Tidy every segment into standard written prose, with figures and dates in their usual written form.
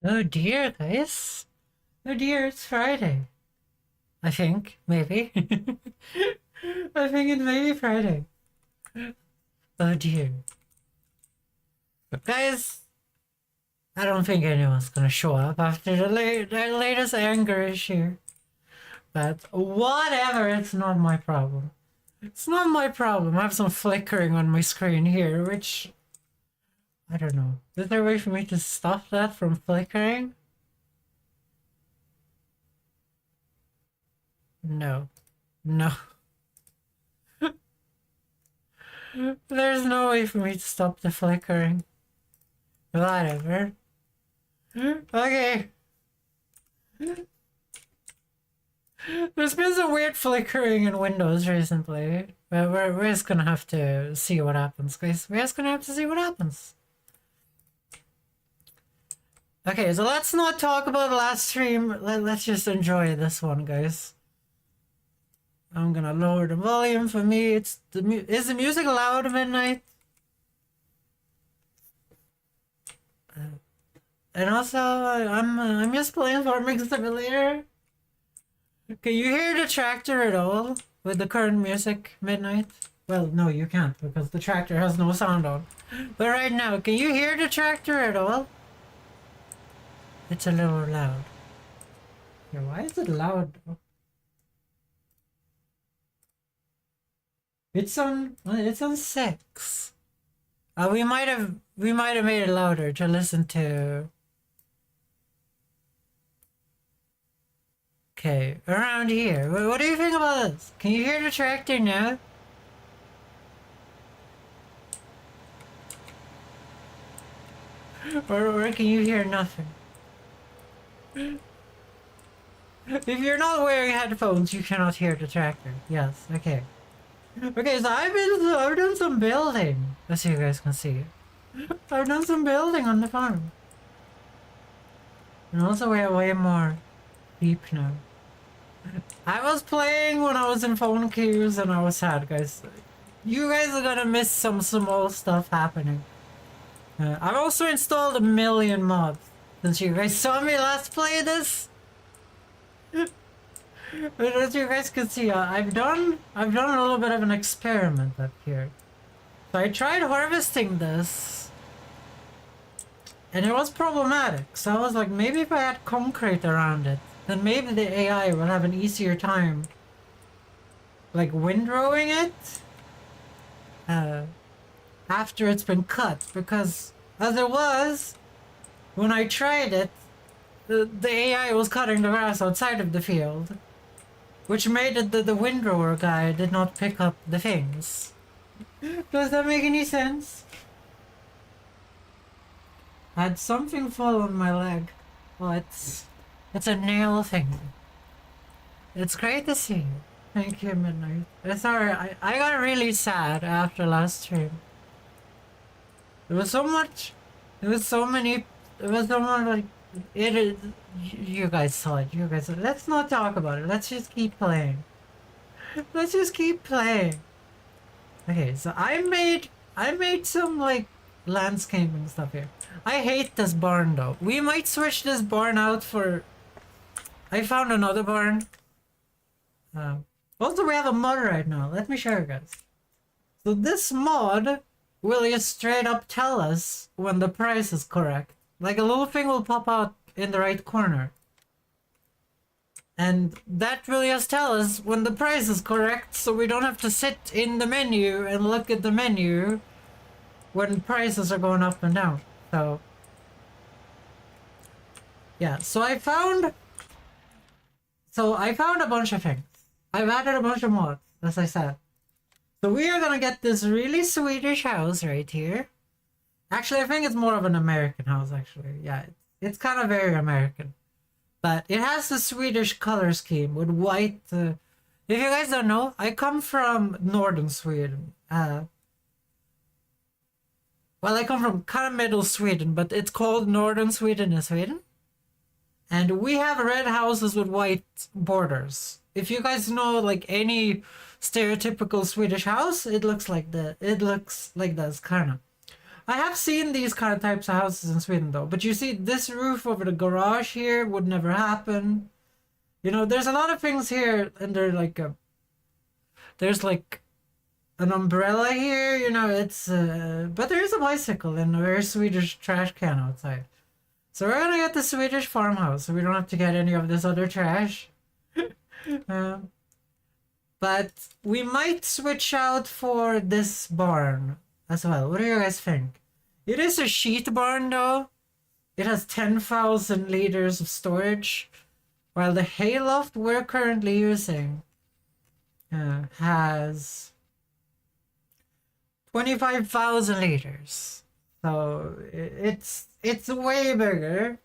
Oh dear, guys. Oh dear, it's Friday. I think, maybe. I think it may be Friday. Oh dear. But guys, I don't think anyone's gonna show up after the latest anger issue. But whatever, it's not my problem. It's not my problem. I have some flickering on my screen here, which... I don't know. Is there a way for me to stop that from flickering? No. No. There's no way for me to stop the flickering. Whatever. Okay. There's been some weird flickering in Windows recently. But we're just gonna have to see what happens, guys. We're just gonna have to see what happens. Okay, so let's not talk about the last stream. Let's just enjoy this one, guys. I'm gonna lower the volume. For me, is the music loud at midnight? And also, I'm just playing Farming Simulator. Can you hear the tractor at all with the current music midnight? Well, no, you can't because the tractor has no sound on. But right now, can you hear the tractor at all? It's a little loud. Yeah, why is it loud? It's on 6. We might have made it louder to listen to. Okay, around here. What do you think about this? Can you hear the tractor now? Or can you hear nothing? If you're not wearing headphones, you cannot hear the tractor. Yes, okay. Okay, so I've done some building, as you guys can see. I've done some building on the farm. And also we have way more sheep now. I was playing when I was in phone queues and I was sad, guys. You guys are gonna miss some small stuff happening. I've also installed 1,000,000 mods. Since you guys saw me last play this. But as you guys can see, I've done a little bit of an experiment up here. So I tried harvesting this, and it was problematic. So I was like, maybe if I add concrete around it, then maybe the AI will have an easier time, like windrowing it, after it's been cut. Because as it was, when I tried it, the AI was cutting the grass outside of the field. Which made it that the windrower guy did not pick up the things. Does that make any sense? I had something fall on my leg. Well, it's a nail thing. It's great to see you. Thank you, Midnight. Sorry, I got really sad after last stream. There was so much. There was so many. There was so much like. It is. You guys saw it. You guys. Let's not talk about it. Let's just keep playing. Let's just keep playing. Okay, so I made some like landscaping stuff here. I hate this barn though. We might switch this barn out for. I found another barn. Also, we have a mod right now. Let me show you guys. So this mod will just straight up tell us when the price is correct. Like a little thing will pop out in the right corner. And that will just tell us when the price is correct, so we don't have to sit in the menu and look at the menu when prices are going up and down. So, yeah, so I found a bunch of things. I've added a bunch of mods, as I said. So we are gonna get this really Swedish house right here. Actually, I think it's more of an American house, actually. Yeah, it's kind of very American. But it has the Swedish color scheme with white. If you guys don't know, I come from northern Sweden. Well, I come from kind of middle Sweden, but it's called northern Sweden in Sweden. And we have red houses with white borders. If you guys know like any stereotypical Swedish house, it looks like this, kind of. I have seen these kind of types of houses in Sweden though, but you see this roof over the garage here would never happen. You know, there's a lot of things here, and they're like there's like an umbrella here. You know, it's but there's a bicycle and a very Swedish trash can outside. So we're gonna get the Swedish farmhouse, so we don't have to get any of this other trash. Um, but we might switch out for this barn as well. What do you guys think? It is a sheet barn though. It has 10,000 liters of storage, while the hayloft we're currently using has 25,000 liters. So it's way bigger.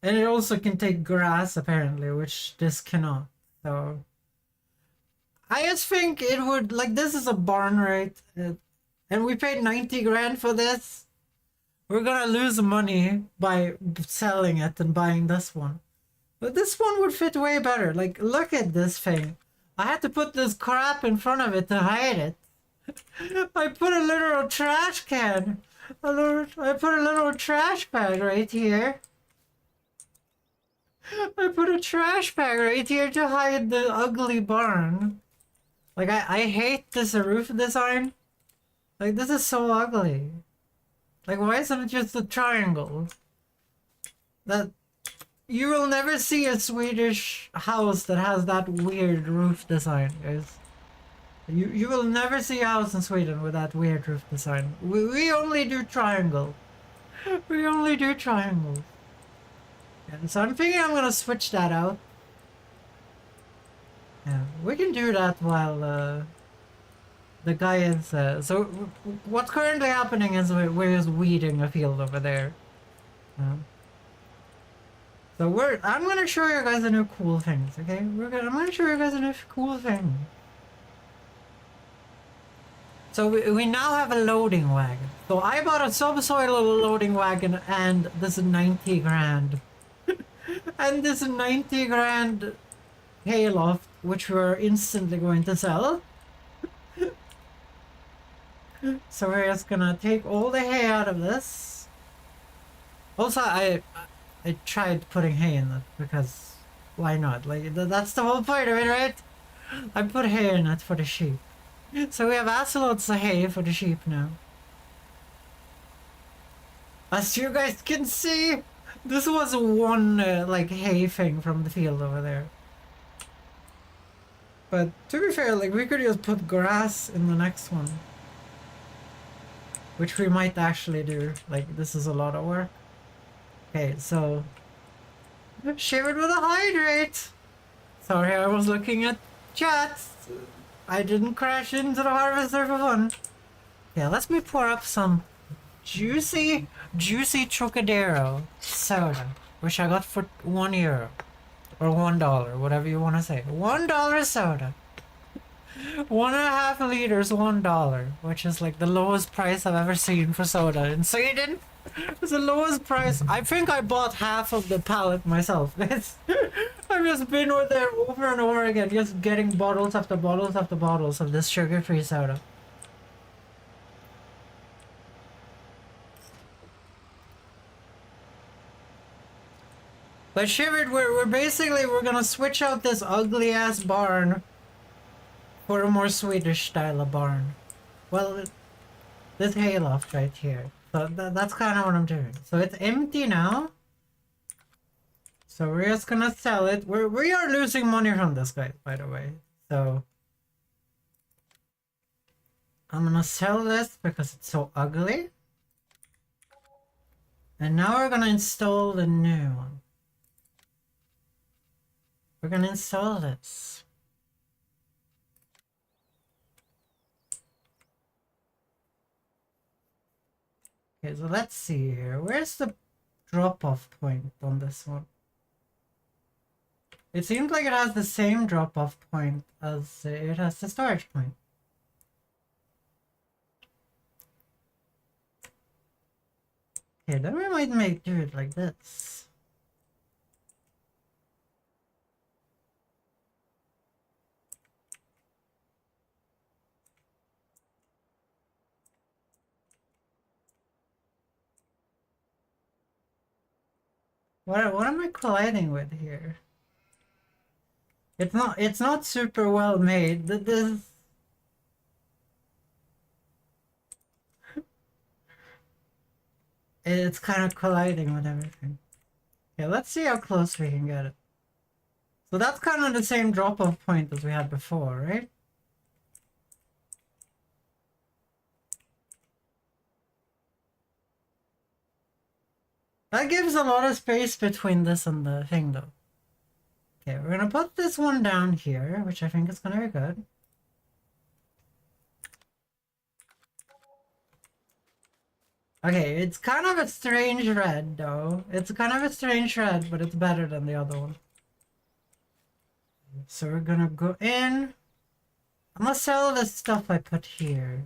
And it also can take grass apparently, which this cannot. So I just think it would, like, this is a barn, right? And we paid 90 grand for this. We're gonna lose money by selling it and buying this one. But this one would fit way better. Like, look at this thing. I had to put this crap in front of it to hide it. I put a literal trash can. I put a little trash bag right here. I put a trash bag right here to hide the ugly barn. Like, I hate this roof design. Like, this is so ugly. Like, why isn't it just a triangle? That... You will never see a Swedish house that has that weird roof design, guys. You will never see a house in Sweden with that weird roof design. We only do triangle. We only do triangles. And so I'm thinking I'm gonna switch that out. Yeah, we can do that while the guy is... so what's currently happening is we're just weeding a field over there. So I'm gonna show you guys a new cool things, okay? I'm gonna show you guys a new cool thing. So we now have a loading wagon. So I bought a subsoil loading wagon, and this is 90 grand. And this 90 grand hayloft, which we're instantly going to sell. So we're just gonna take all the hay out of this. Also, I tried putting hay in it because why not? Like, that's the whole point of it, right? I put hay in it for the sheep. So we have lots of hay for the sheep now. As you guys can see, this was one like hay thing from the field over there. But to be fair, like, we could just put grass in the next one. Which we might actually do. Like, this is a lot of work. Okay, so... Shivered with a hydrate! Sorry, I was looking at chat. I didn't crash into the harvester for fun. Yeah, let me pour up some juicy Trocadero soda, which I got for €1. Or $1, whatever you want to say. $1 soda. 1.5 liters, $1, which is like the lowest price I've ever seen for soda in Sweden. It's the lowest price. I think I bought half of the pallet myself. I've just been over there over and over again, just getting bottles after bottles after bottles of this sugar-free soda. But Shivered, we're basically, we're gonna switch out this ugly ass barn for a more Swedish style of barn. Well, this hayloft right here. So that's kind of what I'm doing. So it's empty now. So we're just gonna sell it. We are losing money from this guy, by the way. So I'm gonna sell this because it's so ugly. And now we're gonna install the new one. We're gonna install this. Okay, so let's see here. Where's the drop-off point on this one? It seems like it has the same drop-off point as it has the storage point. Okay, then we might do it like this. What am I colliding with here? It's not super well made. This it's kind of colliding with everything. Okay, let's see how close we can get it. So that's kind of the same drop-off point as we had before, right? That gives a lot of space between this and the thing, though. Okay, we're gonna put this one down here, which I think is gonna be good. Okay, it's kind of a strange red, though. It's kind of a strange red, but it's better than the other one. So we're gonna go in. I'm gonna sell the stuff I put here.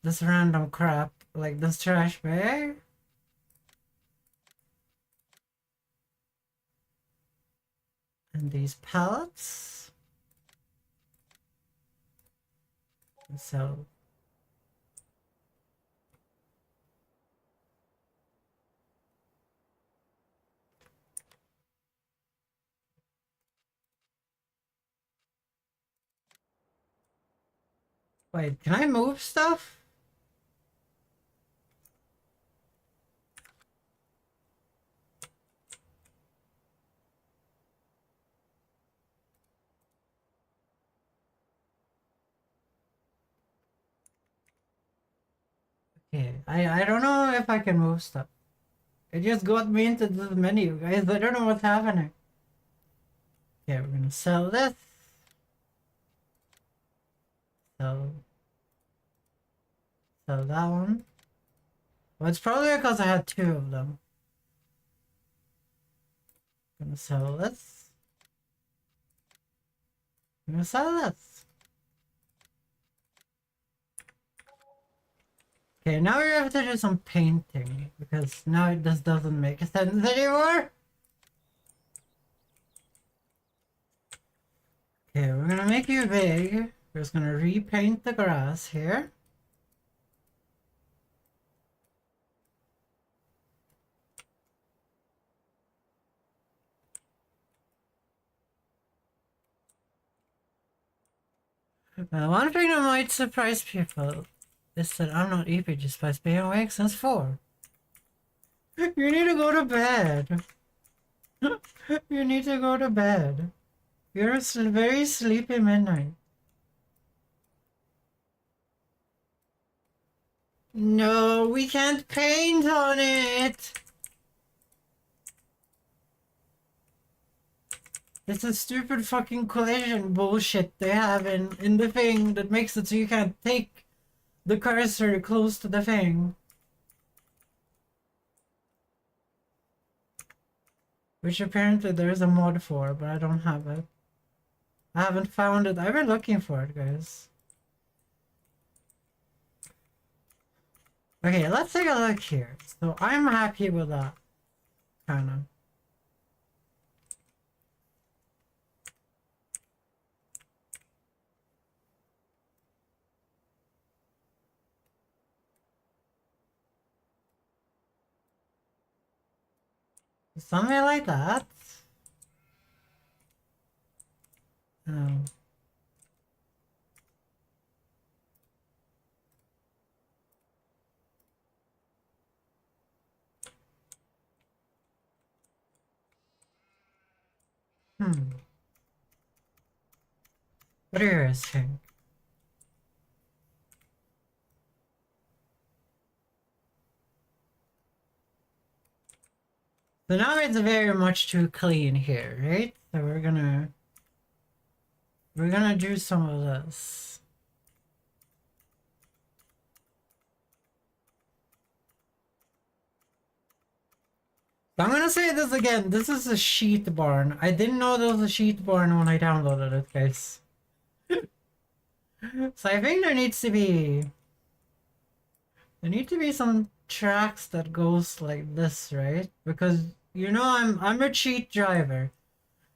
This random crap, like this trash bag. And these pallets. So wait, can I move stuff? Okay, I don't know if I can move stuff. It just got me into this menu, guys. I don't know what's happening. Okay, we're gonna sell this. Sell that one. Well, it's probably because I had two of them. I'm gonna sell this. I'm gonna sell this. Okay, now we have to do some painting because now it just doesn't make sense anymore. Okay, we're gonna make you big. We're just gonna repaint the grass here. One thing that might surprise people is that I'm not EPG Spice being awake since 4. You need to go to bed. You need to go to bed. You're a very sleepy midnight. No, we can't paint on it. It's a stupid fucking collision bullshit they have in the thing that makes it so you can't take the cursor close to the thing. Which apparently there's a mod for, but I don't have it. I haven't found it. I've been looking for it, guys. Okay, let's take a look here. So I'm happy with that. Kinda. Something like that. Um, What do you guys think? So now it's very much too clean here, right? So we're gonna do some of this. So I'm gonna say this again. This is a sheet barn. I didn't know there was a sheet barn when I downloaded it, guys. So I think there need to be some tracks that goes like this, right? Because you know I'm a cheat driver.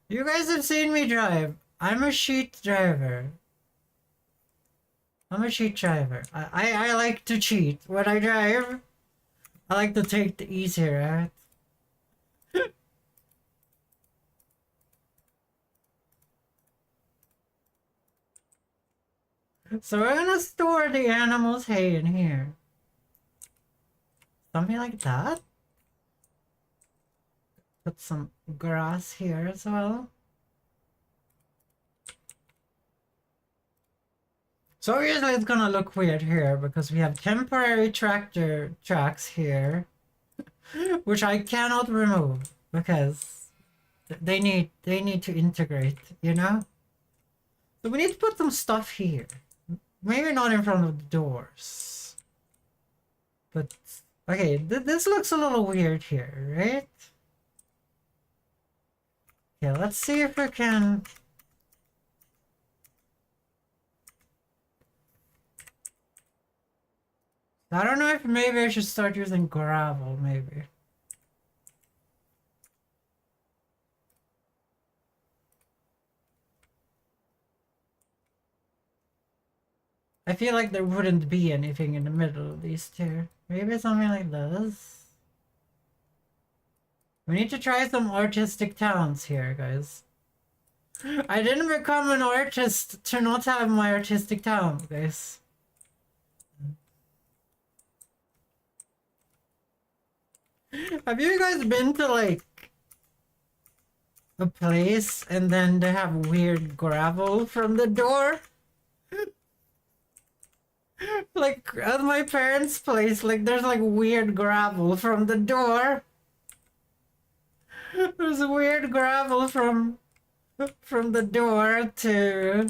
You guys have seen me drive. I'm a cheat driver. I like to cheat when I drive. I like to take the easy route. So we're gonna store the animal's hay in here. Something like that. Put some grass here as well. So obviously it's gonna look weird here because we have temporary tractor tracks here, which I cannot remove because they need to integrate, you know? So we need to put some stuff here. Maybe not in front of the doors. But okay, this looks a little weird here, right? Okay, let's see if we can. I don't know if maybe I should start using gravel, maybe. I feel like there wouldn't be anything in the middle of these two. Maybe something like this. We need to try some artistic towns here, guys. I didn't become an artist to not have my artistic town, guys. Have you guys been to like a place and then they have weird gravel from the door? Like at my parents' place, like there's like weird gravel from the door. There's weird gravel from the door to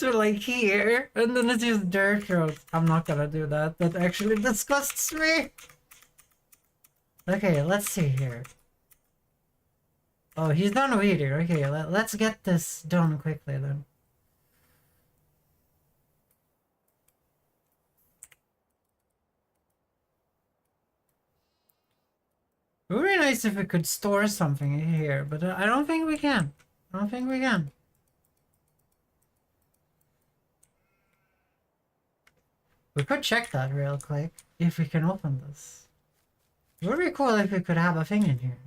like here, and then it's just dirt roads. I'm not gonna do that. That actually disgusts me. Okay, let's see here. Oh, he's done weeding. Okay, let's get this done quickly then. It would be nice if we could store something in here, but I don't think we can. I don't think we can. We could check that real quick, if we can open this. It would be cool if we could have a thing in here.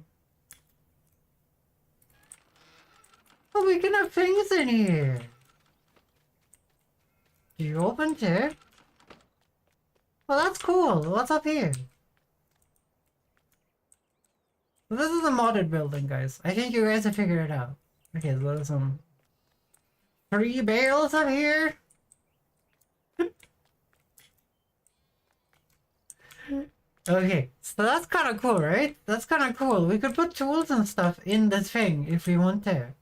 Oh, we can have things in here! Do you open too? Well, that's cool. What's up here? Well, this is a modded building, guys. I think you guys have figured it out. Okay, so there's some 3 bales up here. Okay, so that's kind of cool, right? That's kind of cool. We could put tools and stuff in this thing if we want to.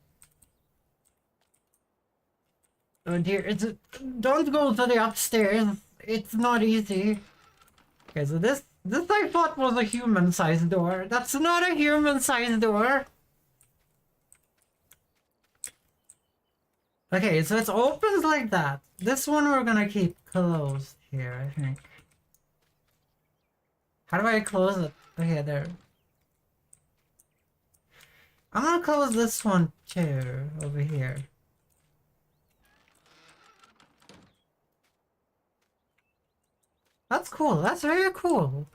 Oh dear, don't go to the upstairs. It's not easy. Okay, so this I thought was a human-sized door. That's not a human-sized door. Okay, so it opens like that. This one we're gonna keep closed here, I think. How do I close it? Okay, there. I'm gonna close this one too, over here. That's cool. That's very cool.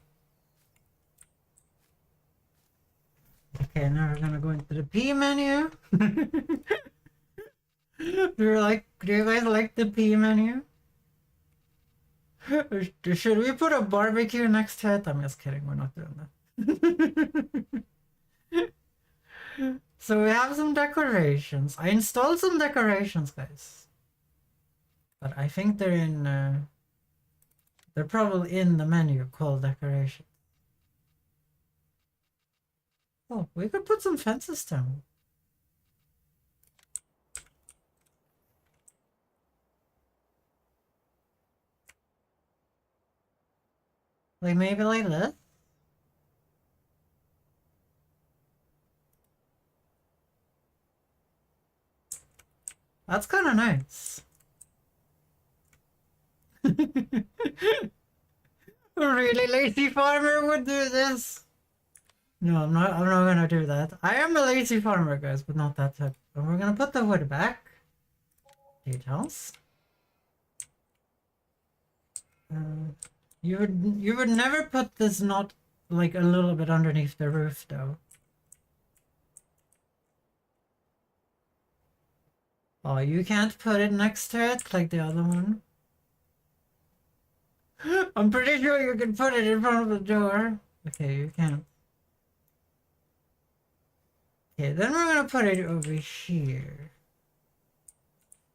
Okay, now we're gonna go into the P menu. Do you guys like the P menu? Should we put a barbecue next to it? I'm just kidding, we're not doing that. So we have some decorations. I installed some decorations, guys. But I think they're in, they're probably in the menu called decoration. Oh, we could put some fences down. Like maybe like this? That's kind of nice. A really lazy farmer would do this. No, I'm not gonna do that. I am a lazy farmer, guys, but not that type. And we're gonna put the wood back. Details. You would never put this not like a little bit underneath the roof though. Oh, you can't put it next to it like the other one. I'm pretty sure you can put it in front of the door. Okay, you can't. Okay, then we're gonna put it over here.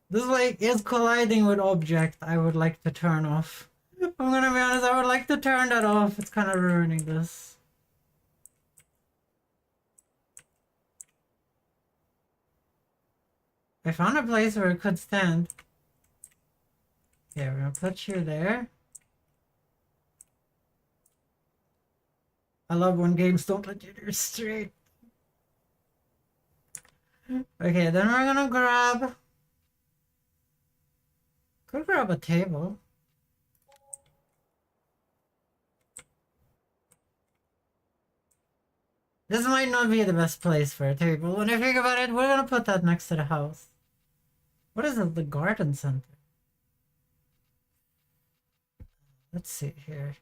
This like is colliding with object I would like to turn off. I'm gonna be honest, I would like to turn that off. It's kind of ruining this. I found a place where it could stand. Okay, we're gonna put you there. I love when games don't let you do straight. Okay, then we're gonna grab... Could grab a table. This might not be the best place for a table. When I think about it, we're gonna put that next to the house. What is it? The garden center. Let's see here.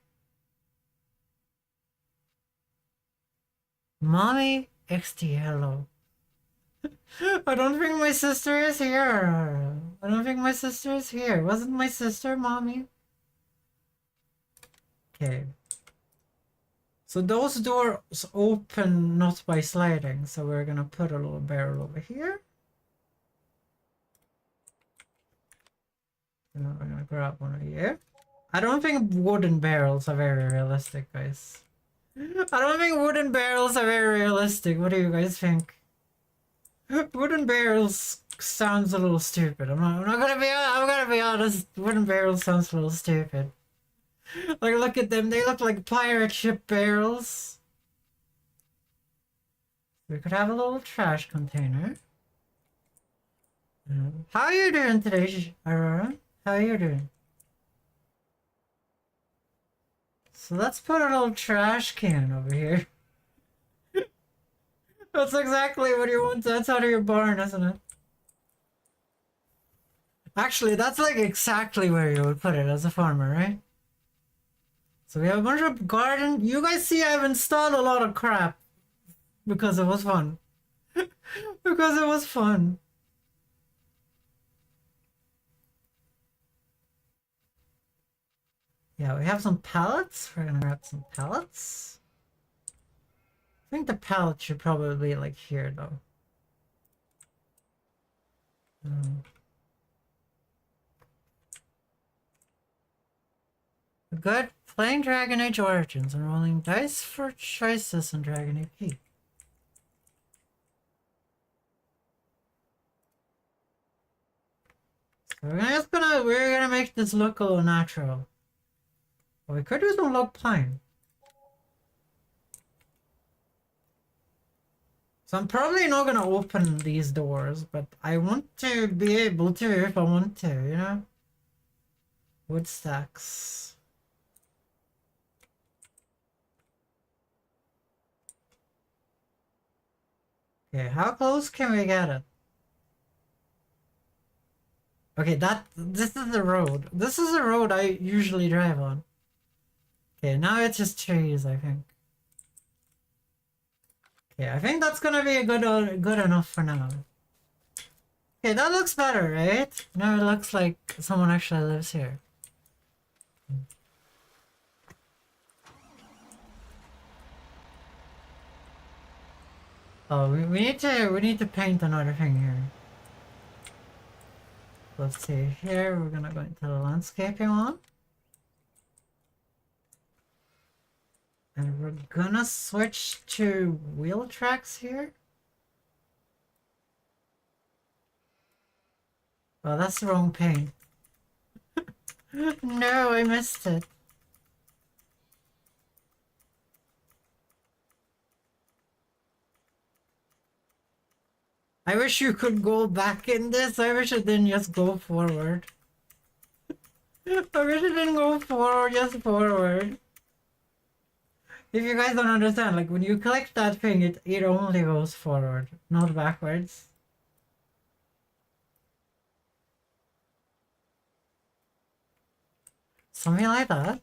Mommy XT, hello. I don't think my sister is here. I don't think my sister is here. Wasn't my sister, mommy? Okay. So those doors open not by sliding, so we're gonna put a little barrel over here. And then we're gonna grab one over here. I don't think wooden barrels are very realistic, guys. I don't think wooden barrels are very realistic. What do you guys think? Wooden barrels sounds a little stupid. I'm gonna be honest. Wooden barrels sounds a little stupid. Like, look at them. They look like pirate ship barrels. We could have a little trash container. How are you doing today, Aurora? How are you doing? So let's put a little trash can over here. That's exactly what you want. That's out of your barn, isn't it? Actually, that's like exactly where you would put it as a farmer, right? So we have a bunch of garden. You guys see I've installed a lot of crap because it was fun. Because it was fun. Yeah, we have some pallets. We're gonna grab some pallets. I think the pallet should probably be like here though. Good. Playing Dragon Age Origins and rolling dice for choices in Dragon AP. So we're gonna make this look a little natural. Well, we could do some log pine. So I'm probably not gonna open these doors, but I want to be able to if I want to, you know? Wood stacks. Okay, how close can we get it? Okay, this is the road. This is the road I usually drive on. Okay, now it's just trees, I think. Okay, I think that's gonna be a good enough for now. Okay, that looks better, right? Now it looks like someone actually lives here. Oh, we need to paint another thing here. Let's see here, we're gonna go into the landscaping one. And we're gonna switch to wheel tracks here. Oh, that's the wrong paint. No, I missed it. I wish you could go back in this. I wish it didn't just go forward. I wish it didn't go forward, just forward. If you guys don't understand, like when you collect that thing, it only goes forward, not backwards. Something like that.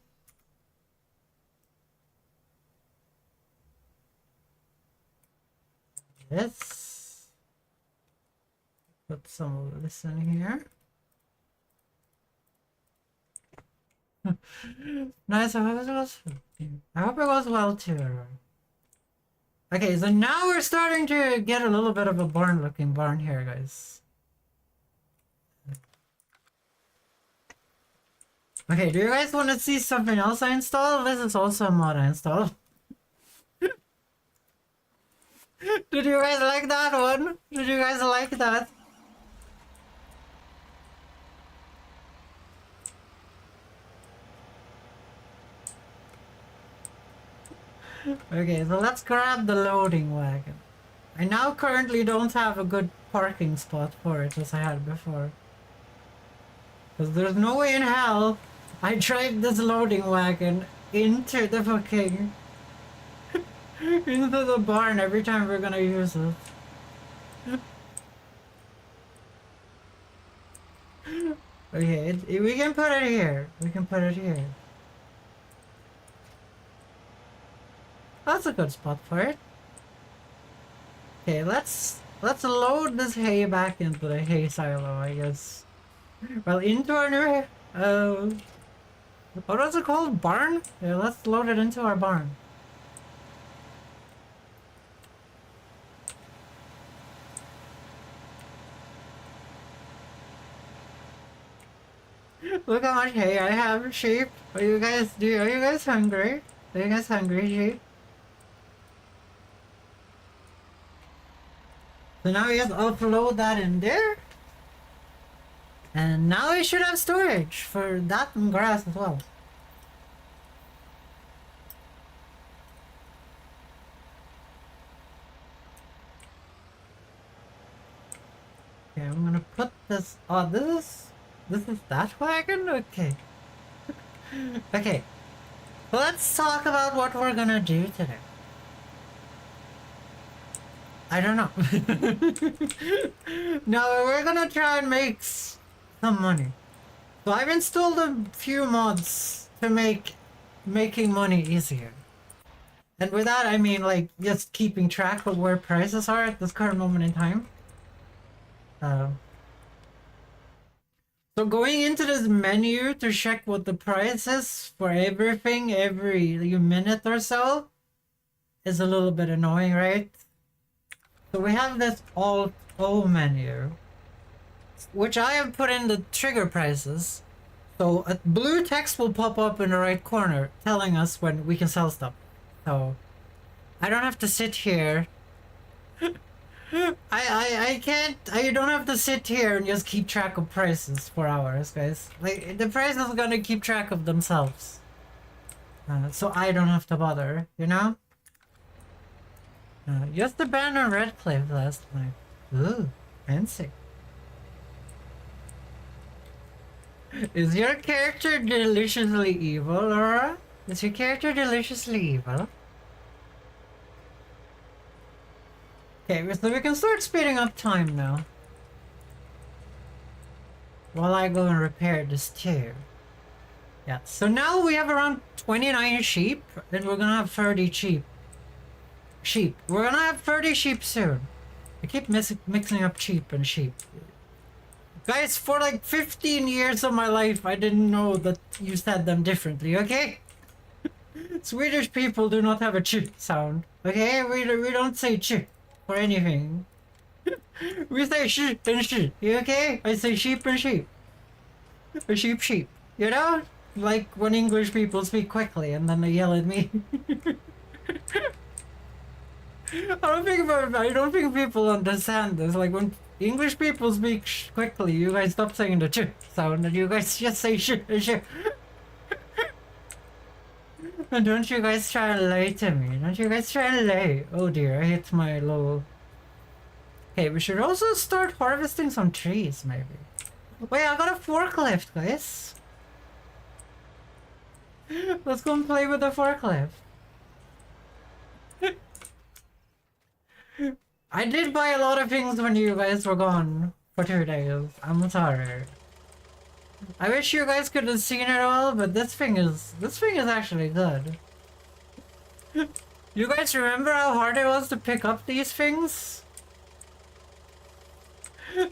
Let's put some of this in here. Nice, I hope it goes. I hope it goes well too. Okay, so now we're starting to get a little bit of a barn-looking barn here, guys. Okay, do you guys want to see something else I installed? This is also a mod I installed. Did you guys like that one? Did you guys like that? Okay, so let's grab the loading wagon. I now currently don't have a good parking spot for it as I had before. Because there's no way in hell I drive this loading wagon into the fucking... into the barn every time we're gonna use it. Okay, we can put it here. We can put it here. That's a good spot for it. Okay, let's load this hay back into the hay silo, I guess. Well, into our new what was it called? Barn? Yeah, let's load it into our barn. Look how much hay I have, sheep. Are you guys hungry? Are you guys hungry, sheep? So now we just upload that in there. And now we should have storage for that and grass as well. Okay, I'm gonna put this. Oh, this is that wagon? Okay. Okay. Let's talk about what we're gonna do today. I don't know. No, we're gonna try and make some money. So I've installed a few mods to make making money easier. And with that, I mean like just keeping track of where prices are at this current moment in time. So going into this menu to check what the price is for everything every minute or so is a little bit annoying, right? So we have this Alt O menu, which I have put in the trigger prices. So a blue text will pop up in the right corner telling us when we can sell stuff. So I don't have to sit here. I don't have to sit here and just keep track of prices for hours, guys. Like, the prices are gonna keep track of themselves. So I don't have to bother, you know? Just abandoned Red Cliff last night. Ooh, fancy. Is your character deliciously evil, Laura? Is your character deliciously evil? Okay, so we can start speeding up time now. While I go and repair this too. Yeah, so now we have around 29 sheep, and we're gonna have 30 sheep. We're gonna have 30 sheep soon. I keep mixing up sheep and sheep. Guys, for like 15 years of my life, I didn't know that you said them differently, okay? Swedish people do not have a ch sound, okay? We don't say ch for anything. We say sh and sh, you okay? I say sheep and sheep. Or sheep. You know? Like when English people speak quickly and then they yell at me. I don't think people understand this. Like when English people speak quickly, you guys stop saying the ch sound and you guys just say sh and sh. And don't you guys try and lie to me. Don't you guys try and lie. Oh dear, I hit my low. Okay, we should also start harvesting some trees, maybe. Wait, I got a forklift, guys. Let's go and play with the forklift. I did buy a lot of things when you guys were gone for 2 days. I'm sorry. I wish you guys could have seen it all, but this thing is actually good. You guys remember how hard it was to pick up these things?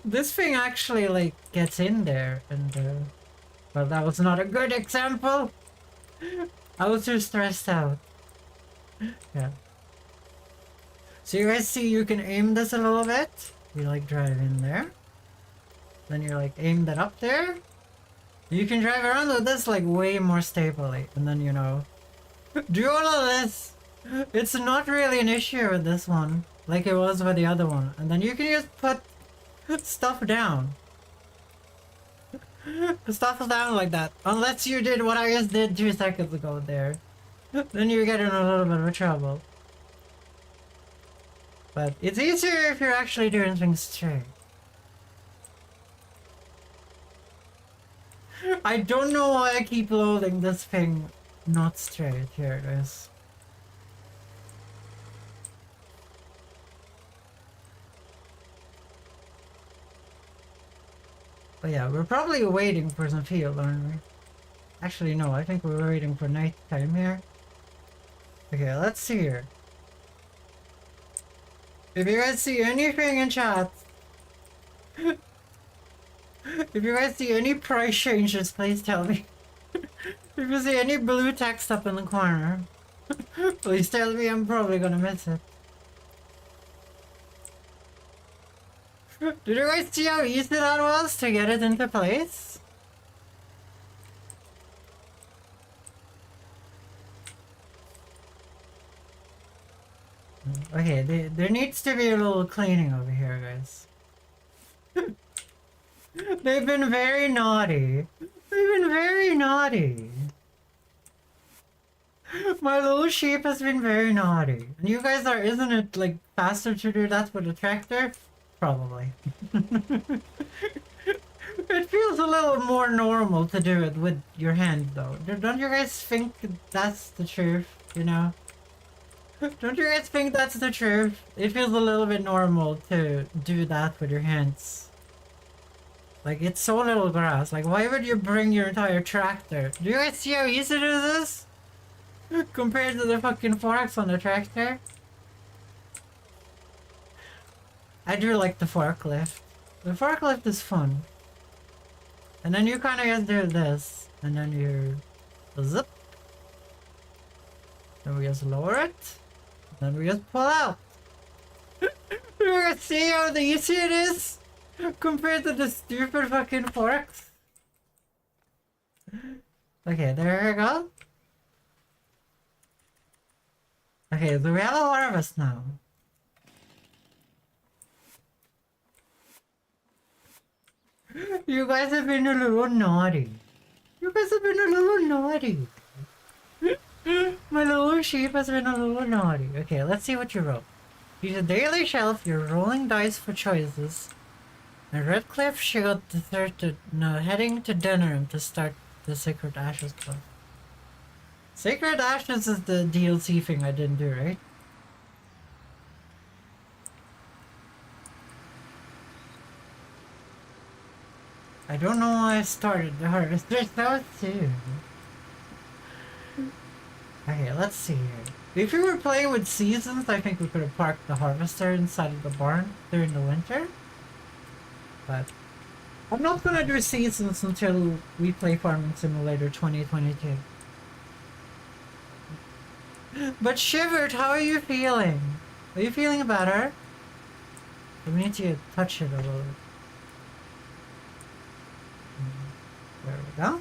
This thing actually like gets in there and well, that was not a good example. I was too stressed out. Yeah. So you guys see you can aim this a little bit. You like drive in there. Then you like aim that up there. You can drive around with this like way more stably. And then, you know, do all of this. It's not really an issue with this one, like it was with the other one. And then you can just put stuff down. Stuff down like that. Unless you did what I just did 2 seconds ago there. Then you get in a little bit of trouble. But it's easier if you're actually doing things straight. I don't know why I keep loading this thing not straight. Here it is. But yeah, we're probably waiting for some field, aren't we? Actually, no, I think we're waiting for night time here. Okay, let's see here. If you guys see anything in chat, if you guys see any price changes, please tell me. If you see any blue text up in the corner, please tell me. I'm probably gonna miss it. Did you guys see how easy that was to get it into place? Okay, there needs to be a little cleaning over here, guys. They've been very naughty. They've been very naughty. My little sheep has been very naughty. And you guys are, isn't it like faster to do that with a tractor? Probably. It feels a little more normal to do it with your hand though. Don't you guys think that's the truth, you know? Don't you guys think that's the truth? It feels a little bit normal to do that with your hands. Like, it's so little grass. Like, why would you bring your entire tractor? Do you guys see how easy it is? Compared to the fucking forks on the tractor? I do like the forklift. The forklift is fun. And then you kind of just do this. And then you zip. Then we just lower it. Then we just pull out. You guys see how easy it is? Compared to the stupid fucking forks. Okay, there we go. Okay, so we have a harvest now. You guys have been a little naughty. You guys have been a little naughty. My little sheep has been a little naughty. Okay, let's see what you wrote. Use a daily shelf, you're rolling dice for choices. And Redcliffe, she got deserted, heading to Denham to start the Sacred Ashes Club. Sacred Ashes is the DLC thing I didn't do, right? I don't know why I started the harvester so soon. Okay, let's see here. If we were playing with seasons, I think we could have parked the harvester inside of the barn during the winter. But I'm not gonna do seasons until we play Farming Simulator 2022. But Shivered, how are you feeling? Are you feeling better? We need to touch it a little bit. There we go.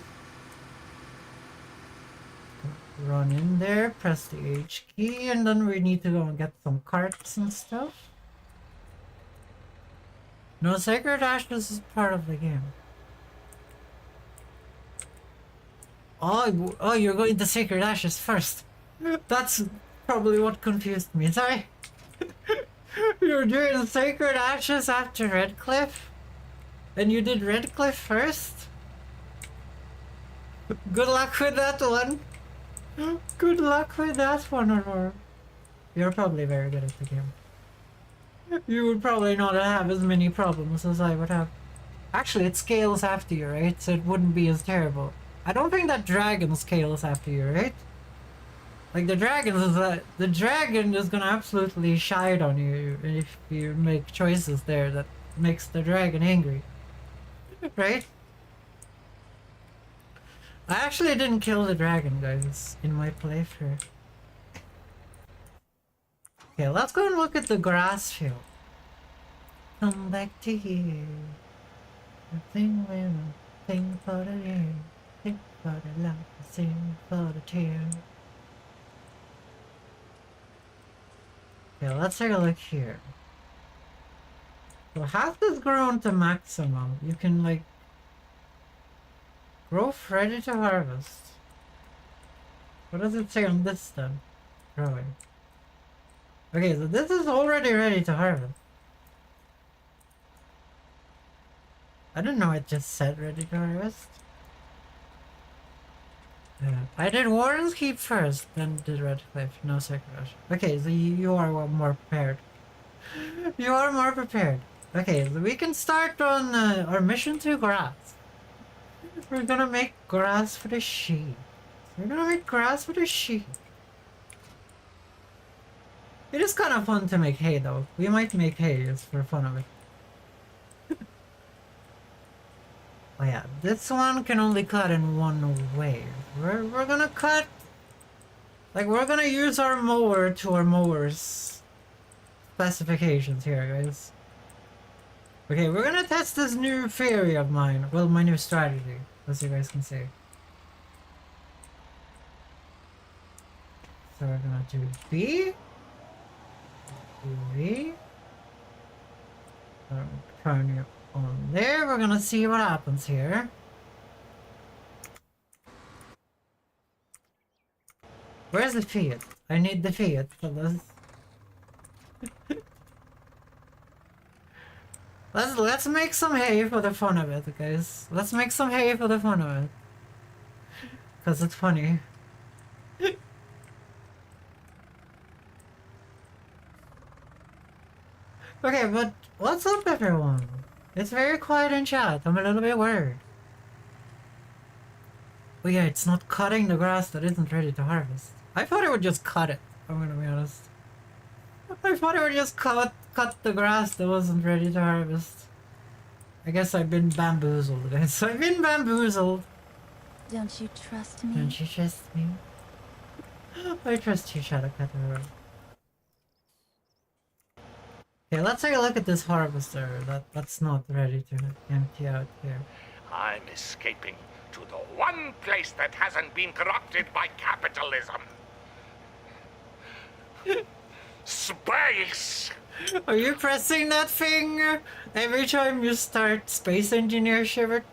Run in there, press the H key, and then we need to go and get some carts and stuff. No, Sacred Ashes is part of the game. Oh, you're going to Sacred Ashes first. That's probably what confused me. Sorry. You're doing Sacred Ashes after Redcliffe? And you did Redcliffe first? Good luck with that one. Good luck with that one, Aurora. You're probably very good at the game. You would probably not have as many problems as I would have. Actually, it scales after you, right? So it wouldn't be as terrible. I don't think that dragon scales after you, right? Like the dragon is gonna absolutely shite on you if you make choices there that makes the dragon angry, right? I actually didn't kill the dragon, guys, in my playthrough. Okay, let's go and look at the grass field. Come back to here. Thing when thing for the air, think for the love, sing for the tear. Okay, let's take a look here. So has this grown to maximum? You can like growth ready to harvest. What does it say on this then? Growing. Okay, so this is already ready to harvest. I didn't know it just said ready to harvest. I did Warren's Keep first, then did Red Cliff. No second rush. Okay, so you are more prepared. You are more prepared. Okay, so we can start on our mission to grass. We're gonna make grass for the sheep. We're gonna make grass for the sheep. It is kind of fun to make hay though. We might make hay just for fun of it. Oh yeah, this one can only cut in one way. We're gonna cut... Like, we're gonna use our mower to our mower's specifications here, guys. Okay, we're gonna test this new theory of mine. Well, my new strategy, as you guys can see. So we're gonna do B. Do V. Turn it on there. We're gonna see what happens here. Where's the Fiat? I need the Fiat for this. Let's make some hay for the fun of it, guys. Let's make some hay for the fun of it. Cause it's funny. Okay, but what's up, everyone? It's very quiet in chat. I'm a little bit worried. Oh yeah, it's not cutting the grass that isn't ready to harvest. I thought it would just cut it. I'm gonna be honest. I thought it would just cut the grass that wasn't ready to harvest. I guess I've been bamboozled, guys. I've been bamboozled. Don't you trust me? Don't you trust me? I trust you, Shadow Cutter. Okay, let's take a look at this harvester that's not ready to empty out here. I'm escaping to the one place that hasn't been corrupted by capitalism. Space! Are you pressing that thing every time you start Space Engineer Shiver?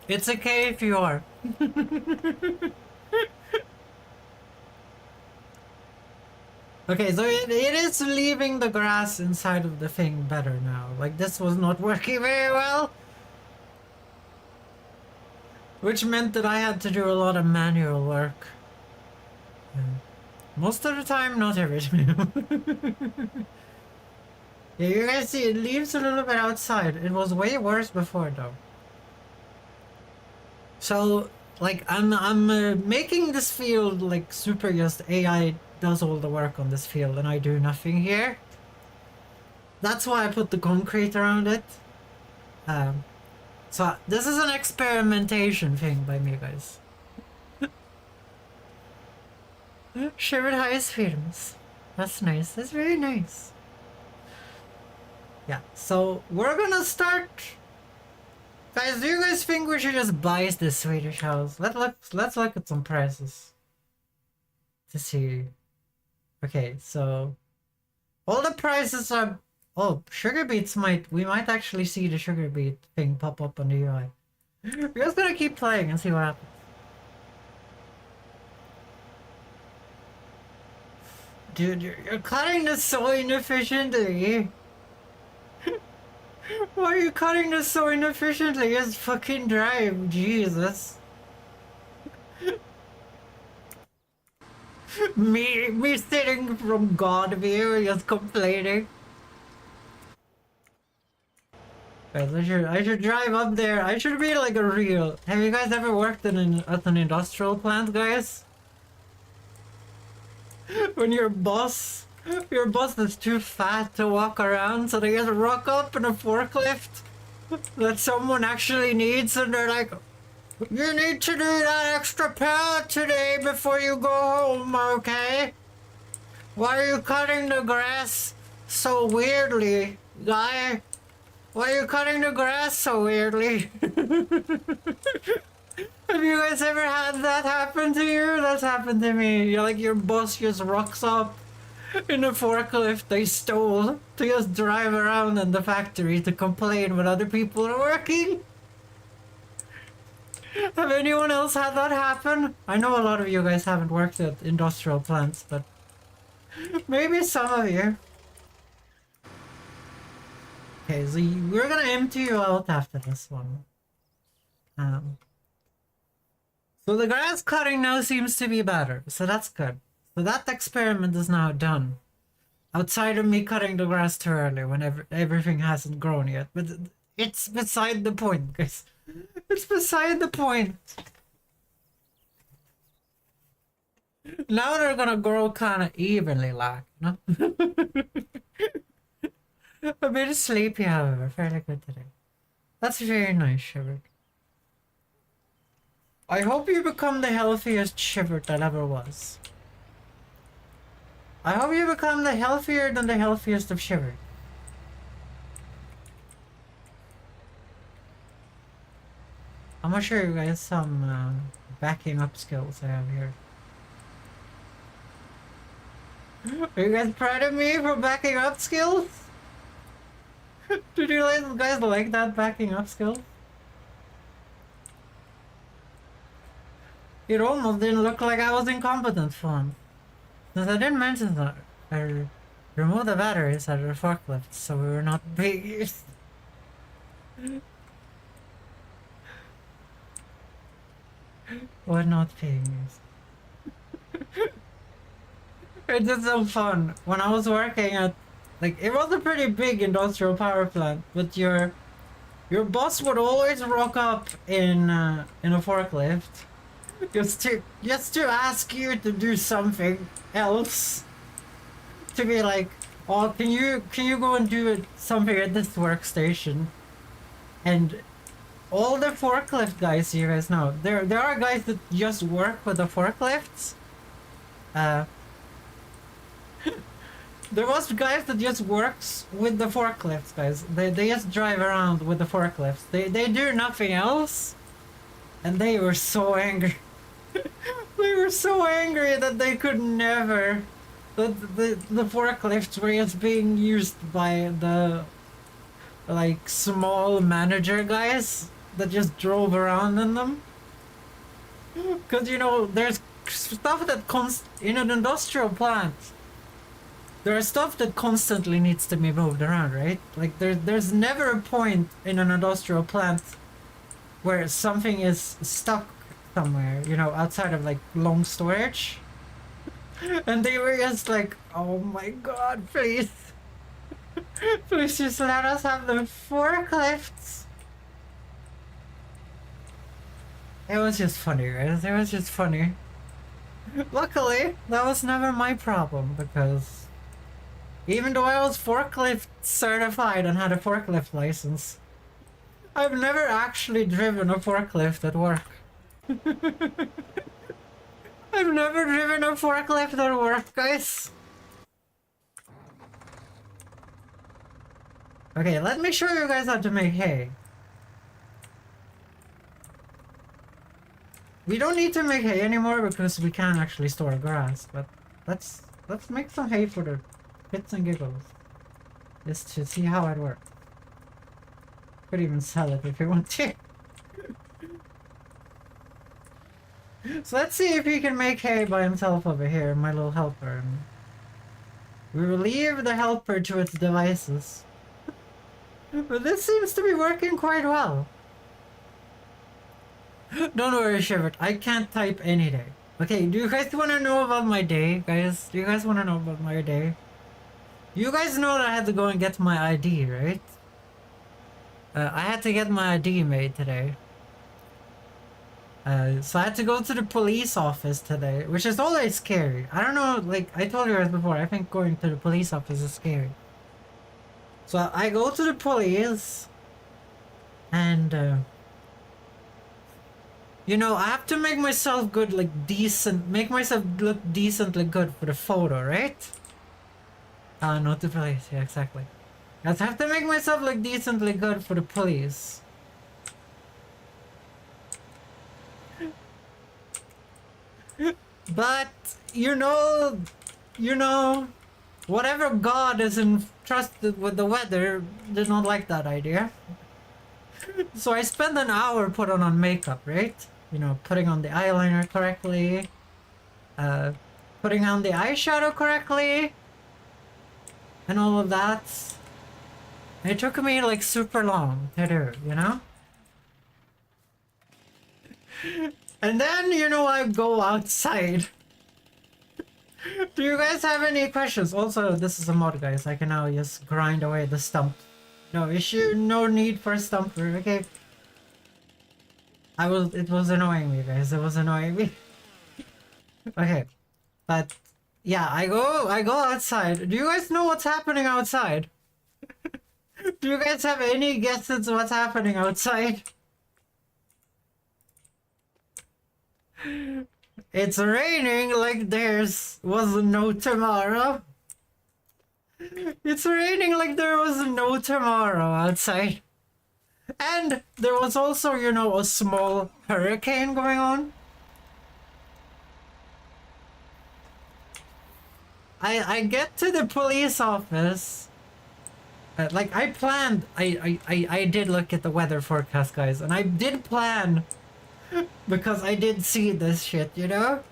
It's okay if you are. Okay, so it is leaving the grass inside of the thing better now. Like, this was not working very well. Which meant that I had to do a lot of manual work. Most of the time, not every time. Yeah, you guys see, it leaves a little bit outside. It was way worse before, though. So, like, I'm making this field, like, super just AI does all the work on this field and I do nothing here. That's why I put the concrete around it. So this is an experimentation thing by me, guys. Shivered highest films. That's nice. That's very nice. Yeah, so we're gonna start. Guys, do you guys think we should just buy this Swedish house? Let's look at some prices to see. Okay, so all the prices are... Oh, sugar beets we might actually see the sugar beet thing pop up on the UI. We're just gonna keep playing and see what happens. Dude, you're cutting this so inefficiently. Why are you cutting this so inefficiently? Just fucking drive, Jesus. me sitting from God view, just complaining. Guys, I should drive up there. I should be like a real. Have you guys ever worked in at an industrial plant, guys? When your boss is too fat to walk around, so they just rock up in a forklift that someone actually needs, and they're like, "You need to do that extra pallet today before you go home, okay? Why are you cutting the grass so weirdly, guy? Why are you cutting the grass so weirdly?" Have you guys ever had that happen to you? That's happened to me. You're like, your boss just rocks up in a forklift they stole to just drive around in the factory to complain when other people are working. Have anyone else had that happen? I know a lot of you guys haven't worked at industrial plants, but maybe some of you. Okay, so we're gonna empty you out after this one. So the grass cutting now seems to be better, so that's good. So that experiment is now done. Outside of me cutting the grass too early when everything hasn't grown yet. But it's beside the point, guys. It's beside the point. Now they're gonna grow kind of evenly, like, you know? A bit sleepy, however. Fairly good today. That's very nice, Shiver. I hope you become the healthiest Shiver that ever was. I hope you become the healthier than the healthiest of Shiver. I'm gonna show you guys some backing up skills I have here. Are you guys proud of me for backing up skills? Did you guys like that backing up skill? It almost didn't look like I was incompetent for him. Since I didn't mention that, I removed the batteries out of the forklift, so we were not being used. We're not being used. It's just so fun. When I was working at, like, it was a pretty big industrial power plant, but your boss would always rock up in a forklift. Just to ask you to do something else. To be like, oh, can you go and do something at this workstation? And all the forklift guys, you guys know, there are guys that just work with the forklifts. There was guys that just works with the forklifts, guys. They just drive around with the forklifts. They do nothing else. And they were so angry. They were so angry that they could never. The forklifts were just being used by the like small manager guys that just drove around in them. Cause you know there's stuff that in an industrial plant. There are stuff that constantly needs to be moved around, right? Like there's never a point in an industrial plant where something is stuck somewhere, you know, outside of like long storage. And they were just like, oh my god, please. Please just let us have the forklifts. It was just funny, guys. It was just funny. Luckily, that was never my problem because even though I was forklift certified and had a forklift license, I've never actually driven a forklift at work. I've never driven a forklift at work, guys. Okay, let me show you guys how to make hay. We don't need to make hay anymore because we can't actually store grass, but let's make some hay for the bits and giggles. Just to see how it works. Could even sell it if you want to. So let's see if he can make hay by himself over here, my little helper. We will leave the helper to its devices. But this seems to be working quite well. Don't worry, Shiver. I can't type any day. Okay, do you guys want to know about my day, guys? Do you guys want to know about my day? You guys know that I had to go and get my ID, right? I had to get my ID made today. So I had to go to the police office today, which is always scary. I don't know, like I told you guys before, I think going to the police office is scary. So I go to the police, and you know, I have to make myself good, like decent, make myself look decently good for the photo, right? Not the police, yeah, exactly. I have to make myself look decently good for the police. But, you know, whatever god is entrusted with the weather did not like that idea. So I spent an hour putting on makeup, right? You know, putting on the eyeliner correctly, putting on the eyeshadow correctly, and all of that. It took me like super long to do, you know? And then, you know, I go outside. Do you guys have any questions? Also, this is a mod, guys. I can now just grind away the stump. No issue, no need for a stumper, okay? It was annoying me, guys. It was annoying me. Okay. But, yeah, I go outside. Do you guys know what's happening outside? Do you guys have any guesses what's happening outside? It's raining like was no tomorrow. It's raining like there was no tomorrow outside. And there was also, you know, a small hurricane going on. I get to the police office. Like I planned, I did look at the weather forecast, guys, and I did plan because I did see this shit, you know?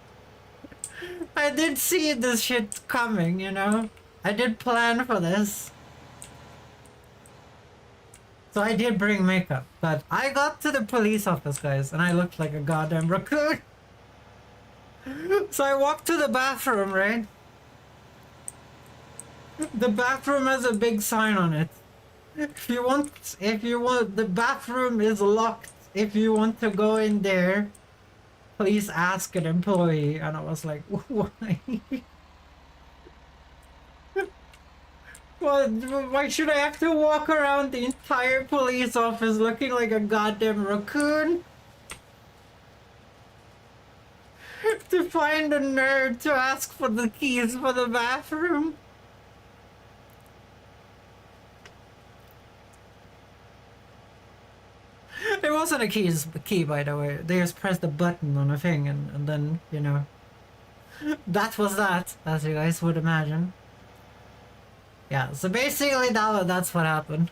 I did see this shit coming, you know? I did plan for this. So I did bring makeup, but I got to the police office, guys, and I looked like a goddamn raccoon. So I walked to the bathroom, right? The bathroom has a big sign on it. If you want, the bathroom is locked. If you want to go in there, please ask an employee. And I was like, why? Why should I have to walk around the entire police office looking like a goddamn raccoon? To find a nerd to ask for the keys for the bathroom? It wasn't a key, by the way. They just pressed a button on a thing and then, you know. That was that, as you guys would imagine. Yeah, so basically that's what happened.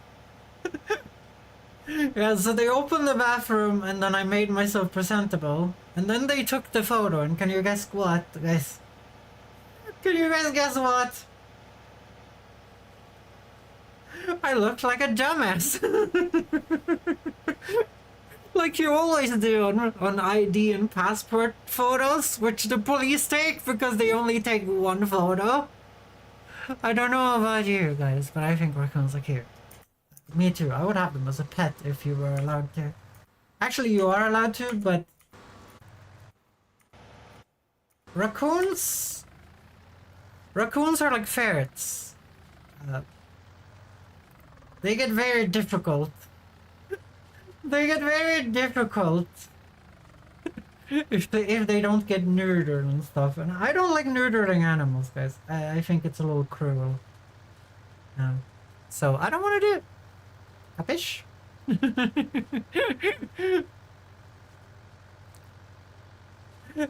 Yeah, so they opened the bathroom and then I made myself presentable. And then they took the photo, and can you guess what, guys? Can you guys guess what? I looked like a dumbass. Like you always do on ID and passport photos, which the police take because they only take one photo. I don't know about you guys, but I think raccoons are cute. Me too. I would have them as a pet if you were allowed to. Actually, you are allowed to, but raccoons are like ferrets. They get very difficult. They get very difficult if they don't get neutered and stuff. And I don't like neutering animals, guys. I think it's a little cruel. So I don't want to do it. Capish?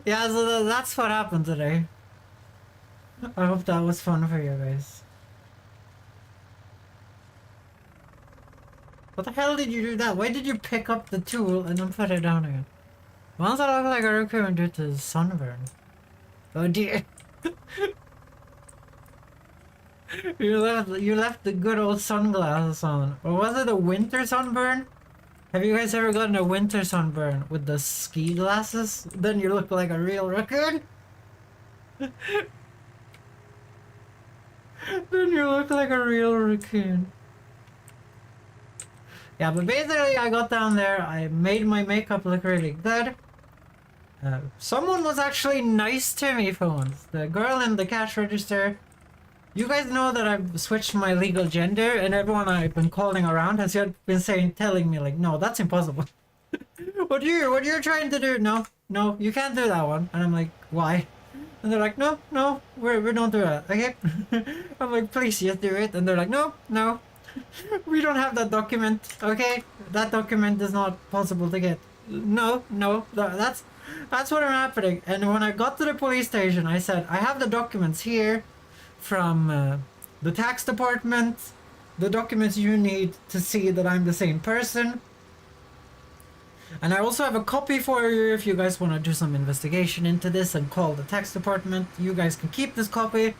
Yeah, so that's what happened today. I hope that was fun for you guys. What the hell did you do that? Why did you pick up the tool and then put it down again? Why does it look like a raccoon due to sunburn? Oh dear. You left the good old sunglasses on. Or was it a winter sunburn? Have you guys ever gotten a winter sunburn with the ski glasses? Then you look like a real raccoon? Then you look like a real raccoon. Yeah, but basically I got down there, I made my makeup look really good. Someone was actually nice to me for once. The girl in the cash register. You guys know that I've switched my legal gender, and everyone I've been calling around has been telling me like, no, that's impossible. what you're trying to do? No, you can't do that one. And I'm like, why? And they're like, no, we don't do that. Okay. I'm like, please, just do it. And they're like, no, we don't have that document. Okay, that document is not possible to get. No, that's what I'm happening. And when I got to the police station, I said, I have the documents here from the tax department, the documents you need to see that I'm the same person. And I also have a copy for you if you guys want to do some investigation into this and call the tax department. You guys can keep this copy.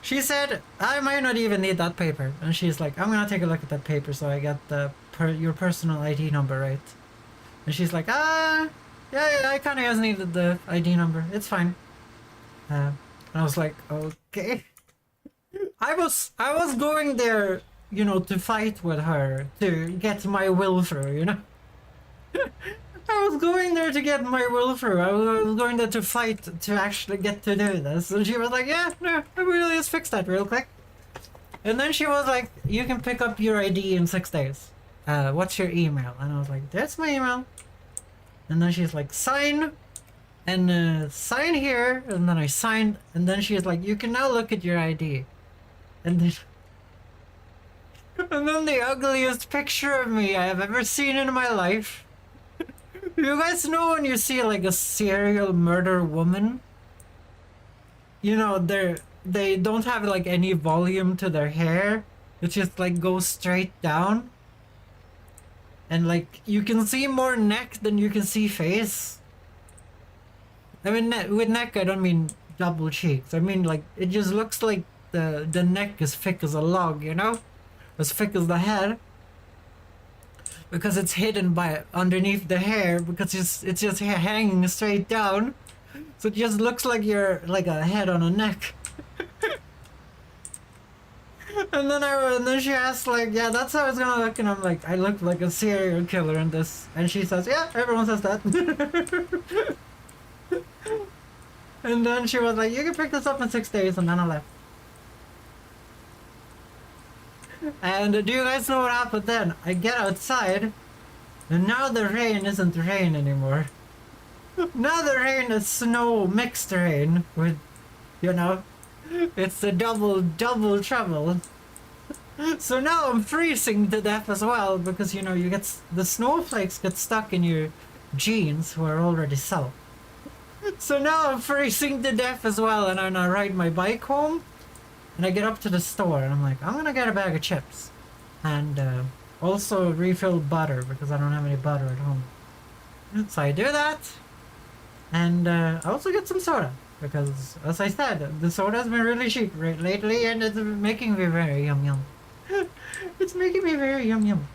She said, I might not even need that paper. And she's like, I'm gonna take a look at that paper so I get your personal ID number right. And she's like, yeah, I kind of just needed the ID number. It's fine. And I was like, okay. I was going there, you know, to fight with her, to get my will through, you know? I was going there to get my will through. I was going there to fight to actually get to do this. And she was like, yeah, no, I really just fix that real quick. And then she was like, you can pick up your ID in 6 days. What's your email? And I was like, that's my email. And then she's like, sign. And sign here. And then I signed. And then she's like, you can now look at your ID. And then the ugliest picture of me I have ever seen in my life. You guys know when you see like a serial murder woman? You know, they don't have like any volume to their hair. It just like goes straight down. And like you can see more neck than you can see face. I mean, with neck I don't mean double cheeks. I mean like it just looks like the neck is thick as a log, you know? As thick as the head. Because it's hidden by underneath the hair, because it's just hanging straight down. So it just looks like you're like a head on a neck. and then she asked like, yeah, that's how it's gonna look, and I'm like, I look like a serial killer in this. And she says, yeah, everyone says that. and then she was like, you can pick this up in 6 days, and then I left. And do you guys know what happened then? I get outside, and now the rain isn't rain anymore. Now the rain is snow mixed rain with, you know, it's the double trouble. So now I'm freezing to death as well, because, you know, you get the snowflakes get stuck in your jeans who are already soaked. So now I'm freezing to death as well, and I ride my bike home. And I get up to the store and I'm like, I'm gonna get a bag of chips. And also refill butter because I don't have any butter at home. So I do that. And I also get some soda. Because, as I said, the soda has been really cheap lately and it's making me very yum. It's making me very yum.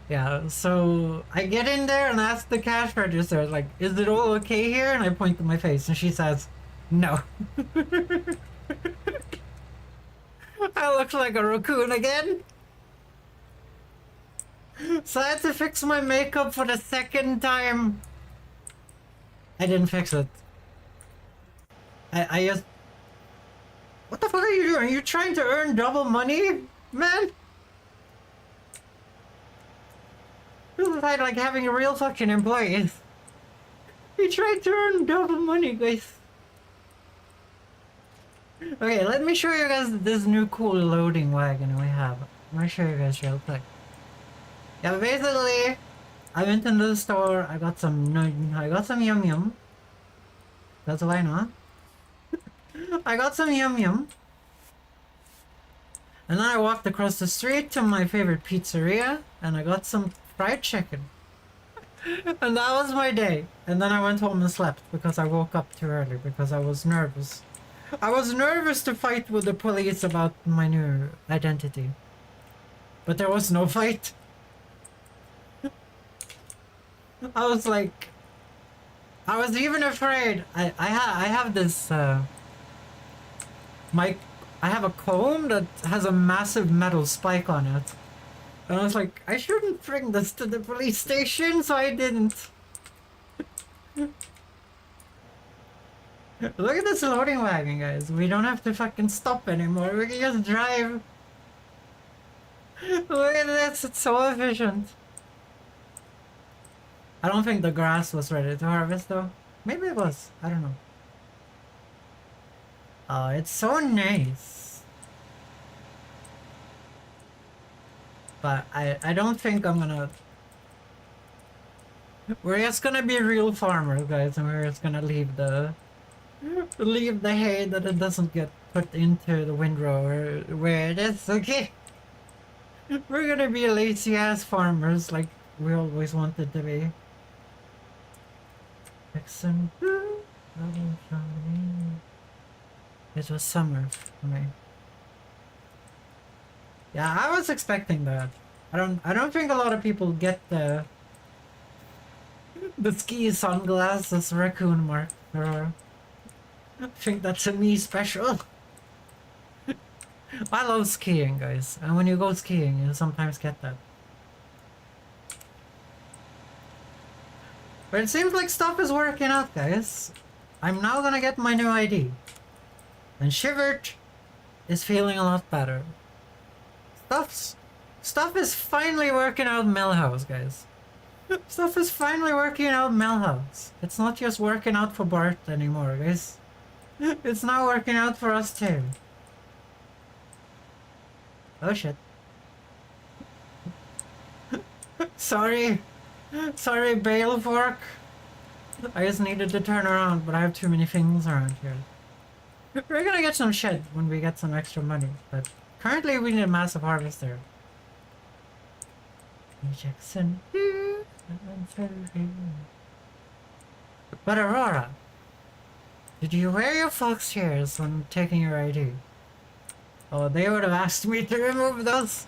Yeah, so I get in there and ask the cash register, like, is it all okay here? And I point to my face and she says, no. I look like a raccoon again. So I had to fix my makeup for the second time. I didn't fix it. I just... What the fuck are you doing? Are you trying to earn double money, man? This is like having a real fucking employee. You tried to earn double money, guys. Okay, let me show you guys this new cool loading wagon we have. I'm gonna show you guys real quick. Yeah, basically, I went into the store. I got some yum. That's why not. I got some yum. And then I walked across the street to my favorite pizzeria, and I got some fried chicken. And that was my day. And then I went home and slept because I woke up too early because I was nervous. I was nervous to fight with the police about my new identity. But there was no fight. I was like... I was even afraid. I have this... I I have a comb that has a massive metal spike on it. And I was like, I shouldn't bring this to the police station, so I didn't. Look at this loading wagon, guys. We don't have to fucking stop anymore. We can just drive. Look at this, it's so efficient. I don't think the grass was ready to harvest though. Maybe it was, I don't know. Oh, it's so nice. But I don't think I'm gonna... We're just gonna be real farmers, guys, and we're just gonna leave the hay that it doesn't get put into the windrow where it is, okay? We're gonna be lazy ass farmers like we always wanted to be. It was summer for me. Yeah, I was expecting that. I don't think a lot of people get the ski sunglasses raccoon mark. I think that's a me special. I love skiing, guys, and when you go skiing, you sometimes get that. But it seems like stuff is working out, guys. I'm now gonna get my new ID. And Shivert is feeling a lot better. Stuff is finally working out Millhouse, guys. Stuff is finally working out Millhouse. It's not just working out for Bart anymore, guys. It's now working out for us too. Oh shit. Sorry. Sorry, Bale Fork. I just needed to turn around, but I have too many things around here. We're gonna get some shit when we get some extra money, but currently we need a massive harvester. Jackson. But Aurora, did you wear your fox hairs when taking your ID? Oh, they would have asked me to remove those.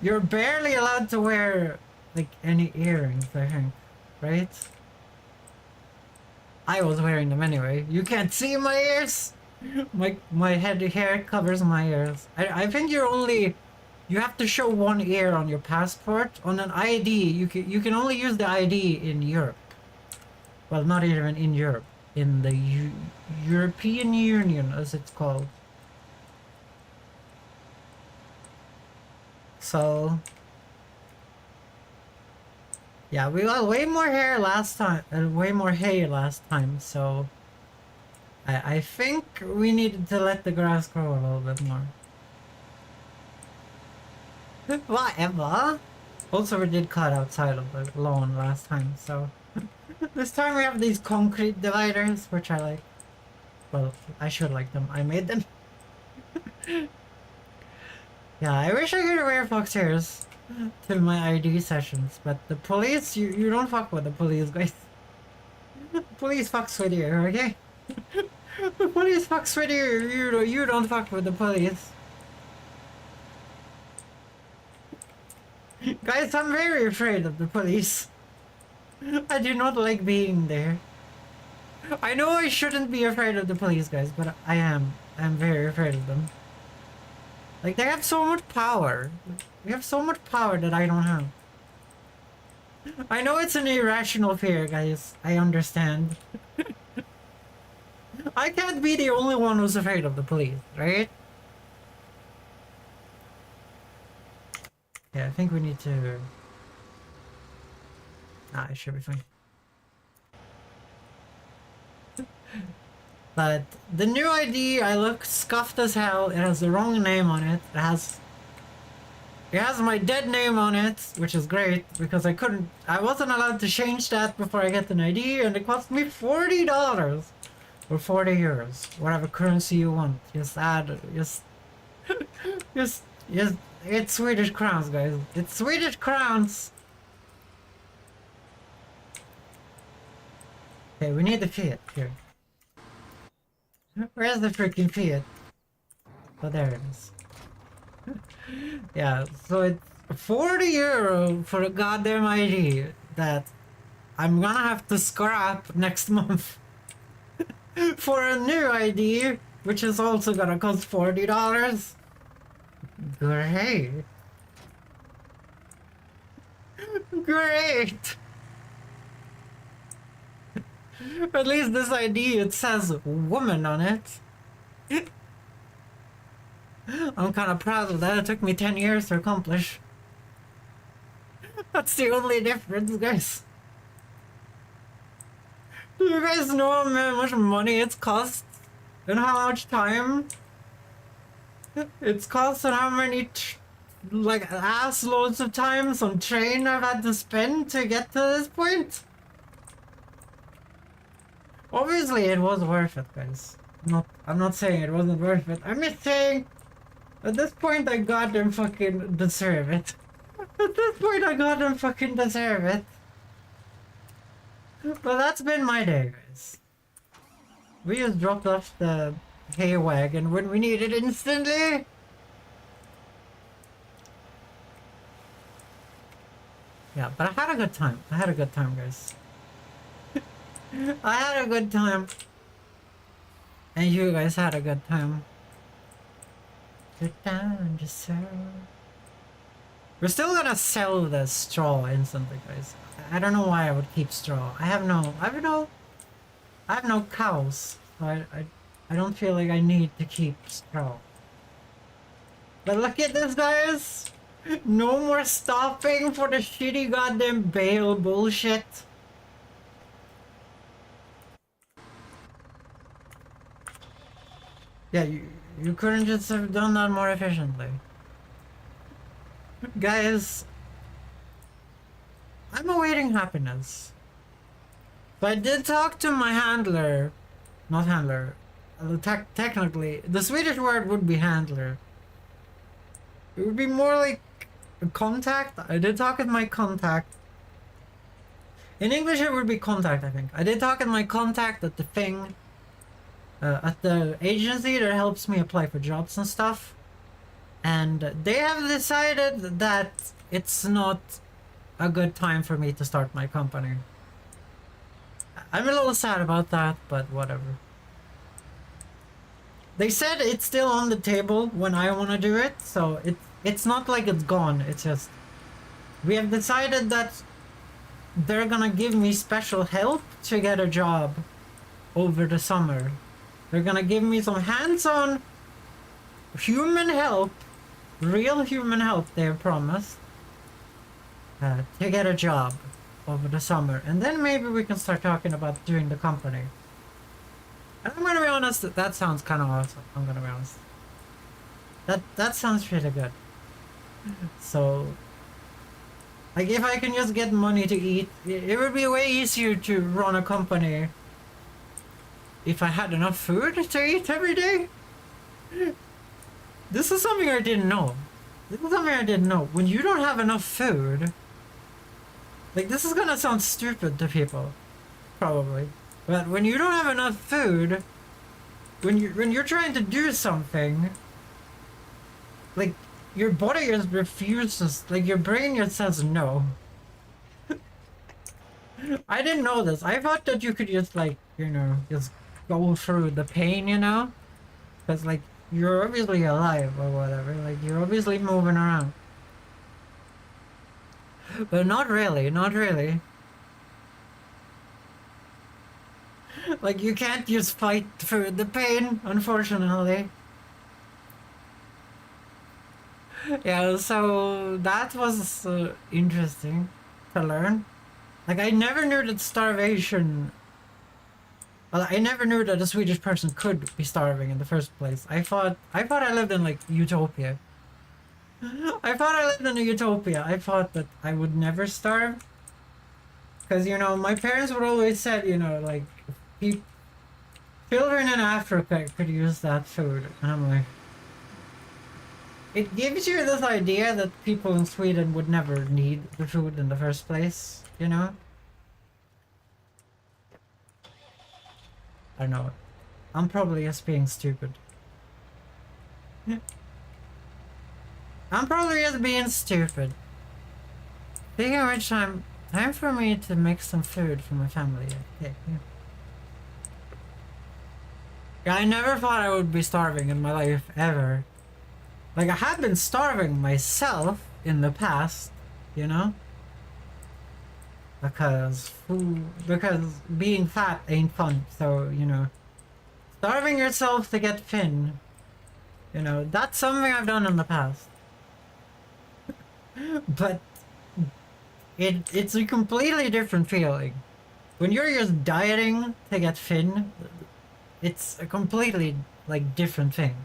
You're barely allowed to wear, like, any earrings, I think, right? I was wearing them anyway. You can't see my ears! My head hair covers my ears. I think you have to show one ear on your passport. On an ID, you can only use the ID in Europe. Well, not even in Europe. In the European Union, as it's called. So... yeah, we got way more hair last time, way more hay last time, so... I think we needed to let the grass grow a little bit more. Whatever! Also, we did cut outside of the lawn last time, so... this time we have these concrete dividers, which I like. Well, I should like them. I made them. Yeah, I wish I could wear fox hairs to my ID sessions, but the police, you don't fuck with the police, guys. Police fucks with you, okay? The police fucks with you, you don't fuck with the police. Guys, I'm very afraid of the police. I do not like being there. I know I shouldn't be afraid of the police, guys, but I am. I'm very afraid of them. Like, they have so much power. They have so much power that I don't have. I know it's an irrational fear, guys. I understand. I can't be the only one who's afraid of the police, right? Yeah, I think we need to... ah, it should be fine. But the new ID, I look scuffed as hell. It has the wrong name on it. It has my dead name on it, which is great because I wasn't allowed to change that before I get an ID, and it cost me $40 or 40 euros, whatever currency you want. Just add, just, it's Swedish crowns, guys. It's Swedish crowns. Okay, we need the Fiat here. Where's the freaking Fiat? Oh, there it is. Yeah, so it's 40 euro for a goddamn ID that I'm gonna have to scrap next month for a new ID which is also gonna cost $40. Great. Great. At least this ID, it says woman on it. I'm kind of proud of that. It took me 10 years to accomplish. That's the only difference, guys. Do you guys know how much money it's cost? And how much time it's cost, and how many like ass loads of times on train I've had to spend to get to this point? Obviously it was worth it, guys. I'm not saying it wasn't worth it. I'm just saying at this point I goddamn fucking deserve it. At this point I goddamn fucking deserve it. But that's been my day, guys. We just dropped off the hay wagon when we needed it instantly. Yeah, but I had a good time. I had a good time, guys. I had a good time. And you guys had a good time. Sit down, just so. We're still gonna sell the straw instantly, guys. I don't know why I would keep straw. I have no cows. So I don't feel like I need to keep straw. But look at this, guys. No more stopping for the shitty goddamn bale bullshit. Yeah, you couldn't just have done that more efficiently. Guys, I'm awaiting happiness. But I did talk to my handler. Not handler. Technically, the Swedish word would be handler. It would be more like a contact. I did talk with my contact. In English it would be contact, I think. I did talk with my contact at the thing. At the agency that helps me apply for jobs and stuff. And they have decided that it's not a good time for me to start my company. I'm a little sad about that, but whatever. They said it's still on the table when I want to do it, so it's not like it's gone. It's just we have decided that they're gonna give me special help to get a job over the summer. They're gonna give me some hands-on human help, real human help they have promised, to get a job over the summer. And then maybe we can start talking about doing the company. And I'm gonna be honest, that sounds kind of awesome. I'm gonna be honest. That sounds really good. So, like, if I can just get money to eat, it would be way easier to run a company if I had enough food to eat every day. This is something I didn't know. This is something I didn't know. When you don't have enough food, like, this is gonna sound stupid to people, probably. But when you don't have enough food, when you're trying to do something, like, your body just refuses, like, your brain just says no. I didn't know this. I thought that you could just, like, you know, just go through the pain, you know? Because, like, you're obviously alive or whatever. Like, you're obviously moving around. But not really, not really. Like, you can't just fight through the pain, unfortunately. Yeah, so that was interesting to learn. Like, I never knew that starvation... Well, I never knew that a Swedish person could be starving in the first place. I thought I lived in, like, utopia. I thought I lived in a utopia. I thought that I would never starve. Because, you know, my parents would always say, you know, like, children in Africa could use that food. And I'm like... It gives you this idea that people in Sweden would never need the food in the first place, you know? I don't know. I'm probably just being stupid. I'm probably just being stupid. Speaking of which, time for me to make some food for my family. Okay, yeah. Yeah, I never thought I would be starving in my life, ever. Like, I have been starving myself in the past, you know? Because being fat ain't fun, so, you know. Starving yourself to get thin, you know, that's something I've done in the past. But it's a completely different feeling. When you're just dieting to get thin, it's a completely, like, different thing.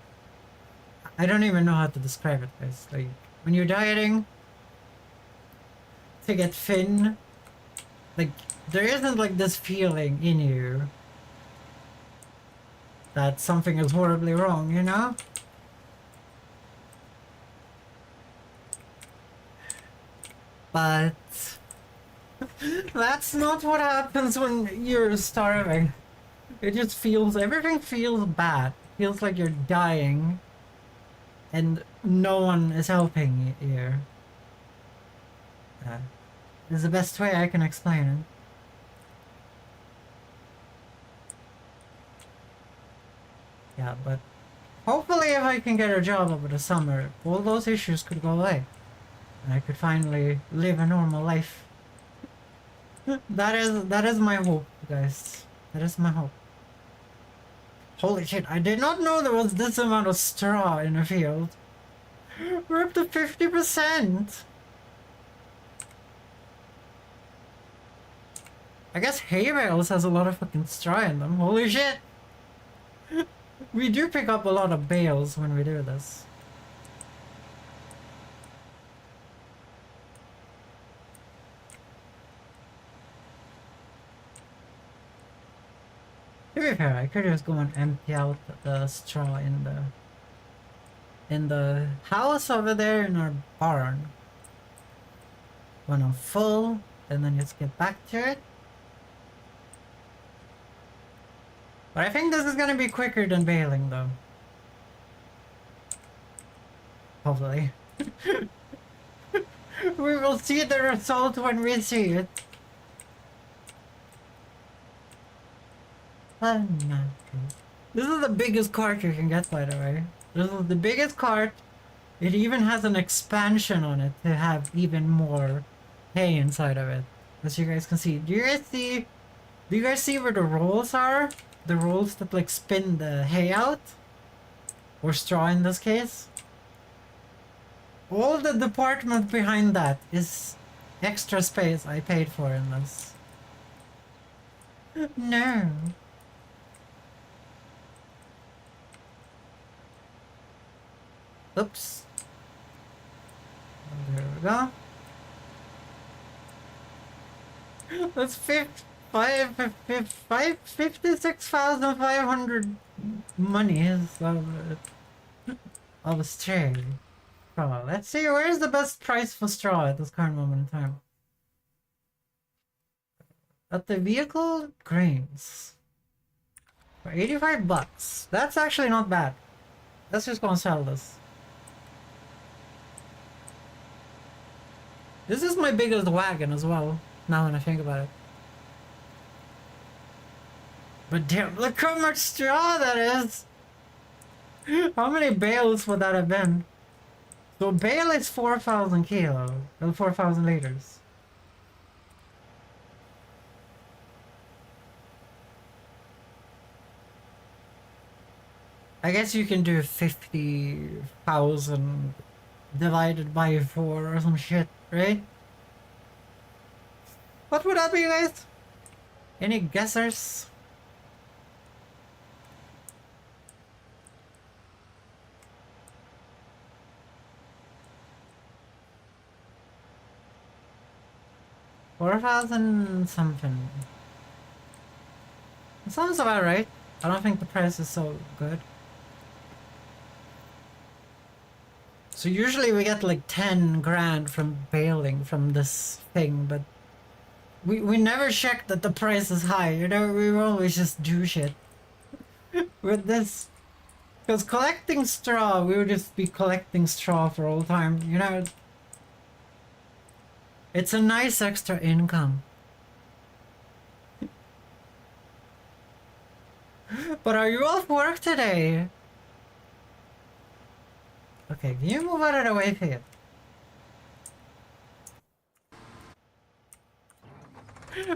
I don't even know how to describe it, guys. Like, when you're dieting to get thin, like, there isn't, like, this feeling in you that something is horribly wrong, you know? But that's not what happens when you're starving. It just feels, everything feels bad. Feels like you're dying and no one is helping you. Is the best way I can explain it. Yeah, but hopefully if I can get a job over the summer, all those issues could go away. And I could finally live a normal life. That is my hope, guys. That is my hope. Holy shit, I did not know there was this amount of straw in the field. We're up to 50%! I guess hay bales has a lot of fucking straw in them. Holy shit! We do pick up a lot of bales when we do this. To be fair, I could just go and empty out the straw in the house over there in our barn. When I'm full, and then just get back to it. But I think this is gonna be quicker than baling, though. Hopefully. We will see the result when we see it. This is the biggest cart you can get, by the way. This is the biggest cart. It even has an expansion on it to have even more hay inside of it. As you guys can see. Do you guys see where the rolls are? The rolls that like spin the hay out? Or straw in this case? All the department behind that is extra space I paid for in this. No. Oops. There we go. That's 56,500 monies of straw. Let's see, where's the best price for straw at this current moment in time? At the vehicle grains. For 85 bucks. That's actually not bad. Let's just go and sell this. This is my biggest wagon as well, now when I think about it. But damn, look how much straw that is! How many bales would that have been? So a bale is 4,000 kilos, or 4,000 liters. I guess you can do 50,000 divided by 4 or some shit, right? What would that be, guys? Any guessers? $4,000 something. It sounds about right. I don't think the price is so good. So usually we get like 10 grand from baling from this thing, but we never check that the price is high, you know, we always just do shit with this. Because collecting straw, we would just be collecting straw for all time, you know. It's a nice extra income. But are you off work today? Okay, can you move out of the way here?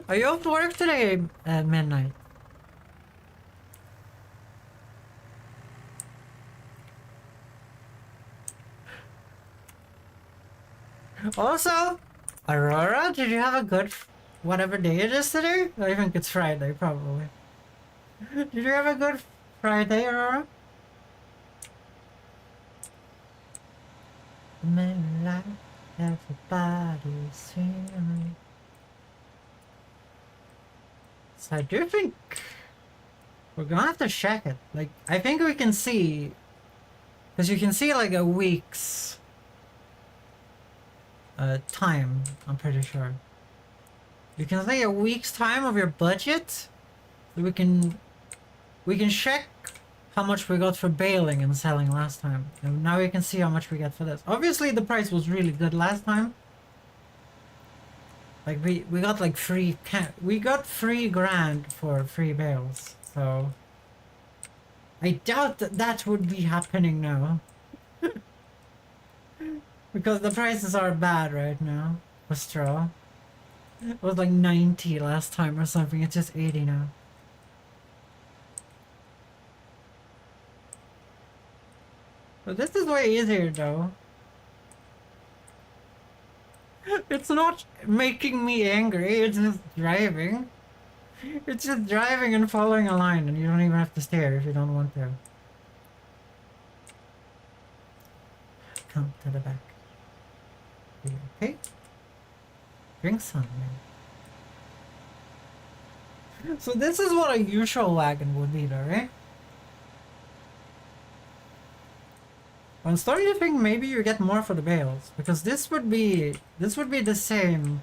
Are you off work today at midnight? Also, Aurora, did you have a good whatever day it is today? I think it's Friday, probably. Did you have a good Friday, Aurora? Midnight, everybody singing. So I do think we're gonna have to check it. Like, I think we can see, because you can see like a week's time, I'm pretty sure. You can see a week's time of your budget. We can check how much we got for bailing and selling last time. And now we can see how much we get for this. Obviously the price was really good last time. Like we got like we got $3,000 for free bales. So I doubt that would be happening now. Because the prices are bad right now for straw. It was like 90 last time or something. It's just 80 now. But this is way easier though. It's not making me angry, it's just driving. It's just driving and following a line, and you don't even have to stare if you don't want to. Come to the back. Are you okay? Drink some, man. So this is what a usual wagon would be though, right? I'm starting to think maybe you get more for the bales, because this would be the same.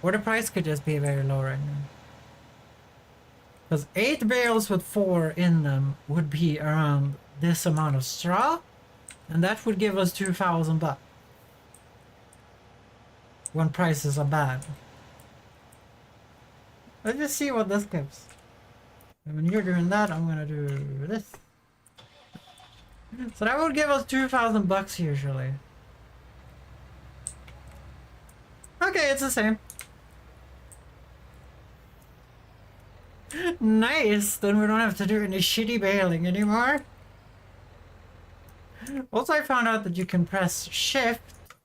Or the price could just be very low right now. Because 8 bales with 4 in them would be around this amount of straw, and that would give us 2,000 bucks. When prices are bad. Let's just see what this gives. And when you're doing that, I'm gonna do this. So that would give us 2,000 bucks usually. Okay, it's the same. Nice, then we don't have to do any shitty bailing anymore. Also, I found out that you can press shift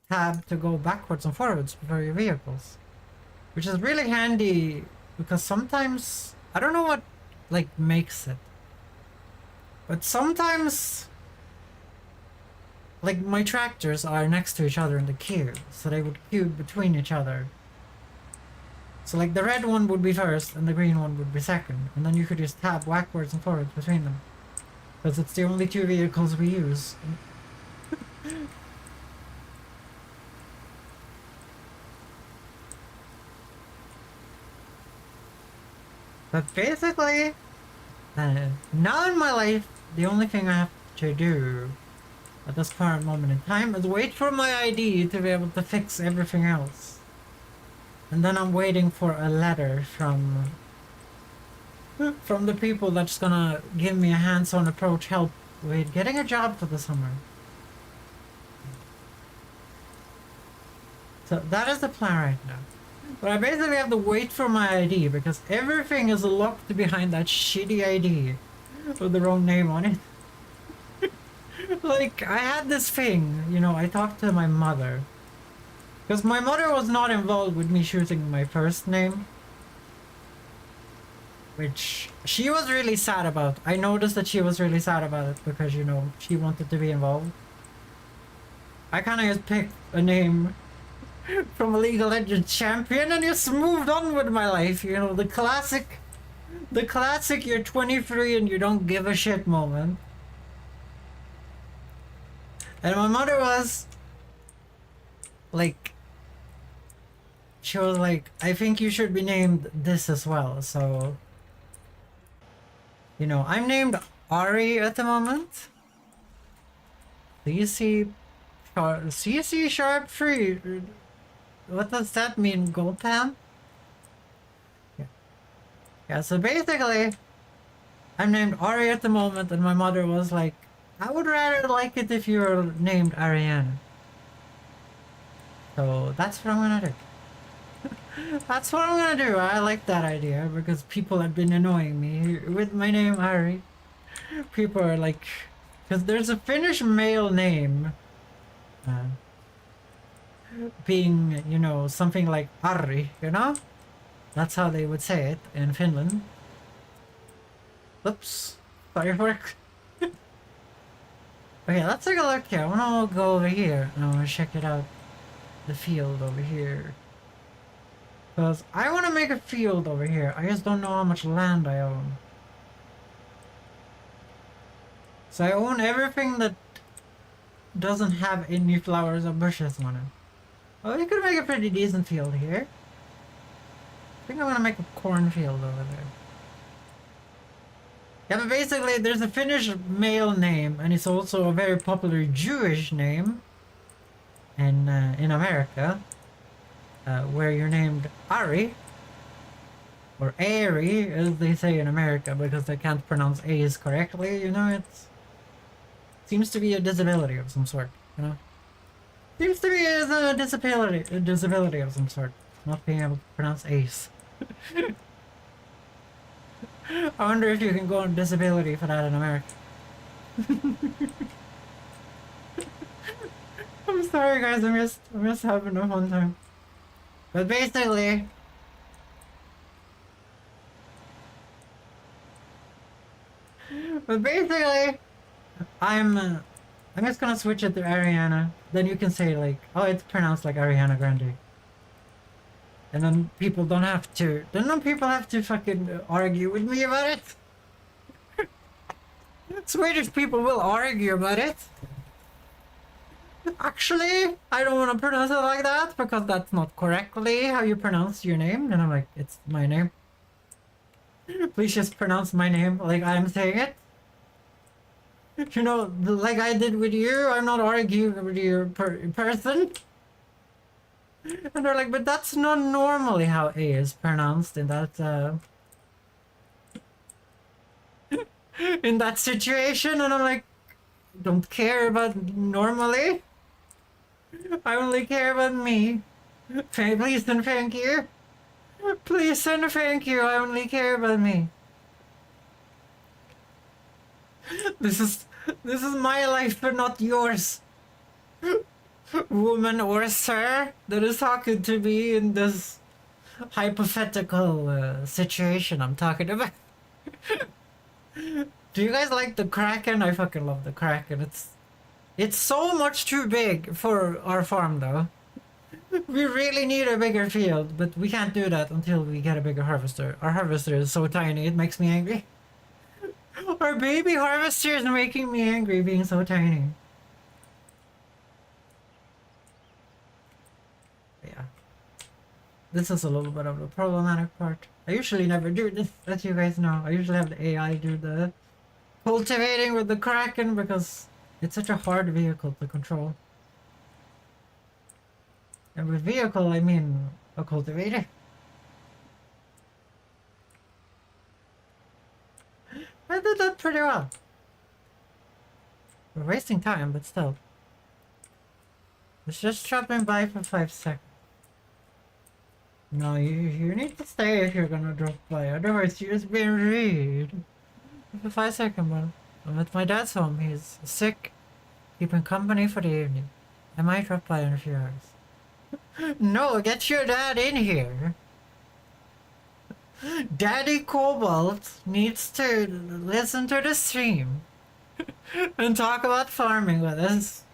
tab to go backwards and forwards for your vehicles. Which is really handy because sometimes, I don't know what like makes it. But sometimes like my tractors are next to each other in the queue, so they would queue between each other. So like the red one would be first and the green one would be second, and then you could just tab backwards and forwards between them. Because it's the only 2 vehicles we use. But basically, now in my life, the only thing I have to do at this current moment in time is wait for my ID to be able to fix everything else. And then I'm waiting for a letter from the people that's gonna give me a hands-on approach help with getting a job for the summer. So that is the plan right now. But I basically have to wait for my ID because everything is locked behind that shitty ID with the wrong name on it. Like, I had this thing, you know, I talked to my mother. Because my mother was not involved with me shooting my first name. Which she was really sad about. I noticed that she was really sad about it because, you know, she wanted to be involved. I kind of just picked a name from a League of Legends champion and just moved on with my life. You know, the classic you're 23 and you don't give a shit moment. And my mother was like, she was like, I think you should be named this as well. So, you know, I'm named Ari at the moment. CC Sharp 3. What does that mean, Goldpan? Yeah. Yeah, so basically, I'm named Ari at the moment, and my mother was like, I would rather like it if you were named Ariana. So that's what I'm gonna do. That's what I'm gonna do. I like that idea because people have been annoying me with my name Ari. People are like, because there's a Finnish male name uh, being, you know, something like Ari, you know? That's how they would say it in Finland. Oops. Firework. Okay, let's take a look here. I wanna go over here and I wanna check it out. The field over here. Because I wanna make a field over here. I just don't know how much land I own. So I own everything that doesn't have any flowers or bushes on it. Oh, you could make a pretty decent field here. I think I'm gonna make a cornfield over there. Yeah, but basically there's a Finnish male name, and it's also a very popular Jewish name in America, where you're named Ari, or Ari, as they say in America, because they can't pronounce A's correctly, you know, it seems to be a disability of some sort, you know? Seems to be a disability of some sort, not being able to pronounce A's. I wonder if you can go on disability for that in America. I'm sorry guys, I missed having a fun time. But basically, I'm just gonna switch it to Ariana. Then you can say like, oh, it's pronounced like Ariana Grande. And then people don't have to. Then people have to fucking argue with me about it. Swedish people will argue about it. Actually, I don't want to pronounce it like that because that's not correctly how you pronounce your name. And I'm like, it's my name. Please just pronounce my name like I'm saying it. You know, like I did with you. I'm not arguing with your person. And they're like, but that's not normally how A is pronounced in that situation. And I'm like, don't care about normally. I only care about me. Please and thank you. Please and thank you. I only care about me. This is my life, but not yours. Woman or sir that is talking to me in this hypothetical situation I'm talking about. Do you guys like the Kraken? I fucking love the Kraken. It's so much too big for our farm though. We really need a bigger field, but we can't do that until we get a bigger harvester. Our harvester is so tiny, it makes me angry. Our baby harvester is making me angry being so tiny. Yeah. This is a little bit of the problematic part. I usually never do this, as you guys know. I usually have the AI do the cultivating with the Kraken because it's such a hard vehicle to control. And with vehicle, I mean a cultivator. I did that pretty well. We're wasting time, but still. It's just dropping by for 5 seconds. No, you need to stay if you're gonna drop by, otherwise you're just being rude. For 5 seconds, man. I'm at my dad's home. He's sick, keeping company for the evening. I might drop by in a few hours. No, get your dad in here. Daddy Cobalt needs to listen to the stream and talk about farming with us.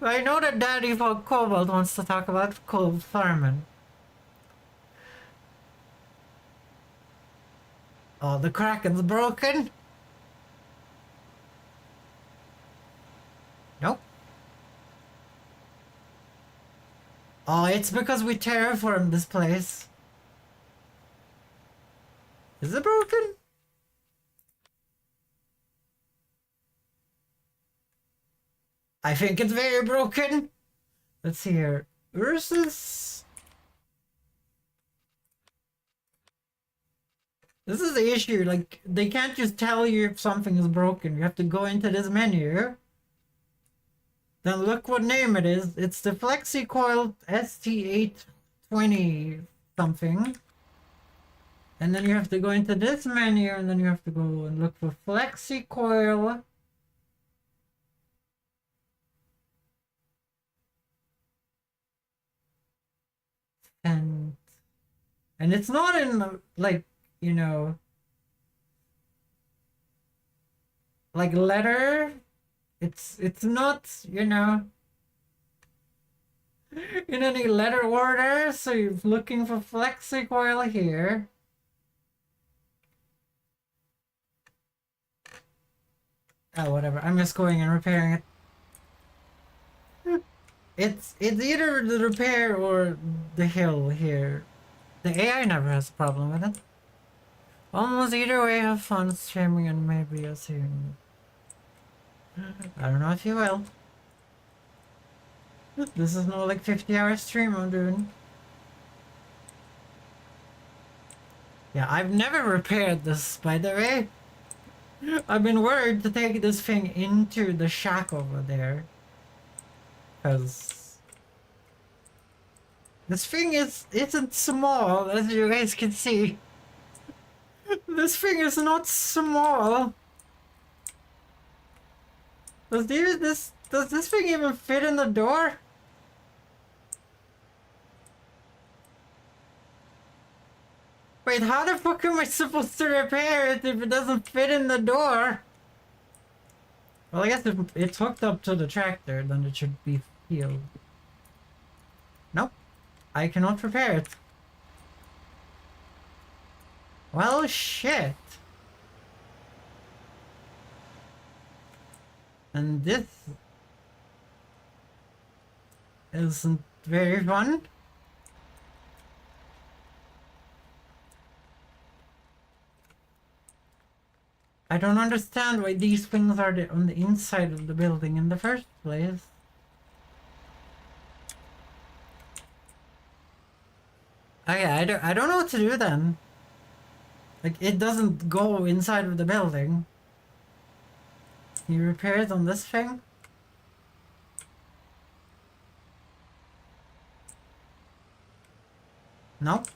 I know that Daddy Cobalt wants to talk about farming. Oh, the Kraken's broken? Nope. Oh, it's because we terraformed this place. Is it broken? I think it's very broken. Let's see here. Ursus. This is the issue, like, they can't just tell you if something is broken. You have to go into this menu. Then look what name it is. It's the FlexiCoil ST820 something. And then you have to go into this menu, and then you have to go and look for FlexiCoil. And it's not in, like, you know, like letter. It's not, you know, in any letter order. So you're looking for FlexiCoil here. Oh, whatever. I'm just going and repairing it. It's either the repair or the hill here. The AI never has a problem with it. Almost either way, have fun streaming and maybe you'll see. I don't know if you will. This is no like 50-hour stream I'm doing. Yeah, I've never repaired this, by the way. I've been worried to take this thing into the shack over there. Because this thing isn't small, as you guys can see. This thing is not small. Does this thing even fit in the door? Wait, how the fuck am I supposed to repair it if it doesn't fit in the door? Well, I guess if it's hooked up to the tractor, then it should be healed. Nope. I cannot repair it. Well, shit. And this isn't very fun. I don't understand why these things are on the inside of the building in the first place. Okay, I don't know what to do then. Like, it doesn't go inside of the building. Can you repair it on this thing? Nope.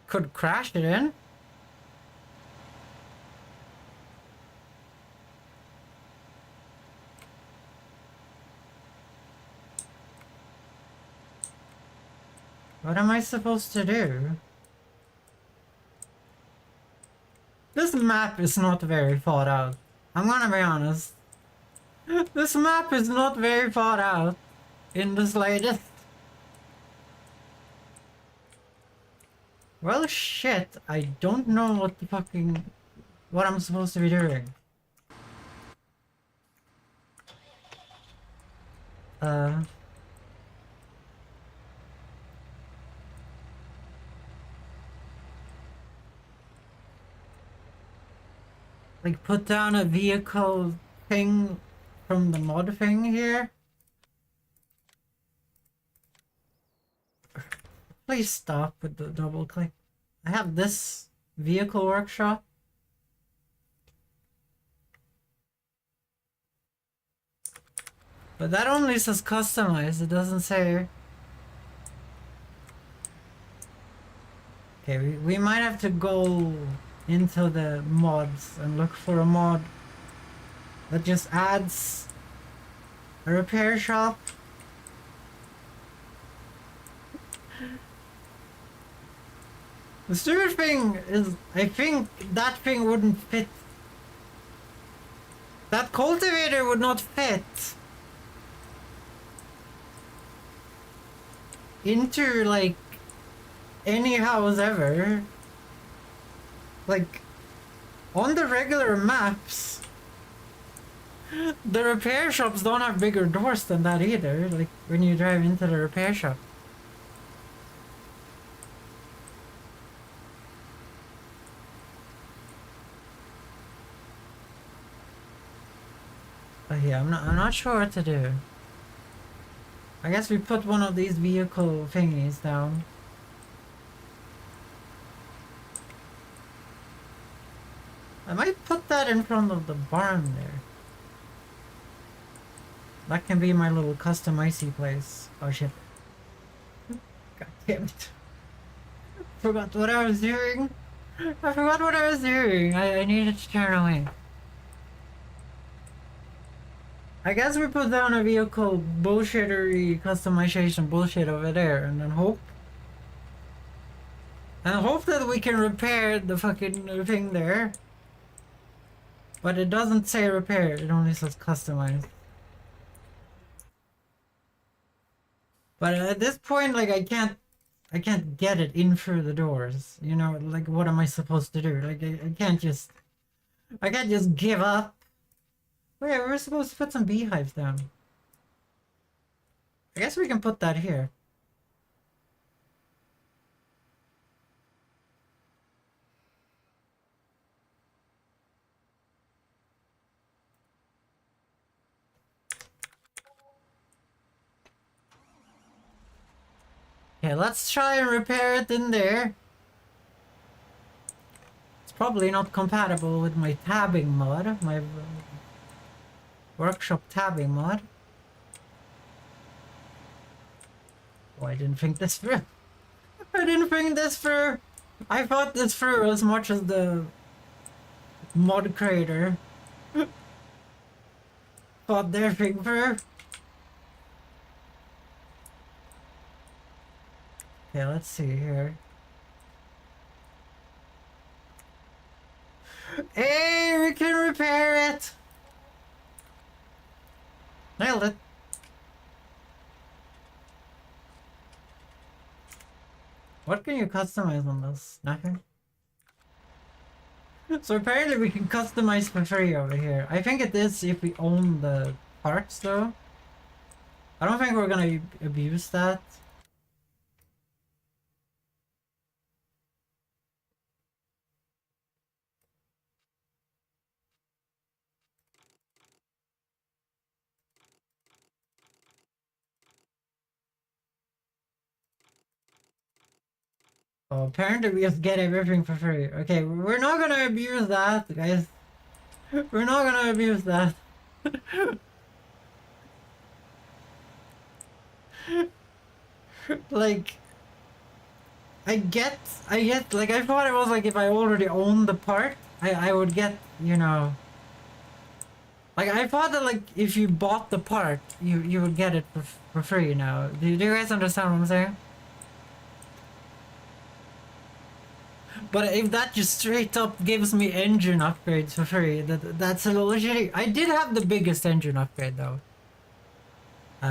Could crash it in. What am I supposed to do? This map is not very thought out. I'm gonna be honest. This map is not very thought out in the slightest. Well, shit, I don't know what I'm supposed to be doing. Like, put down a vehicle thing from the mod thing here. Please stop with the double click. I have this vehicle workshop. But that only says customized, it doesn't say... Okay, we might have to go into the mods and look for a mod that just adds a repair shop. The stupid thing is, I think that thing wouldn't fit. That cultivator would not fit into, like, any house ever. Like, on the regular maps, the repair shops don't have bigger doors than that either, like when you drive into the repair shop. But yeah, I'm not sure what to do. I guess we put one of these vehicle thingies down. I might put that in front of the barn there. That can be my little custom icy place. Oh shit. God damn it. Forgot what I was doing. I forgot what I was doing. I needed to turn away. I guess we put down a vehicle bullshittery customization bullshit over there and then hope. And hope that we can repair the fucking thing there. But it doesn't say repair, it only says customize. But at this point, like, I can't get it in through the doors. You know, like, what am I supposed to do? Like, I can't just give up. Wait, we're supposed to put some beehives down. I guess we can put that here. Okay, let's try and repair it in there. It's probably not compatible with my tabbing mod, my workshop tabbing mod. Oh, I didn't think this through. I didn't think this through. I thought this through as much as the mod creator thought their thing through. Okay, let's see here. Hey, we can repair it! Nailed it. What can you customize on this? Nothing? So apparently we can customize for free over here. I think it is if we own the parts though. I don't think we're gonna abuse that. Oh, apparently we just get everything for free. Okay, we're not gonna abuse that, guys. We're not gonna abuse that. Like, I get, like, I thought it was like if I already owned the part, I would get, you know. Like, I thought that, like, if you bought the part, you would get it for free now. Do you guys understand what I'm saying? But if that just straight up gives me engine upgrades for free, that's a little shitty. I did have the biggest engine upgrade though.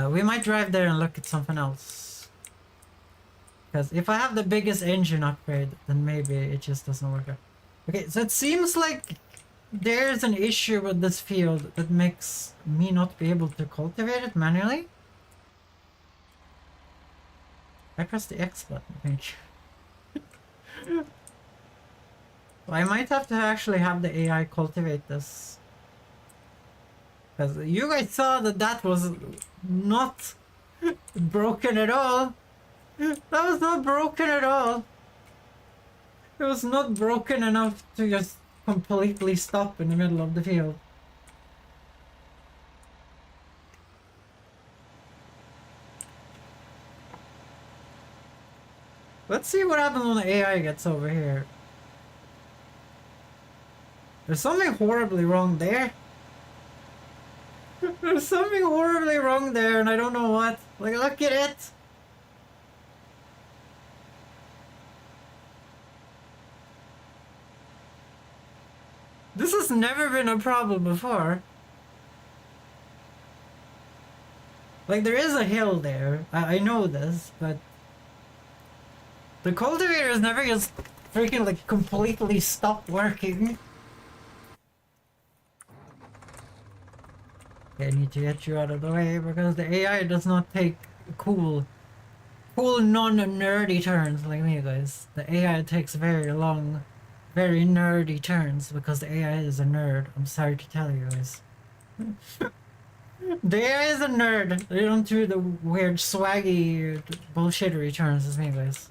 We might drive there and look at something else. Because if I have the biggest engine upgrade, then maybe it just doesn't work out. Okay, so it seems like there's an issue with this field that makes me not be able to cultivate it manually. I pressed the X button, I think. I might have to actually have the AI cultivate this. Because you guys saw that that was not broken at all. That was not broken at all. It was not broken enough to just completely stop in the middle of the field. Let's see what happens when the AI gets over here. There's something horribly wrong there. There's something horribly wrong there and I don't know what. Like, look at it. This has never been a problem before. Like, there is a hill there. I know this, but the cultivator has never just freaking, like, completely stopped working. Okay, I need to get you out of the way because the AI does not take cool non-nerdy turns like me, guys. The AI takes very long, very nerdy turns because the AI is a nerd. I'm sorry to tell you guys. The AI is a nerd. They don't do the weird swaggy bullshittery turns as me, guys.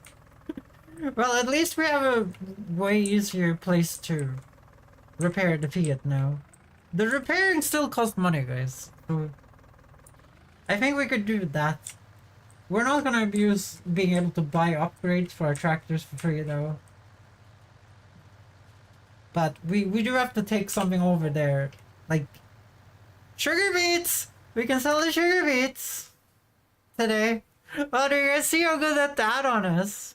Well, at least we have a way easier place to repair the Fiat now. The repairing still costs money, guys. So I think we could do that. We're not gonna abuse being able to buy upgrades for our tractors for free though. But we do have to take something over there. Like sugar beets! We can sell the sugar beets today. Oh, do you guys see how good that add-on is?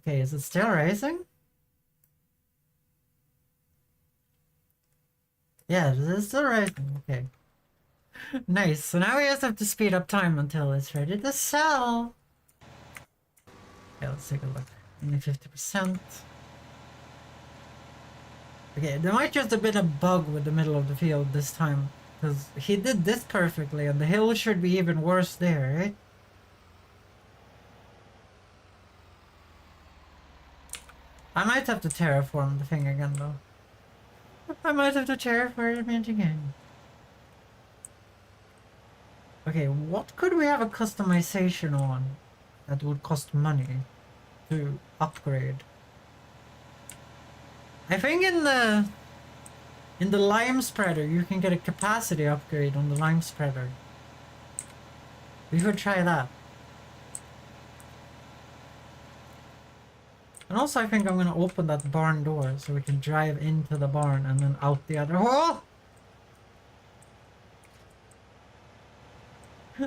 Okay, is it still rising? Yeah, it is still rising. Okay. Nice. So now we just have to speed up time until it's ready to sell. Okay, let's take a look. Only 50%. Okay, there might just have been a bug with the middle of the field this time. Because he did this perfectly and the hill should be even worse there, right? I might have to terraform the thing again though. I might have to terraform it again. Okay, what could we have a customization on that would cost money to upgrade? I think in the lime spreader you can get a capacity upgrade on the lime spreader. We could try that. And also I think I'm gonna open that barn door so we can drive into the barn and then out the other hole.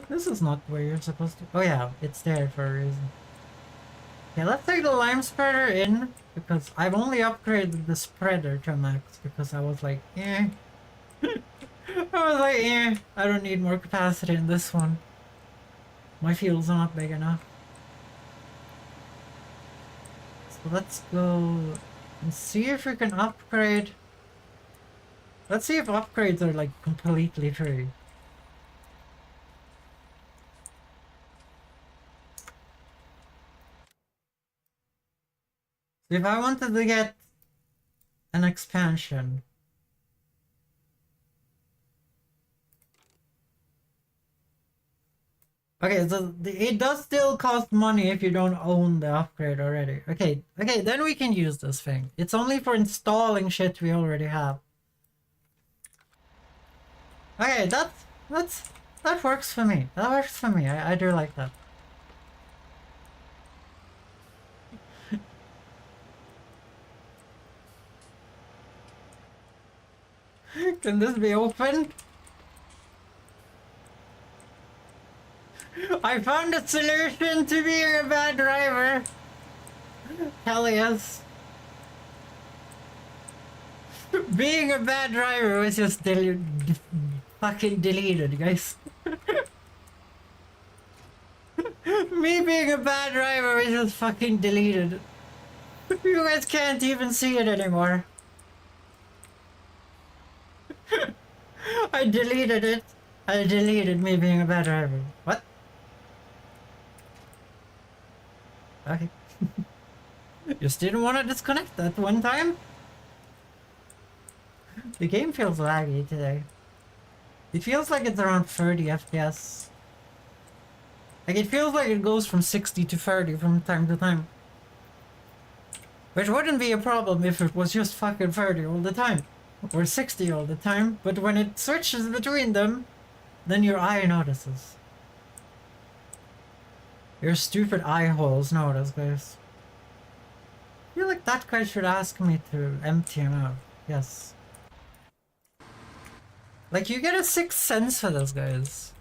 This is not where you're supposed to. Oh yeah, it's there for a reason. Okay, let's take the lime spreader in because I've only upgraded the spreader to max because I was like, eh. I don't need more capacity in this one. My field's not big enough. So let's go and see if we can upgrade. Let's see if upgrades are like completely free. If I wanted to get an expansion. Okay, so it does still cost money if you don't own the upgrade already. Okay, then we can use this thing. It's only for installing shit we already have. Okay, that works for me. That works for me. I do like that. Can this be opened? I found a solution to being a bad driver. Hell yes. Being a bad driver was just fucking deleted, guys. Me being a bad driver was just fucking deleted. You guys can't even see it anymore. I deleted it. I deleted me being a bad driver. What? Okay. Just didn't want to disconnect that one time. The game feels laggy today. It feels like it's around 30 FPS. Like it feels like it goes from 60 to 30 from time to time. Which wouldn't be a problem if it was just fucking 30 all the time. Or 60 all the time. But when it switches between them, then your eye notices. Your stupid eye holes notice, guys. I feel like that guy should ask me to empty him out. Yes. Like, you get a sixth sense for this, guys.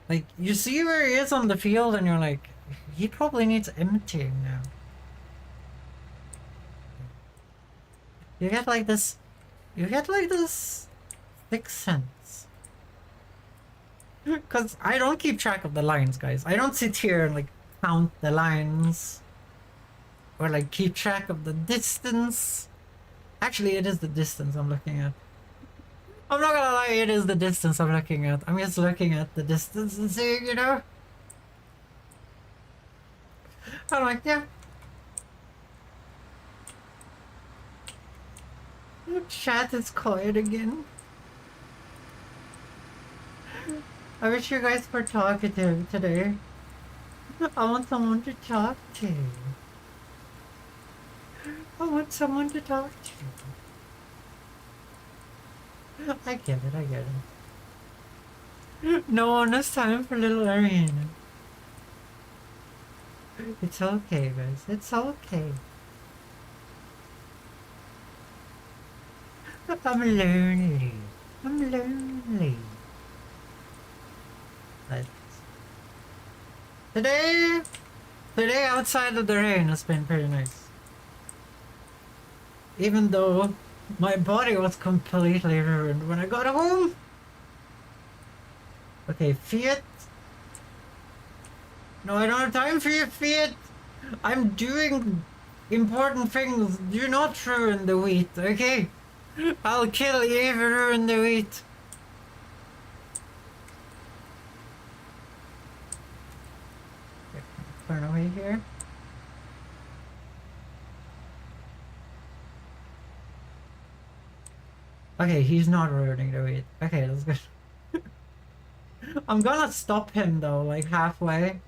Like, you see where he is on the field and you're like, he probably needs emptying now. You get like this sixth sense. Because I don't keep track of the lines, guys. I don't sit here and like count the lines. Or like keep track of the distance. Actually, it is the distance I'm looking at. I'm not gonna lie, it is the distance I'm looking at. I'm just looking at the distance and seeing, you know? I'm like, yeah. Chat is quiet again. I wish you guys were talkative today. I want someone to talk to. I want someone to talk to. I get it, I get it. No one has time for little Ariana. It's okay, guys. It's okay. I'm lonely. I'm lonely. But today outside of the rain has been pretty nice. Even though my body was completely ruined when I got home. Okay, Fiat. No, I don't have time for you, Fiat. I'm doing important things. Do not ruin the wheat, okay? I'll kill you if you ruin the wheat. Turn away here. Okay, he's not ruining the wheat. Okay, that's good. I'm gonna stop him though, like halfway.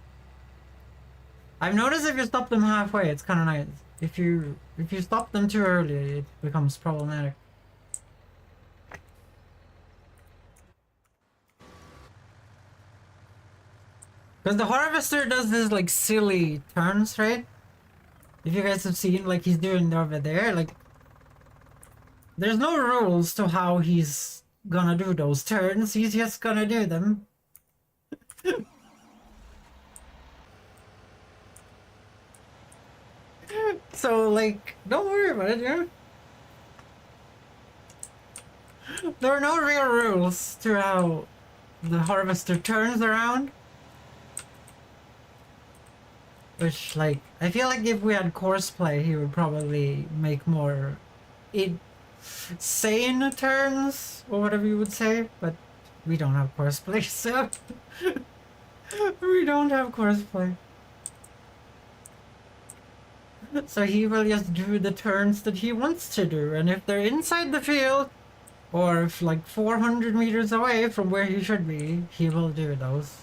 I've noticed if you stop them halfway, it's kind of nice. If you stop them too early, it becomes problematic. Because the harvester does this like silly turns, right? If you guys have seen, like he's doing over there, like there's no rules to how he's gonna do those turns. He's just gonna do them. So like, don't worry about it, yeah? There are no real rules to how the harvester turns around. Which, like, I feel like if we had courseplay, he would probably make more sane turns, or whatever you would say, but we don't have courseplay, so we don't have courseplay. So he will just do the turns that he wants to do, and if they're inside the field, or if like 400 meters away from where he should be, he will do those.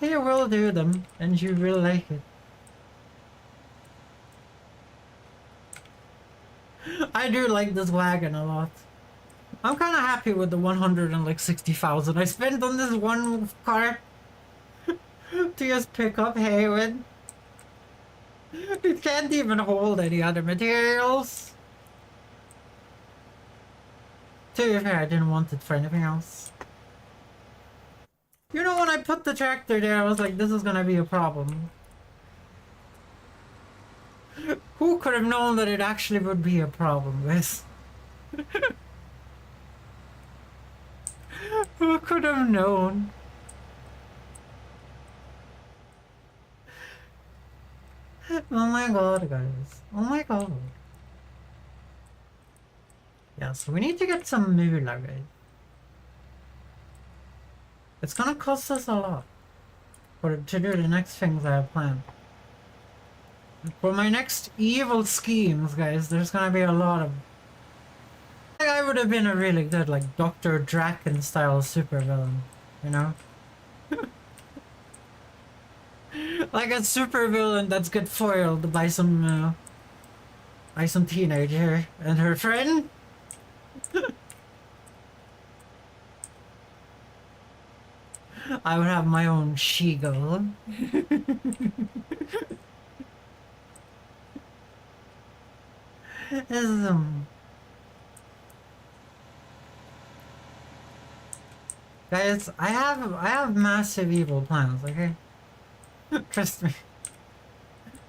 He will do them, and you will like it. I do like this wagon a lot. I'm kind of happy with the 160,000 I spent on this one car to just pick up hay with. It can't even hold any other materials. To be fair, I didn't want it for anything else. You know, when I put the tractor there, I was like, this is gonna be a problem. Who could have known that it actually would be a problem, guys? Who could have known? Oh my god, guys. Oh my god. Yeah, so we need to get some moolah, guys. It's gonna cost us a lot to do the next things I have planned. For my next evil schemes, guys, there's gonna be a lot of... I would have been a really good, like, Dr. Draken style supervillain, you know? Like a supervillain that's get foiled by some teenager and her friend. I would have my own she-girl. Guys, I have massive evil plans, okay? Trust me.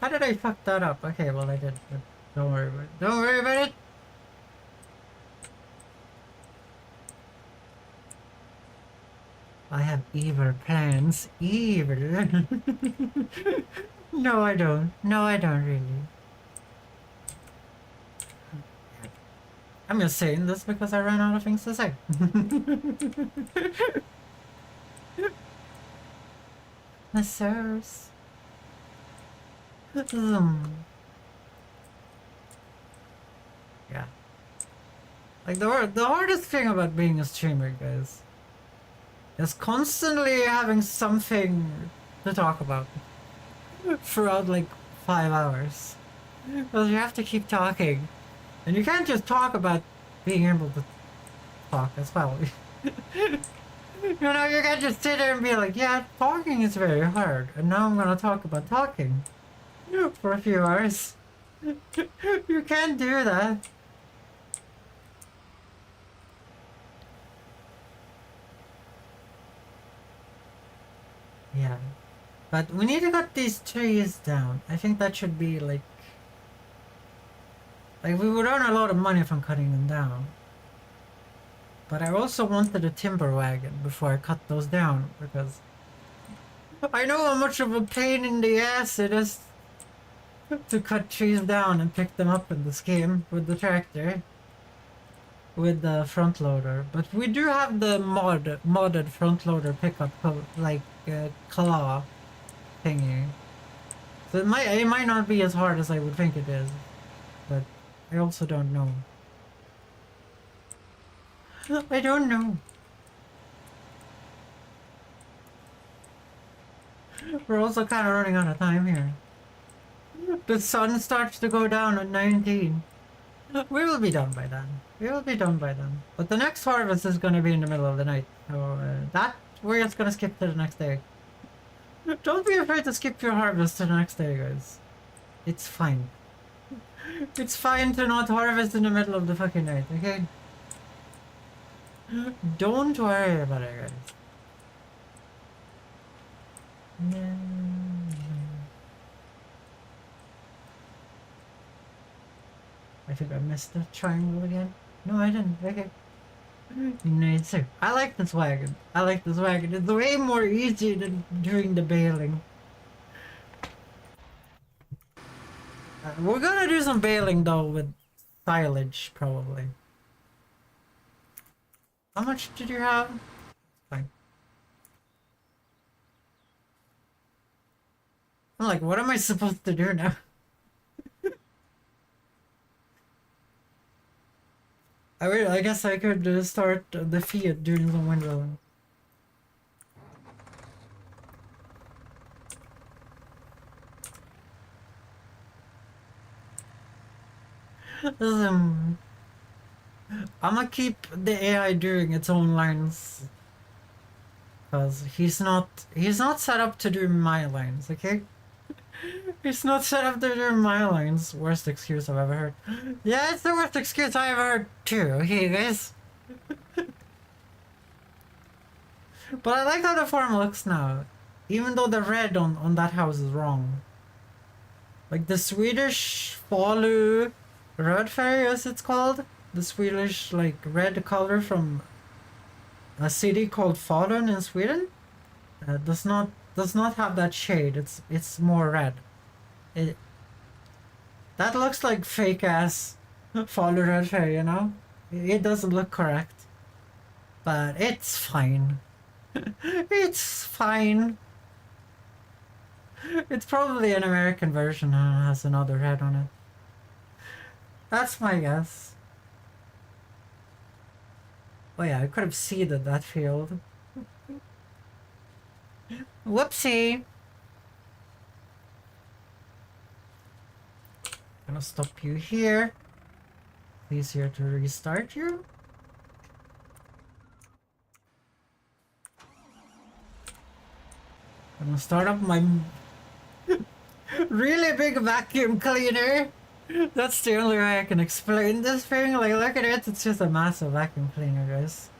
How did I fuck that up? Okay, well I did, but don't worry about it. Don't worry about it! I have evil plans. Evil. No, I don't. No, I don't really. I'm just saying this because I ran out of things to say. The sirs. Yeah. Like the hardest thing about being a streamer, guys, is constantly having something to talk about throughout like 5 hours. Because you have to keep talking. And you can't just talk about being able to talk as well. You know, you can't just sit there and be like, yeah, talking is very hard. And now I'm gonna talk about talking for a few hours. You can't do that. Yeah. But we need to cut these trees down. I think that should be like we would earn a lot of money from cutting them down. But I also wanted a timber wagon before I cut those down because I know how much of a pain in the ass it is to cut trees down and pick them up in this game with the tractor, with the front loader. But we do have the modded front loader pickup claw thingy. So it might not be as hard as I would think it is, but I also don't know. I don't know. We're also kind of running out of time here. The sun starts to go down at 19. We will be done by then. We will be done by then. But the next harvest is going to be in the middle of the night. So we're just going to skip to the next day. Don't be afraid to skip your harvest to the next day, guys. It's fine. It's fine to not harvest in the middle of the fucking night, okay? Don't worry about it, guys. I think I missed the triangle again. No, I didn't. Okay. Nice. I like this wagon. I like this wagon. It's way more easy than doing the baling. We're gonna do some baling though with silage, probably. How much did you have? Fine. I'm like, what am I supposed to do now? I guess I could start the Fiat doing some windrolling. I'm gonna keep the AI doing its own lines. Cause he's not set up to do my lines, okay? He's not set up to do my lines. Worst excuse I've ever heard. Yeah, it's the worst excuse I ever heard too, okay guys? But I like how the farm looks now. Even though the red on that house is wrong. Like the Swedish Falu Red Fairy, as it's called. The Swedish like red color from a city called Falun in Sweden. Does not have that shade. It's more red. That looks like fake ass Falu Red Fairy, you know? It doesn't look correct. But it's fine. It's fine. It's probably an American version and has another head on it. That's my guess. Oh yeah, I could have seeded that field. Whoopsie! Gonna stop you here. Easier to restart you. Gonna start up my really big vacuum cleaner. That's the only way I can explain this thing. Like, look at it. It's just a massive vacuum cleaner, guys.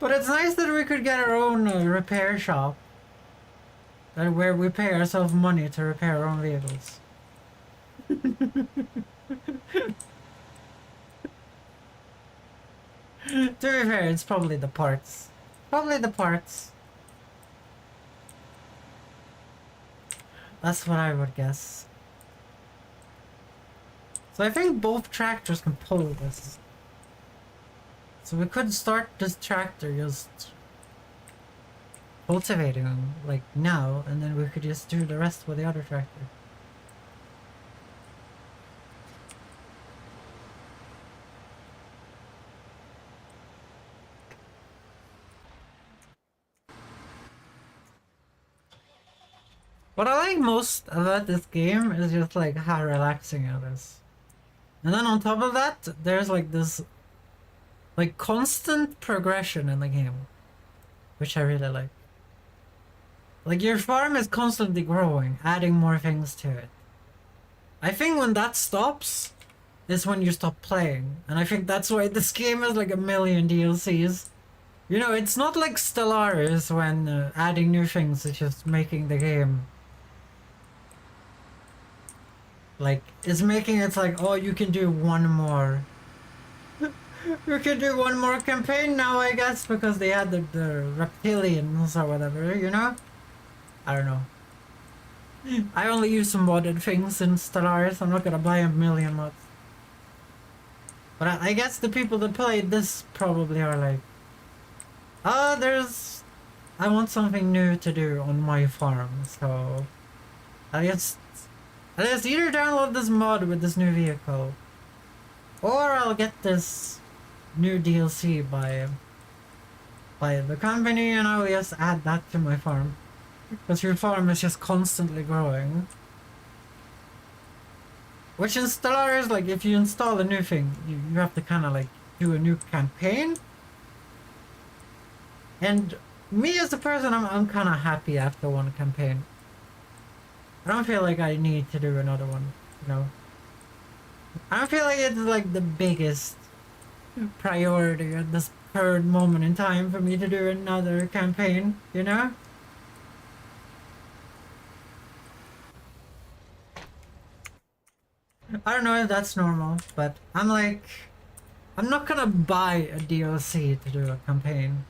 But it's nice that we could get our own repair shop. Where we pay ourselves money to repair our own vehicles. To be fair, it's probably the parts. Probably the parts. That's what I would guess. So I think both tractors can pull this. So we could start this tractor just cultivating them, like now, and then we could just do the rest with the other tractor. What I like most about this game is just like how relaxing it is. And then on top of that, there's like this like constant progression in the game, which I really like. Like your farm is constantly growing, adding more things to it. I think when that stops is when you stop playing. And I think that's why this game has like a million DLCs. You know, it's not like Stellaris when adding new things is just making the game. Like, it's making it like, oh, you can do one more. You can do one more campaign now, I guess, because they had the reptilians or whatever, you know? I don't know. I only use some modded things in Stellaris. I'm not gonna buy a million mods. But I guess the people that played this probably are like, I want something new to do on my farm, so I just either download this mod with this new vehicle, or I'll get this new DLC by the company and I'll just add that to my farm. Because your farm is just constantly growing. Which in Stellaris, like, if you install a new thing, you have to kind of, like, do a new campaign. And me as a person, I'm kind of happy after one campaign. I don't feel like I need to do another one, you know? I don't feel like it's, like, the biggest priority at this current moment in time for me to do another campaign, you know? I don't know if that's normal, but I'm like, I'm not gonna buy a DLC to do a campaign.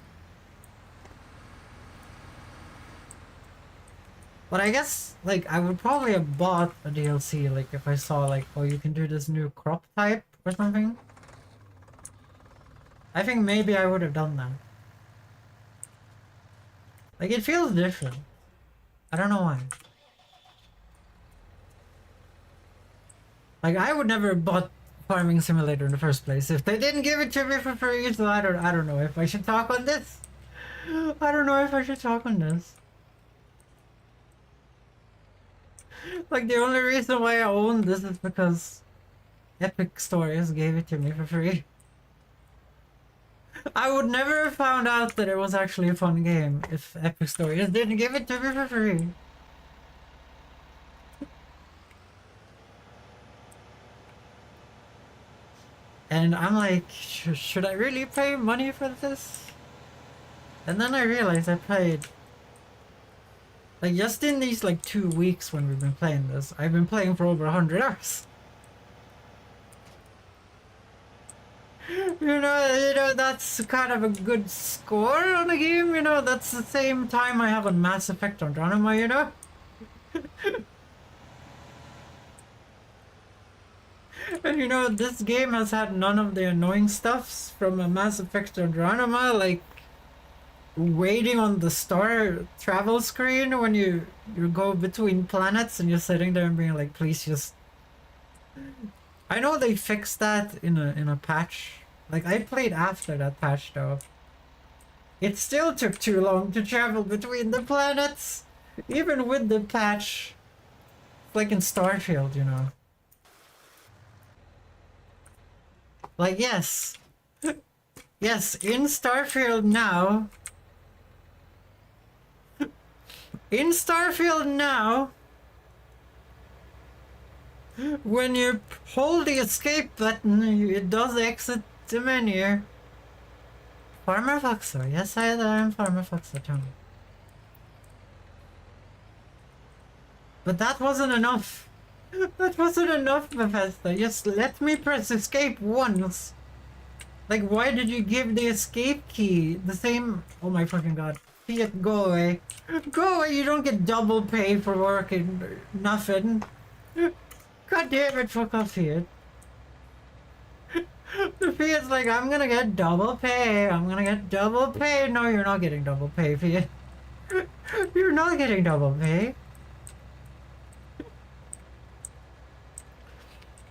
But I guess, like, I would probably have bought a DLC, like, if I saw, like, oh, you can do this new crop type or something. I think maybe I would have done that. Like, it feels different. I don't know why. Like, I would never have bought Farming Simulator in the first place if they didn't give it to me for free, so I don't know if I should talk on this. I don't know if I should talk on this. Like, the only reason why I own this is because Epic Stories gave it to me for free. I would never have found out that it was actually a fun game if Epic Stories didn't give it to me for free. And I'm like, should I really pay money for this? And then I realized I paid. Like, just in these, like, 2 weeks when we've been playing this, I've been playing for over 100 hours. You know, that's kind of a good score on a game, you know? That's the same time I have on Mass Effect Andromeda, you know? And you know, this game has had none of the annoying stuffs from a Mass Effect Andromeda, like waiting on the star travel screen when you go between planets and you're sitting there and being like, please just... I know they fixed that in a patch. Like, I played after that patch though. It still took too long to travel between the planets, even with the patch. Like in Starfield, you know. Like, yes. Yes, in Starfield now. In Starfield now, when you hold the escape button, it does exit the menu. Farmer Foxer. Yes, I am Farmer Foxer, Tony. But that wasn't enough. That wasn't enough, Bethesda. Just let me press escape once. Like, why did you give the escape key the same... Oh my fucking god. Fiat, go away. Go away, you don't get double pay for working nothing. God damn it, fuck off, Fiat. The Fiat's like, I'm gonna get double pay. I'm gonna get double pay. No, you're not getting double pay, Fiat. You're not getting double pay.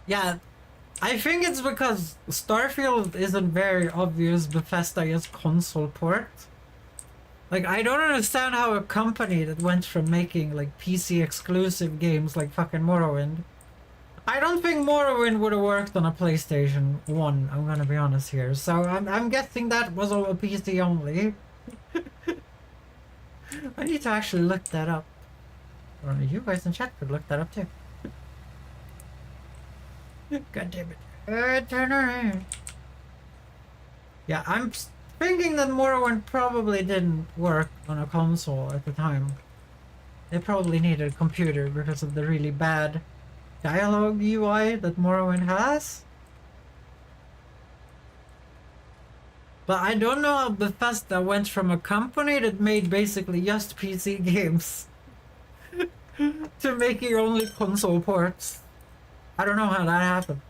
Yeah, I think it's because Starfield isn't very obvious Bethesda's console port. Like, I don't understand how a company that went from making, like, PC exclusive games like fucking Morrowind. I don't think Morrowind would have worked on a PlayStation 1, I'm gonna be honest here. So I'm guessing that was all a PC only. I need to actually look that up. Or you guys in chat could look that up too. God damn it. Turn around. Yeah, I'm thinking that Morrowind probably didn't work on a console at the time. They probably needed a computer because of the really bad dialogue UI that Morrowind has. But I don't know how Bethesda went from a company that made basically just PC games to making only console ports. I don't know how that happened.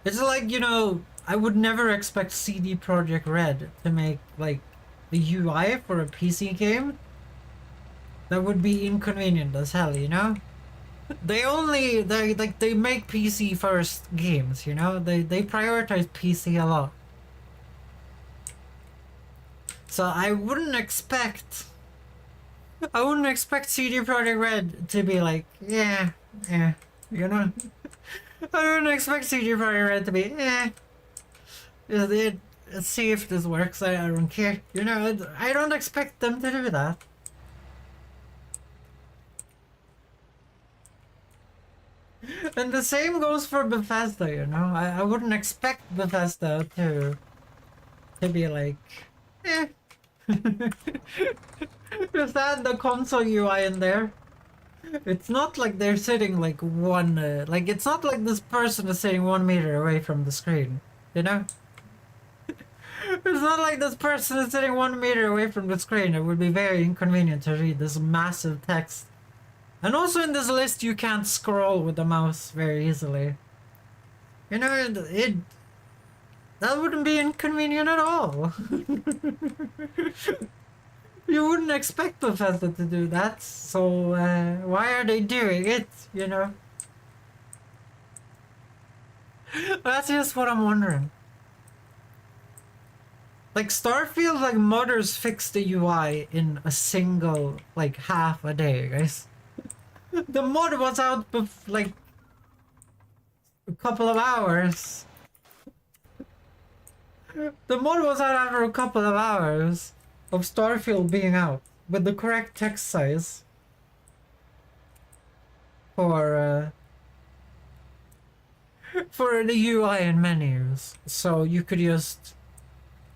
It's like, you know, I would never expect CD Projekt Red to make, like, the UI for a PC game. That would be inconvenient as hell, you know? They make PC first games, you know? They prioritize PC a lot. So I wouldn't expect CD Projekt Red to be like, yeah, you know? I wouldn't expect CD Projekt Red to be, let's see if this works, I don't care. You know, I don't expect them to do that. And the same goes for Bethesda, you know? I wouldn't expect Bethesda to be like, just add the console UI in there. It's not like they're sitting like like it's not like this person is sitting 1 meter away from the screen, you know? It's not like this person is sitting 1 meter away from the screen. It would be very inconvenient to read this massive text. And also in this list you can't scroll with the mouse very easily. You know, that wouldn't be inconvenient at all. You wouldn't expect Bethesda to do that, so why are they doing it, you know? That's just what I'm wondering. Like, Starfield, like, modders fix the UI in a single, like, half a day, guys. The mod was out like a couple of hours. The mod was out after a couple of hours of Starfield being out with the correct text size for the UI and menus. So you could just,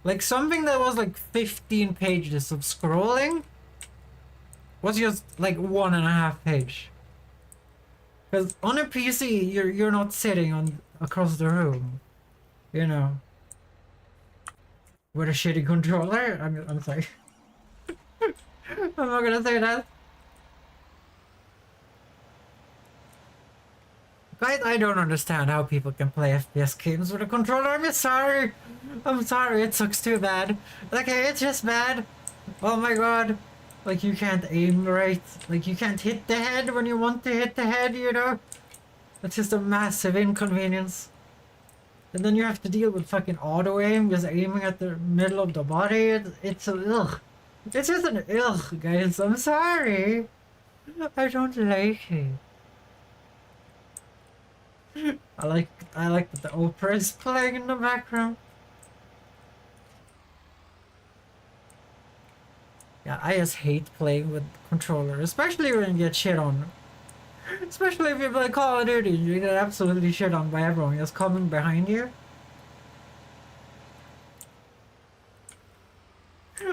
like, something that was like 15 pages of scrolling was just like 1.5 page. Because on a PC, you're not sitting on across the room, you know, with a shitty controller. I'm sorry. I'm not gonna say that. Guys, I don't understand how people can play FPS games with a controller. I'm sorry. I'm sorry. It sucks too bad. Okay, it's just bad. Oh my god. Like, you can't aim right. Like, you can't hit the head when you want to hit the head, you know? That's just a massive inconvenience. And then you have to deal with fucking auto-aim, just aiming at the middle of the body. It's a ugh. It's just an ugh, guys. I'm sorry. I don't like it. I like that the opera is playing in the background. Yeah, I just hate playing with controller, especially when you get shit on. Especially if you play Call of Duty, you get absolutely shit on by everyone just coming behind you.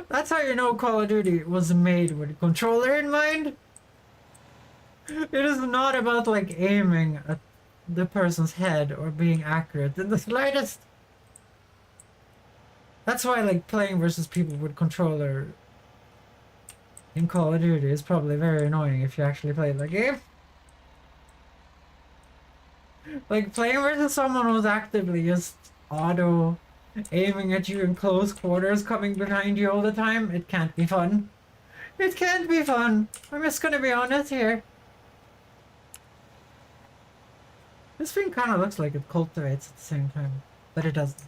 That's how you know Call of Duty was made with a controller in mind. It is not about, like, aiming at the person's head or being accurate in the slightest. That's why, like, playing versus people with controller in Call of Duty is probably very annoying if you actually play the game. Like, playing versus someone who's actively just auto aiming at you in close quarters, coming behind you all the time, it can't be fun. It can't be fun. I'm just gonna be honest here. This thing kind of looks like it cultivates at the same time, but it doesn't.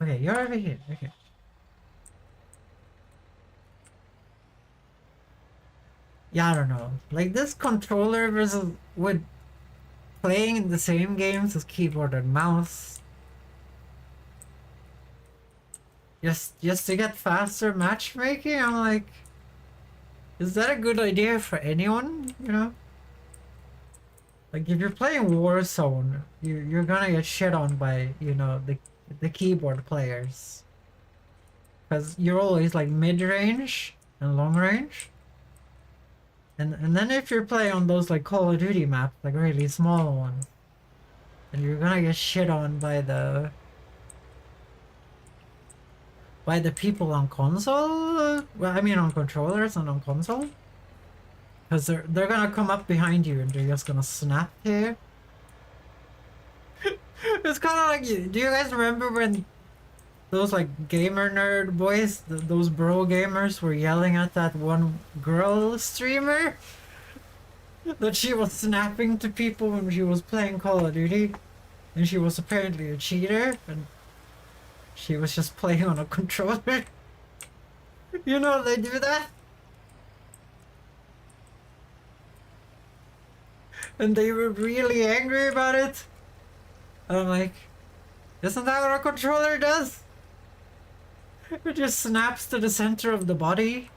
Okay, you're over here. Okay. Yeah, I don't know. Like this controller versus with playing in the same games as keyboard and mouse. Just to get faster matchmaking, I'm like, is that a good idea for anyone? You know? Like if you're playing Warzone, you're gonna get shit on by, you know, the keyboard players. Cause you're always like mid-range and long range. And then if you're playing on those like Call of Duty maps, like really small ones, then you're gonna get shit on by the people on console. Well, I mean on controllers and on console. Cause they're gonna come up behind you and they're just gonna snap here. It's kind of like, do you guys remember when those like gamer nerd boys, those bro gamers were yelling at that one girl streamer? That she was snapping to people when she was playing Call of Duty, and she was apparently a cheater, and she was just playing on a controller. You know they do that? And they were really angry about it. And I'm like, isn't that what a controller does? It just snaps to the center of the body.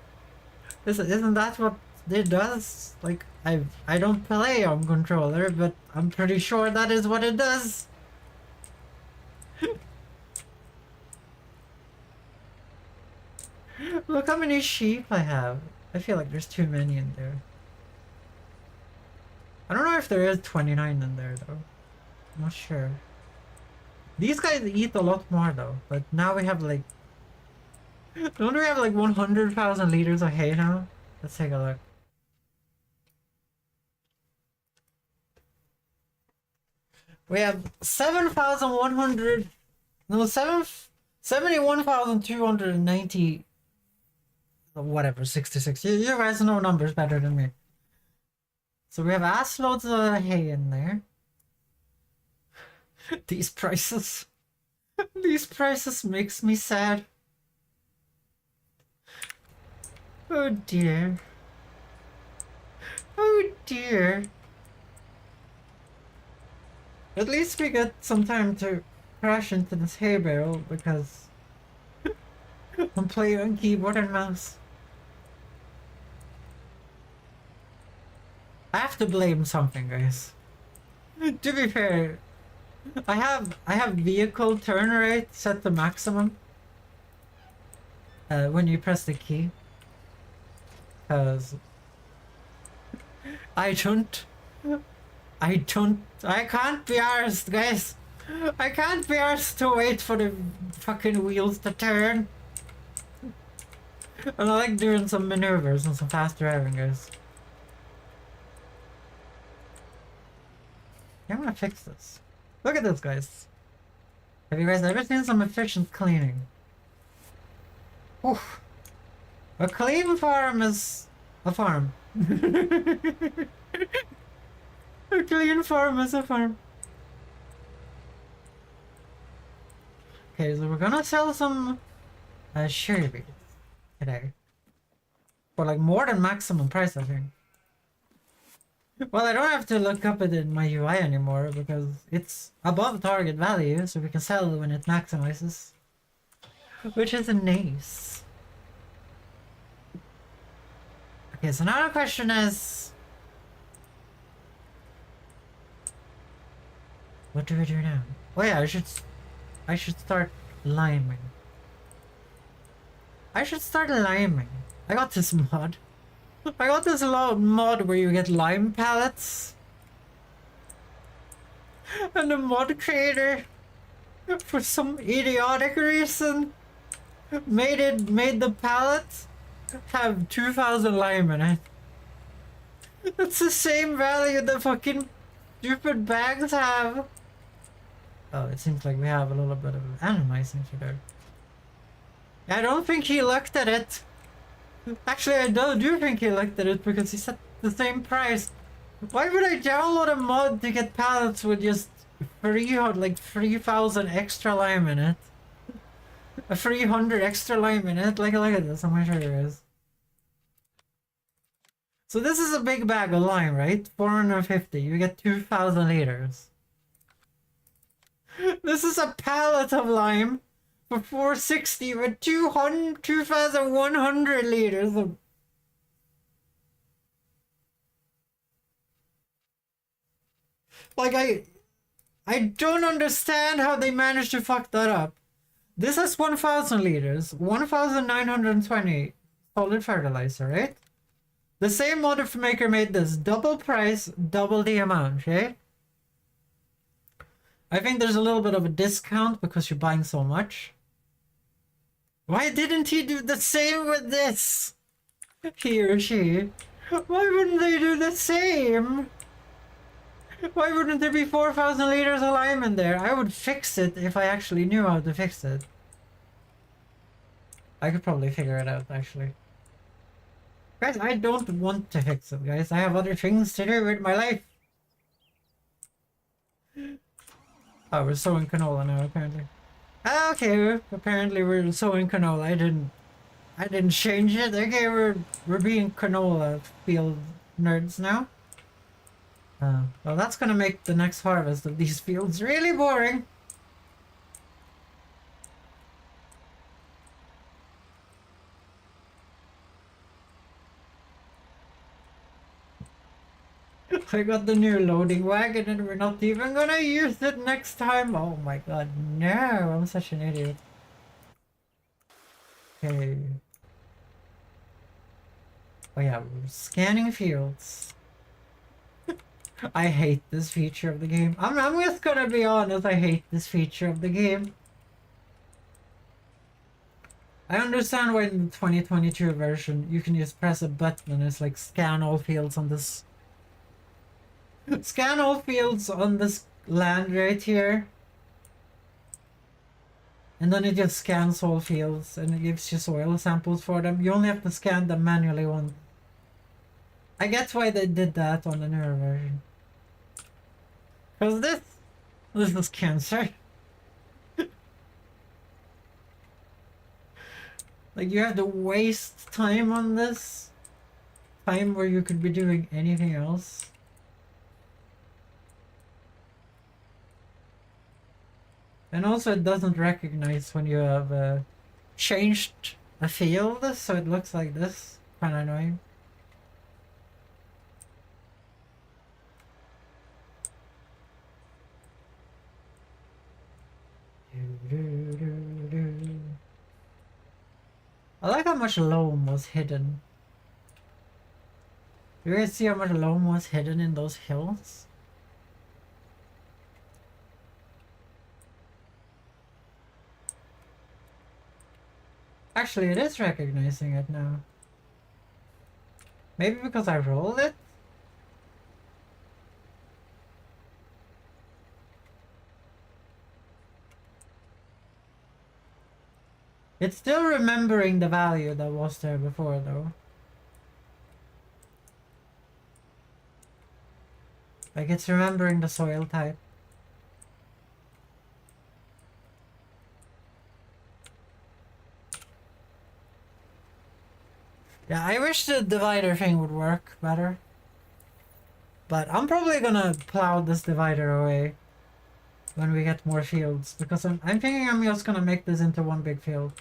Isn't that what it does? Like, I don't play on controller, but I'm pretty sure that is what it does. Look how many sheep I have. I feel like there's too many in there. I don't know if there is 29 in there though. I'm not sure. These guys eat a lot more though, but now we have like... Don't we have like 100,000 liters of hay now? Let's take a look. We have 7,100... No, 71,290... Whatever, 66. You guys know numbers better than me. So we have ass loads of hay in there. These prices. These prices makes me sad. Oh dear. Oh dear. At least we get some time to crash into this hay barrel because I'm playing on keyboard and mouse. I have to blame something, guys. To be fair, I have vehicle turn rate set to maximum when you press the key. Cause I can't be arsed, guys. I can't be arsed to wait for the fucking wheels to turn. And I like doing some maneuvers and some fast driving, guys. I'm gonna fix this. Look at this, guys. Have you guys ever seen some efficient cleaning? Oof. A clean farm is a farm. A clean farm is a farm. Okay, so we're gonna sell some sherry today. For like more than maximum price, I think. Well, I don't have to look up it in my UI anymore because it's above target value, so we can sell when it maximizes. Which is nice. Okay, so now the question is... What do we do now? Oh yeah, I should start liming. I should start liming. I got this mod. I got this mod where you get lime pallets. And the mod creator, for some idiotic reason, made the pallet have 2,000 lime in it. That's the same value the fucking stupid bags have. Oh, it seems like we have a little bit of animizing to do. I don't think he looked at it. Actually, I do think he looked at it because he set the same price. Why would I download a mod to get pallets with just 3,000 extra lime in it? a 300 extra lime in it. Look at this. I'm sure there is. So this is a big bag of lime, right? 450. You get 2,000 liters. This is a pallet of lime for 460 with 2,100 liters of... Like, I don't understand how they managed to fuck that up. This has 1,000 liters, 1,920 solid fertilizer, right? The same motherfucker maker made this. Double price, double the amount, okay? I think there's a little bit of a discount because you're buying so much. Why didn't he do the same with this? He or she. Why wouldn't they do the same? Why wouldn't there be 4,000 liters of lime in there? I would fix it if I actually knew how to fix it. I could probably figure it out, actually. Guys, I don't want to fix it, guys. I have other things to do with my life. Oh, we're sowing canola now, apparently. Okay, apparently we're sowing canola. I didn't change it. Okay, we're being canola field nerds now. Well, that's gonna make the next harvest of these fields really boring. I got the new loading wagon and we're not even gonna use it next time. Oh my god, no, I'm such an idiot. Okay. Oh yeah, we're scanning fields. I hate this feature of the game. I'm just gonna be honest, I hate this feature of the game. I understand why in the 2022 version you can just press a button and it's like scan all fields on this. Scan all fields on this land right here. And then it just scans all fields and it gives you soil samples for them. You only have to scan them manually once. I get why they did that on the newer version. Because this is cancer. Like, you have to waste time on this. Time where you could be doing anything else. And also it doesn't recognize when you have changed a field, so it looks like this. Kinda annoying. I like how much loam was hidden. You guys see how much loam was hidden in those hills? Actually, it is recognizing it now. Maybe because I rolled it? It's still remembering the value that was there before, though. Like, it's remembering the soil type. Yeah, I wish the divider thing would work better. But I'm probably gonna plow this divider away when we get more fields, because I'm thinking I'm just gonna make this into one big field.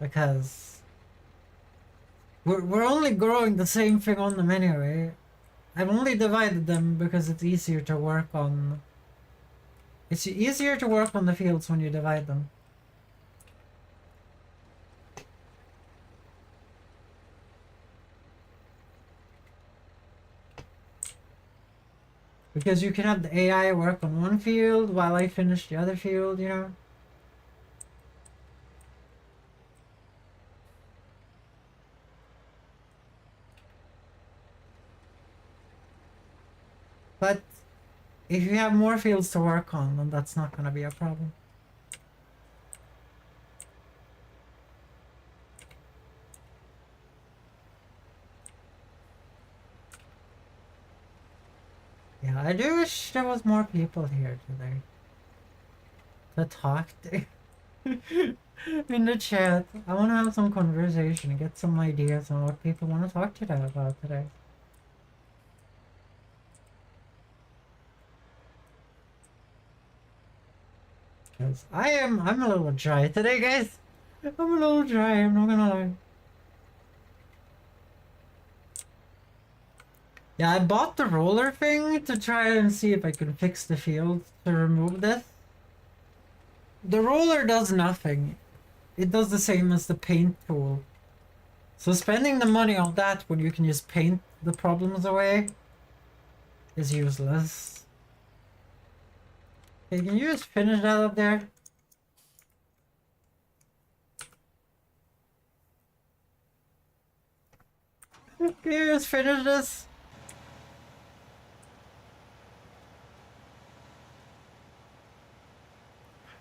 Because we're only growing the same thing on them anyway. I've only divided them because it's easier to work on. It's easier to work on the fields when you divide them. Because you can have the AI work on one field while I finish the other field, you know? But if you have more fields to work on, then that's not gonna be a problem. Yeah, I do wish there was more people here today. to talk to in the chat. I want to have some conversation and get some ideas on what people want to talk to them about today. Because I'm a little dry today, guys. I'm a little dry, I'm not gonna lie. Yeah, I bought the roller thing to try and see if I can fix the field to remove this. The roller does nothing. It does the same as the paint tool. So spending the money on that when you can just paint the problems away is useless. Okay, can you just finish that up there? Can you just finish this?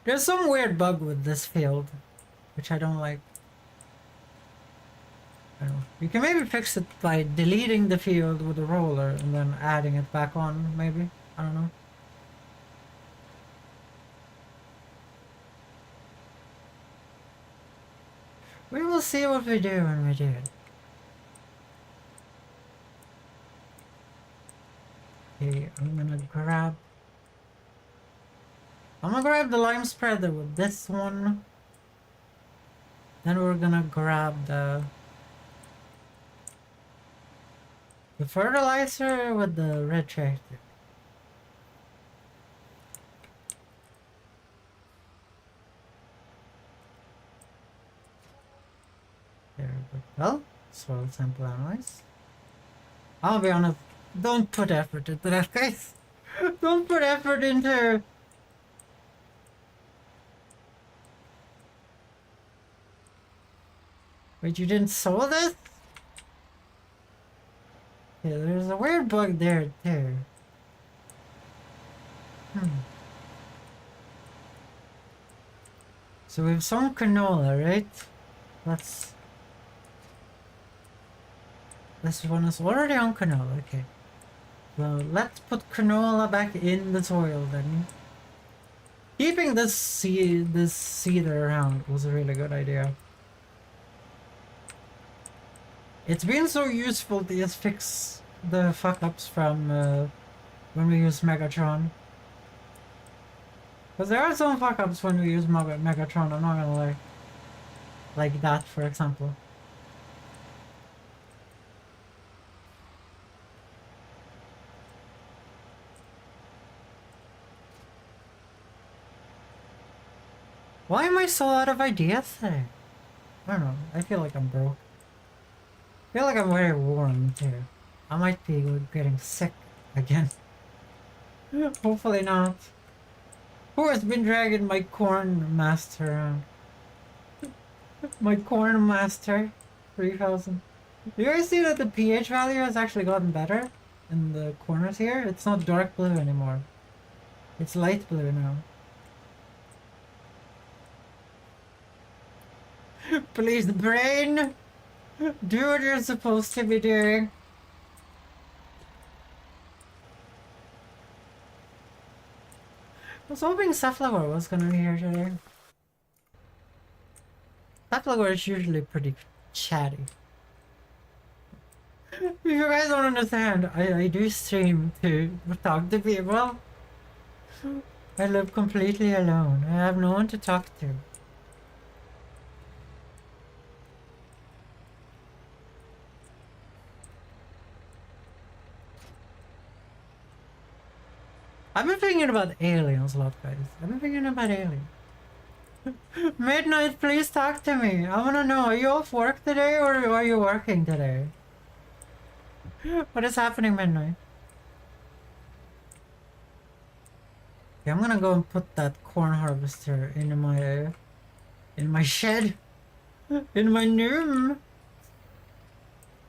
There's some weird bug with this field, which I don't like. I don't know. You can maybe fix it by deleting the field with a roller and then adding it back on, maybe? I don't know. We will see what we do when we do it. Okay, I'm gonna grab the lime spreader with this one. Then we're gonna grab the fertilizer with the red tractor. There we go. Well, soil sample analyze. I'll be honest, don't put effort into that, guys. Don't put effort into... Wait, you didn't sow this? Yeah, there's a weird bug there, too. So we have some canola, right? This one is already on canola, okay. Well, let's put canola back in the soil then. Keeping this seeder around was a really good idea. It's been so useful to just fix the fuck-ups from when we use Megatron. Because there are some fuck-ups when we use Megatron, I'm not gonna lie. Like that, for example. Why am I so out of ideas today? I don't know, I feel like I'm broke. I feel like I'm very warm too. I might be getting sick again. Hopefully not. Who has been dragging my corn master around? My corn master 3000. Do you guys see that the pH value has actually gotten better in the corners here? It's not dark blue anymore. It's light blue now. Please, brain! Do what you're supposed to be doing. I was hoping Safflower was gonna be here today. Safflower is usually pretty chatty. If you guys don't understand, I do stream to talk to people. I live completely alone. I have no one to talk to. I've been thinking about aliens a lot, guys. I've been thinking about aliens. Midnight, please talk to me. I wanna know, are you off work today or are you working today? What is happening, Midnight? Okay, I'm gonna go and put that corn harvester in my shed. In my new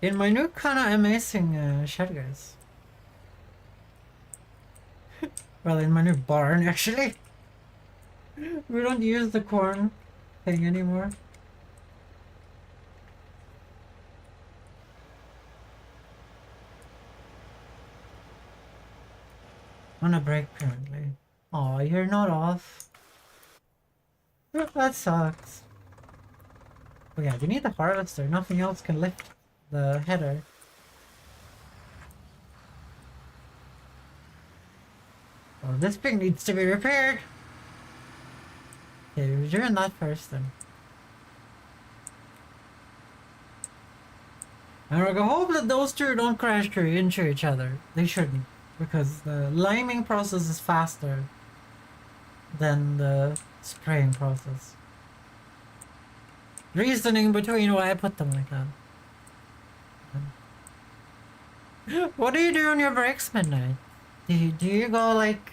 kinda amazing shed, guys. Well, in my new barn, actually. We don't use the corn thing anymore. On a break currently. Aw, you're not off. That sucks. Oh yeah, we need the harvester. Nothing else can lift the header. Oh, this thing needs to be repaired. Okay, we're doing that first then. And we're gonna hope that those two don't crash into each other. They shouldn't, because the liming process is faster than the spraying process. Reasoning between why I put them like that. What do you do on your breaks, Midnight? Do you go like...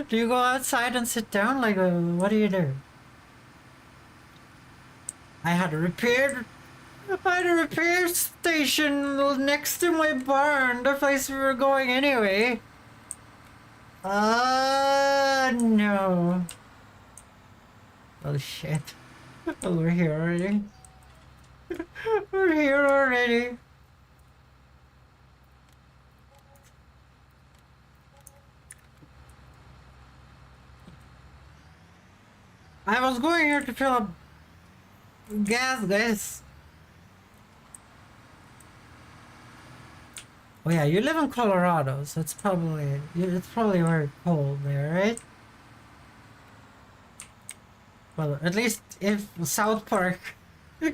Do you go outside and sit down? Like, what do you do? I had a repair station next to my barn, the place we were going anyway. No. Oh shit. Oh, we're here already. We're here already. I was going here to fill up gas, guys. Oh yeah, you live in Colorado, so it's probably very cold there, right? Well, at least if South Park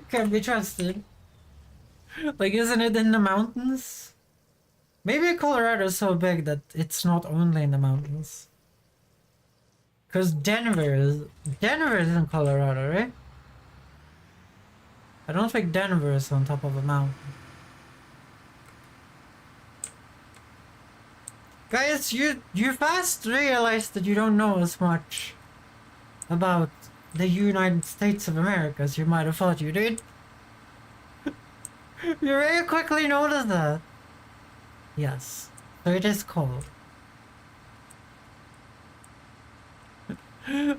can be trusted. Like, isn't it in the mountains? Maybe Colorado is so big that it's not only in the mountains. Cause Denver is in Colorado, right? I don't think Denver is on top of a mountain. Guys, you fast realize that you don't know as much about the United States of America as you might have thought you did. You very quickly noticed that. Yes, so it is cold.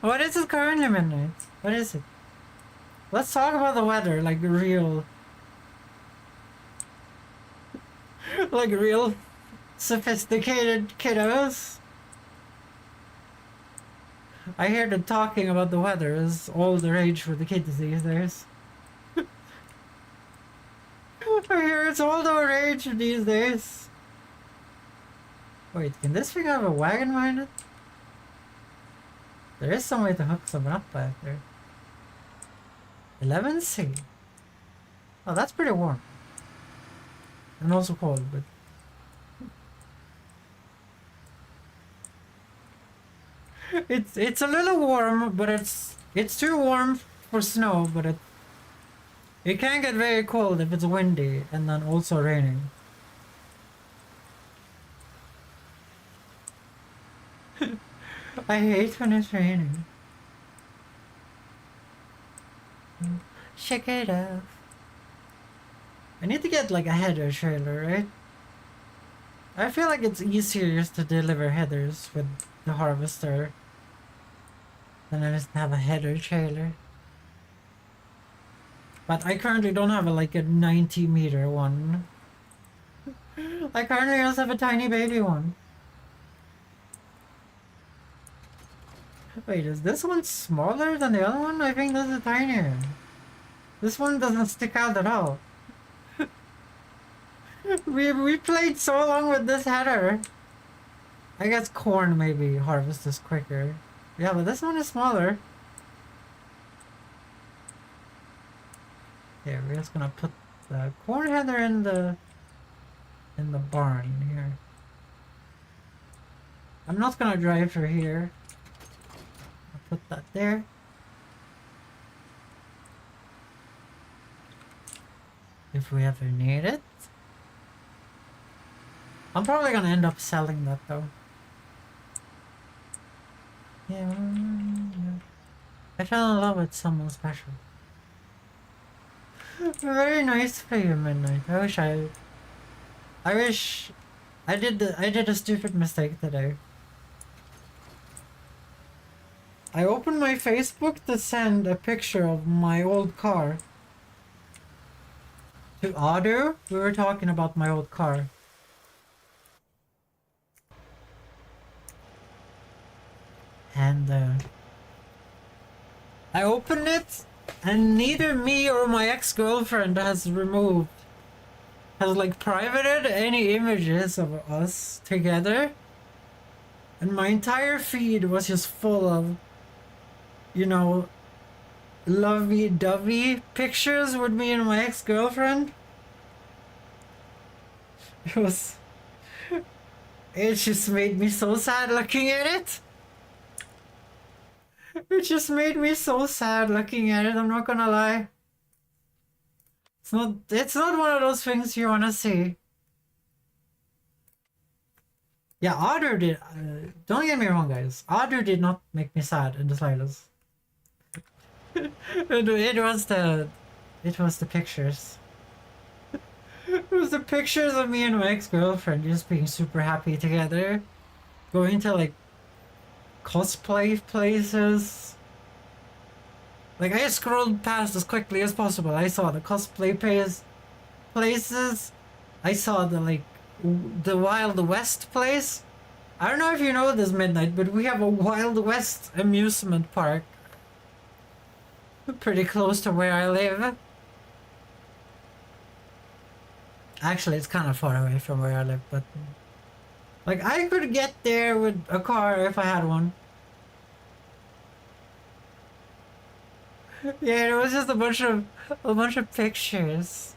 What is it currently, Midnight? What is it? Let's talk about the weather, like real sophisticated kiddos. I hear that talking about the weather is all the rage for the kids these days. I hear it's all the rage these days. Wait, can this thing have a wagon behind it? There is some way to hook someone up back there. 11C. Oh, that's pretty warm. And also cold, but... It's a little warm, but it's too warm for snow, but it can get very cold if it's windy and then also raining. I hate when it's raining. Shake it off. I need to get like a header trailer, right? I feel like it's easier just to deliver headers with the harvester than I just have a header trailer. But I currently don't have like a 90-meter one. I currently just have a tiny baby one. Wait, is this one smaller than the other one? I think this is tinier. This one doesn't stick out at all. we played so long with this header. I guess corn maybe harvest is quicker. Yeah, but this one is smaller. Yeah, we're just gonna put the corn header in the barn here. I'm not gonna drive through here. I'll put that there. If we ever need it. I'm probably gonna end up selling that though. Yeah. I fell in love with someone special. Very nice for you, Midnight. I wish I did a stupid mistake today. I opened my Facebook to send a picture of my old car to Adu. We were talking about my old car. And I opened it, and neither me or my ex-girlfriend has like privated any images of us together. And my entire feed was just full of, you know, lovey-dovey pictures with me and my ex-girlfriend. It was... It just made me so sad looking at it. It just made me so sad looking at it, I'm not gonna lie. It's not one of those things you wanna see. Yeah, Otter did... don't get me wrong, guys. Otter did not make me sad in the slightest. It was the pictures. It was the pictures of me and my ex-girlfriend just being super happy together. Going to, like, cosplay places. Like, I scrolled past as quickly as possible. I saw the cosplay places. I saw the, like, the Wild West place. I don't know if you know this, Midnight, but we have a Wild West amusement park pretty close to where I live. Actually, it's kind of far away from where I live, but... like, I could get there with a car if I had one. Yeah, it was just a bunch of pictures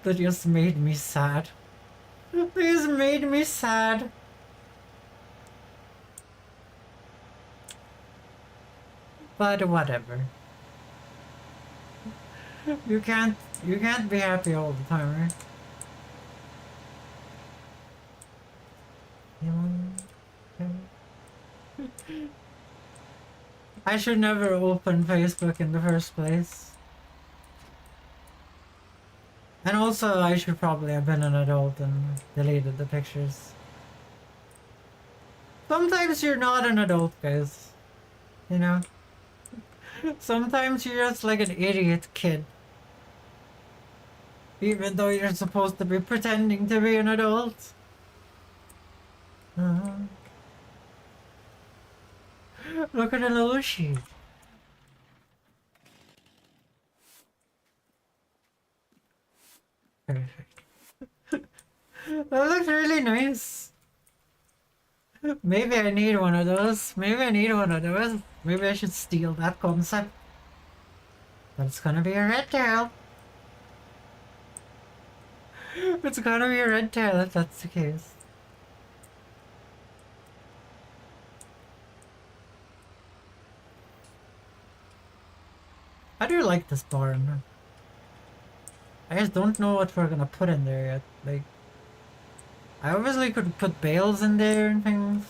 that just made me sad. They just made me sad. But whatever. You can't be happy all the time, right? I should never open Facebook in the first place. And also, I should probably have been an adult and deleted the pictures. Sometimes you're not an adult, guys. You know? Sometimes you're just like an idiot kid. Even though you're supposed to be pretending to be an adult. Look at the little sheep. Perfect. That looks really nice. Maybe I need one of those. Maybe I should steal that concept. But it's gonna be a red tail. It's gonna be a red tail if that's the case. I do like this barn. I just don't know what we're gonna put in there yet. Like, I obviously could put bales in there and things.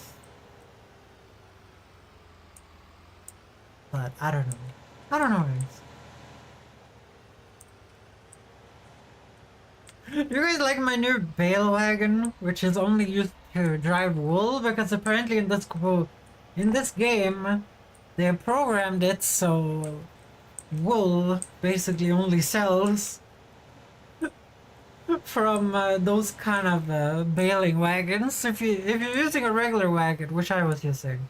But I don't know. I don't know, guys. You guys like my new bale wagon, which is only used to drive wool? Because apparently in this game, they have programmed it so wool basically only sells from those kind of baling wagons. If you're using a regular wagon, which I was using,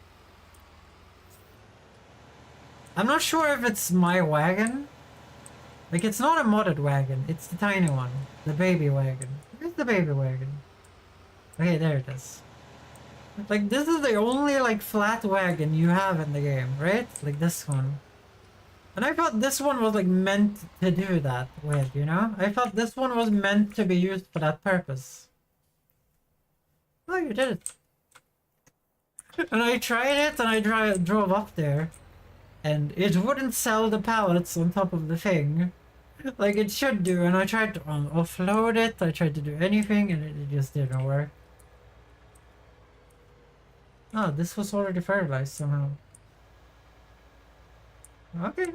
I'm not sure if it's my wagon. Like, it's not a modded wagon, it's the tiny one, the baby wagon. Where's the baby wagon? Okay, there it is. Like, this is the only like flat wagon you have in the game, right? Like this one. And I thought this one was like meant to do that with, you know? I thought this one was meant to be used for that purpose. Oh, you did it. And I tried it and I drove up there. And it wouldn't sell the pallets on top of the thing. Like it should do. And I tried to offload it. I tried to do anything and it just didn't work. Oh, this was already fertilized somehow. Okay.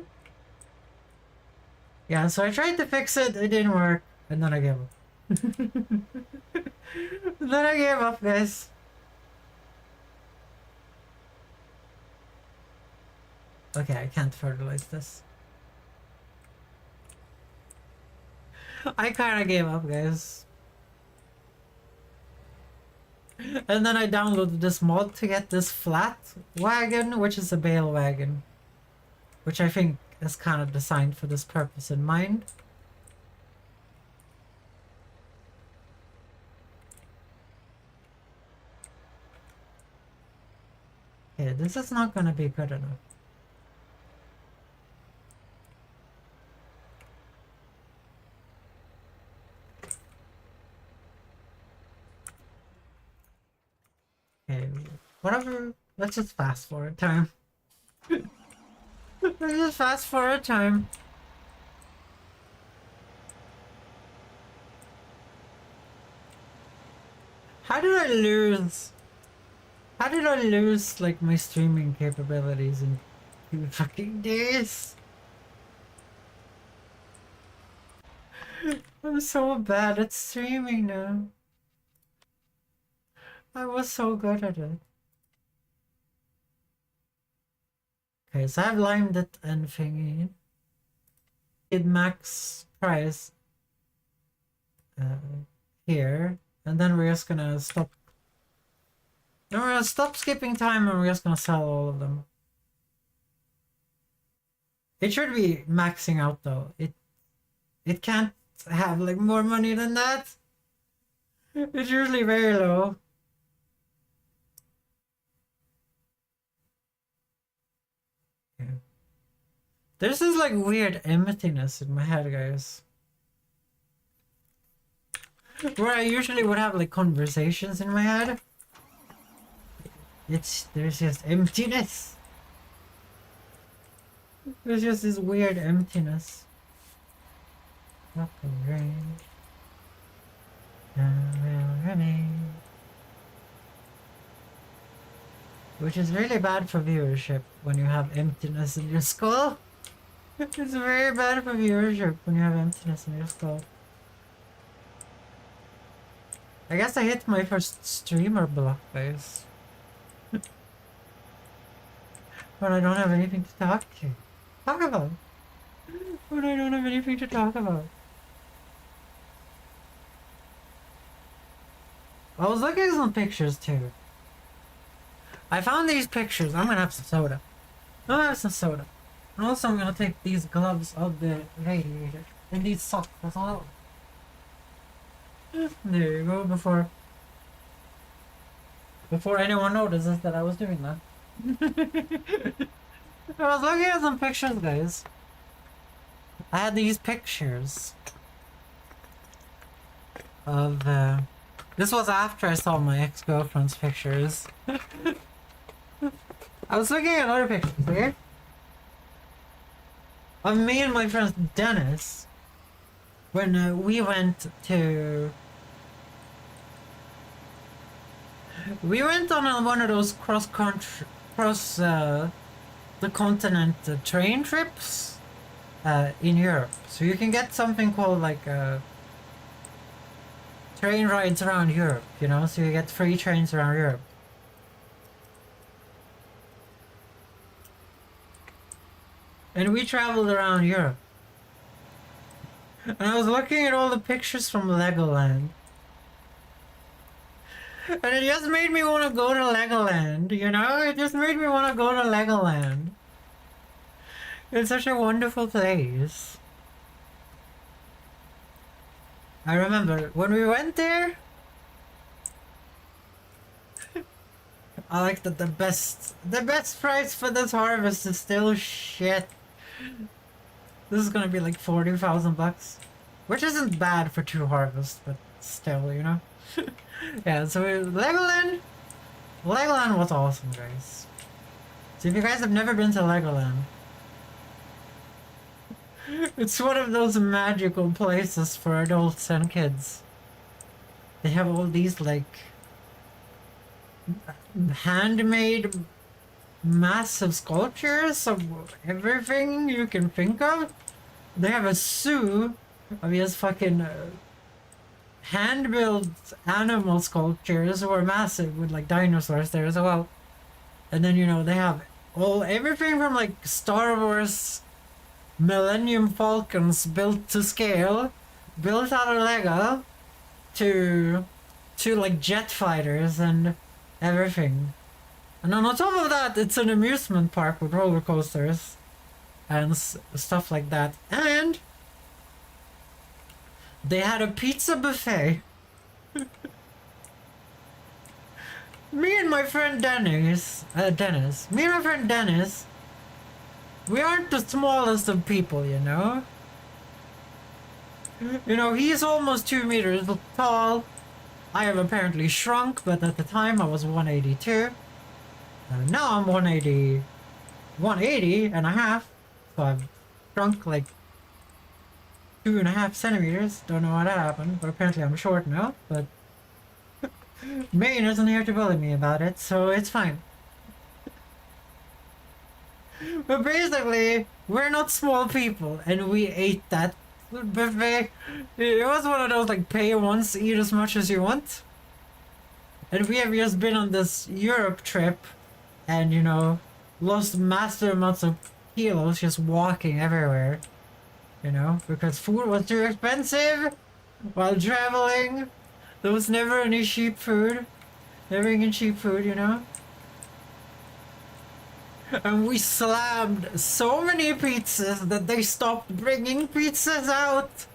Yeah, so I tried to fix it, it didn't work, and then I gave up. Then I gave up, guys. Okay, I can't fertilize this. I kinda gave up, guys. And then I downloaded this mod to get this flat wagon, which is a bale wagon. which I think is kind of designed for this purpose in mind. Okay, this is not gonna be good enough. Okay, whatever. Let's just fast forward time. Let's just fast forward time. How did I lose? How did I lose, like, my streaming capabilities in 2 fucking days? I'm so bad at streaming now. I was so good at it. Okay, so I've limed it and thingy. Did max price here, and then we're just gonna stop. Then we're gonna stop skipping time and we're just gonna sell all of them. It should be maxing out though. It can't have like more money than that. It's usually very low. Yeah. There's this like weird emptiness in my head, guys. Where I usually would have like conversations in my head. There's just emptiness. There's just this weird emptiness. Fucking rain. Which is really bad for viewership when you have emptiness in your skull. It's very bad for viewership when you have emptiness in your skull. I guess I hit my first streamer block, guys. When I don't have anything to talk about. When I don't have anything to talk about. I was looking at some pictures too. I found these pictures. I'm gonna have some soda. I'm gonna have some soda. And also I'm gonna take these gloves of the radiator. And these socks as well. There you go, before anyone notices that I was doing that. I was looking at some pictures, guys. I had these pictures of this was after I saw my ex-girlfriend's pictures. I was looking at other pictures here of me and my friend Dennis when we went on one of those cross the continent train trips in Europe. So you can get something called like train rides around Europe, you know, so you get free trains around Europe. And we traveled around Europe. And I was looking at all the pictures from Legoland. And it just made me want to go to Legoland, you know? It just made me want to go to Legoland. It's such a wonderful place. I remember when we went there, I like that the best price for this harvest is still shit. This is gonna be like 40,000 bucks, which isn't bad for 2 harvests, but still, you know. Yeah, so Legoland was awesome, guys. So if you guys have never been to Legoland, it's one of those magical places for adults and kids. They have all these like handmade massive sculptures of everything you can think of. They have a zoo of just fucking hand-built animal sculptures who are massive with like dinosaurs there as well. And then, you know, they have everything from like Star Wars Millennium Falcons built to scale, built out of Lego, to like jet fighters and everything. And then on top of that, it's an amusement park with roller coasters. and stuff like that. And they had a pizza buffet. Me and my friend Dennis, me and my friend Dennis, we aren't the smallest of people, you know? You know, he's almost 2 meters tall. I have apparently shrunk, but at the time I was 182. Now I'm 180 and a half. So I've shrunk like 2.5 centimeters. Don't know how that happened, but apparently I'm short now. But Maine isn't here to bully me about it, so it's fine. But basically, we're not small people, and we ate that buffet. It was one of those like pay once, eat as much as you want. And we have just been on this Europe trip, and you know, lost massive amounts of kilos just walking everywhere. You know, because food was too expensive while traveling. There was never any cheap food. Never any cheap food, you know? And we slammed so many pizzas that they stopped bringing pizzas out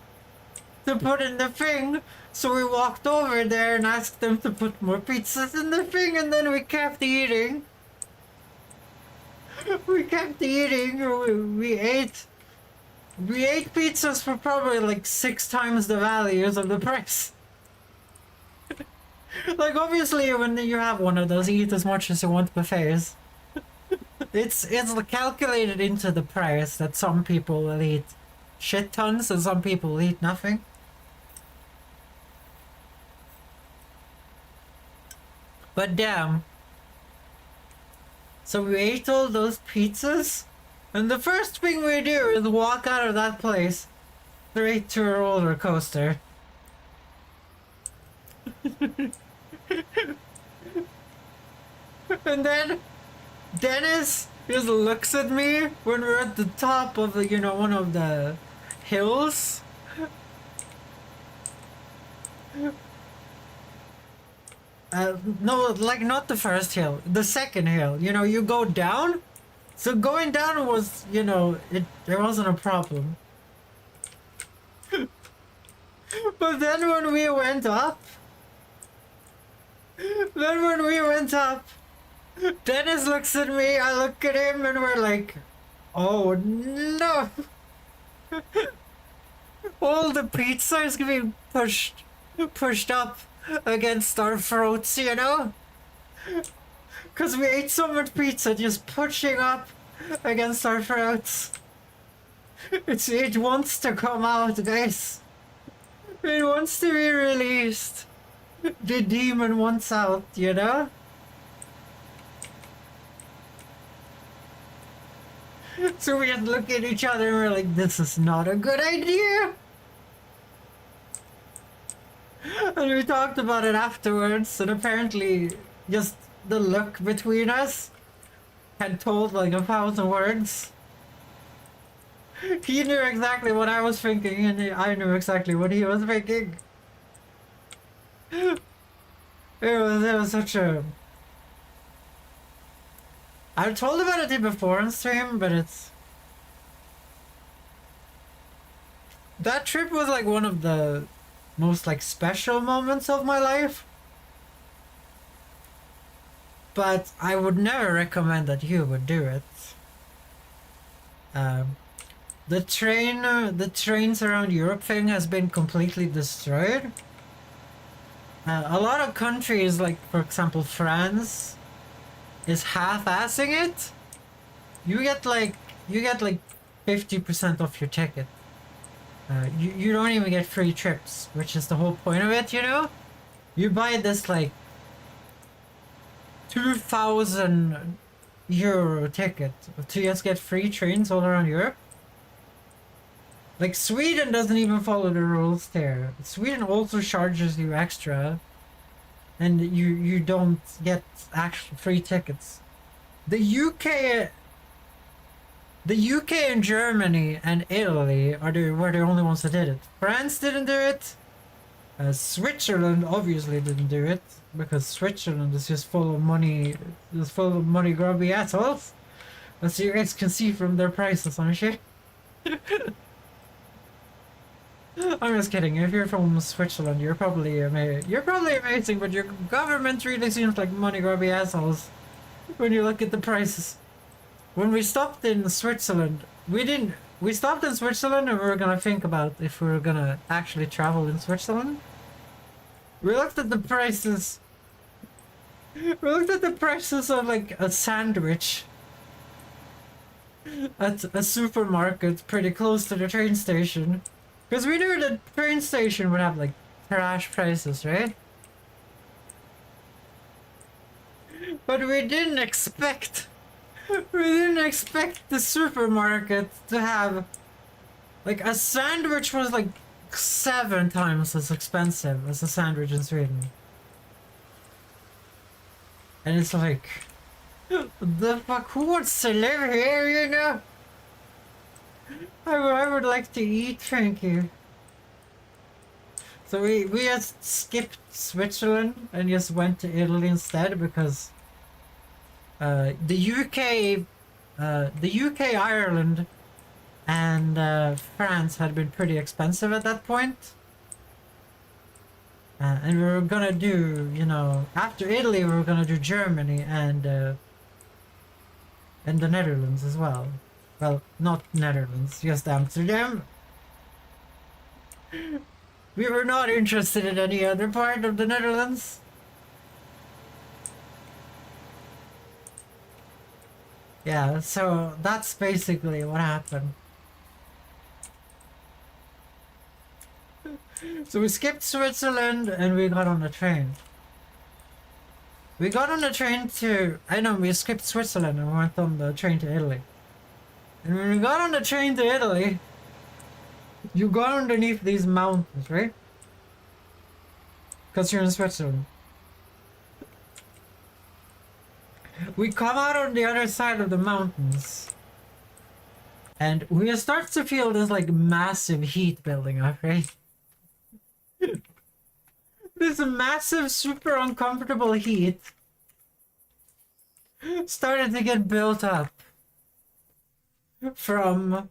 to put in the thing. So we walked over there and asked them to put more pizzas in the thing, and then we kept eating. We kept eating. We ate pizzas for probably like 6 times the values of the price. Like, obviously, when you have one of those eat as much as you want buffets, it's calculated into the price that some people will eat shit tons and some people will eat nothing. But damn. So we ate all those pizzas, and the first thing we do is walk out of that place straight to a roller coaster. And then Dennis just looks at me when we're at the top of the, you know, one of the hills. No, like not the first hill, the second hill. You know, you go down. So going down was, you know, there wasn't a problem. But then when we went up, Dennis looks at me, I look at him, and we're like, oh no! All the pizza is being pushed up against our throats, you know? Cause we ate so much pizza, just pushing up against our throats. It wants to come out, guys. It wants to be released. The demon wants out, you know? So we just look at each other and we're like, this is not a good idea. And we talked about it afterwards, and apparently just the look between us had told like 1,000 words. He knew exactly what I was thinking, and I knew exactly what he was thinking. It was such a... I've told about it before on stream, but it's... That trip was like one of the most like special moments of my life. But I would never recommend that you would do it. The trains around Europe thing has been completely destroyed. A lot of countries, like for example France, is half-assing it. You get like 50% off your ticket. You don't even get free trips, which is the whole point of it, you know? You buy this like 2,000 euro ticket to just get free trains all around Europe. Like Sweden doesn't even follow the rules there. Sweden also charges you extra, and you don't get actual free tickets. The UK and Germany and Italy were the only ones that did it. France didn't do it. Switzerland obviously didn't do it, because Switzerland is just full of money grubby assholes. As you guys can see from their prices on shit. I'm just kidding. If you're from Switzerland, you're probably amazing, but your government really seems like money grubby assholes when you look at the prices. When we stopped in Switzerland, we stopped in Switzerland and we were gonna think about if we were gonna actually travel in Switzerland. We looked at the prices. We looked at the prices of like a sandwich at a supermarket pretty close to the train station. Because we knew the train station would have like trash prices, right? But we didn't expect the supermarket to have like a sandwich was like 7 times as expensive as a sandwich in Sweden. And it's like, the fuck, who wants to live here, you know? I would like to eat, thank you. So we just skipped Switzerland and just went to Italy instead because the UK, Ireland, and France had been pretty expensive at that point. And we were gonna do, you know, after Italy, we were gonna do Germany and the Netherlands as well. Well, not Netherlands, just Amsterdam. We were not interested in any other part of the Netherlands. Yeah, so that's basically what happened. So we skipped Switzerland and we got on the train. We got on the train to... I know, we skipped Switzerland and went on the train to Italy. And when we got on the train to Italy, you go underneath these mountains, right? Because you're in Switzerland. We come out on the other side of the mountains. And we start to feel this like massive heat building up, right? This massive, super uncomfortable heat started to get built up from,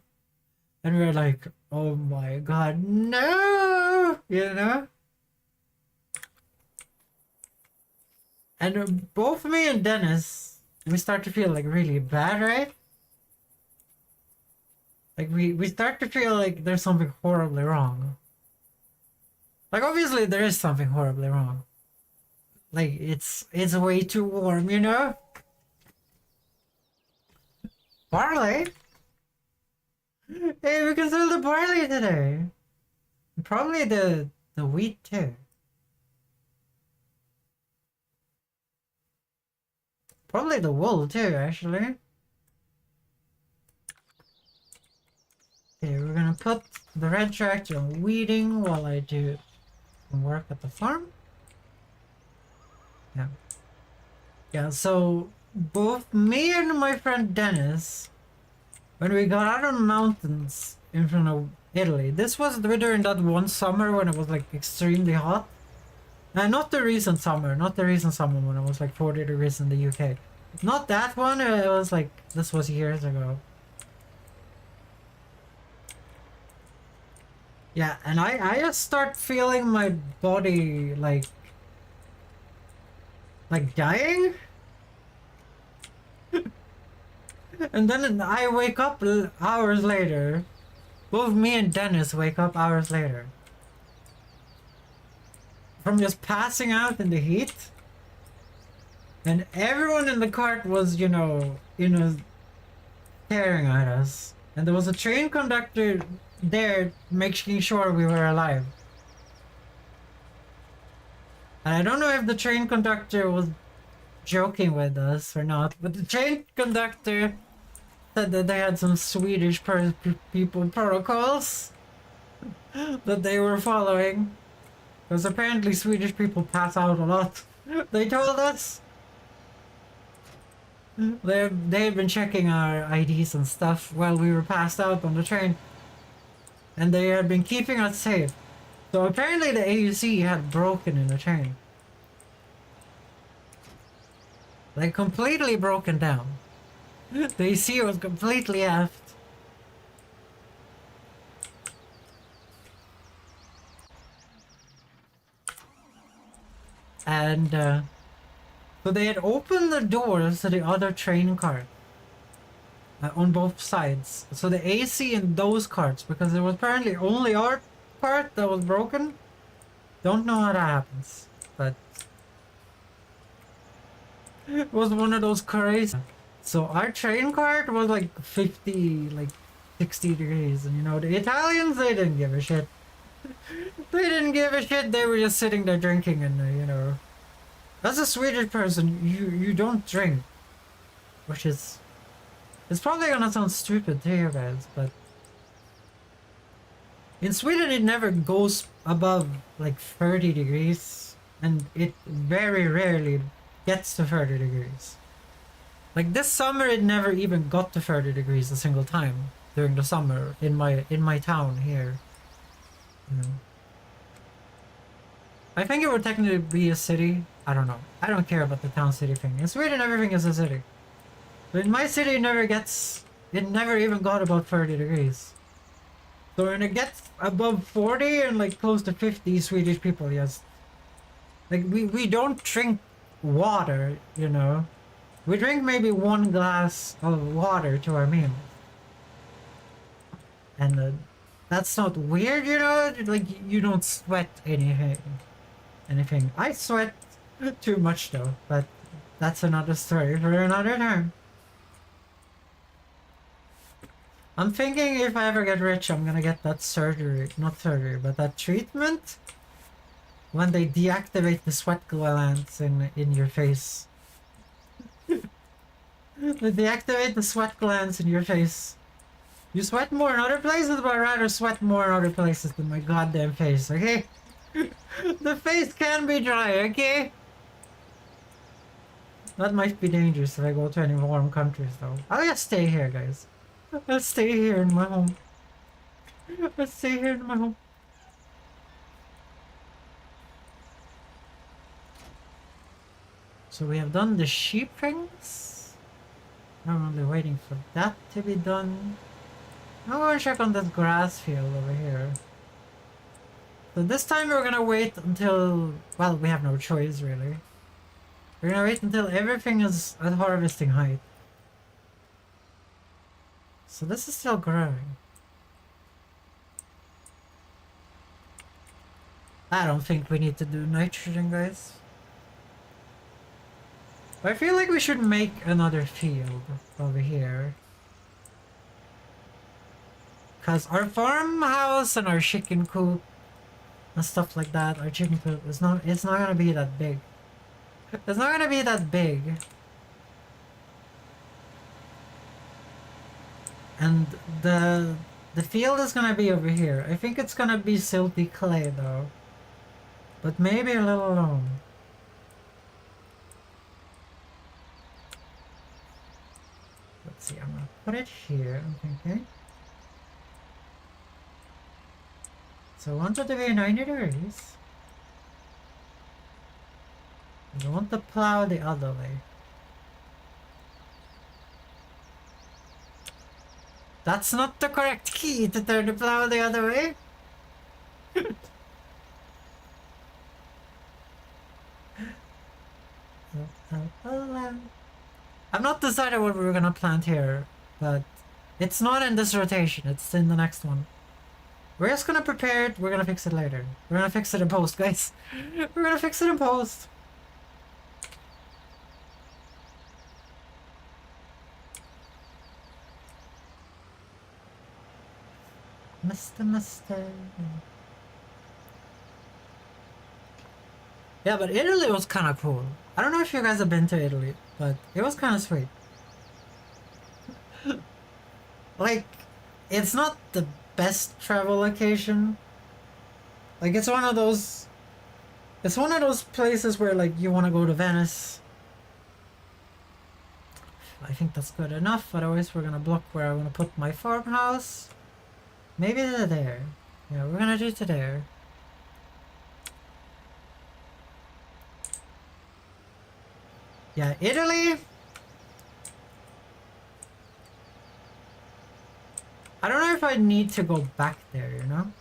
and we're like, oh my god, no, you know? And both me and Dennis, we start to feel like really bad, right? Like we start to feel like there's something horribly wrong. Like obviously there is something horribly wrong. Like it's way too warm, you know? Barley? Hey, we can sell the barley today. Probably the wheat too. Probably the wool too, actually. Okay, we're gonna put the red tractor on weeding while I do work at the farm. Yeah. Yeah, so both me and my friend Dennis, when we got out of the mountains in front of Italy, this was during that one summer when it was like extremely hot. Not the recent summer when it was like 40 degrees in the UK. Not that one, it was like, this was years ago. Yeah, and I just start feeling my body like dying. And then I wake up hours later. Both me and Dennis wake up hours later. From just passing out in the heat. And everyone in the cart was, you know, staring at us. And there was a train conductor there making sure we were alive. And I don't know if the train conductor was joking with us or not, but the train conductor said that they had some Swedish people protocols that they were following. Because apparently Swedish people pass out a lot. They told us. They had been checking our IDs and stuff while we were passed out on the train. And they had been keeping us safe. So apparently the AUC had broken in the train. Like completely broken down. The AC was completely effed. And so they had opened the doors to the other train cart on both sides. So the AC in those carts, because there was apparently only our part that was broken. Don't know how that happens, but it was one of those crazy. So our train cart was like 50, like 60 degrees, and you know the Italians, they didn't give a shit. They didn't give a shit. They were just sitting there drinking, and you know, as a Swedish person, you don't drink, which is, it's probably gonna sound stupid to you guys, but in Sweden it never goes above like 30 degrees, and it very rarely gets to 30 degrees. Like this summer, it never even got to 30 degrees a single time during the summer in my town here. You know. I think it would technically be a city. I don't know. I don't care about the town city thing. In Sweden, everything is a city. But in my city, it never even got about 30 degrees. So when it gets above 40 and like close to 50, Swedish people, yes. Like we don't drink water, you know. We drink maybe 1 glass of water to our meal. And that's not weird, you know? Like, you don't sweat anything. I sweat too much, though. But that's another story for another time. I'm thinking if I ever get rich, I'm gonna get that surgery. Not surgery, but that treatment. When they deactivate the sweat glands in your face. They deactivate the sweat glands in your face. You sweat more in other places, but I'd rather sweat more in other places than my goddamn face, okay? The face can be dry, okay? That might be dangerous if I go to any warm countries, though. I'll just stay here, guys. I'll stay here in my home. I'll stay here in my home. So we have done the sheep things. I'm only waiting for that to be done. I'm gonna check on this grass field over here. So this time we're gonna wait until, well, we have no choice really. We're gonna wait until everything is at harvesting height. So this is still growing. I don't think we need to do nitrogen, guys. I feel like we should make another field over here. Cause our farmhouse and our chicken coop and stuff like that, our chicken coop it's not gonna be that big. It's not gonna be that big. And the field is gonna be over here. I think it's gonna be silty clay though. But maybe a little loam. Let's see, I'm gonna put it here, I'm thinking. So I want it to be 90 degrees. I want to plow the other way. That's not the correct key to turn the plow the other way. I'm not decided what we're gonna plant here, but it's not in this rotation, it's in the next one. We're just gonna prepare it, we're gonna fix it later. We're gonna fix it in post, guys. We're gonna fix it in post. Mister. Yeah, but Italy was kind of cool. I don't know if you guys have been to Italy, but it was kind of sweet. Like, it's not the best travel location. Like, it's one of those places where, like, you want to go to Venice. I think that's good enough, otherwise we're gonna block where I want to put my farmhouse. Maybe to there. Yeah, we're gonna do to there. Yeah, Italy. if I need to go back there, you know?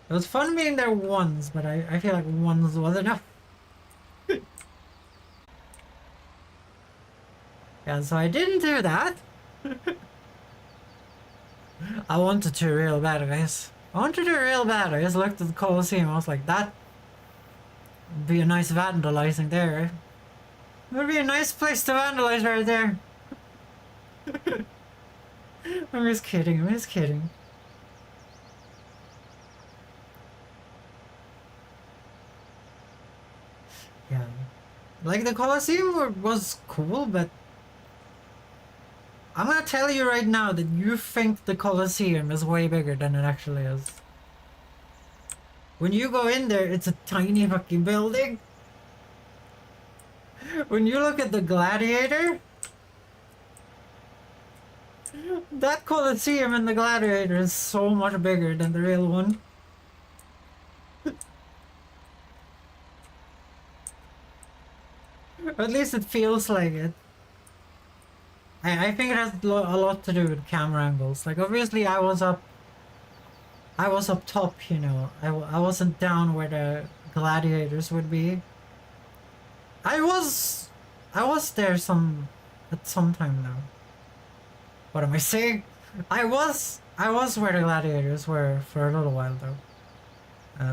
It was fun being there once, but I feel like once was enough. Yeah, so I didn't do that. I wanted to real bad, guys. I wanted to real bad. I just looked at the Colosseum. I was like, that would be a nice vandalizing there. It would be a nice place to vandalize right there. I'm just kidding. I'm just kidding. Yeah. Like, the Colosseum was cool, but I'm gonna tell you right now that you think the Colosseum is way bigger than it actually is. When you go in there, it's a tiny fucking building. When you look at the Gladiator, that Colosseum in the Gladiator is so much bigger than the real one. At least it feels like it. I think it has a lot to do with camera angles. Like, obviously I was up top, you know. I wasn't down where the gladiators would be. I was there at some time now. What am I saying? I was where the gladiators were for a little while though.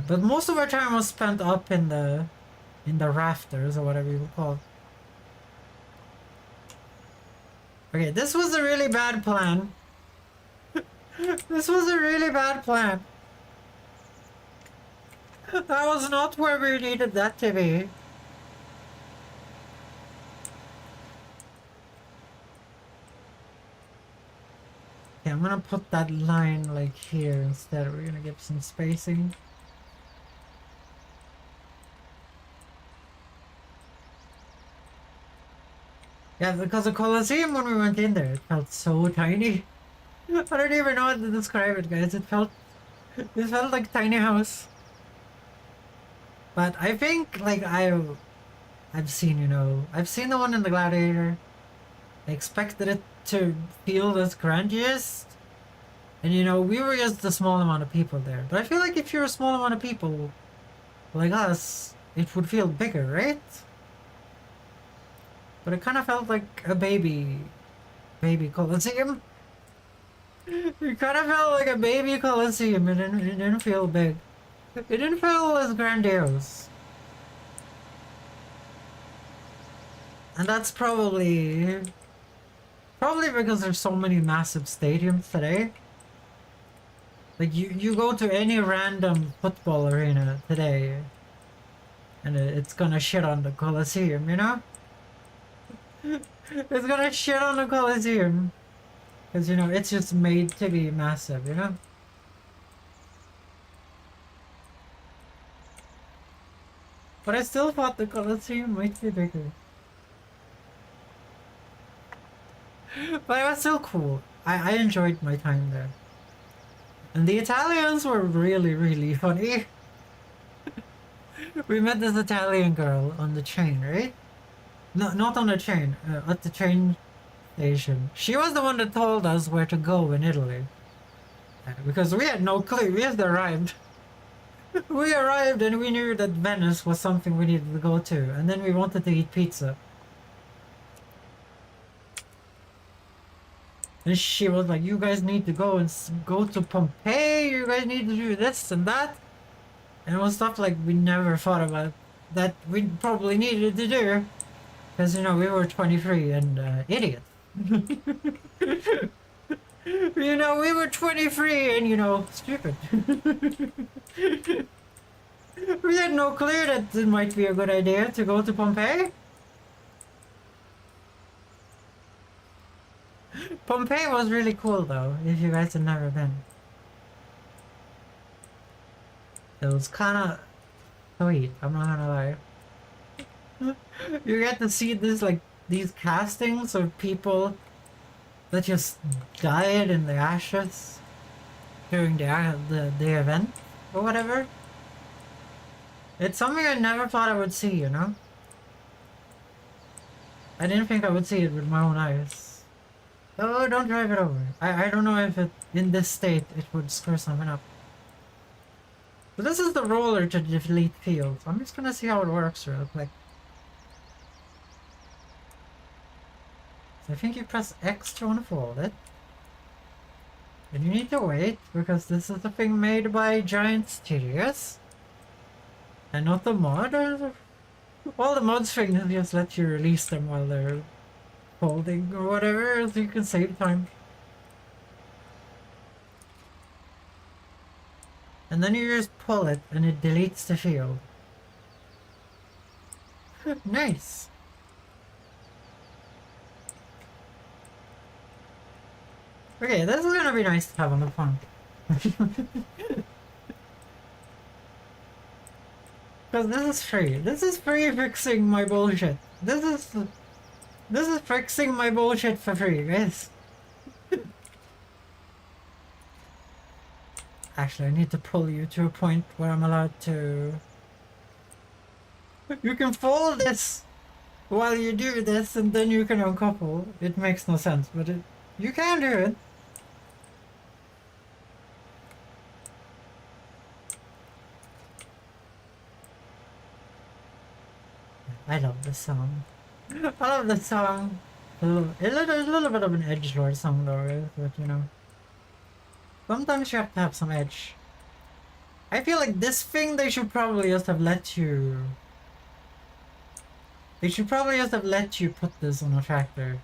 But most of our time was spent up in the rafters or whatever you would call it. Okay, this was a really bad plan. This was a really bad plan. That was not where we needed that to be. Okay, I'm gonna put that line like here instead. We're gonna get some spacing. Yeah, because the Colosseum when we went in there, it felt so tiny. I don't even know how to describe it, guys. It felt like a tiny house. But I think like I've seen, you know, I've seen the one in the Gladiator. I expected it to feel this grandiose. And you know, we were just a small amount of people there. But I feel like if you're a small amount of people like us, it would feel bigger, right? But it kind of felt like a baby Colosseum. It kind of felt like a baby Colosseum. It didn't feel big. It didn't feel as grandiose. And that's probably because there's so many massive stadiums today. Like you go to any random football arena today and it's gonna shit on the Colosseum, you know? It's gonna shit on the Colosseum. Because, you know, it's just made to be massive, you know? But I still thought the Colosseum might be bigger. But it was still cool. I enjoyed my time there. And the Italians were really, really funny. We met this Italian girl on the train, right? No, not on the train. At the train station. She was the one that told us where to go in Italy. Because we had no clue. We just arrived. We arrived and we knew that Venice was something we needed to go to. And then we wanted to eat pizza. And she was like, you guys need to go to Pompeii. You guys need to do this and that. And it was stuff like we never thought about that we probably needed to do. Because, you know, we were 23 and idiots. You know, we were 23 and, you know, stupid. We had no clue that it might be a good idea to go to Pompeii. Pompeii was really cool though, if you guys have never been. It was kinda sweet, I'm not gonna lie. You get to see this, like, these castings of people that just died in the ashes during the event or whatever. It's something I never thought I would see, you know? I didn't think I would see it with my own eyes. Oh, don't drive it over. I don't know if it, in this state, it would screw something up. But this is the roller to delete fields. I'm just gonna see how it works real quick. So I think you press X to unfold it. And you need to wait, because this is a thing made by Giant Studios. And not the mod. All the mods things just let you release them while they're folding or whatever, so you can save time. And then you just pull it and it deletes the field. Nice! Okay, this is gonna be nice to have on the phone. Because this is free. This is free fixing my bullshit. This is fixing my bullshit for free, guys. Actually, I need to pull you to a point where I'm allowed to... You can fold this while you do this, and then you can uncouple. It makes no sense, but you can do it. I love this song. I love this song. A little bit of an edgelord song though, but you know. Sometimes you have to have some edge. I feel like this thing they should probably just have let you... They should probably just have let you put this on a tractor.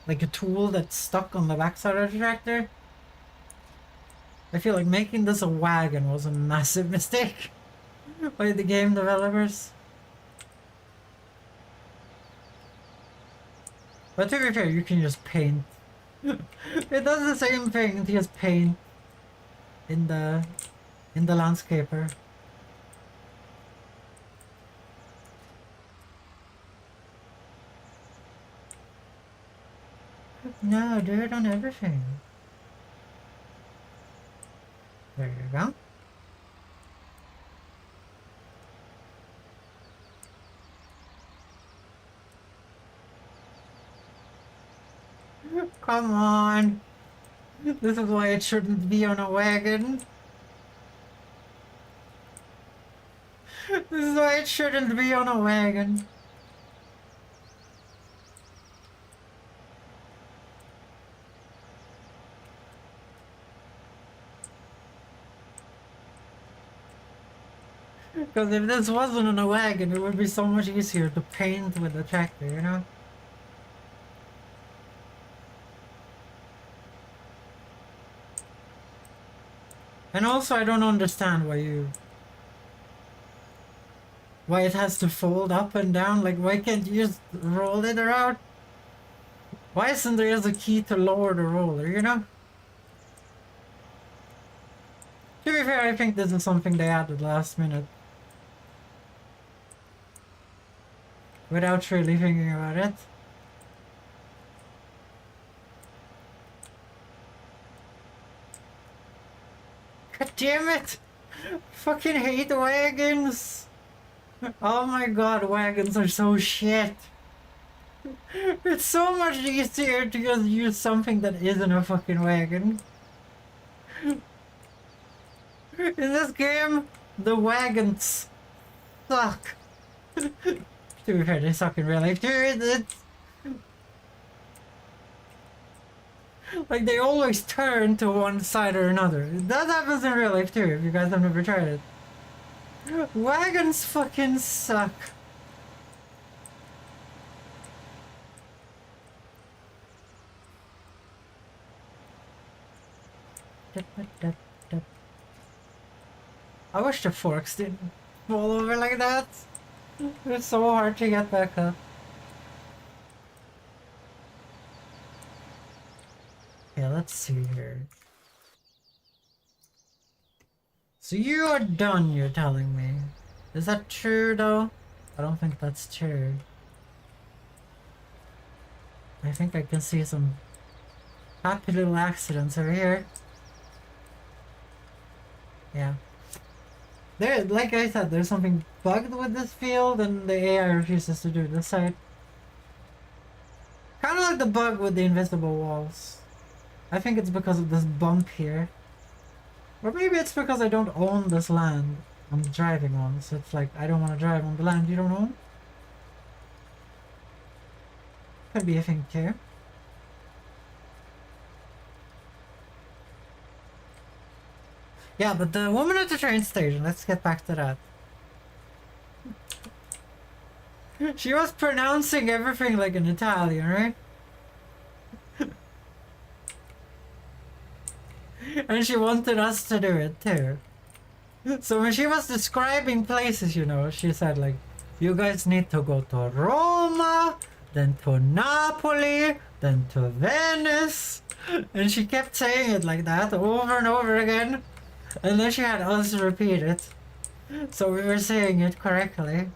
Like a tool that's stuck on the backside of the tractor. I feel like making this a wagon was a massive mistake by the game developers. But to be fair, you can just paint. It does the same thing, it just paint in the landscaper. No, do it on everything. There you go. Come on! This is why it shouldn't be on a wagon. This is why it shouldn't be on a wagon. Because if this wasn't on a wagon, it would be so much easier to paint with the tractor, you know? And also, I don't understand why it has to fold up and down. Like, why can't you just roll it around? Why isn't there just a key to lower the roller, you know? To be fair, I think this is something they added last minute. Without really thinking about it. God damn it! Fucking hate wagons! Oh my god, wagons are so shit! It's so much easier to just use something that isn't a fucking wagon. In this game, the wagons suck. To be fair, they suck in real life too. It's like they always turn to one side or another. That happens in real life too, if you guys have never tried it. Wagons fucking suck. I wish the forks didn't fall over like that. It's so hard to get back up. Yeah, let's see here. So you are done, you're telling me. Is that true though? I don't think that's true. I think I can see some happy little accidents over here. Yeah. There, like I said, there's something bugged with this field and the AI refuses to do this side. Kind of like the bug with the invisible walls. I think it's because of this bump here. Or maybe it's because I don't own this land I'm driving on, so it's like I don't want to drive on the land you don't own. Could be a thing too. Yeah, but the woman at the train station, let's get back to that. She was pronouncing everything like an Italian, right? And she wanted us to do it too. So when she was describing places, you know, she said like, you guys need to go to Roma, then to Napoli, then to Venice. And she kept saying it like that over and over again. And then she had us repeat it. So we were saying it correctly.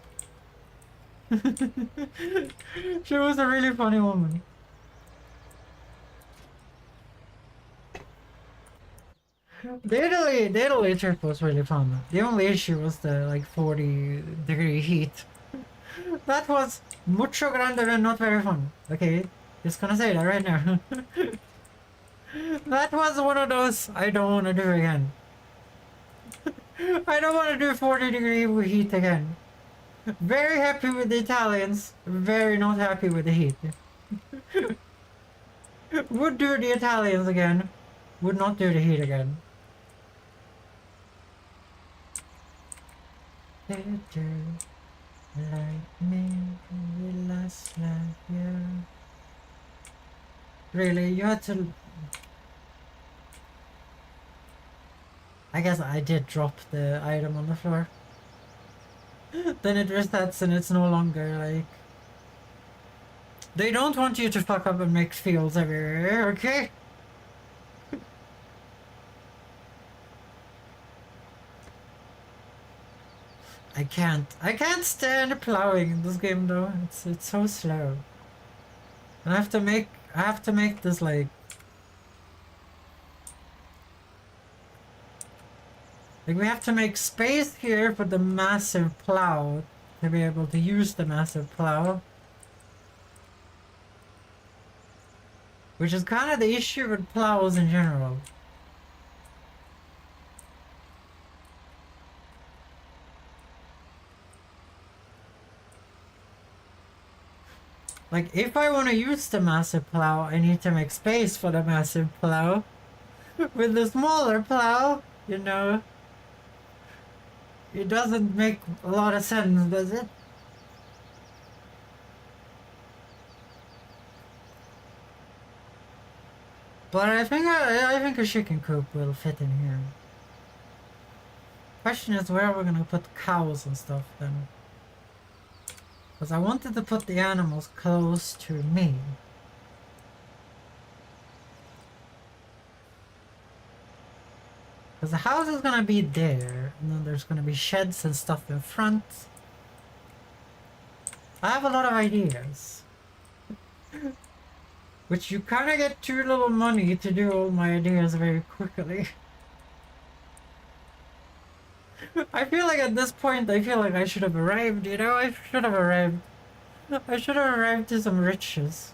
She was a really funny woman. The Italy trip was really fun. The only issue was the like 40-degree heat. That was mucho grande and not very fun. Okay, just gonna say that right now. That was one of those I don't want to do again. I don't want to do 40-degree heat again. Very happy with the Italians, very not happy with the heat. Would do the Italians again, would not do the heat again. Better like me, will last like you. Really, you had to... I guess I did drop the item on the floor. Then it resets and it's no longer like... They don't want you to fuck up and make fields everywhere, okay? I can't stand plowing in this game though. It's so slow. And I have to make this like we have to make space here for the massive plow to be able to use the massive plow. Which is kind of the issue with plows in general. Like, if I want to use the massive plow, I need to make space for the massive plow. With the smaller plow, you know, it doesn't make a lot of sense, does it? But I think a chicken coop will fit in here. Question is where we're gonna put cows and stuff then. Because I wanted to put the animals close to me. Because the house is gonna be there, and then there's gonna be sheds and stuff in front. I have a lot of ideas. Which you kinda get too little money to do all my ideas very quickly. I feel like at this point, I feel like I should have arrived, you know? I should have arrived. I should have arrived to some riches.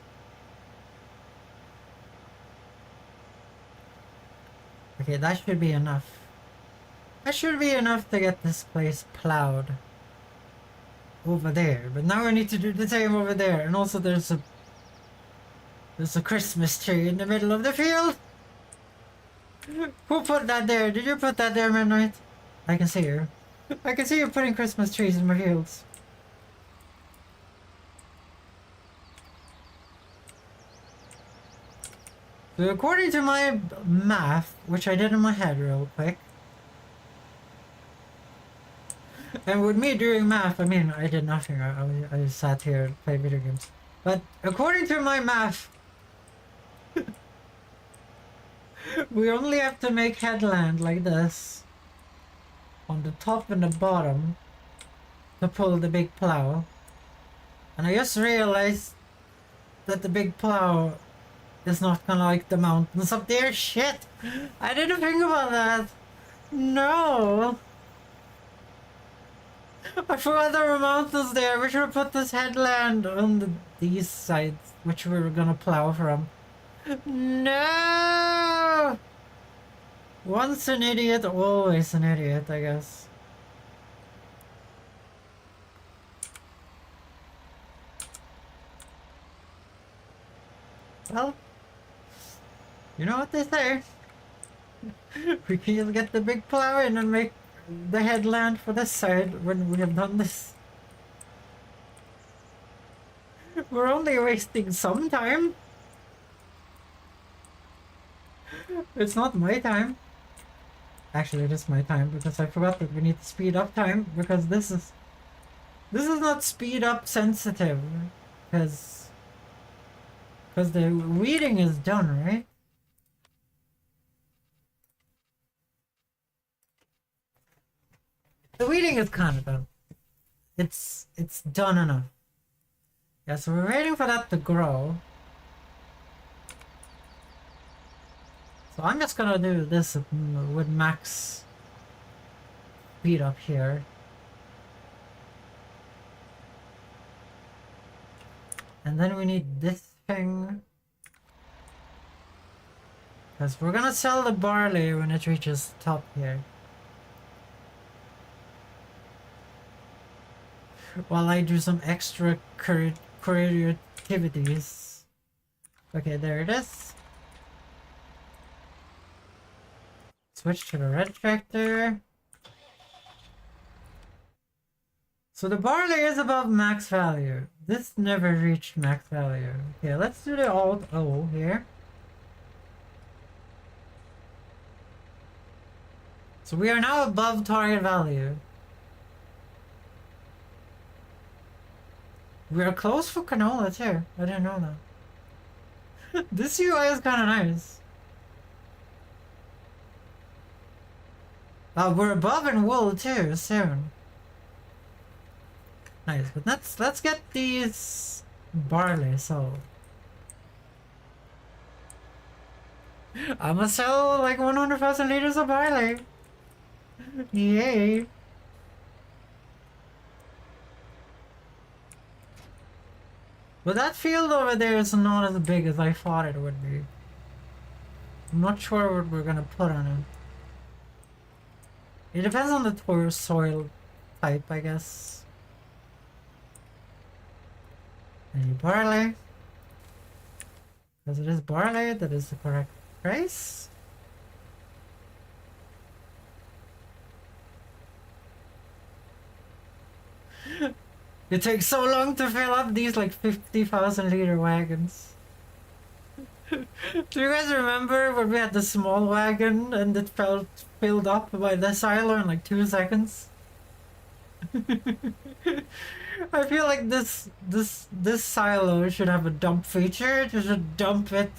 Okay, that should be enough. That should be enough to get this place plowed. Over there. But now I need to do the same over there. And also there's a Christmas tree in the middle of the field. Who put that there? Did you put that there, Midnight? I can see her. I can see you putting Christmas trees in my fields. So according to my math, which I did in my head real quick, and with me doing math, I mean, I did nothing. I sat here and played video games. But according to my math, we only have to make headland like this on the top and the bottom to pull the big plow. And I just realized that the big plow is not gonna like the mountains up there. Shit! I didn't think about that. No! I forgot there were mountains there. We should have put this headland on these sides, which we were gonna plow from. No! Once an idiot, always an idiot, I guess. Well, you know what they say. We can just get the big plow in and make the headland for this side when we have done this. We're only wasting some time. It's not my time. Actually, it is my time because I forgot that we need to speed up time because this is not speed up sensitive because the weeding is done, right? The weeding is kind of done. It's done enough. Yeah, so we're waiting for that to grow. So I'm just gonna do this with max speed up here. And then we need this thing. Because we're gonna sell the barley when it reaches the top here. While I do some extra career activities. Okay, there it is. Switch to the red tractor. So the barley is above max value. This never reached max value. Okay, let's do the Alt O here. So we are now above target value. We are close for canola too. I didn't know that. This UI is kind of nice. We're above in wool too soon. Nice, but let's get these barley sold. I'ma sell like 100,000 liters of barley. Yay! But that field over there is not as big as I thought it would be. I'm not sure what we're gonna put on it. It depends on the soil type, I guess. Any barley? Because it is barley, that is the correct price. It takes so long to fill up these like 50,000 liter wagons. Do you guys remember when we had the small wagon and it filled up by the silo in like 2 seconds? I feel like this silo should have a dump feature. It should dump it.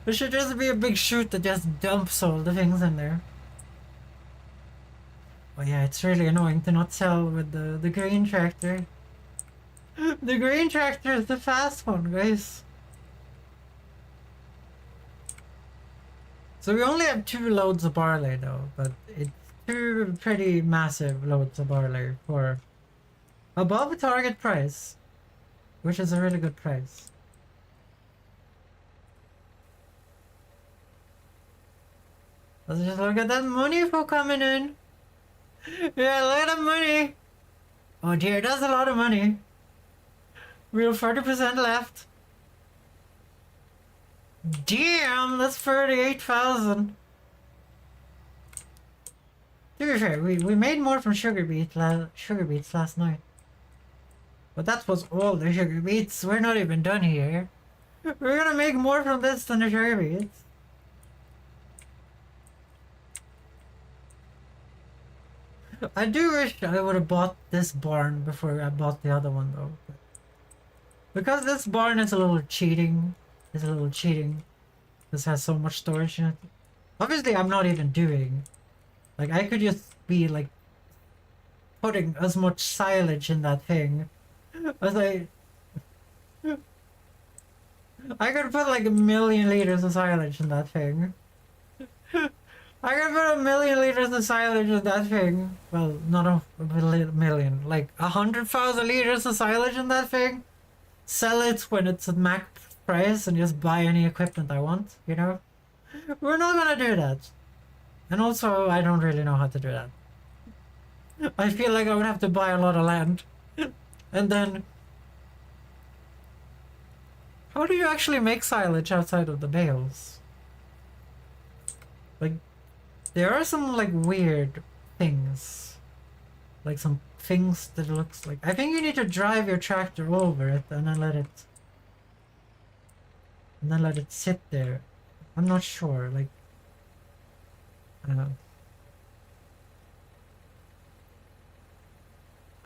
It should just be a big chute that just dumps all the things in there. Oh yeah, it's really annoying to not sell with the green tractor. The green tractor is the fast one, guys. So we only have 2 loads of barley though, but it's 2 pretty massive loads of barley for above target price, which is a really good price. Let's just look at that money for coming in. Yeah, look at that money. Oh dear, that's a lot of money. We have 30% left. Damn, that's 38,000. To be fair, we made more from sugar beets last night. But that was all the sugar beets. We're not even done here. We're gonna make more from this than the sugar beets. I do wish I would have bought this barn before I bought the other one though. Because this barn is a little cheating. It's a little cheating. This has so much storage in it. Obviously I'm not even doing. Like I could just be like putting as much silage in that thing as I could put like 1,000,000 liters of silage in that thing. I can put 1,000,000 liters of silage in that thing. Well, not a million, like 100,000 liters of silage in that thing. Sell it when it's at max price and just buy any equipment I want, you know? We're not gonna do that. And also, I don't really know how to do that. I feel like I would have to buy a lot of land. And then... How do you actually make silage outside of the bales? Like, there are some, like, weird things. Like, some things that looks like... I think you need to drive your tractor over it and then let it... And then let it sit there. I'm not sure, like...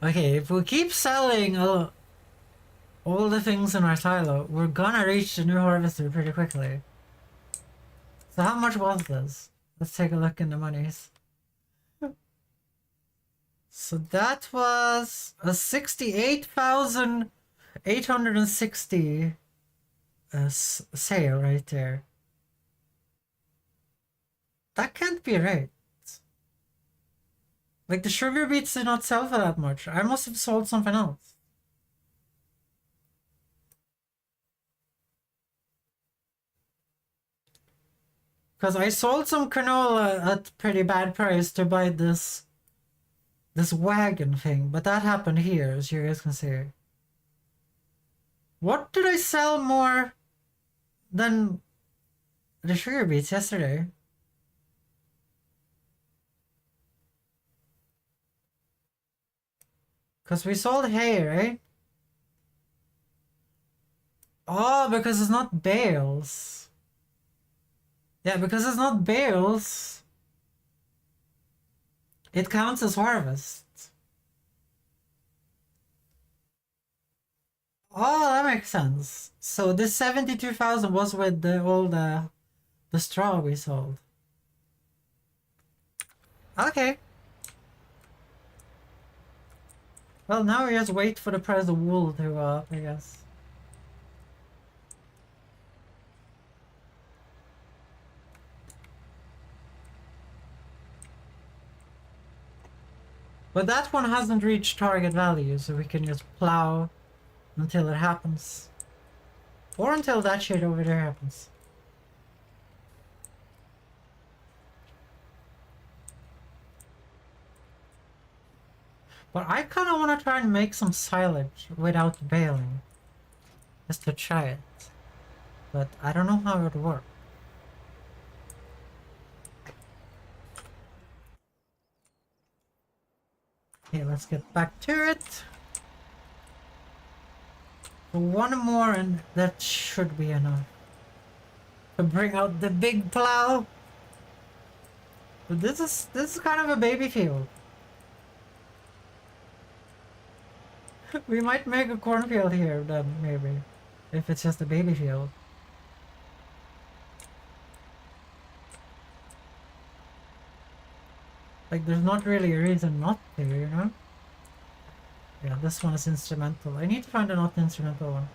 Okay, if we keep selling all the things in our silo, we're gonna reach the new harvester pretty quickly. So how much was this? Let's take a look in the monies. So that was a 68,860 sale right there. That can't be right. Like, the sugar beets did not sell for that much. I must have sold something else. Because I sold some canola at pretty bad price to buy this wagon thing. But that happened here, as you guys can see. What did I sell more than the sugar beets yesterday? Because we sold hay, right? Oh, because it's not bales. Yeah, because it's not bales. It counts as harvest. Oh, that makes sense. So this 72,000 was with all the straw we sold. Okay. Well, now we just wait for the price of wool to go up, I guess. But that one hasn't reached target value, so we can just plow until it happens. Or until that shit over there happens. But I kind of want to try and make some silage without baling. Just to try it. But I don't know how it would work. Okay, let's get back to it. One more and that should be enough. To bring out the big plow. But this is kind of a baby field. We might make a cornfield here then, maybe. If it's just a baby field. Like, there's not really a reason not to, you know? Yeah, this one is instrumental. I need to find a not instrumental one.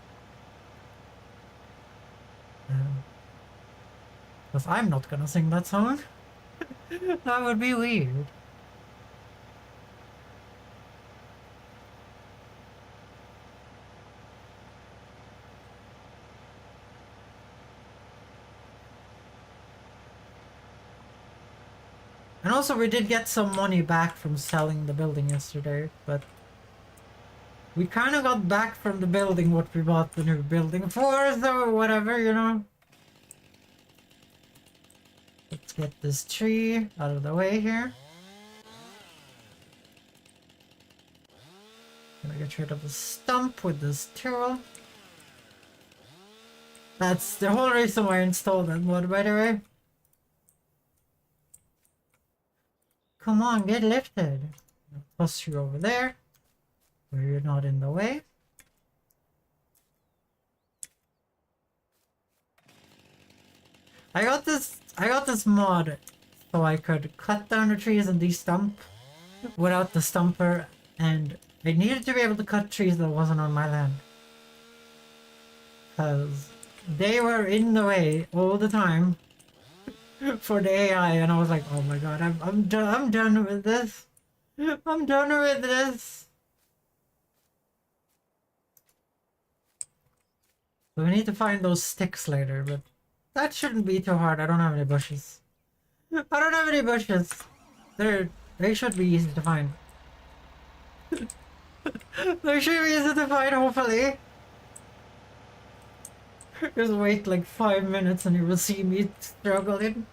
Because I'm not gonna sing that song. That would be weird. And also we did get some money back from selling the building yesterday, but we kind of got back from the building what we bought the new building for, so whatever, you know. Let's get this tree out of the way here. Gonna get rid of the stump with this tool. That's the whole reason why I installed that mod, by the way. Come on, get lifted. Toss you over there, where you're not in the way. I got this mod so I could cut down the trees and de-stump without the stumper, and I needed to be able to cut trees that wasn't on my land. Because they were in the way all the time. for the AI, and I was like, oh my god, I'm done with this. I'm done with this. So we need to find those sticks later, but that shouldn't be too hard. I don't have any bushes. I don't have any bushes. They should be easy to find. They should be easy to find, hopefully. Just wait like 5 minutes and you will see me struggling.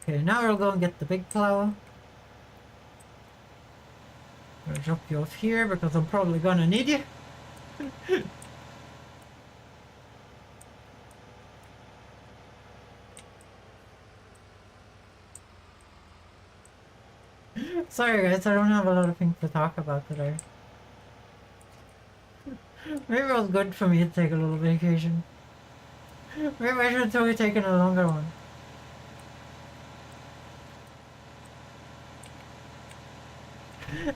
Okay, now we'll go and get the big plow. I'll drop you off here because I'm probably gonna need you. Sorry guys, I don't have a lot of things to talk about today. Maybe it was good for me to take a little vacation. Maybe I should have taken a longer one.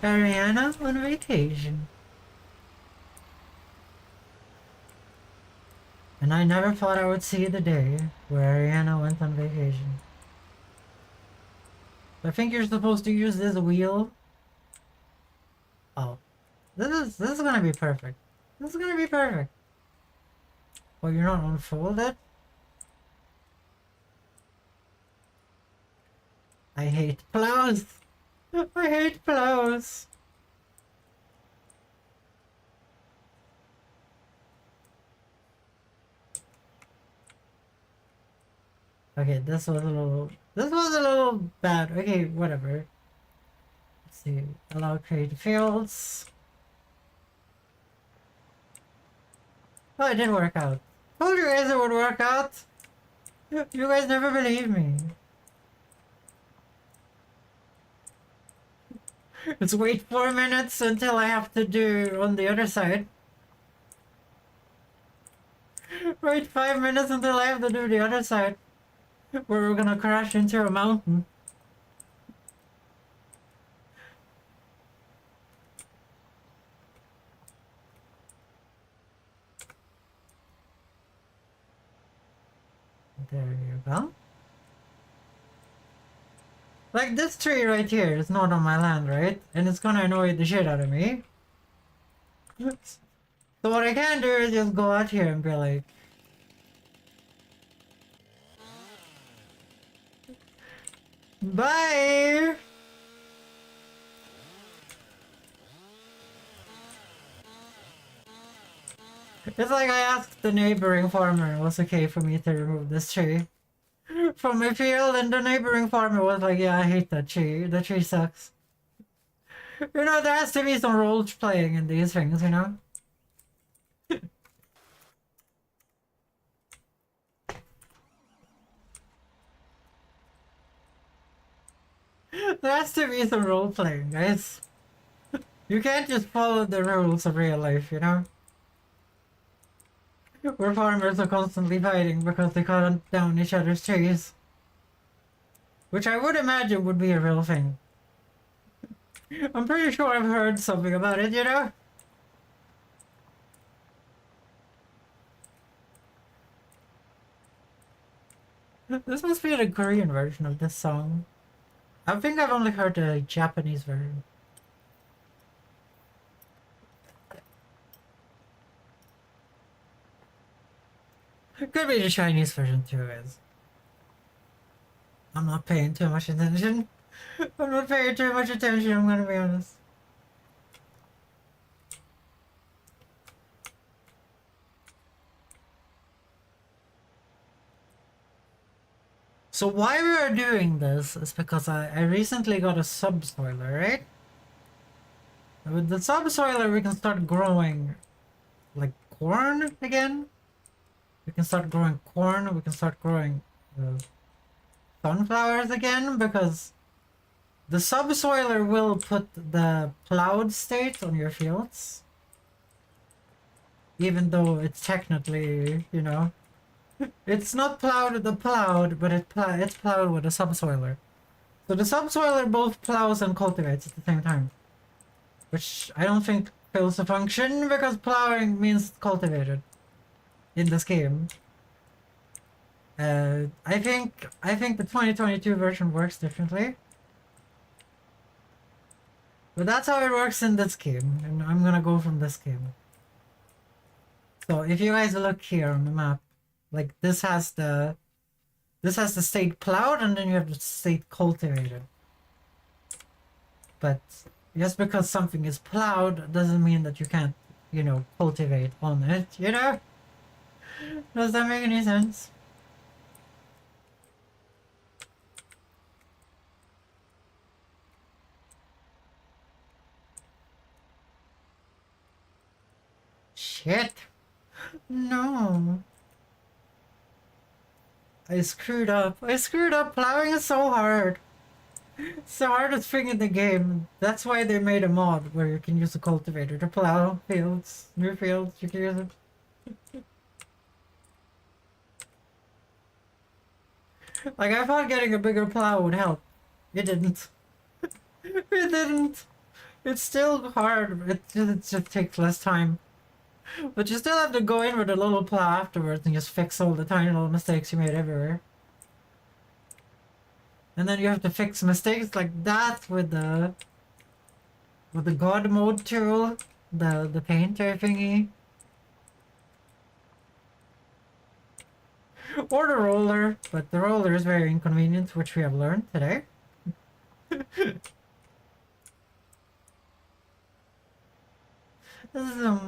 Ariana on vacation. And I never thought I would see the day where Ariana went on vacation. I think you're supposed to use this wheel. Oh. This is gonna be perfect. This is gonna be perfect. Oh, you're not unfolded? I hate plows. I hate plows. Okay, this was a little bad. Okay, whatever. Let's see. Allow create fields. Oh, it did work out. Told you guys it would work out. You guys never believe me. Let's wait 4 minutes until I have to do on the other side. Wait 5 minutes until I have to do the other side. Where we're gonna crash into a mountain. There you go. Like this tree right here is not on my land, right? And it's gonna annoy the shit out of me. So what I can do is just go out here and be like, bye! It's like I asked the neighboring farmer it was okay for me to remove this tree from my field, and the neighboring farmer was like, yeah, I hate that tree. The tree sucks. You know, there has to be some role playing in these things, you know? There has to be some role playing, guys. You can't just follow the rules of real life, you know? Where farmers are constantly fighting because they cut down each other's trees. Which I would imagine would be a real thing. I'm pretty sure I've heard something about it, you know? This must be the Korean version of this song. I think I've only heard the Japanese version. Could be the Chinese version too, guys. I'm not paying too much attention. I'm not paying too much attention, I'm gonna be honest. So why we are doing this is because I recently got a subsoiler, right? And with the subsoiler we can start growing like corn again. We can start growing corn, we can start growing sunflowers again, because the subsoiler will put the plowed state on your fields. Even though it's technically, you know, it's not plowed with the plowed, but it's plowed with a subsoiler. So the subsoiler both plows and cultivates at the same time. Which I don't think fails to function because plowing means cultivated in this game. I think the 2022 version works differently. But that's how it works in this game, and I'm gonna go from this game. So if you guys look here on the map, like this has the state plowed and then you have the state cultivated. But just because something is plowed doesn't mean that you can't, you know, cultivate on it, you know? Does that make any sense? Shit! No! I screwed up. I screwed up. Plowing is so hard. It's the hardest thing in the game. That's why they made a mod where you can use a cultivator to plow fields, new fields. You can use it. Like, I thought getting a bigger plow would help. It didn't. It didn't. It's still hard. It just takes less time. But you still have to go in with a little plow afterwards and just fix all the tiny little mistakes you made everywhere. And then you have to fix mistakes like that with the God mode tool, the painter thingy. Or the roller, but the roller is very inconvenient, which we have learned today. This is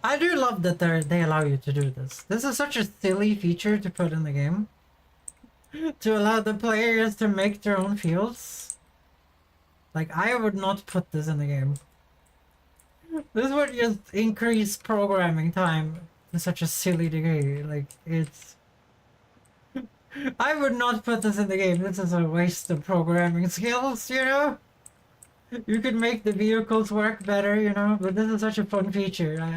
I do love that they allow you to do this. This is such a silly feature to put in the game. To allow the players to make their own fields. Like, I would not put this in the game. This would just increase programming time to such a silly degree. Like, it's... I would not put this in the game. This is a waste of programming skills, you know? You could make the vehicles work better, you know? But this is such a fun feature. I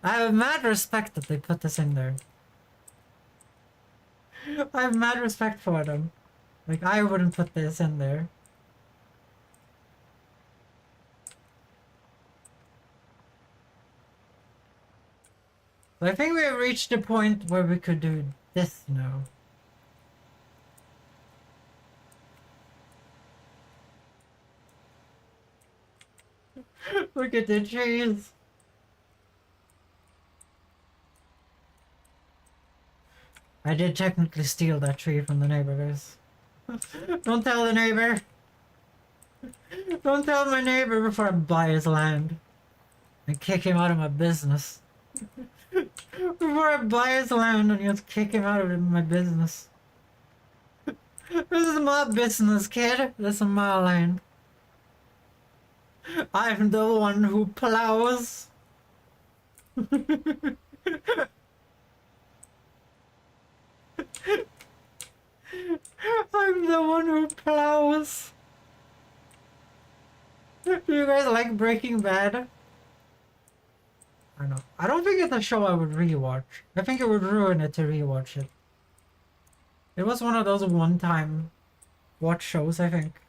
have mad respect that they put this in there. I have mad respect for them. Like, I wouldn't put this in there. So I think we have reached the point where we could do this now. Look at the trees. I did technically steal that tree from the neighbor, guys. Don't tell the neighbor. Don't tell my neighbor before I buy his land and kick him out of my business. Before I buy his land and just kick him out of my business. This is my business, kid. This is my land. I'm the one who plows. I'm the one who plows. Do you guys like Breaking Bad? I know. I don't think it's a show I would rewatch. I think it would ruin it to rewatch it. It was one of those one-time watch shows, I think.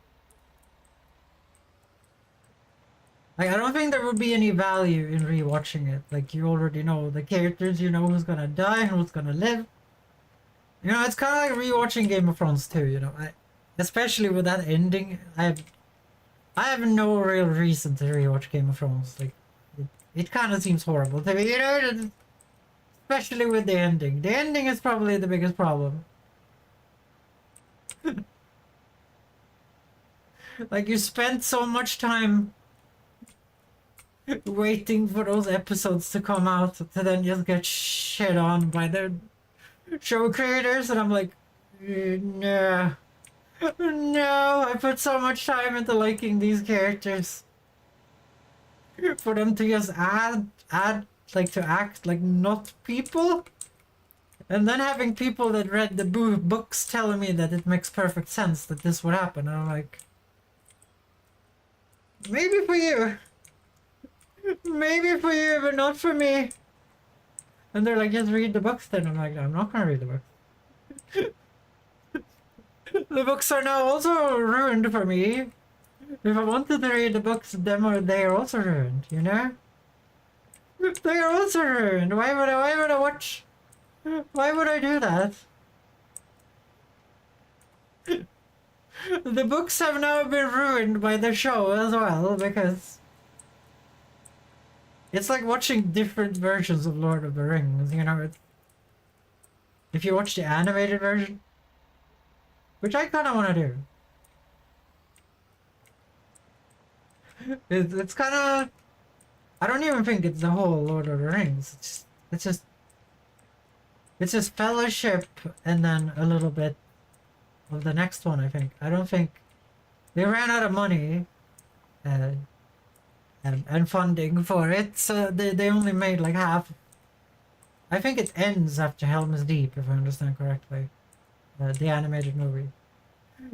Like, I don't think there would be any value in rewatching it. Like, you already know the characters, you know who's gonna die and who's gonna live. You know, it's kind of like rewatching Game of Thrones too, you know. Especially with that ending, I have no real reason to rewatch Game of Thrones. Like, it kind of seems horrible to me, you know? Especially with the ending. The ending is probably the biggest problem. Like, you spent so much time waiting for those episodes to come out to then just get shit on by the show creators, and I'm like, no. No, I put so much time into liking these characters. For them to just add, like, to act like not people? And then having people that read the books telling me that it makes perfect sense that this would happen, and I'm like, maybe for you. Maybe for you, but not for me. And they're like, just read the books then. I'm like, I'm not gonna read the books. The books are now also ruined for me. If I wanted to read the books, they are also ruined, you know? They are also ruined. Why would I watch? Why would I do that? The books have now been ruined by the show as well, because it's like watching different versions of Lord of the Rings, you know? If you watch the animated version, which I kind of want to do. It's kind of... I don't even think it's the whole Lord of the Rings. It's just Fellowship and then a little bit of the next one, I think. I don't think... They ran out of money and funding for it, so they only made like half. I think it ends after Helm's Deep, if I understand correctly. The animated movie.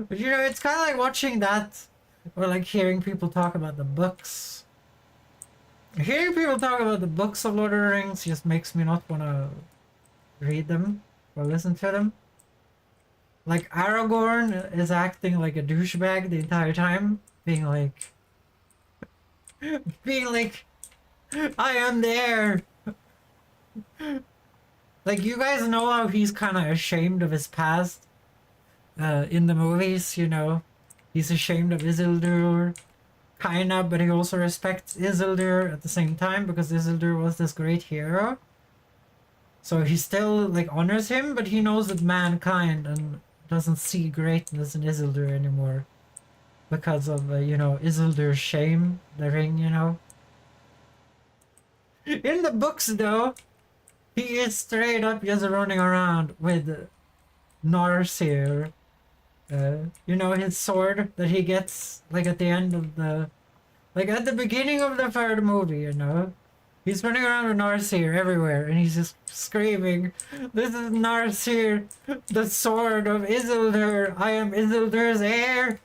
But you know, it's kind of like watching that, or like hearing people talk about the books. Hearing people talk about the books of Lord of the Rings just makes me not want to read them or listen to them. Like Aragorn is acting like a douchebag the entire time, being like, I am there. Like, you guys know how he's kind of ashamed of his past in the movies, you know? He's ashamed of Isildur, kinda, but he also respects Isildur at the same time because Isildur was this great hero. So he still, like, honors him, but he knows that mankind and doesn't see greatness in Isildur anymore because of, you know, Isildur's shame, the ring, you know? In the books, though, he is straight up just running around with Narsil. You know, his sword that he gets, like, at the end of the... Like, at the beginning of the third movie, you know? He's running around with Narsil everywhere, and he's just screaming, "This is Narsil, the sword of Isildur! I am Isildur's heir!"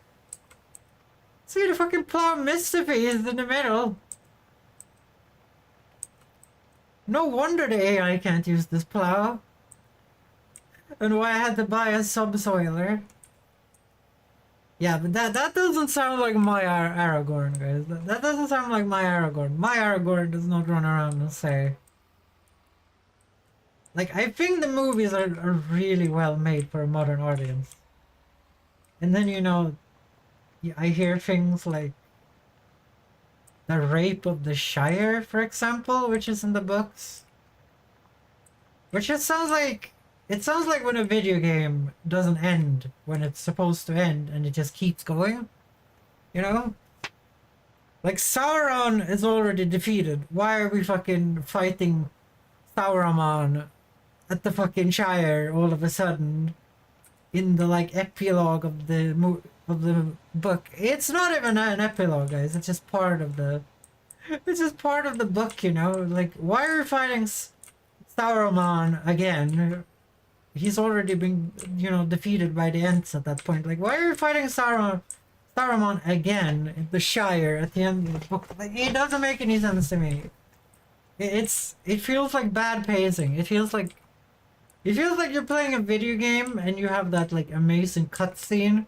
See, the fucking plow Misty is in the middle. No wonder the AI can't use this plow. And why I had to buy a subsoiler. Yeah, but that doesn't sound like my Aragorn, guys. That doesn't sound like my Aragorn. My Aragorn does not run around and say... Like, I think the movies are really well made for a modern audience. And then, you know, I hear things like the rape of the Shire, for example, which is in the books. Which it sounds like when a video game doesn't end when it's supposed to end and it just keeps going. You know? Like, Sauron is already defeated. Why are we fucking fighting Sauron at the fucking Shire all of a sudden in the, like, epilogue of the book? It's not even an epilogue, guys. It's just part of the... It's just part of the book, you know? Like, why are we fighting Sauron again? He's already been, you know, defeated by the Ents at that point. Like, why are you fighting Saruman again in the Shire at the end of the book? Like, it doesn't make any sense to me. It feels like bad pacing. It feels like you're playing a video game and you have that, like, amazing cutscene,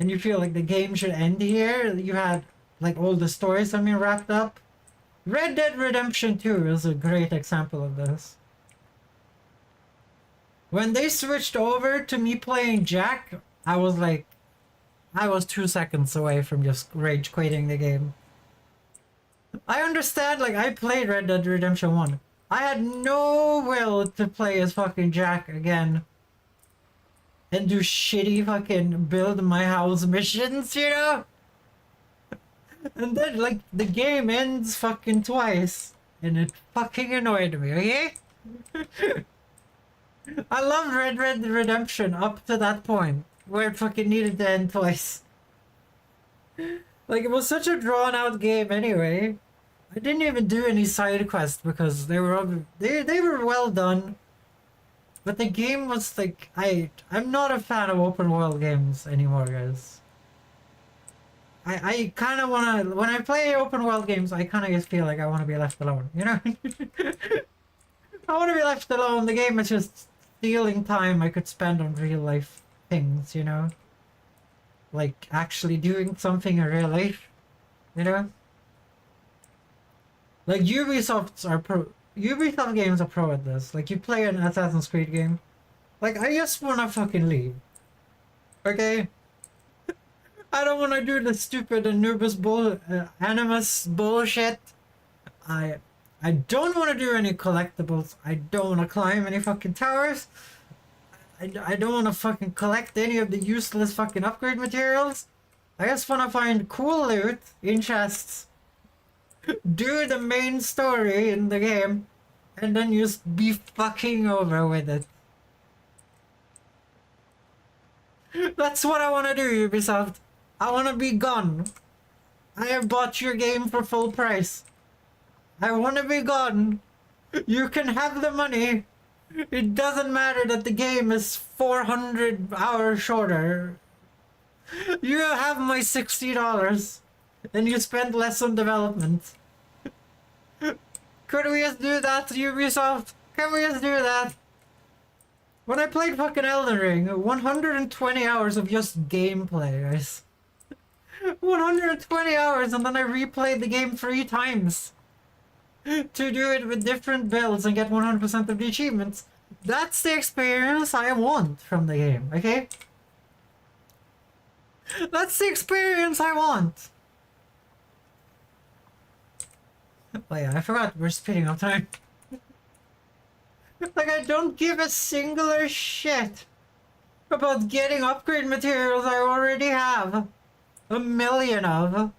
and you feel like the game should end here. You had, like, all the stories have been wrapped up. Red Dead Redemption 2 is a great example of this. When they switched over to me playing Jack, I was 2 seconds away from just rage quitting the game. I understand, like, I played Red Dead Redemption 1. I had no will to play as fucking Jack again. And do shitty fucking build my house missions, you know? And then, like, the game ends fucking twice. And it fucking annoyed me, okay? I loved Red Dead Redemption up to that point, where it fucking needed to end twice. Like, it was such a drawn-out game anyway. I didn't even do any side quests because they were well done. But the game was like, I'm not a fan of open world games anymore, guys. I kind of want to, when I play open world games, I kind of just feel like I want to be left alone, you know? I want to be left alone. The game is just stealing time I could spend on real life things, you know? like actually doing something in real life, you know? Like Ubisoft games are pro at this. Like you play an Assassin's Creed game, like I just wanna fucking leave. Okay? I don't wanna do the stupid Animus bullshit. I I don't wanna do any collectibles. I don't wanna climb any fucking towers. I don't wanna fucking collect any of the useless fucking upgrade materials. I just wanna find cool loot in chests, do the main story in the game, and then just be fucking over with it. That's what I wanna do, Ubisoft. I wanna be gone. I have bought your game for full price. I wanna be gone. You can have the money. It doesn't matter that the game is 400 hours shorter. You have my $60 and you spent less on development. Could we just do that, Ubisoft? Can we just do that? When I played fucking Elden Ring, 120 hours of just gameplay, guys. 120 hours, and then I replayed the game 3 times to do it with different builds and get 100% of the achievements. That's the experience I want from the game, okay? That's the experience I want. Oh yeah, I forgot we're speeding up time. Like, I don't give a singular shit about getting upgrade materials I already have 1,000,000 of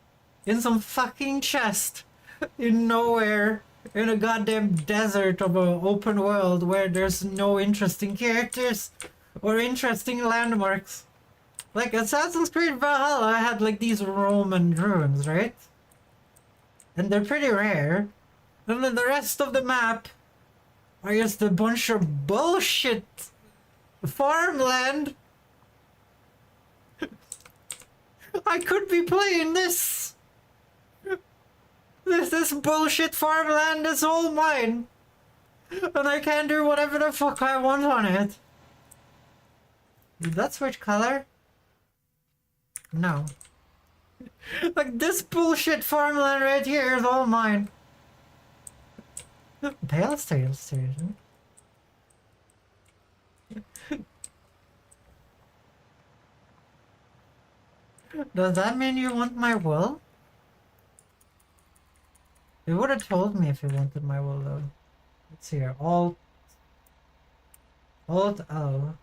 in some fucking chest in nowhere in a goddamn desert of an open world where there's no interesting characters or interesting landmarks. Like Assassin's Creed Valhalla had like these Roman ruins, right? And they're pretty rare. And then the rest of the map are just a bunch of bullshit farmland. I could be playing this. This bullshit farmland is all mine. And I can do whatever the fuck I want on it. Did that switch color? No. Like, this bullshit farmland right here is all mine. Pale Steel Station. Does that mean you want my wool? You would have told me if you wanted my wool though. Let's see here. Alt O.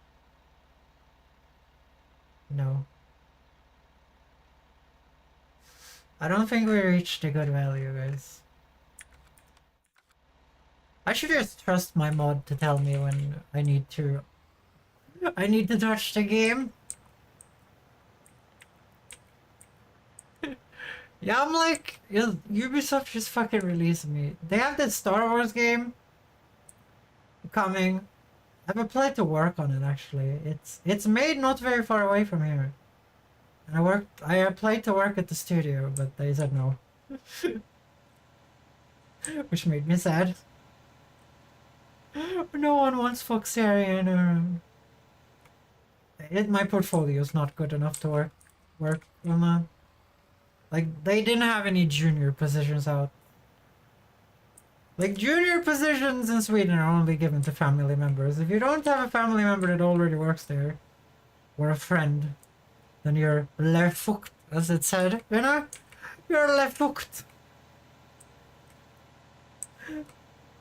No. I don't think we reached a good value, guys. I should just trust my mod to tell me when I need to touch the game. Yeah, I'm like, Ubisoft just fucking released me. They have this Star Wars game coming. I've applied to work on it actually. It's made not very far away from here. And I applied to work at the studio, but they said no. Which made me sad. No one wants Foxy Ariana. My portfolio is not good enough to work on that. Like, they didn't have any junior positions out. Like, junior positions in Sweden are only given to family members. If you don't have a family member that already works there, or a friend, then you're left-hooked, as it said, you know? You're left-hooked.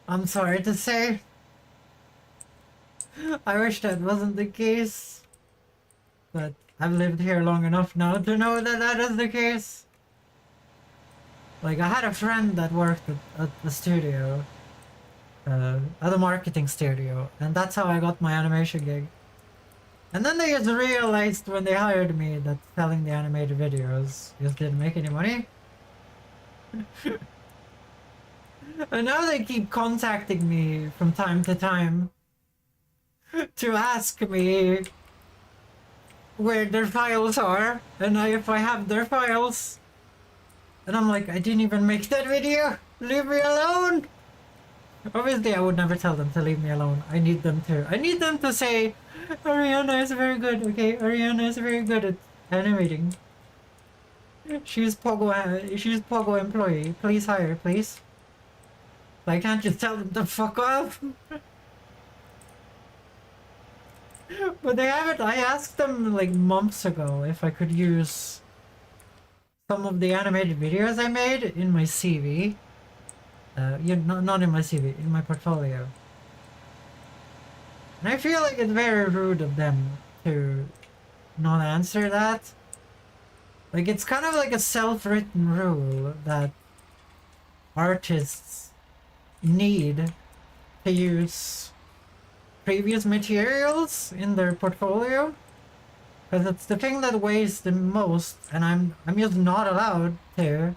I'm sorry to say. I wish that wasn't the case. But I've lived here long enough now to know that that is the case. Like, I had a friend that worked at the studio, at a marketing studio, and that's how I got my animation gig. And then they just realized when they hired me that selling the animated videos just didn't make any money. And now they keep contacting me from time to time to ask me where their files are, and if I have their files. And I'm like, I didn't even make that video! Leave me alone! Obviously, I would never tell them to leave me alone. I need them to say, Ariana is very good, okay? Ariana is very good animating. She's Pogo employee. Please hire, please. Why can't you tell them to fuck off? But they haven't. I asked them like months ago if I could use some of the animated videos I made in my CV. Yeah, not in my CV, in my portfolio. And I feel like it's very rude of them to not answer that. Like, it's kind of like a self-written rule that artists need to use previous materials in their portfolio. Because it's the thing that weighs the most, and I'm just not allowed to,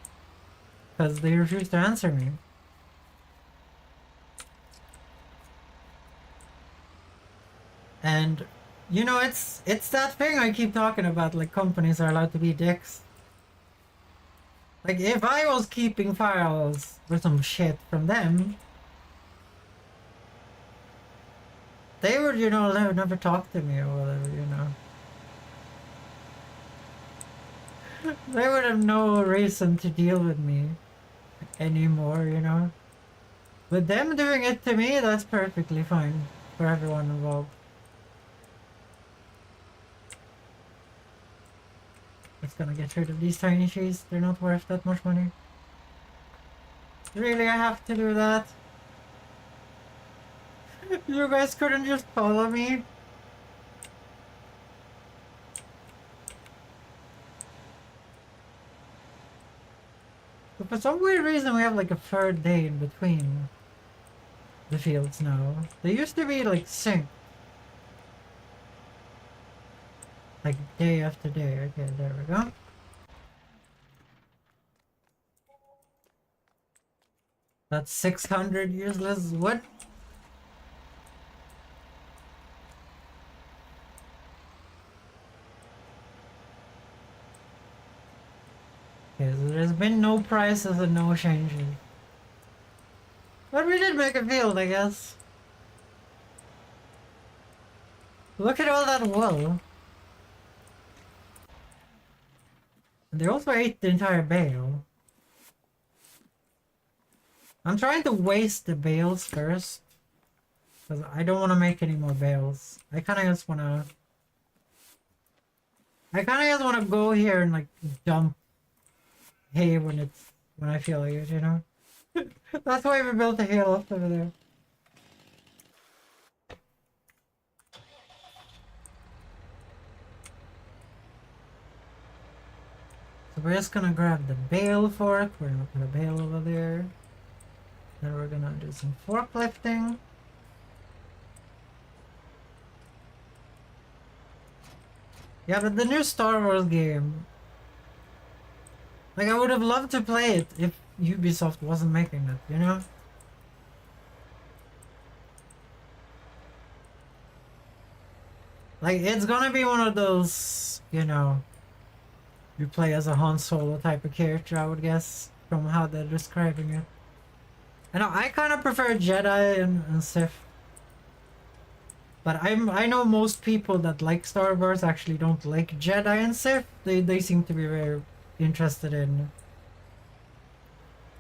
because they refuse to answer me. And you know, it's that thing I keep talking about, like companies are allowed to be dicks. Like if I was keeping files or some shit from them, they would, you know, never talk to me or whatever, you know. They would have no reason to deal with me anymore, you know. But them doing it to me, that's perfectly fine for everyone involved. Just gonna get rid of these tiny trees. They're not worth that much money. Really, I have to do that? You guys couldn't just follow me? But for some weird reason, we have like a third day in between the fields now. They used to be like synced. Like day after day. Okay, there we go. That's 600 useless wood. Okay, so there's been no prices and no changes. But we did make a field, I guess. Look at all that wool. And they also ate the entire bale. I'm trying to waste the bales first. Because I don't want to make any more bales. I kind of just want to go here and like dump hay when I feel like it, you know? That's why we built a hayloft over there. So we're just gonna grab the bale fork. We're gonna put a bale over there. Then we're gonna do some forklifting. Yeah, but the new Star Wars game, like I would have loved to play it if Ubisoft wasn't making it, you know? Like it's gonna be one of those, you know, you play as a Han Solo type of character, I would guess, from how they're describing it. I know I kind of prefer Jedi and Sith. But I know most people that like Star Wars actually don't like Jedi and Sith. They seem to be very interested in.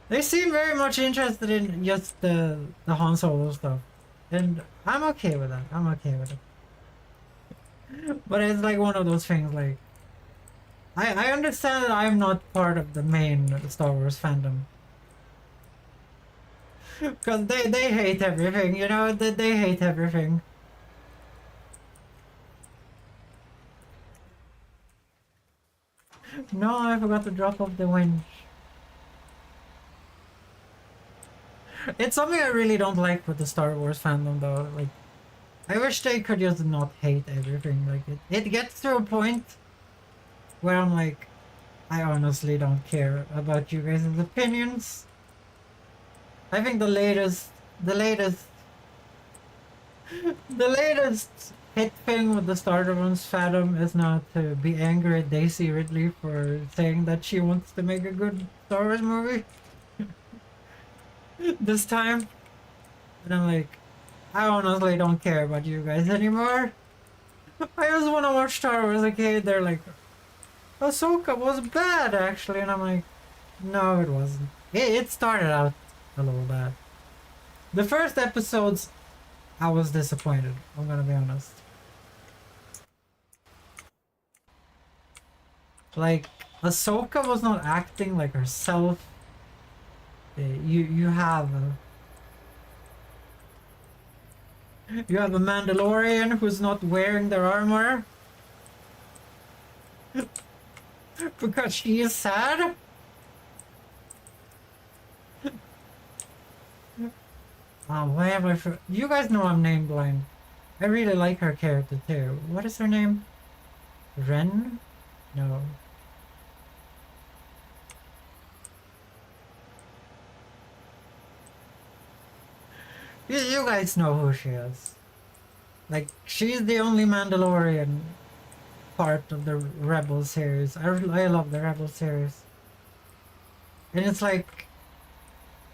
They seem very much interested in just the Han Solo stuff, and I'm okay with that. I'm okay with it. But it's like one of those things. Like I understand that I'm not part of the main Star Wars fandom. Because they hate everything, you know, they hate everything. No, I forgot to drop off the winch. It's something I really don't like with the Star Wars fandom though. Like, I wish they could just not hate everything. Like, it gets to a point where I'm like, I honestly don't care about you guys' opinions. I think the latest hit thing with the Star Wars fandom is now to be angry at Daisy Ridley for saying that she wants to make a good Star Wars movie this time. And I'm like, I honestly don't care about you guys anymore. I just want to watch Star Wars, okay? They're like, Ahsoka was bad actually, and I'm like, no, it wasn't. It started out a little bad. The first episodes, I was disappointed. I'm gonna be honest. Like, Ahsoka was not acting like herself. You have a Mandalorian who's not wearing their armor because she is sad. Why have I you guys know I'm name blind. I really like her character too. What is her name? Ren? No. You guys know who she is. Like, she's the only Mandalorian part of the Rebel series. I love the Rebel series. And it's like,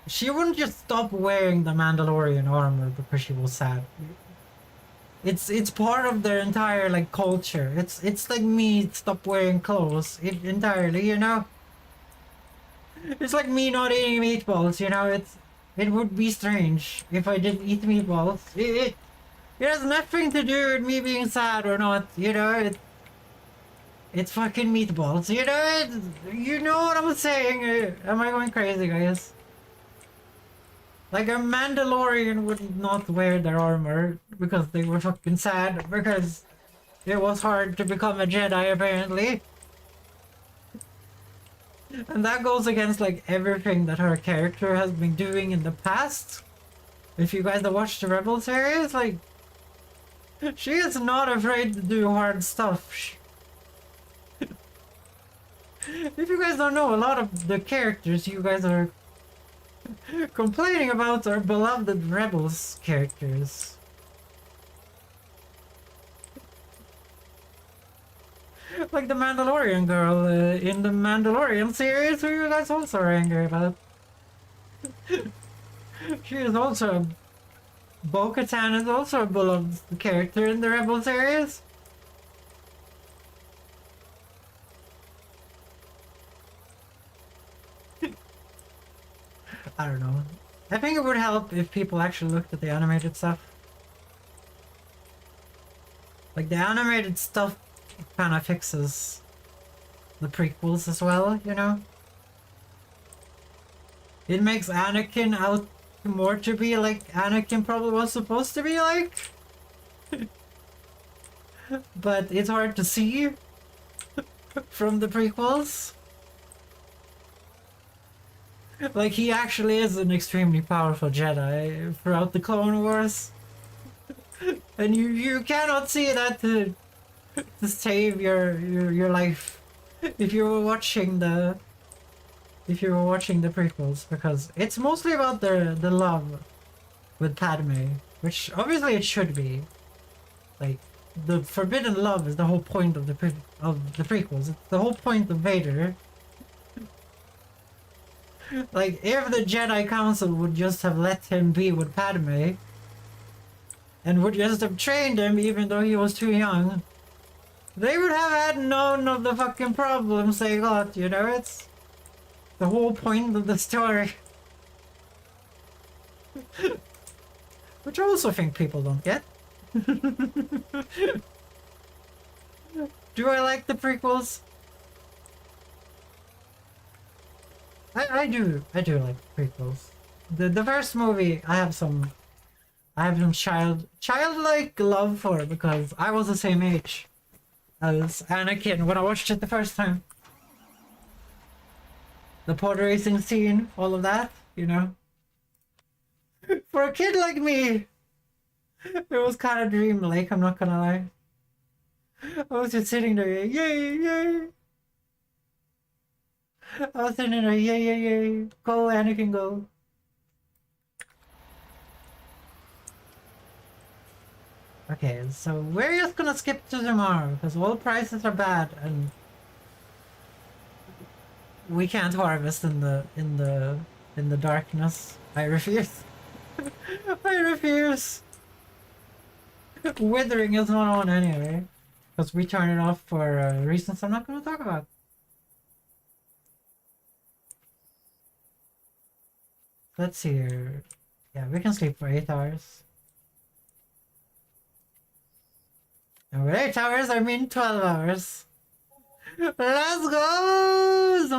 she wouldn't just stop wearing the Mandalorian armor because she was sad. It's part of their entire like culture. It's like me stop wearing clothes entirely, you know? It's like me not eating meatballs, you know? It would be strange if I didn't eat meatballs. It has nothing to do with me being sad or not, you know? It's fucking meatballs, you know? You know what I'm saying? Am I going crazy, guys? Like, a Mandalorian would not wear their armor because they were fucking sad because it was hard to become a Jedi, apparently. And that goes against, like, everything that her character has been doing in the past. If you guys have watched the Rebel series, like, she is not afraid to do hard stuff. If you guys don't know, a lot of the characters you guys are complaining about are beloved Rebels characters. Like the Mandalorian girl in the Mandalorian series, who you guys also are angry about. She is also... Bo-Katan is also a beloved character in the Rebel series. I don't know. I think it would help if people actually looked at the animated stuff. Like, the animated stuff kind of fixes the prequels as well, you know? It makes Anakin out more to be like Anakin probably was supposed to be like. But it's hard to see from the prequels. Like, he actually is an extremely powerful Jedi throughout the Clone Wars. And you cannot see that to save your life if you were watching the prequels, because it's mostly about the love with Padme, which obviously it should be. Like, the forbidden love is the whole point of the prequels. It's the whole point of Vader. Like, if the Jedi Council would just have let him be with Padme, and would just have trained him even though he was too young, they would have had none of the fucking problems they got, you know? It's the whole point of the story. Which I also think people don't get. Do I like the prequels? I do like prequels. The first movie I have some childlike love for, because I was the same age as Anakin when I watched it the first time. The pod racing scene, all of that, you know. For a kid like me, it was kind of dreamlike, I'm not gonna lie. I was just sitting there, yay, yay. I was sitting there, yay, yay, yay. Go, Anakin, go. Okay, so we're just gonna skip to tomorrow, because all prices are bad, and we can't harvest in the darkness. I refuse. I refuse. Withering is not on anyway, because we turn it off for reasons I'm not gonna talk about. Let's see here. Yeah, we can sleep for 8 hours. And with 8 hours, I mean 12 hours. Let's go!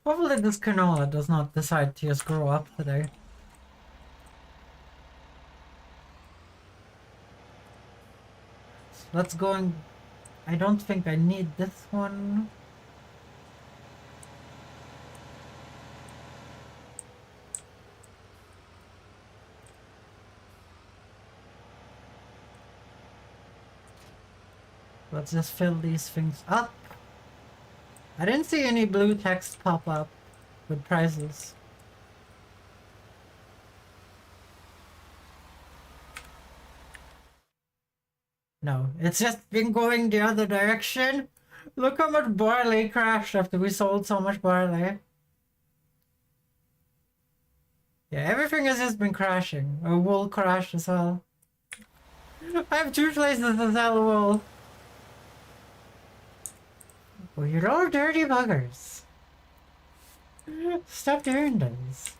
Hopefully this canola does not decide to just grow up today. Let's go and... I don't think I need this one. Let's just fill these things up. I didn't see any blue text pop up with prices. No, it's just been going the other direction. Look how much barley crashed after we sold so much barley. Yeah, everything has just been crashing. Wool crashed as well. I have 2 places to sell wool. Well, you're all dirty buggers. Stop doing this.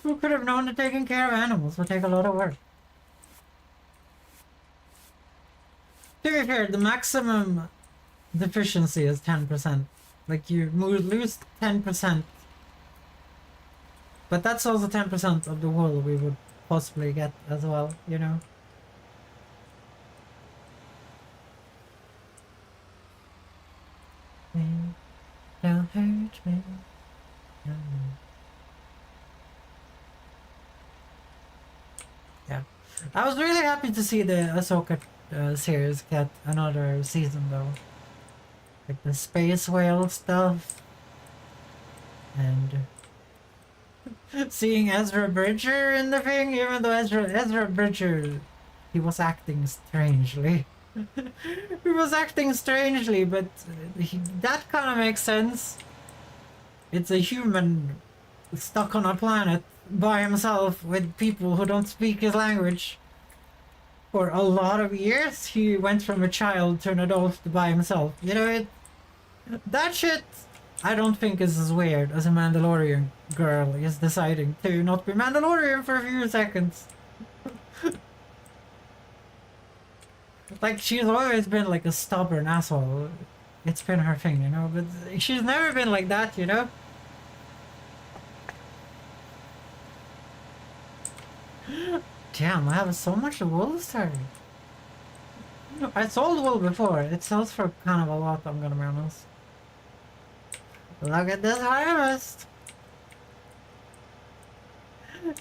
Who could have known that taking care of animals would take a lot of work? To be fair, the maximum deficiency is 10%. Like, you lose 10%. But that's also 10% of the wool we would possibly get as well, you know? Don't hurt me. No. Yeah. I was really happy to see the Ahsoka series get another season though. Like the space whale stuff. And seeing Ezra Bridger in the thing, even though Ezra Bridger, he was acting strangely. He was acting strangely, but that kind of makes sense. It's a human stuck on a planet by himself with people who don't speak his language. For a lot of years, he went from a child to an adult by himself. You know, that shit I don't think is as weird as a Mandalorian girl is deciding to not be Mandalorian for a few seconds. Like, she's always been like a stubborn asshole. It's been her thing, you know, but she's never been like that, you know? Damn, I have so much wool starting. I sold wool before. It sells for kind of a lot, I'm gonna be honest. Look at this harvest!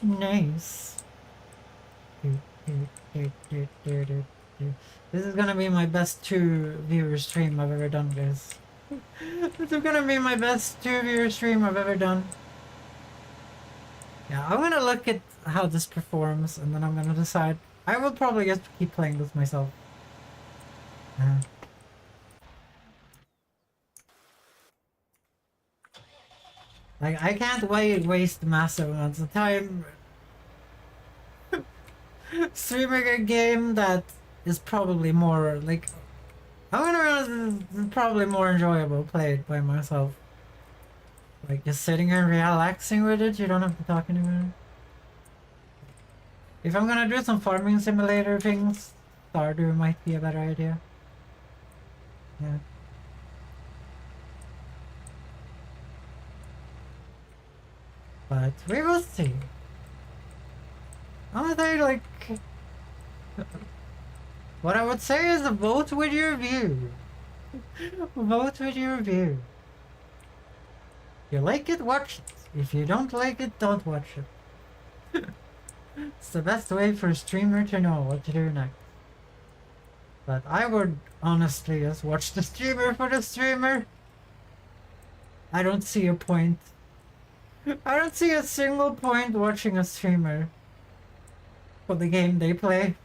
Nice. This is gonna be my best 2 viewer stream I've ever done, guys. This is gonna be my best 2 viewer stream I've ever done. Yeah, I'm gonna look at how this performs and then I'm gonna decide. I will probably just keep playing this myself. Like, I can't waste massive amounts of time streaming a game that is probably more, like, I'm gonna be honest, this is probably more enjoyable played by myself. Like, just sitting here and relaxing with it, you don't have to talk anymore. If I'm gonna do some farming simulator things, Stardew might be a better idea. Yeah. But we will see. I'm gonna say, like, what I would say is vote with your view. Vote with your view. If you like it, watch it. If you don't like it, don't watch it. It's the best way for a streamer to know what to do next. But I would honestly just watch the streamer for the streamer. I don't see a point. I don't see a single point watching a streamer for the game they play.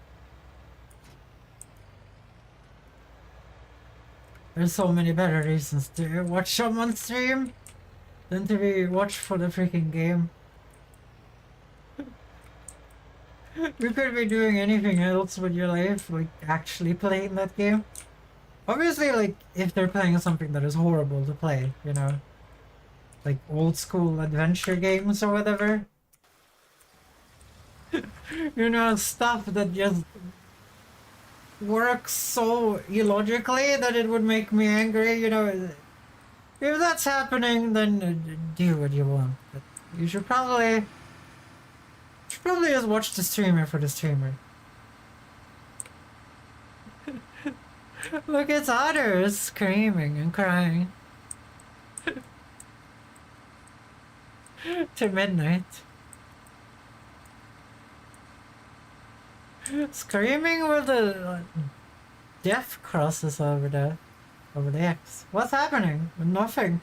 There's so many better reasons to watch someone stream than to be watched for the freaking game. You could be doing anything else with your life, like actually playing that game. Obviously, like, if they're playing something that is horrible to play, you know? Like old school adventure games or whatever. You know, stuff that just works so illogically that it would make me angry, you know? If that's happening, then do what you want. But you should probably just watch the streamer for the streamer. Look, it's otters screaming and crying. To midnight. Screaming with the death crosses over the X. What's happening? Nothing.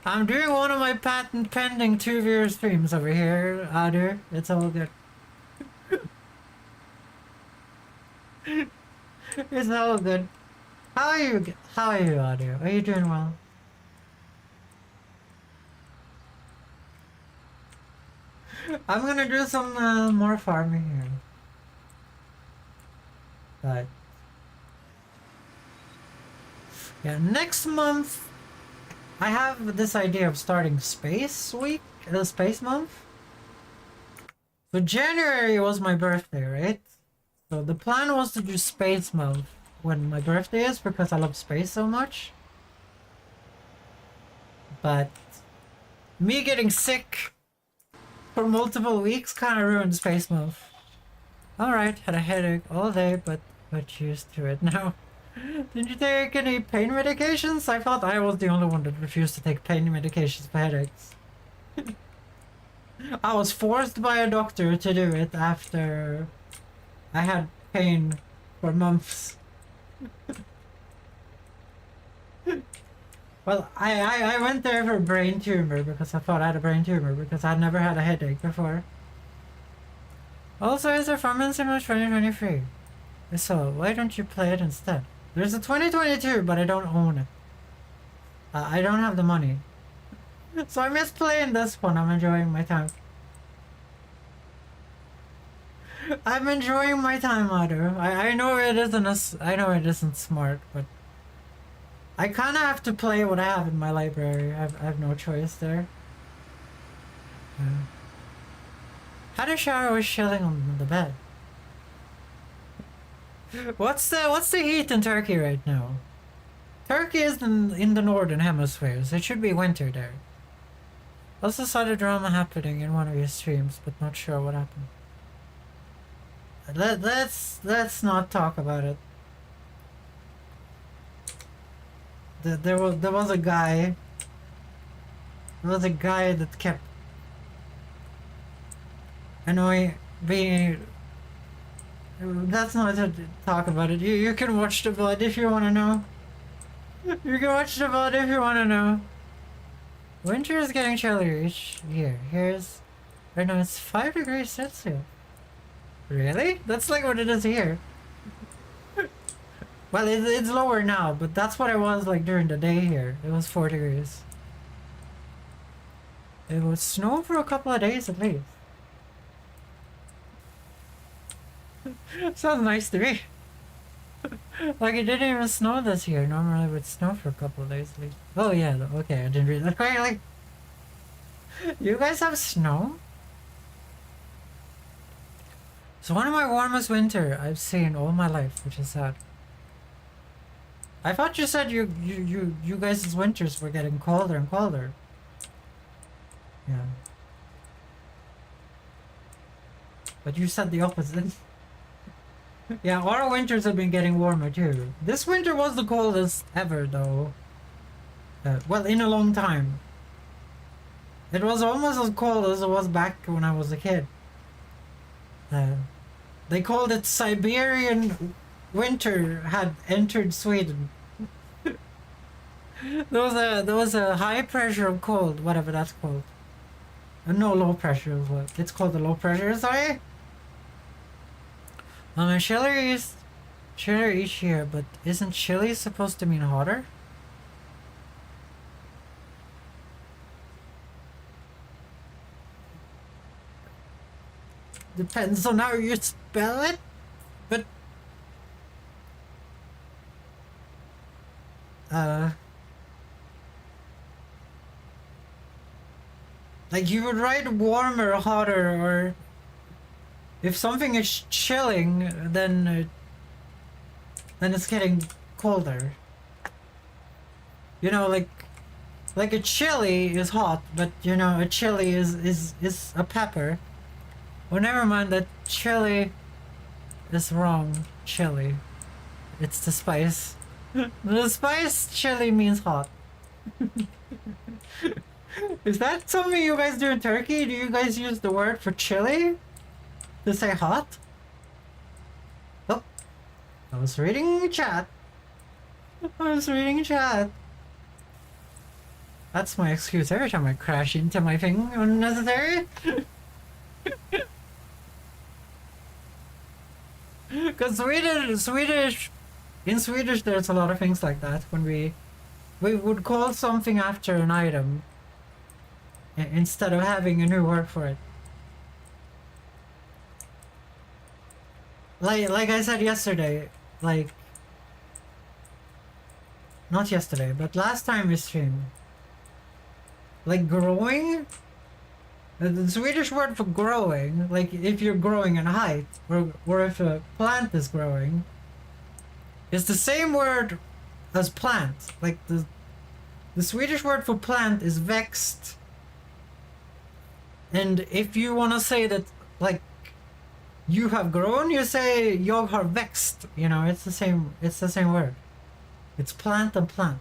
I'm doing one of my patent pending 2-viewer streams over here, Otter. It's all good. It's all good. How are you? How are you, Otter? Are you doing well? I'm gonna do some more farming here. But yeah, next month I have this idea of starting Space Week, Space Month. So January was my birthday, right? So the plan was to do Space Month when my birthday is because I love space so much. But me getting sick for multiple weeks kind of ruined Space Month. Alright, had a headache all day, but used to it now. Did you take any pain medications? I thought I was the only one that refused to take pain medications for headaches. I was forced by a doctor to do it after I had pain for months. Well, I went there for a brain tumor because I thought I had a brain tumor because I'd never had a headache before. Also, is there Farming Simulator 2023? So, why don't you play it instead? There's a 2022, but I don't own it. I don't have the money. So I miss playing this one. I'm enjoying my time. I'm enjoying my time, Otter. I know it isn't I know it isn't smart, but I kind of have to play what I have in my library. I have no choice there. Had a shower was chilling on the bed. What's the heat in Turkey right now? Turkey is in the northern hemisphere, so it should be winter there. Also saw the drama happening in one of your streams, but not sure what happened. Let's not talk about it. There was a guy. There was a guy that kept being. That's not to talk about it. You can watch the VOD if you want to know. You can watch the VOD if you want to know. Winter is getting chillier each year. Right now it's 5 degrees Celsius. Really? That's like what it is here. Well, it's lower now, but that's what it was like during the day here. It was 4 degrees. It would snow for a couple of days at least. Sounds nice to me. Like it didn't even snow this year. Normally it would snow for a couple of days at least. Oh yeah, okay, I didn't read that correctly. You guys have snow? It's one of my warmest winter I've seen all my life, which is sad. I thought you said you guys' winters were getting colder and colder. Yeah. But you said the opposite. Yeah, our winters have been getting warmer too. This winter was the coldest ever though. Well, in a long time. It was almost as cold as it was back when I was a kid. They called it Siberian winter had entered Sweden. There was a high pressure of cold, whatever that's called. No, low pressure is what it's called. The low pressure, sorry. Chillier each year, but isn't chilly supposed to mean hotter? Depends on how you spell it, but uh, like you would write warmer, hotter, or if something is chilling, then it's getting colder. You know, like a chili is hot, but you know a chili is a pepper. Well, never mind, that chili is wrong. Chili, it's the spice. The spice chili means hot. Is that something you guys do in Turkey? Do you guys use the word for chili to say hot? Oh, I was reading chat. I was reading chat. That's my excuse every time I crash into my thing unnecessary. Because in Swedish there's a lot of things like that. When we would call something after an item instead of having a new word for it. Like I said yesterday, like not yesterday, but last time we streamed. Like growing, the Swedish word for growing, like if you're growing in height, or if a plant is growing, is the same word as plant. Like the Swedish word for plant is växt. And if you want to say that, like, you have grown, you say jag har växt. You know, it's the same word. It's plant and plant.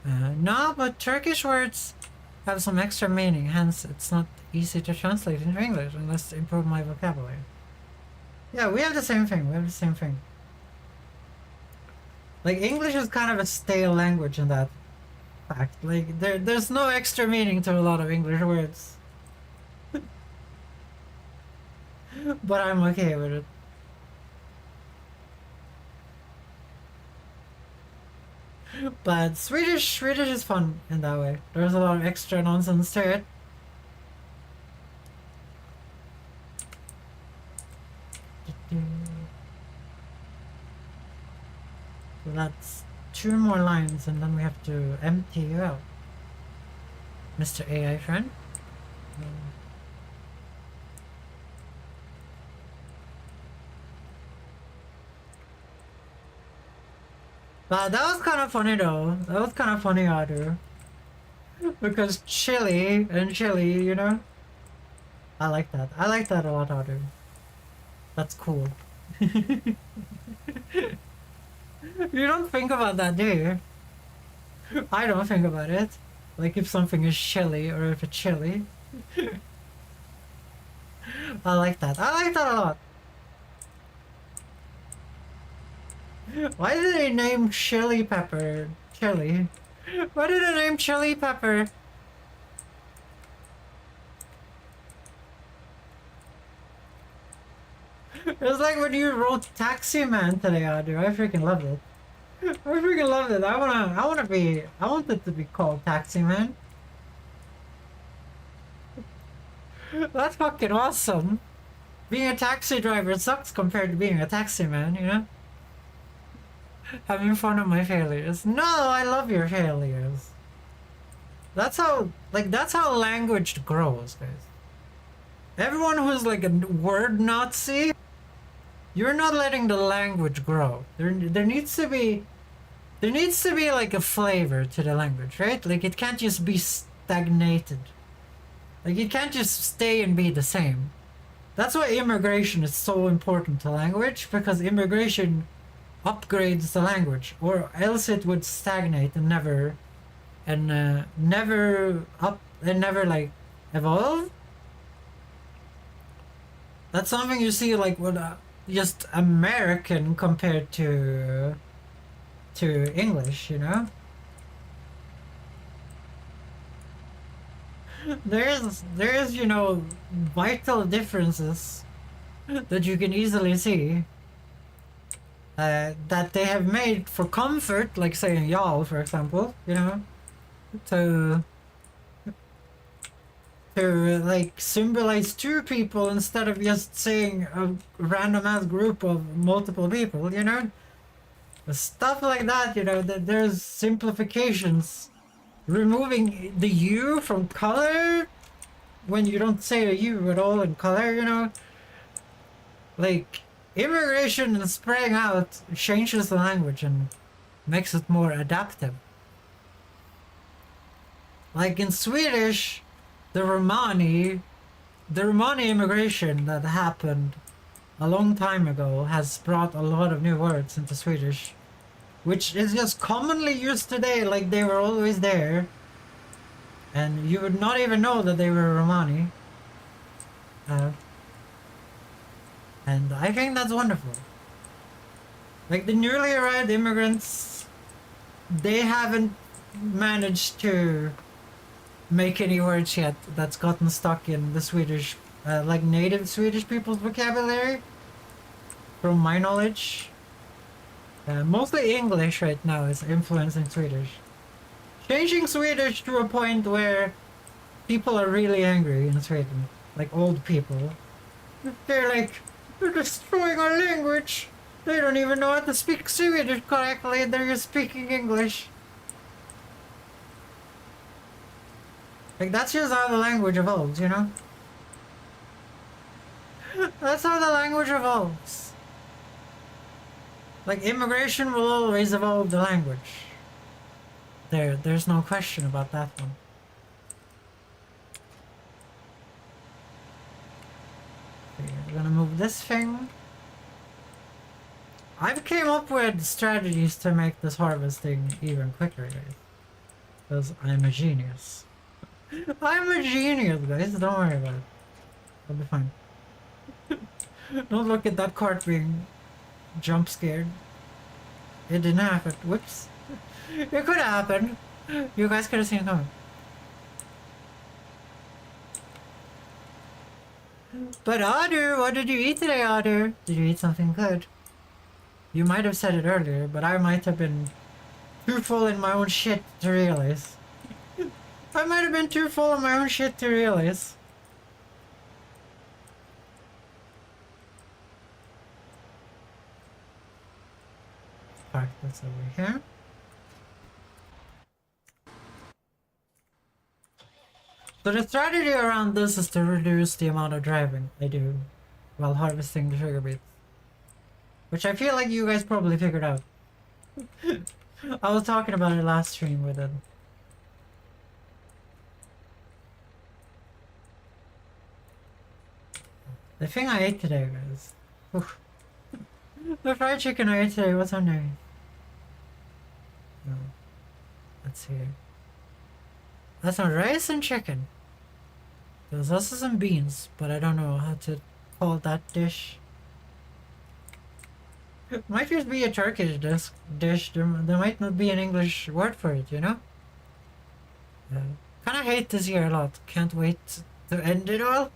No, but Turkish words have some extra meaning, hence it's not easy to translate into English unless to improve my vocabulary. Yeah, we have the same thing. Like, English is kind of a stale language in that fact. Like, there's no extra meaning to a lot of English words. But I'm okay with it. But Swedish is fun in that way. There's a lot of extra nonsense to it. So that's 2 more lines and then we have to empty you out. Mr. AI friend. But that was kind of funny though. That was kind of funny, Adu. Because chili and chili, you know? I like that. I like that a lot, Adu. That's cool. You don't think about that, do you? I don't think about it. Like if something is chilly or if it's chilly. I like that. I like that a lot. Why did they name chili pepper chili? Why did they name chili pepper? It was like when you wrote Taxi Man today, Adu. I freaking loved it. I freaking loved it. I want it to be called Taxi Man. That's fucking awesome. Being a taxi driver sucks compared to being a taxi man, you know? Having fun of my failures. No, I love your failures. That's how language grows, guys. Everyone who's like a word Nazi, you're not letting the language grow. There needs to be like a flavor to the language, right? Like it can't just be stagnated. Like it can't just stay and be the same. That's why immigration is so important to language, because immigration upgrades the language, or else it would stagnate and never like evolve. That's something you see like with just American compared to English, you know. There's you know vital differences that you can easily see. That they have made for comfort, like saying y'all, for example, you know, to like symbolize 2 people instead of just saying a random ass group of multiple people, you know. Stuff like that, you know, that there's simplifications. Removing the U from color when you don't say a U at all in color, you know? Like, immigration and spreading out changes the language and makes it more adaptive. Like in Swedish, the Romani immigration that happened a long time ago has brought a lot of new words into Swedish, which is just commonly used today, like they were always there, and you would not even know that they were Romani. And I think that's wonderful. Like the newly arrived immigrants, they haven't managed to make any words yet that's gotten stuck in the Swedish, like native Swedish people's vocabulary, from my knowledge. Mostly English right now is influencing Swedish. Changing Swedish to a point where people are really angry in Sweden, like old people. They're like, they're destroying our language. They don't even know how to speak Swedish correctly, they're just speaking English. Like, that's just how the language evolves, you know? That's how the language evolves. Like, immigration will always evolve the language. There's no question about that one. Okay, we're gonna move this thing. I've came up with strategies to make this harvesting even quicker, guys. Because I'm a genius. I'm a genius, guys. Don't worry about it. I'll be fine. Don't look at that cart being jump scared. It didn't happen. Whoops. It could have happened. You guys could have seen it coming. But Otter, what did you eat today, Otter? Did you eat something good? You might have said it earlier, but I might have been too full in my own shit to realize. I might have been too full of my own shit to realize. Park this over here. So the strategy around this is to reduce the amount of driving I do while harvesting the sugar beets. Which I feel like you guys probably figured out. I was talking about it last stream with it. The thing I ate today, guys. Oof. The fried chicken I ate today, what's her name? No. Let's see. That's some rice and chicken. There's also some beans, but I don't know how to call that dish. It might just be a Turkish dish. There might not be an English word for it, you know? Kinda hate this year a lot. Can't wait to end it all.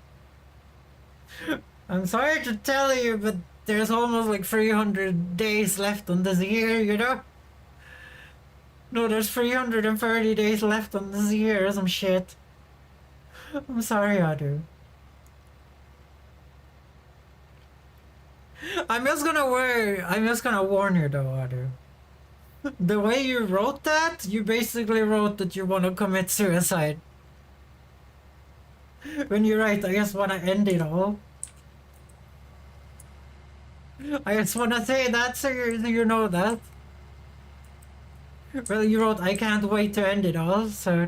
I'm sorry to tell you, but there's almost like 300 days left on this year, you know? No, there's 330 days left on this year or some shit. I'm sorry, Adu. I'm just gonna warn you though, Adu. The way you wrote that, you basically wrote that you want to commit suicide. When you write, I just want to end it all. I just want to say that so you know that. Well, you wrote, I can't wait to end it all, so...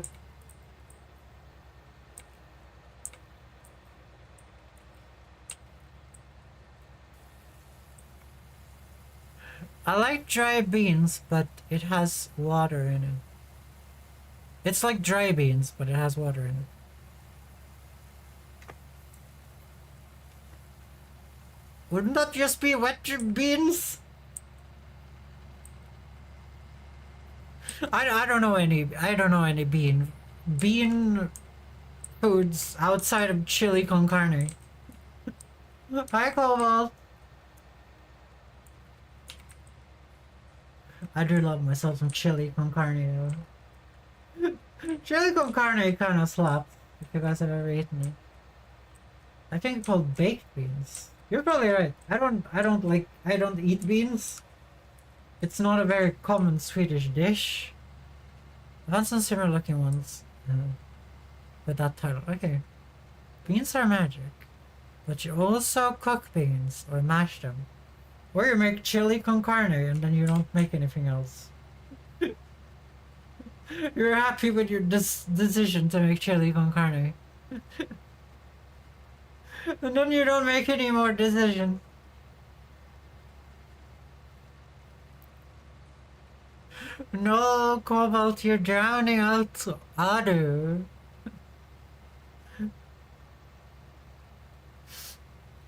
I like dry beans, but it has water in it. It's like dry beans, but it has water in it. Wouldn't that just be wet beans? I don't know any bean foods outside of chili con carne. Hi, Cobalt. I do love myself some chili con carne though. Chili con carne kind of slaps, if you guys have ever eaten it. I think it's called baked beans. You're probably right. I don't eat beans. It's not a very common Swedish dish. I found some similar looking ones with that title. Okay. Beans are magic. But you also cook beans or mash them. Or you make chili con carne and then you don't make anything else. You're happy with your decision to make chili con carne. And then you don't make any more decision. No, Cobalt, you're drowning out Otter.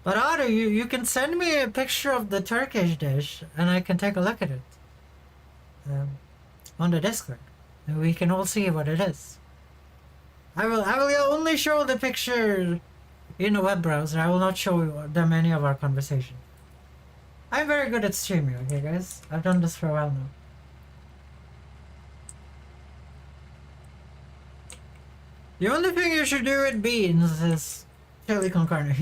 But Otter, you can send me a picture of the Turkish dish and I can take a look at it. On the Discord. And we can all see what it is. I will only show the picture in a web browser. I will not show them any of our conversation. I'm very good at streaming, okay guys? I've done this for a while now. The only thing you should do with beans is chili con carne.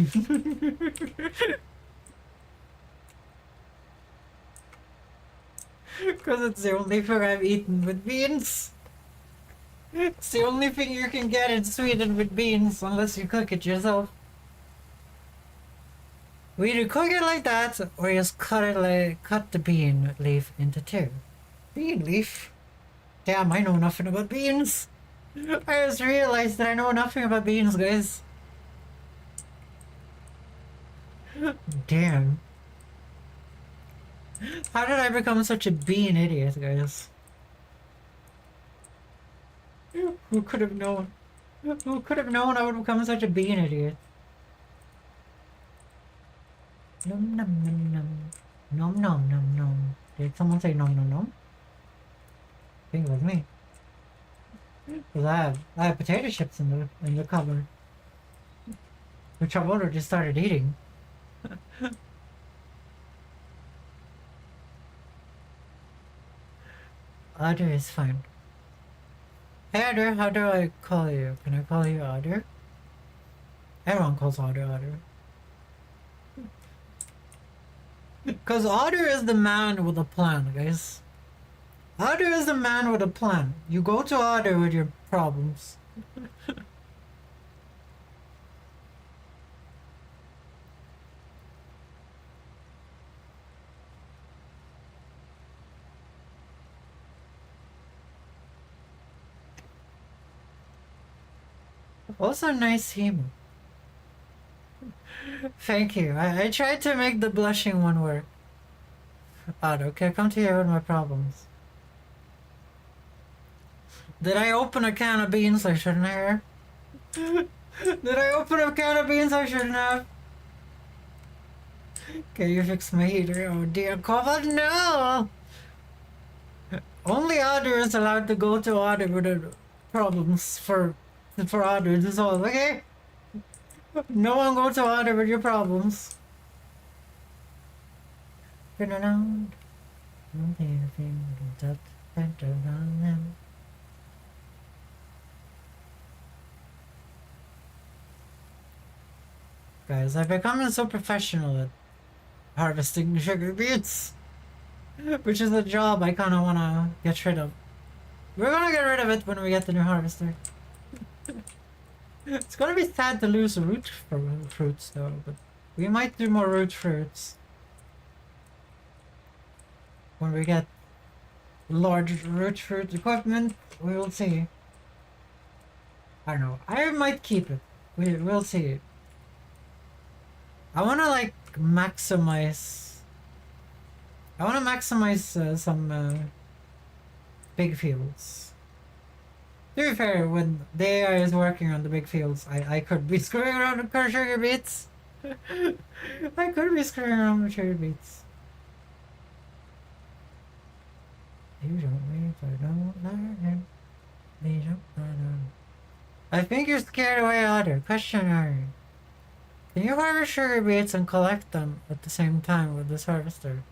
Because it's the only thing I've eaten with beans. It's the only thing you can get in Sweden with beans, unless you cook it yourself. We either cook it like that, or just cut the bean leaf into two. Bean leaf? Damn, I know nothing about beans. I just realized that I know nothing about beans, guys. Damn. How did I become such a bean idiot, guys? Who could have known? Who could have known I would become such a bean idiot? Nom nom nom nom. Nom nom nom nom. Did someone say nom nom nom? I think it was me. Because I have potato chips in the cupboard. Which I've already started eating. Otter is fine. Hey Otter, how do I call you? Can I call you Otter? Everyone calls Otter Otter. Because Otter is the man with a plan, guys. Otter is the man with a plan. You go to Otter with your problems. Also nice humor. Thank you. I tried to make the blushing one work. Otter, okay, come to here with my problems. Did I open a can of beans I shouldn't have? Did I open a can of beans I shouldn't have? Can you fix my heater? Oh dear, Kova, no! Only Otter is allowed to go to Otter with the problems for Otter to solve, okay? No one go to Otter with your problems. Turn around. Guys, I've become so professional at harvesting sugar beets, which is a job I kind of want to get rid of. We're gonna get rid of it when we get the new harvester. It's gonna be sad to lose root fruits though, but we might do more root fruits when we get large root fruit equipment. We will see. I don't know. I might keep it. We'll see. I wanna like maximize. I wanna maximize some big fields. To be fair, when the AI is working on the big fields, I could be screwing around with sugar beets. I could be screwing around with sugar beets. You don't wait for no learning. They don't learn. I think you're scared away, Otter. Question are, can you harvest sugar beets and collect them at the same time with this harvester?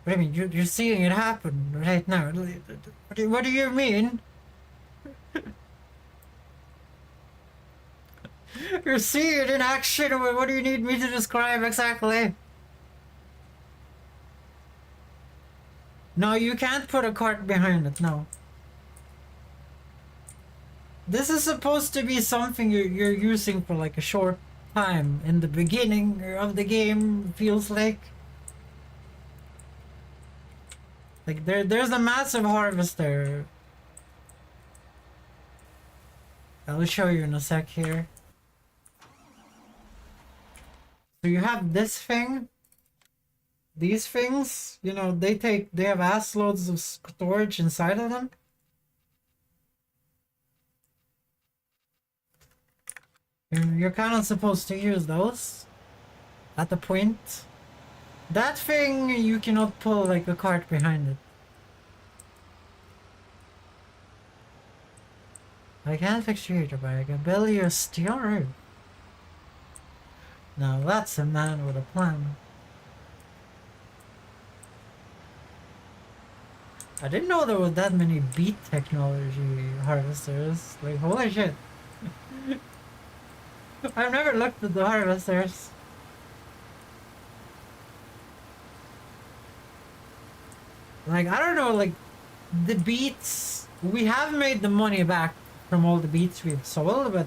What do you mean? You're seeing it happen right now. What do you mean? You're seeing it in action. What do you need me to describe exactly? No, you can't put a cart behind it, no. This is supposed to be something you're using for like a short time in the beginning of the game, feels like. Like there's a massive harvester. I'll show you in a sec here. So you have this thing. These things, you know, they have ass loads of storage inside of them. You're kind of supposed to use those at the point. That thing, you cannot pull like a cart behind it. I can't extrude it, but I can build you a steel roof. Now that's a man with a plan. I didn't know there was that many beat technology harvesters. Like, holy shit. I've never looked at the harvesters. Like, I don't know, like, the beats... We have made the money back from all the beats we've sold, but...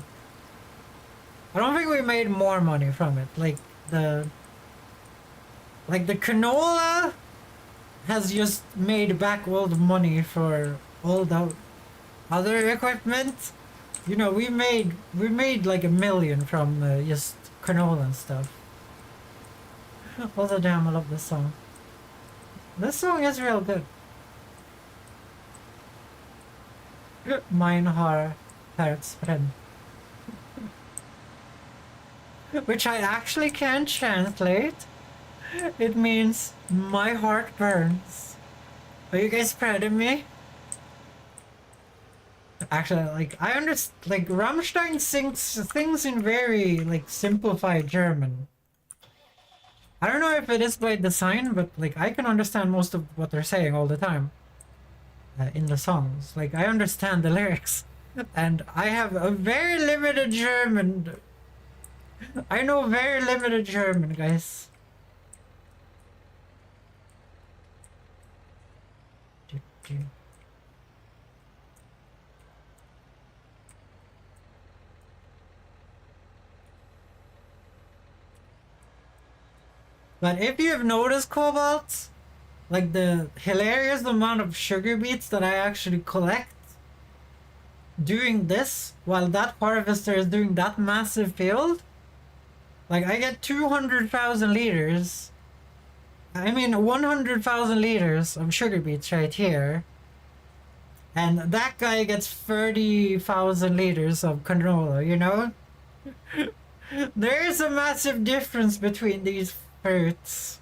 I don't think we made more money from it. Like, the canola has just made back all the money for all the other equipment. You know, we made like $1 million from just canola and stuff. Also, damn, I love this song. This song is real good. Mine har friend. Which I actually can't translate. It means my heart burns. Are you guys proud of me? Actually, like, I understand, like, Rammstein sings things in very, like, simplified German. I don't know if it is by design, but, like, I can understand most of what they're saying all the time. In the songs. Like, I understand the lyrics. And I have a very limited German. I know very limited German, guys. But if you have noticed, Cobalt, like the hilarious amount of sugar beets that I actually collect doing this, while that harvester is doing that massive field, like I get 200,000 liters. I mean 100,000 liters of sugar beets right here. And that guy gets 30,000 liters of canola, you know? There is a massive difference between these fruits.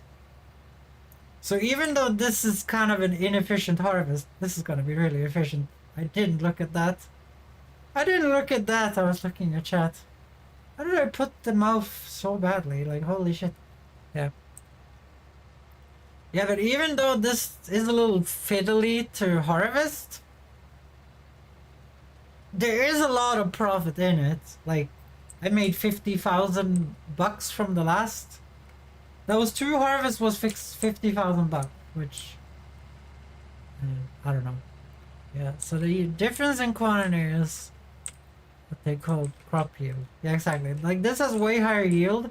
So even though this is kind of an inefficient harvest, this is gonna be really efficient. I didn't look at that. I didn't look at that, I was looking at chat. How did I put the mouth so badly? Like, holy shit. Yeah. Yeah, but even though this is a little fiddly to harvest, there is a lot of profit in it. Like, I made 50,000 bucks from the last. Those 2 harvests was 50,000 bucks, which I don't know. Yeah, so the difference in quantity is what they call crop yield. Yeah, exactly. Like, this has way higher yield.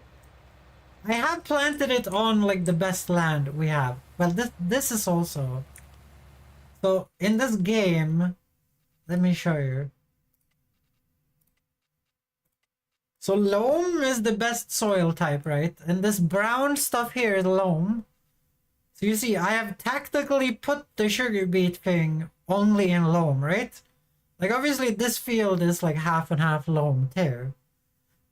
I have planted it on like the best land we have. Well, this is also. So in this game, let me show you. So loam is the best soil type, right? And this brown stuff here is loam. So you see, I have tactically put the sugar beet thing only in loam, right? Like, obviously this field is like half and half loam too.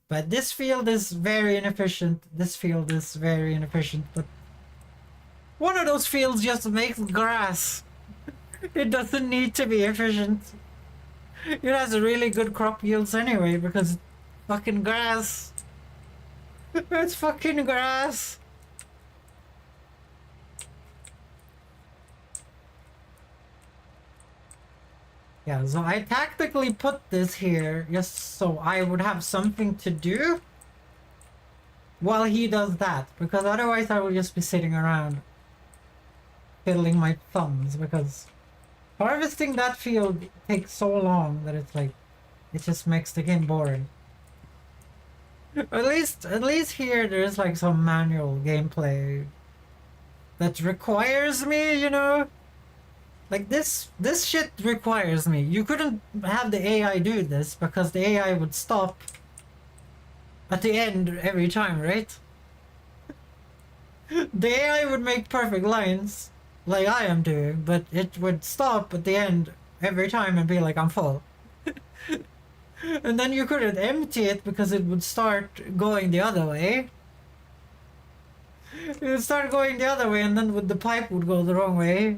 But this field is very inefficient. This field is very inefficient. But one of those fields just makes grass. It doesn't need to be efficient. It has really good crop yields anyway because it's fucking grass. It's fucking grass. Yeah, so I tactically put this here just so I would have something to do while he does that, because otherwise I will just be sitting around fiddling my thumbs because harvesting that field takes so long that it's like it just makes the game boring. At least here there's like some manual gameplay that requires me, you know? Like this shit requires me. You couldn't have the AI do this because the AI would stop at the end every time, right? The AI would make perfect lines like I am doing, but it would stop at the end every time and be like, I'm full. And then you couldn't empty it because it would start going the other way. It would start going the other way and then the pipe would go the wrong way.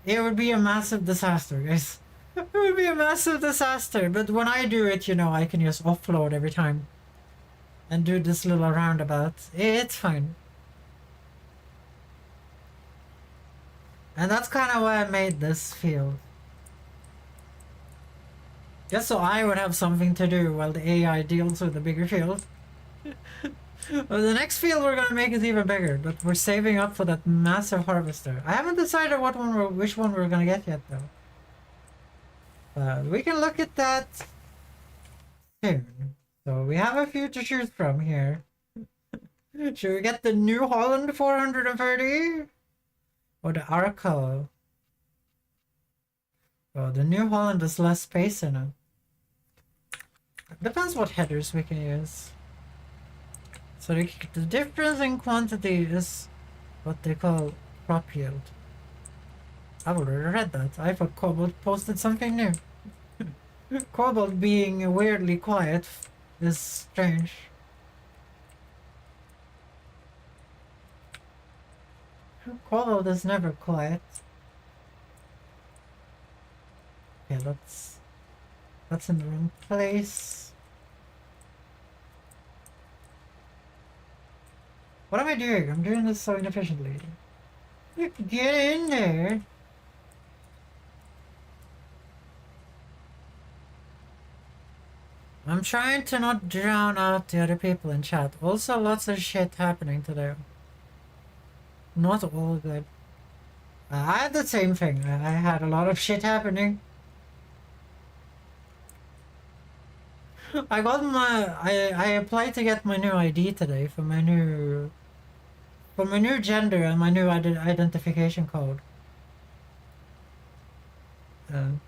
It would be a massive disaster, guys. It would be a massive disaster, but when I do it, you know, I can just offload every time. And do this little roundabout. It's fine. And that's kind of why I made this field. Just so I would have something to do while the AI deals with the bigger field. Well, the next field we're gonna make is even bigger, but we're saving up for that massive harvester. I haven't decided which one we're gonna get yet, though. We can look at that soon. So we have a few to choose from here. Should we get the New Holland 430? Or the Arco? Oh, the New Holland has less space in it. Depends what headers we can use. So the difference in quantity is what they call crop yield. I've already read that. I thought Cobalt posted something new. Cobalt being weirdly quiet is strange. Cobalt is never quiet. Okay, that's in the wrong place. What am I doing? I'm doing this so inefficiently. Get in there. I'm trying to not drown out the other people in chat. Also, lots of shit happening today. Not all good. I had the same thing. I had a lot of shit happening. I got I applied to get my new ID today for my new gender and my new identification code. And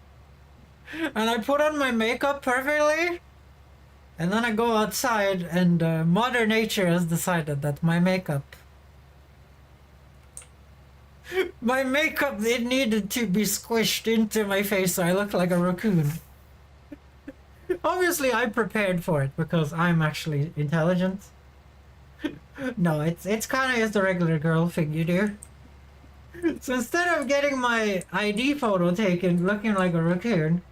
I put on my makeup perfectly. And then I go outside and Mother Nature has decided that my makeup, it needed to be squished into my face so I look like a raccoon. Obviously I prepared for it because I'm actually intelligent. No, it's kind of just a regular girl thing you do. So instead of getting my ID photo taken looking like a raccoon,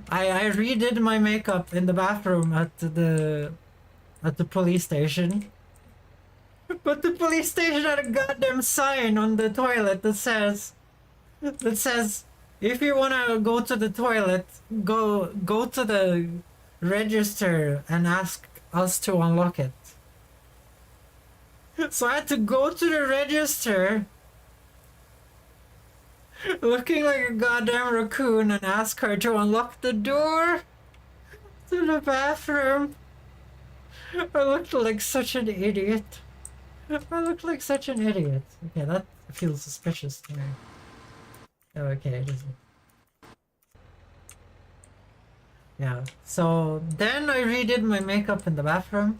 I redid my makeup in the bathroom at the police station. But the police station had a goddamn sign on the toilet that says if you wanna go to the toilet, go to the register and ask us to unlock it. So I had to go to the register looking like a goddamn raccoon and ask her to unlock the door to the bathroom. I looked like such an idiot. Okay, that feels suspicious to me. Okay, it isn't. Yeah, so then I redid my makeup in the bathroom.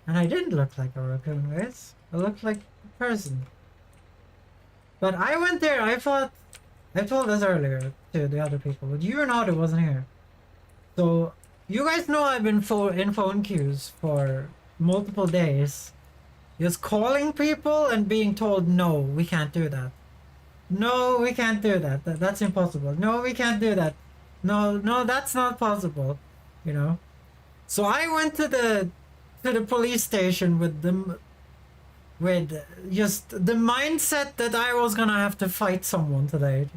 And I didn't look like a raccoon, guys. I looked like a person. But I went there, I told this earlier to the other people, but you and Otto wasn't here. So, you guys know I've been in phone queues for multiple days. Just calling people and being told, no, we can't do that. No, we can't do that. That's impossible. No, we can't do that. No, that's not possible. You know? So I went to the police station with just the mindset that I was gonna have to fight someone today.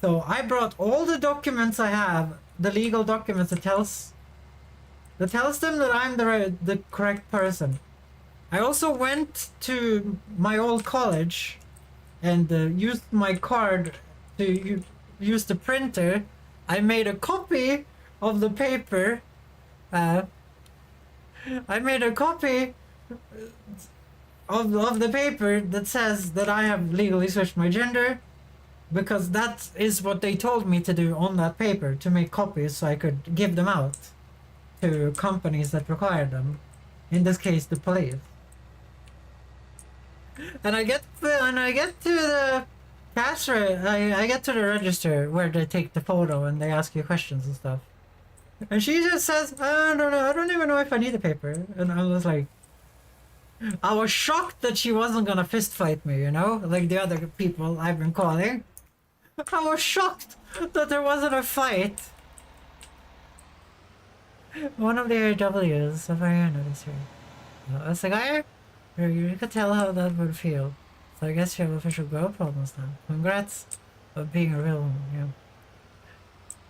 So I brought all the documents I have, the legal documents that that tells them that I'm the correct person. I also went to my old college and used my card to use the printer. I made a copy of the paper. I made a copy of the paper that says that I have legally switched my gender, because that is what they told me to do on that paper, to make copies so I could give them out to companies that require them. In this case, the police. And I get to the I get to the register where they take the photo and they ask you questions and stuff. And she just says, I don't know, I don't even know if I need the paper. And I was like, I was shocked that she wasn't gonna fist fight me, you know? Like the other people I've been calling. I was shocked that there wasn't a fight. One of the AWs of Ariana this year. I was like, you could tell how that would feel. So I guess you have official girl problems now. Congrats on being a real woman, yeah.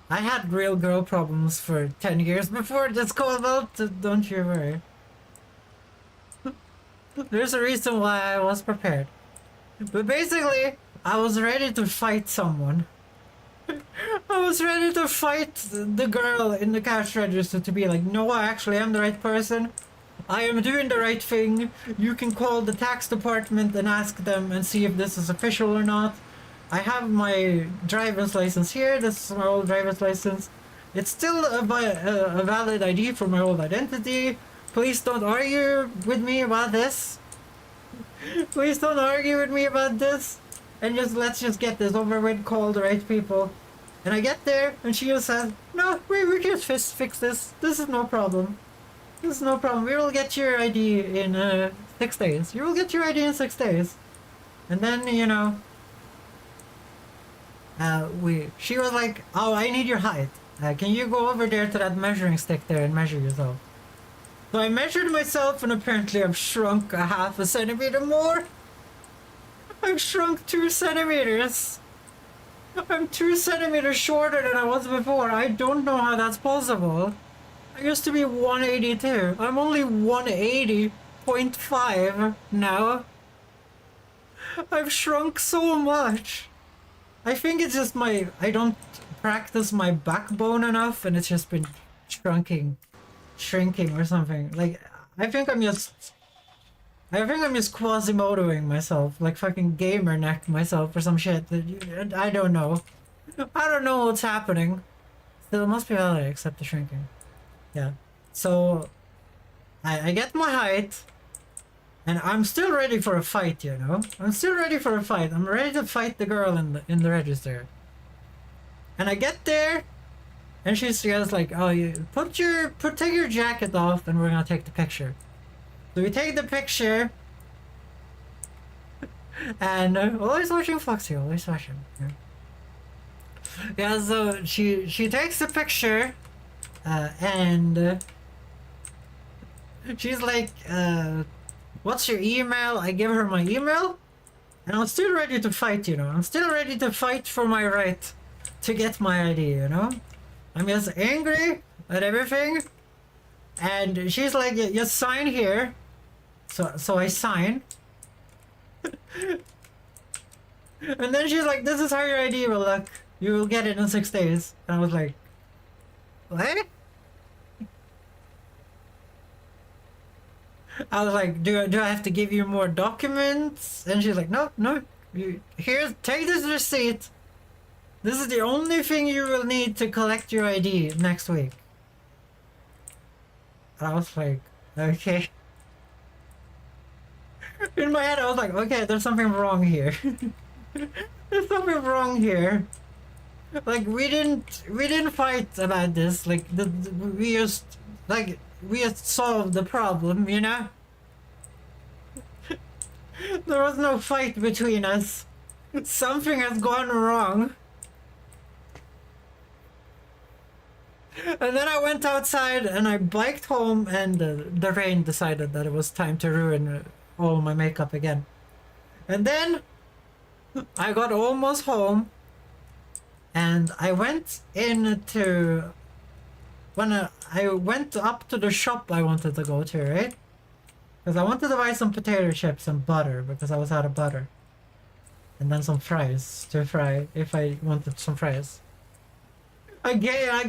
I had real girl problems for 10 years before this called out, don't you worry. There's a reason why I was prepared. But basically, I was ready to fight someone. I was ready to fight the girl in the cash register to be like, no, I actually am the right person. I am doing the right thing. You can call the tax department and ask them and see if this is official or not. I have my driver's license here. This is my old driver's license. It's still a valid ID for my old identity. Please don't argue with me about this. Please don't argue with me about this. And let's just get this over with, call the right people. And I get there and she just says, no, we can fix this. This is no problem. This is no problem. We will get your ID in 6 days. You will get your ID in 6 days. And then, you know, she was like, oh, I need your height. Can you go over there to that measuring stick there and measure yourself? So I measured myself and apparently I've shrunk a half a centimeter more. I've shrunk 2 centimeters. I'm 2 centimeters shorter than I was before. I don't know how that's possible. I used to be 182. I'm only 180.5 now. I've shrunk so much. I think it's just I don't practice my backbone enough and it's just been shrinking or something. Like, I think I'm just Quasimodoing myself, like fucking gamer neck myself or some shit. I don't know. I don't know what's happening. Still, it must be valid except the shrinking. Yeah. So, I get my height, and I'm still ready for a fight, you know? I'm still ready for a fight. I'm ready to fight the girl in the register. And I get there, and she's just like, oh, take your jacket off, and we're gonna take the picture. So we take the picture, and always watching Foxy, always watching. Yeah, so she takes the picture, and she's like, what's your email? I give her my email, and I'm still ready to fight, you know? I'm still ready to fight for my right to get my ID, you know? I'm just angry at everything, and she's like, just sign here. So I sign. And then she's like, this is how your ID will look. You will get it in 6 days. And I was like, what? I was like, do I have to give you more documents? And she's like, no. Here, take this receipt. This is the only thing you will need to collect your ID next week. And I was like, okay. In my head, I was like, okay, there's something wrong here. There's something wrong here. Like, we didn't fight about this. Like, we just solved the problem, you know? There was no fight between us. Something has gone wrong. And then I went outside and I biked home, and the rain decided that it was time to ruin all my makeup again. And then I got almost home and I went into when I went up to the shop I wanted to go to, right? Because I wanted to buy some potato chips and butter because I was out of butter. And then some fries to fry if I wanted some fries. I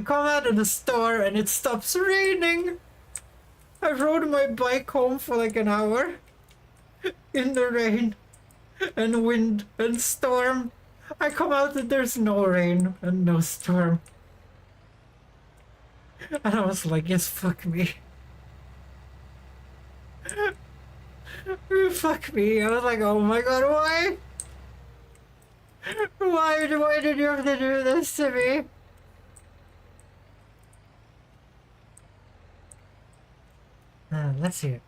come out of the store and it stops raining. I rode my bike home for like an hour in the rain and wind and storm. I come out and there's no rain and no storm. And I was like, yes, fuck me. Fuck me. I was like, oh my god, why? Why did you have to do this to me? Let's see.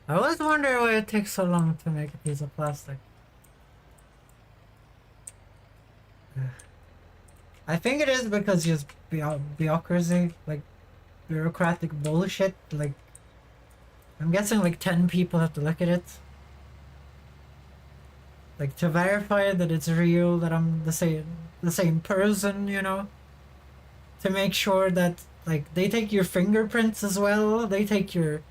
I always wonder why it takes so long to make a piece of plastic. I think it is because just bureaucracy, like bureaucratic bullshit. Like, I'm guessing like 10 people have to look at it. Like to verify that it's real, that I'm the same person, you know? To make sure that like they take your fingerprints as well, they take your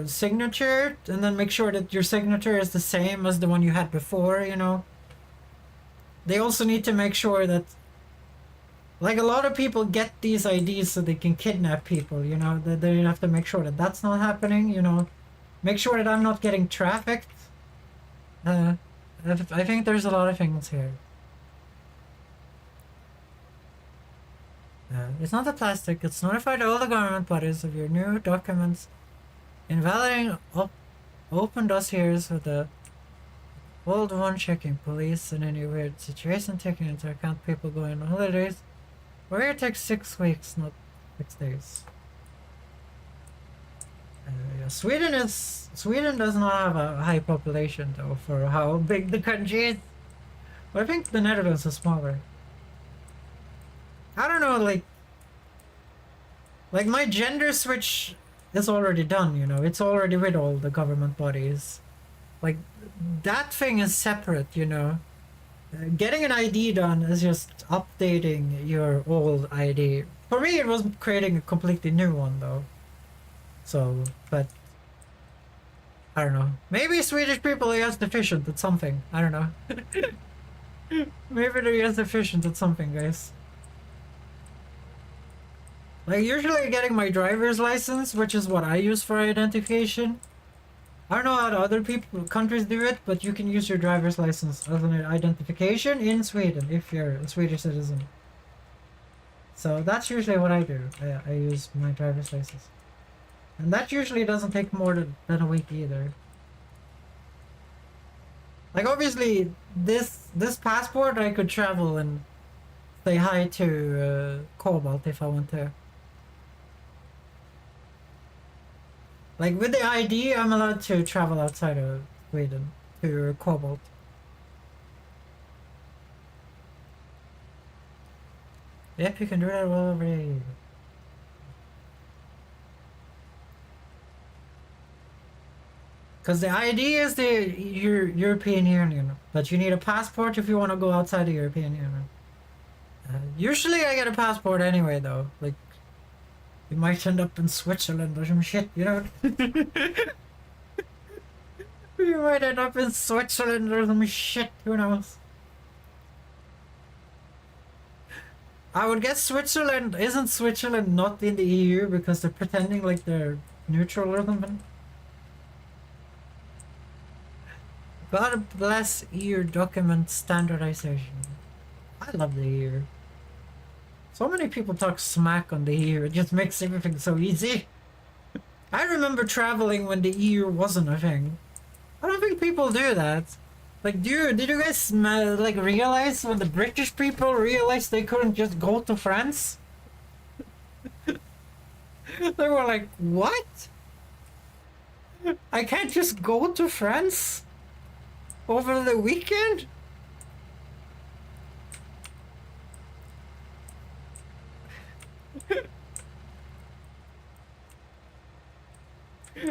signature and then make sure that your signature is the same as the one you had before, you know? They also need to make sure that like a lot of people get these IDs so they can kidnap people, you know? That they have to make sure that that's not happening, you know? Make sure that I'm not getting trafficked. I think there's a lot of things here. It's not the plastic, it's notified all the government bodies of your new documents, invalidating open dossiers with the old one, checking police in any weird situation, taking into account people going on holidays. Where it takes 6 weeks, not 6 days. Yeah, Sweden does not have a high population though for how big the country is. But I think the Netherlands is smaller. I don't know, like my gender switch is already done, you know, it's already with all the government bodies. Like, that thing is separate, you know. Getting an ID done is just updating your old ID. For me, it was creating a completely new one, though. So, but I don't know. Maybe Swedish people are just deficient at something. I don't know. Maybe they're just deficient at something, guys. Like, usually getting my driver's license, which is what I use for identification. I don't know how the other countries do it, but you can use your driver's license as an identification in Sweden if you're a Swedish citizen. So that's usually what I do. I use my driver's license. And that usually doesn't take more than a week either. Like, obviously, this passport, I could travel and say hi to Cobalt if I want to. Like, with the ID, I'm allowed to travel outside of Sweden to Cobalt. Yep, you can do that all over here. Because the ID is the European Union, but you need a passport if you want to go outside the European Union. Usually I get a passport anyway, though. Like, you might end up in Switzerland or some shit, you know? You might end up in Switzerland or some shit, who knows? I would guess Switzerland, isn't Switzerland not in the EU because they're pretending like they're neutral or something? God bless EU document standardization. I love the EU. So many people talk smack on the EU, it just makes everything so easy. I remember traveling when the EU wasn't a thing. I don't think people do that. Like, did you guys like realize when the British people realized they couldn't just go to France? They were like, what? I can't just go to France over the weekend?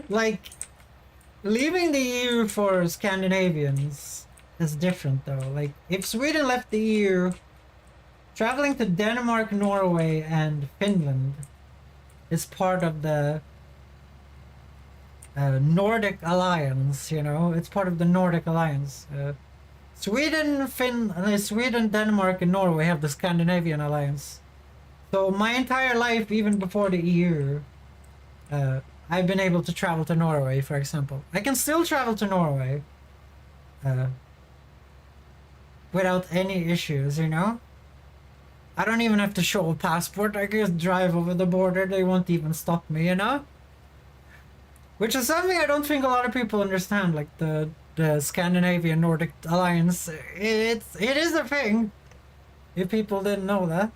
Like, leaving the EU for Scandinavians is different though. Like, if Sweden left the EU, traveling to Denmark, Norway, and Finland is part of the Nordic Alliance, you know? It's part of the Nordic Alliance. Sweden, Denmark, and Norway have the Scandinavian Alliance. So my entire life, even before the EU, I've been able to travel to Norway, for example. I can still travel to Norway without any issues, you know? I don't even have to show a passport. I can just drive over the border. They won't even stop me, you know? Which is something I don't think a lot of people understand, like the Scandinavian Nordic Alliance. It is a thing. If people didn't know that.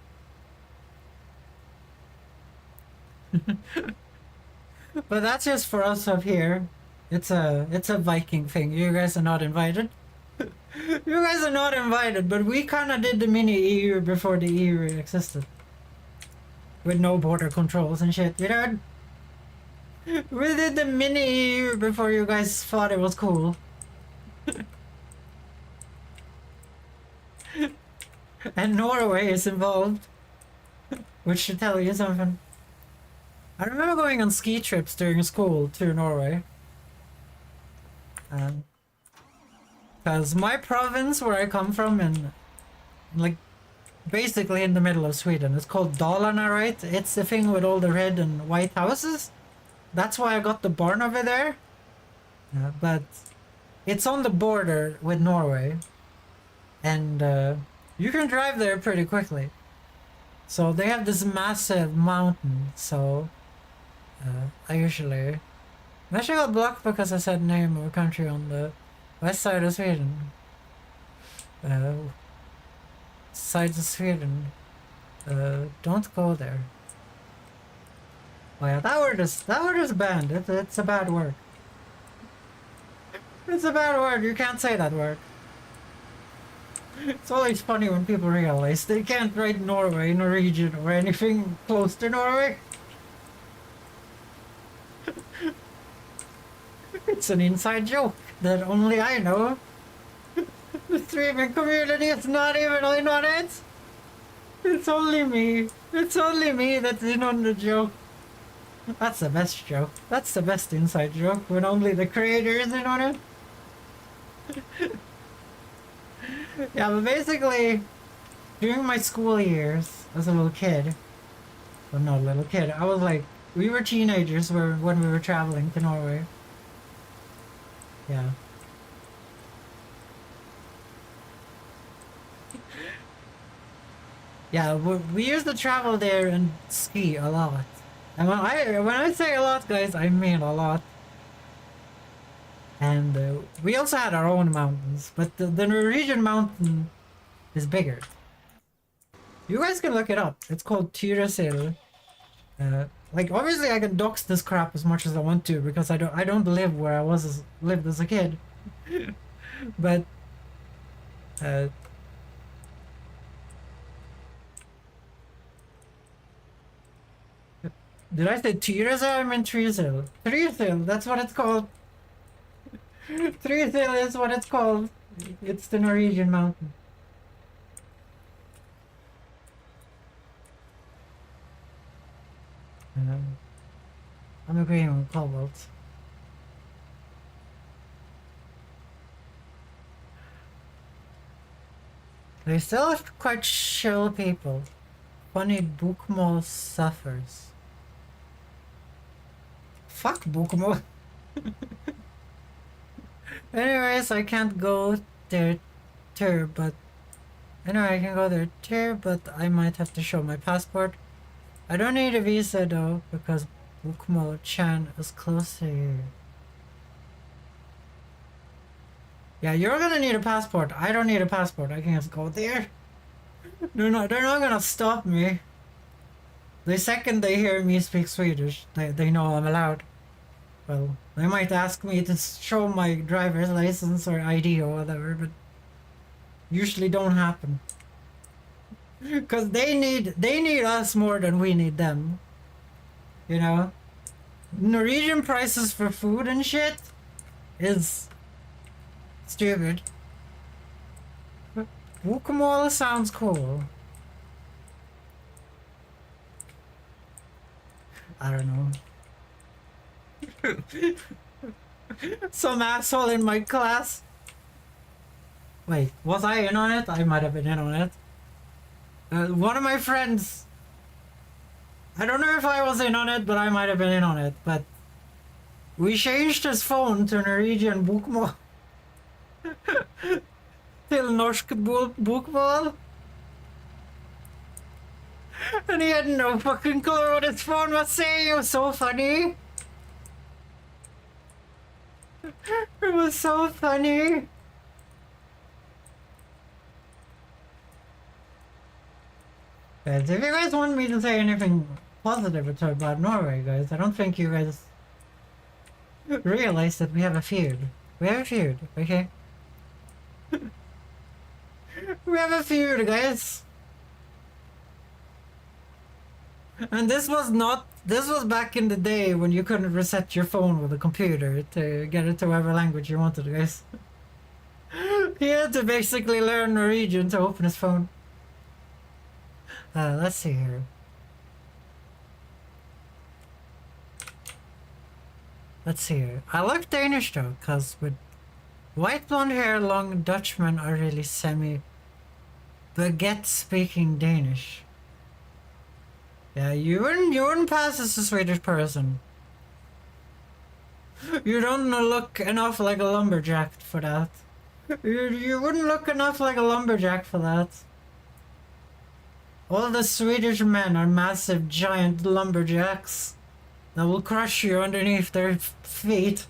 But that's just for us up here. It's a Viking thing. You guys are not invited. You guys are not invited, but we kinda did the mini EU before the EU existed. With no border controls and shit, you know? We did the mini EU before you guys thought it was cool. And Norway is involved. Which should tell you something. I remember going on ski trips during school to Norway. Because my province, where I come from, in like basically in the middle of Sweden, it's called Dalarna, right? It's the thing with all the red and white houses. That's why I got the barn over there. But it's on the border with Norway, and you can drive there pretty quickly. So they have this massive mountain. So I actually got blocked because I said name of a country on the west side of Sweden. Side of Sweden. Don't go there. Oh yeah, that word is banned. It's a bad word. It's a bad word. You can't say that word. It's always funny when people realize they can't write Norway, Norwegian, or anything close to Norway. It's an inside joke that only I know. The streaming community is not even in on it. It's only me. It's only me that's in on the joke. That's the best joke. That's the best inside joke, when only the creator is in on it. Yeah, but basically, during my school years, as a little kid, well, not a little kid, I was like, we were teenagers when we were traveling to Norway. Yeah. Yeah, we used to travel there and ski a lot. And when I say a lot, guys, I mean a lot. And we also had our own mountains, but the Norwegian mountain is bigger. You guys can look it up. It's called Tyresel. Like, obviously I can dox this crap as much as I want to, because I don't live where I lived as a kid. But did I say Tyresel? I meant Trysil. Trysil, that's what it's called. Trysil is what it's called. It's the Norwegian mountain. I'm agreeing with Cobalt. They still have quite chill people. Funny Bokmål suffers. Fuck Bokmål. Anyways, I can't go there too, but anyway, I can go there too, but I might have to show my passport. I don't need a visa though, because Bokmål-chan is close to you. Yeah, you're gonna need a passport. I don't need a passport. I can just go there. They're not gonna stop me. The second they hear me speak Swedish, they know I'm allowed. Well, they might ask me to show my driver's license or ID or whatever, but usually don't happen. Cause they need us more than we need them. You know? Norwegian prices for food and shit is stupid. Bokmål sounds cool. I don't know. Some asshole in my class. Wait, was I in on it? I might have been in on it. One of my friends. I don't know if I was in on it, but I might have been in on it. But we changed his phone to Norwegian bokmål. Till norsk bokmål. And he had no fucking clue what his phone was saying. It was so funny. It was so funny. Guys, if you guys want me to say anything positive about Norway, guys, I don't think you guys realize that we have a feud. We have a feud, okay? We have a feud, guys. And this was back in the day when you couldn't reset your phone with a computer to get it to whatever language you wanted, guys. He had to basically learn Norwegian to open his phone. Let's see here. Let's see here. I like Danish though, cause with white blonde hair, long Dutchmen are really baguette speaking Danish. Yeah, you wouldn't pass as a Swedish person. You don't look enough like a lumberjack for that. You wouldn't look enough like a lumberjack for that. All the Swedish men are massive, giant lumberjacks that will crush you underneath their feet.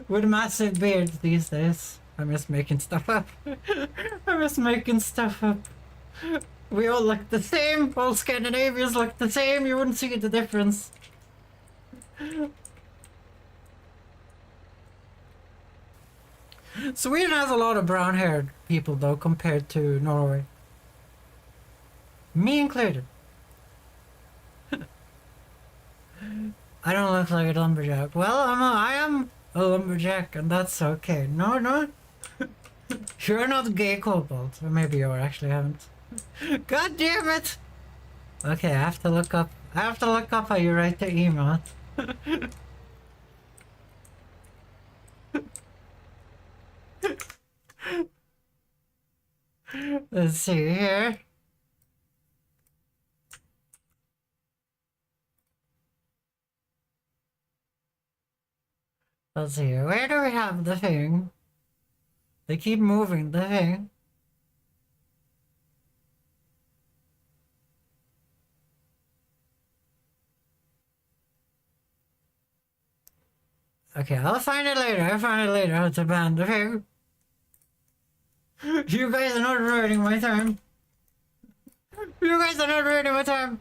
With massive beards these days. I'm just making stuff up. I'm just making stuff up. We all look the same. All Scandinavians look the same. You wouldn't see the difference. Sweden has a lot of brown-haired people though, compared to Norway. Me included. I don't look like a lumberjack. Well, I am a lumberjack, and that's okay. No. You're not gay, Cobalt. Or maybe you are, actually, I haven't. God damn it! Okay, I have to look up how you write the email. Let's see here. Let's see here. Where do we have the thing? They keep moving the thing. Okay, I'll find it later. I'll find it later how to ban the thing. You guys are not ruining my time. You guys are not ruining my time.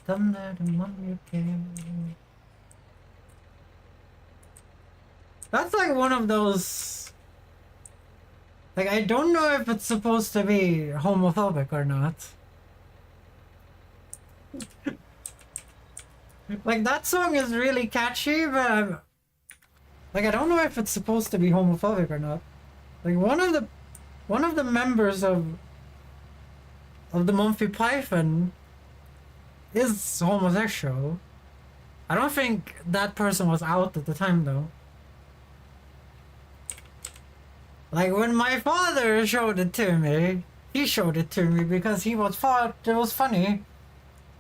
Come there the moment you can. That's like one of those. Like, I don't know if it's supposed to be homophobic or not. Like, that song is really catchy, but like, I don't know if it's supposed to be homophobic or not. Like, one of the members of the Monty Python is homosexual. I don't think that person was out at the time though. Like, when my father showed it to me, he showed it to me because he thought it was funny.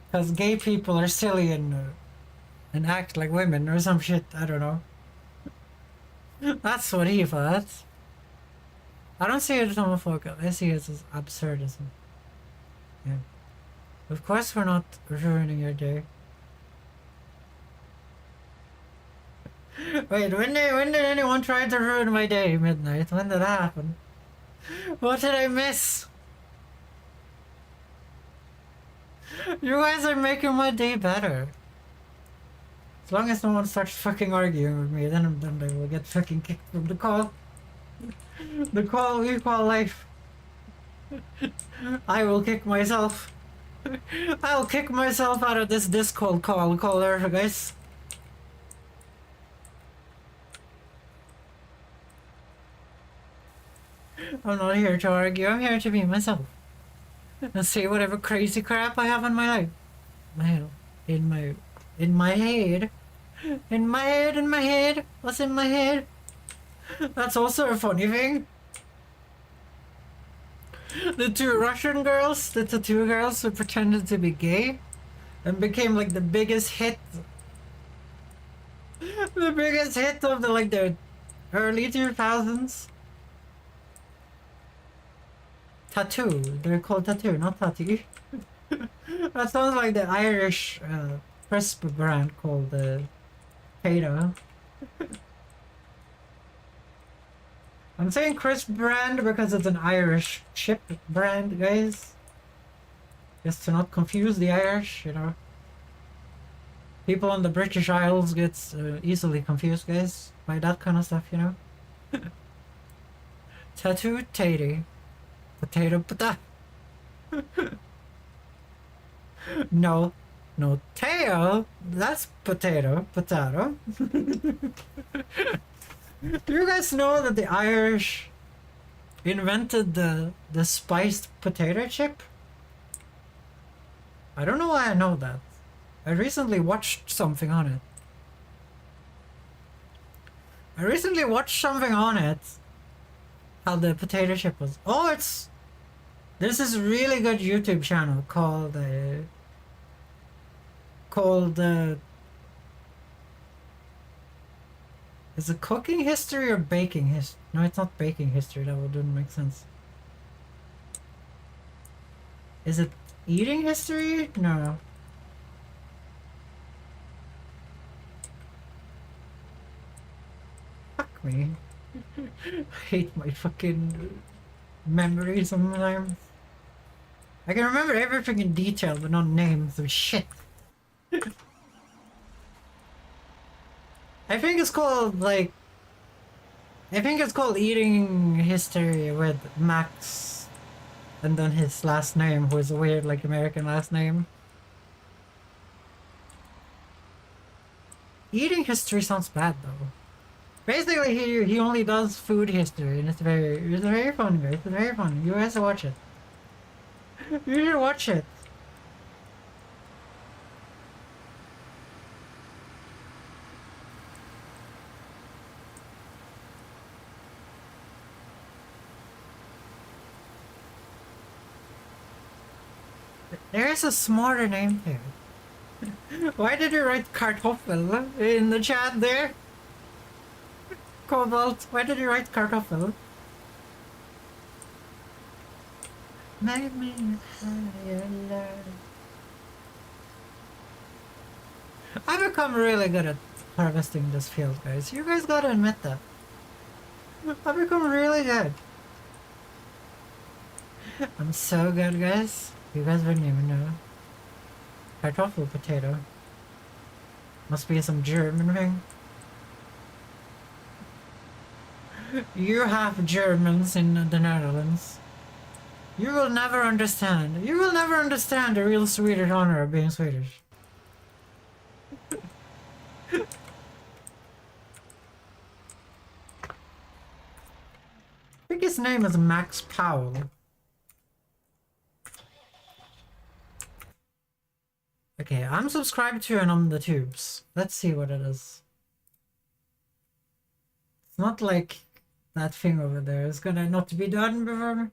Because gay people are silly and act like women or some shit, I don't know. That's what he thought. I don't see it as homophobic, I see it as absurdism. Yeah. Of course we're not ruining your day. Wait, when did anyone try to ruin my day, Midnight? When did that happen? What did I miss? You guys are making my day better. As long as no one starts fucking arguing with me, then they will get fucking kicked from the call. The call we call life. I will kick myself. I'll kick myself out of this Discord call there, guys. I'm not here to argue. I'm here to be myself and say whatever crazy crap I have in my life. In my head. In my head. What's in my head? That's also a funny thing. The two Russian girls, the tattoo girls who pretended to be gay and became like the biggest hit. The biggest hit of the early 2000s. Tattoo. They're called Tattoo, not Tattoo. That sounds like the Irish crisp brand called Potato. I'm saying crisp brand because it's an Irish chip brand, guys. Just to not confuse the Irish, you know. People on the British Isles get easily confused, guys, by that kind of stuff, you know. Tattoo tatty. Potato potato. No. No, Teo. That's potato. Potato. Do you guys know that the Irish invented the spiced potato chip? I don't know why I know that. I recently watched something on it. How the potato chip was. Oh, there's this really good YouTube channel called is it cooking history or baking history? No, it's not baking history. That wouldn't make sense. Is it eating history? No. Fuck me. I hate my fucking memory sometimes. I can remember everything in detail, but not names of shit. I think it's called eating history with Max and then his last name, who is a weird American last name. Eating history sounds bad though. Basically he only does food history and it's very funny, guys. It's very funny. You guys should watch it. You should watch it. There's a smarter name here. Why did you write Kartoffel in the chat there? Cobalt, why did you write Kartoffel? Make me higher. I've become really good at harvesting this field, guys. You guys gotta admit that. I've become really good. I'm so good, guys. You guys wouldn't even know. Kartoffel potato. Must be some German thing. You have Germans in the Netherlands. You will never understand. You will never understand the real Swedish honor of being Swedish. I think his name is Max Powell. Okay, I'm subscribed to and on the tubes. Let's see what it is. It's not like that thing over there is gonna not be done before.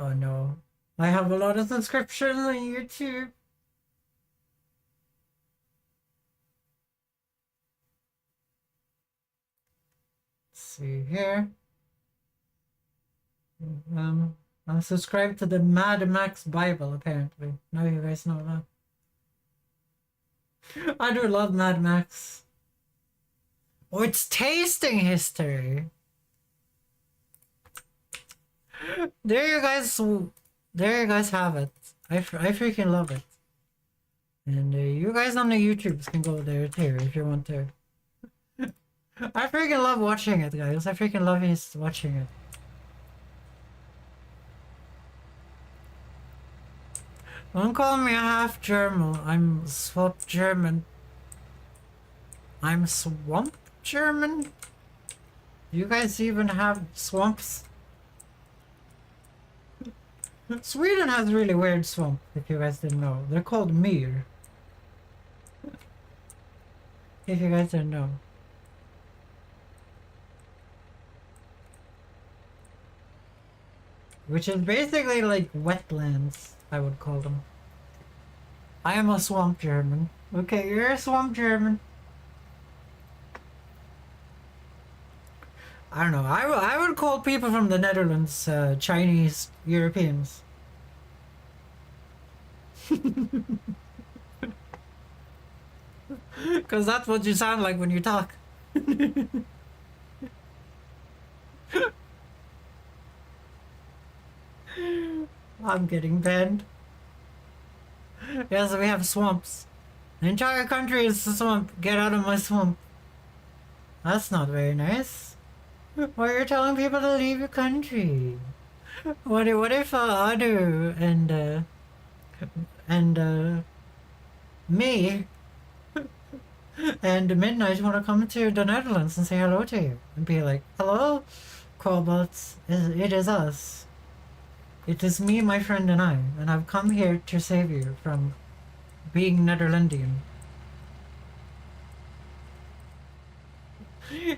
Oh no. I have a lot of subscriptions on YouTube. Let's see here. I'm subscribed to the Mad Max Bible, apparently. Now you guys know that. I do love Mad Max. Oh, it's tasting history. There you guys have it. I freaking love it. And you guys on the YouTubes can go there too if you want to. I freaking love watching it, guys. I freaking love watching it. Don't call me a half German. I'm swap German. I'm swamp German? Do you guys even have swamps? Sweden has really weird swamp, if you guys didn't know. They're called myr. If you guys didn't know. Which is basically like wetlands, I would call them. I am a swamp German. Okay, you're a swamp German. I don't know. I would call people from the Netherlands Chinese Europeans. Because that's what you sound like when you talk. I'm getting banned. Yes, we have swamps. The entire country is a swamp. Get out of my swamp. That's not very nice. Why are you telling people to leave your country? What if Adu and me and Midnight want to come to the Netherlands and say hello to you and be like, hello, Cobots, it is us. It is me, my friend, and I've come here to save you from being Netherlandian.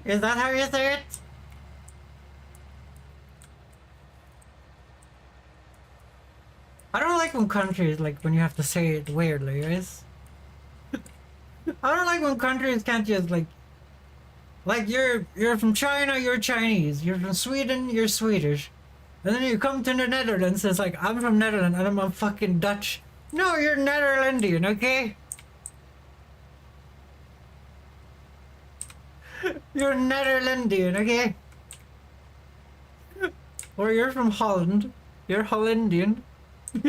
Is that how you say it? I don't like when countries, like, when you have to say it weirdly, guys. I don't like when countries can't just, like, you're from China, you're Chinese. You're from Sweden, you're Swedish. And then you come to the Netherlands, it's like, I'm from Netherlands and I'm a fucking Dutch. No, you're Netherlandian, okay? You're Netherlandian, okay? Or you're from Holland. You're Hollandian. Why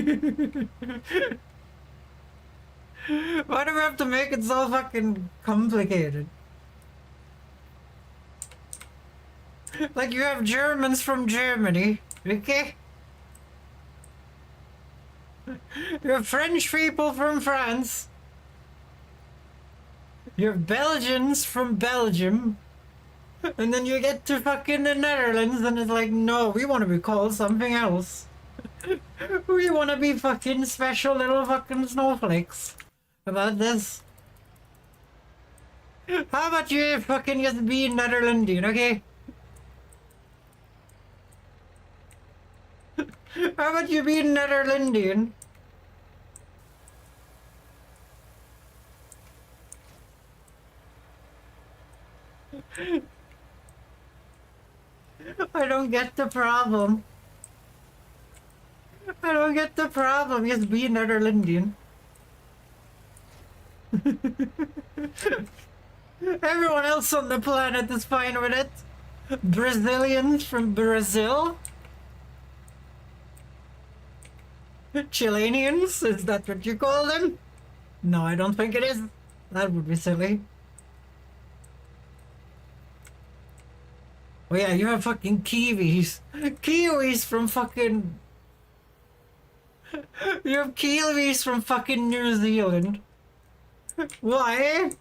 do we have to make it so fucking complicated? Like you have Germans from Germany, okay? You have French people from France. You have Belgians from Belgium. And then you get to fucking the Netherlands and it's like, no, we want to be called something else. We want to be fucking special little fucking snowflakes about this. How about you fucking just be Netherlandian, okay? How about you be Netherlandian? I don't get the problem. I don't get the problem. Just be Netherlandian. Everyone else on the planet is fine with it. Brazilians from Brazil? Chileans? Is that what you call them? No, I don't think it is. That would be silly. Oh yeah, you have fucking Kiwis. Kiwis from fucking... You have Kiwis from fucking New Zealand. Why?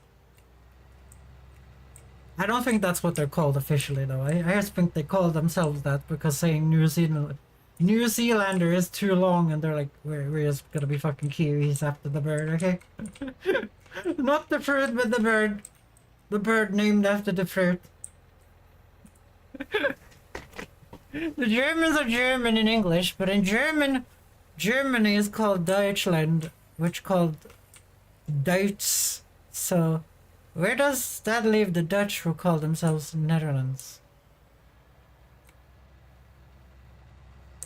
I don't think that's what they're called officially though. I just think they call themselves that because saying New Zealander is too long and they're like, we're just gonna be fucking Kiwis after the bird, okay? Not the fruit, but the bird. The bird named after the fruit. The Germans are German in English, but in German, Germany is called Deutschland, which called Deutsch. So, where does that leave the Dutch who call themselves Netherlands?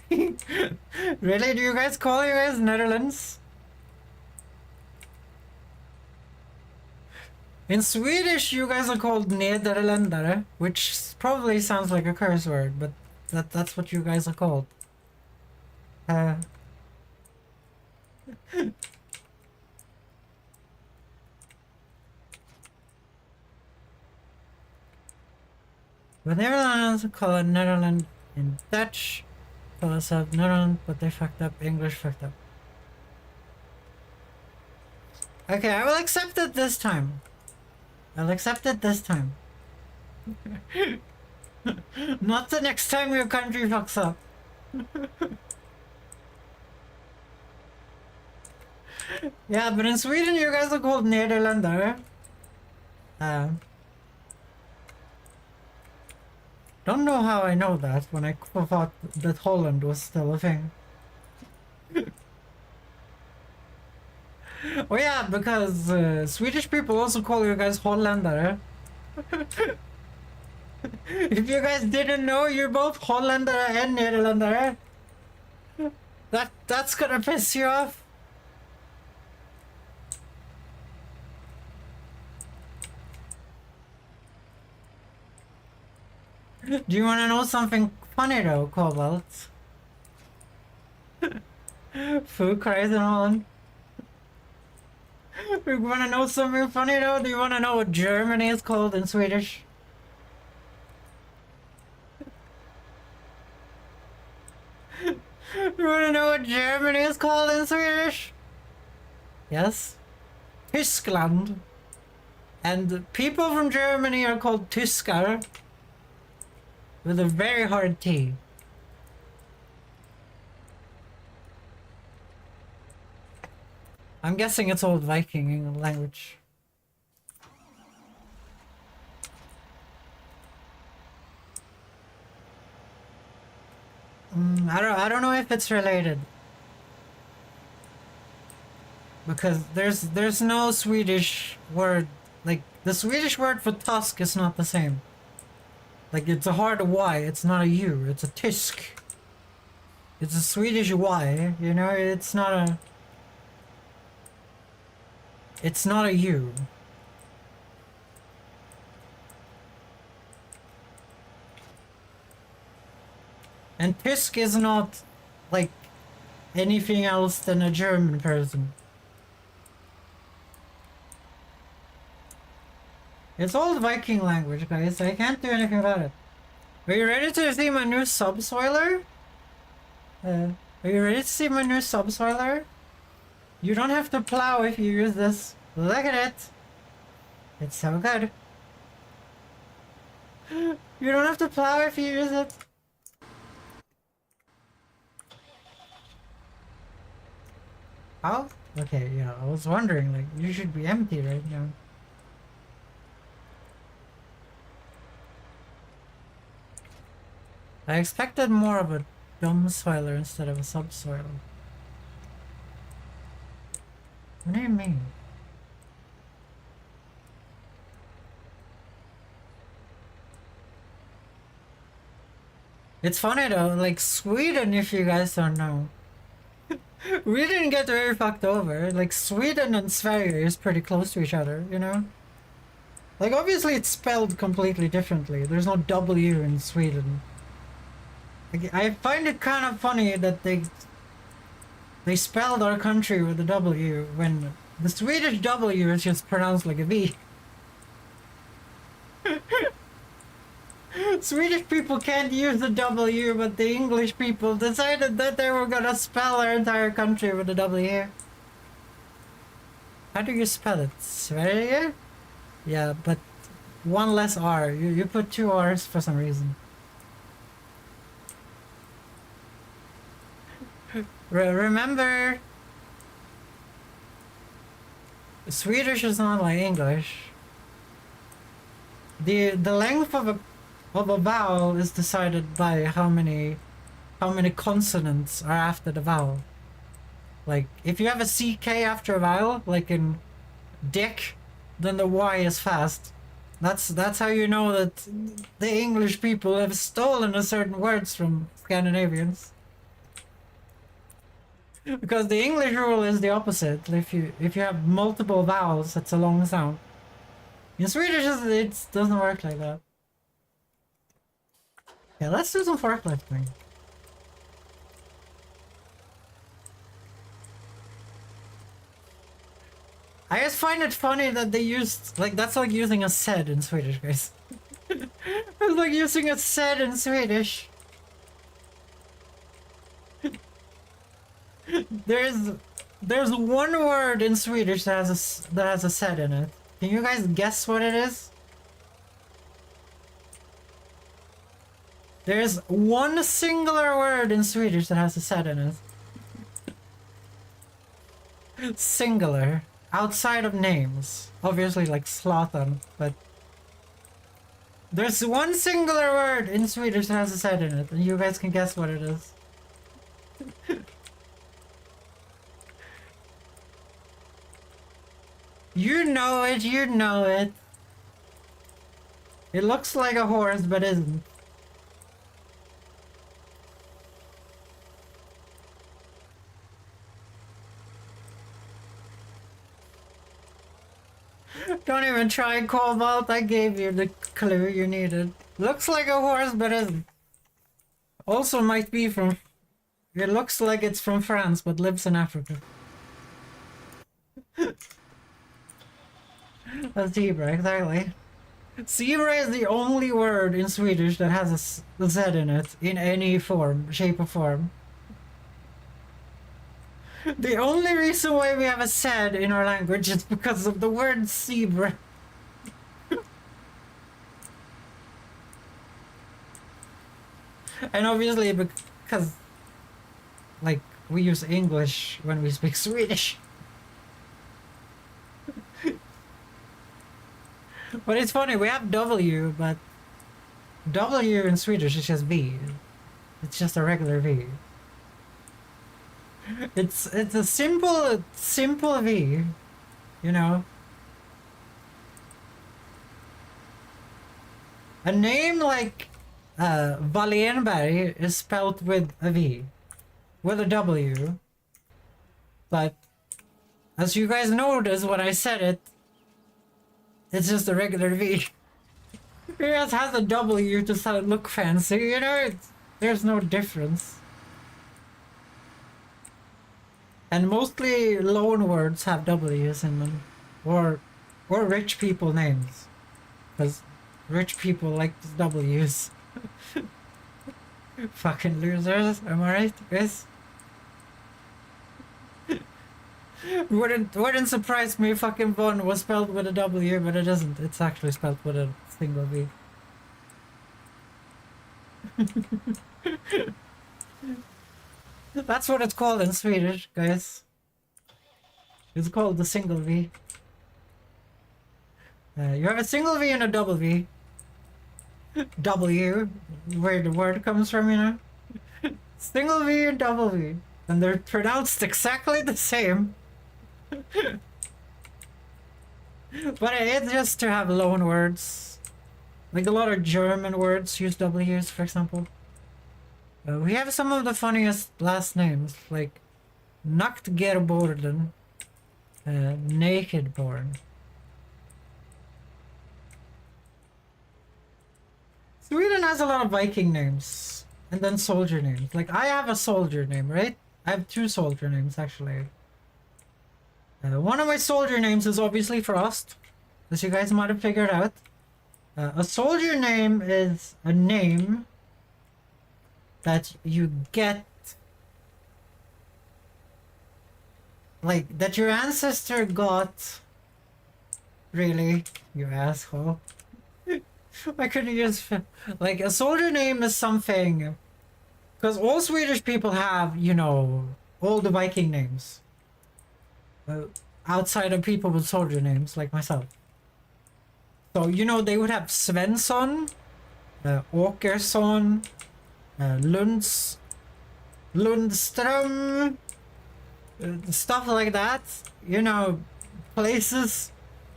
Really? Do you guys call you guys Netherlands? In Swedish, you guys are called Nederländare, which probably sounds like a curse word, but that's what you guys are called. But Netherlands call it Netherland in Dutch. Call us up Netherlands, but they fucked up. English fucked up. Okay, I will accept it this time. I'll accept it this time. Not the next time your country fucks up. Yeah, but in Sweden you guys are called Nederlander. Don't know how I know that when I thought that Holland was still a thing. Oh yeah, because Swedish people also call you guys Holländare. If you guys didn't know, you're both Holländare and Nederlander. That's gonna piss you off. Do you wanna know something funny though, Cobalt? Food cries in Holland. You wanna know something funny though? Do you wanna know what Germany is called in Swedish? You wanna know what Germany is called in Swedish? Yes? Tyskland. And people from Germany are called Tyskar. With a very hard T. I'm guessing it's old Viking language. I don't know if it's related. Because there's no Swedish word, like the Swedish word for tusk is not the same. Like it's a hard Y, it's not a U, it's a tysk. It's a Swedish Y, you know, it's not a U. And tysk is not like anything else than a German person. It's old Viking language, guys. I can't do anything about it. Are you ready to see my new subsoiler? Are you ready to see my new subsoiler? You don't have to plow if you use this. Look at it. It's so good. You don't have to plow if you use it. Oh? Okay, yeah, I was wondering, like, you should be empty right now. I expected more of a dumb soiler instead of a subsoiler. What do you mean? It's funny though, like Sweden, if you guys don't know. We didn't get very fucked over. Like Sweden and Sverige is pretty close to each other, you know? Like obviously it's spelled completely differently. There's no W in Sweden. Like, I find it kind of funny that they spelled our country with a W when the Swedish W is just pronounced like a V. Swedish people can't use the W, but the English people decided that they were gonna spell our entire country with a W. How do you spell it? Sverige? Yeah, but one less R. You put two R's for some reason. Remember, Swedish is not like English. The length of a vowel is decided by how many consonants are after the vowel. Like if you have a CK after a vowel, like in dick, then the Y is fast. That's how you know that the English people have stolen a certain words from Scandinavians. Because the English rule is the opposite. If you have multiple vowels, it's a long sound. In Swedish, it doesn't work like that. Yeah, let's do some forklifting. I just find it funny that they used, like, that's like using a sed in Swedish, guys. It's like using a sed in Swedish. There's one word in Swedish that has a sed in it. Can you guys guess what it is? There's one singular word in Swedish that has a Z in it. Singular. Outside of names. Obviously like Zlatan, but... There's one singular word in Swedish that has a Z in it, and you guys can guess what it is. You know it, you know it. It looks like a horse, but isn't. Don't even try, Cobalt. I gave you the clue you needed. Looks like a horse, but isn't. Also might be from... It looks like it's from France, but lives in Africa. A zebra, exactly. Zebra is the only word in Swedish that has a Z in it, in any form, shape or form. The only reason why we have a Z in our language is because of the word zebra. And obviously because, like, we use English when we speak Swedish. But it's funny, we have W, but W in Swedish is just V. It's just a regular V. It's a simple V, you know. A name like Wallenberg is spelled with a V, with a W. But as you guys noticed when I said it, it's just a regular V. It just has a W to look fancy, you know. There's no difference. And mostly loan words have W's in them. Or rich people names. Because rich people like W's. Fucking losers, am I right, guys? Wouldn't surprise me if fucking Von was spelled with a W, but it isn't. It's actually spelled with a single V. That's what it's called in Swedish, guys. It's called the single V. You have a single V and a double V. W, where the word comes from, you know? Single V and double V. And they're pronounced exactly the same. But it's just to have loan words. Like a lot of German words use W's, for example. We have some of the funniest last names, like Nachtgeborgen, Nakedborn. Sweden has a lot of Viking names, and then soldier names. Like, I have a soldier name, right? I have two soldier names, actually. One of my soldier names is obviously Frost, as you guys might have figured out. A soldier name is a name that you get, like, that your ancestor got. Really, you asshole. I couldn't use, like, a soldier name is something, because all Swedish people have, you know, all the Viking names. Outside of people with soldier names, like myself. So, you know, they would have Svensson, Åkersson, Lundström, stuff like that. You know, places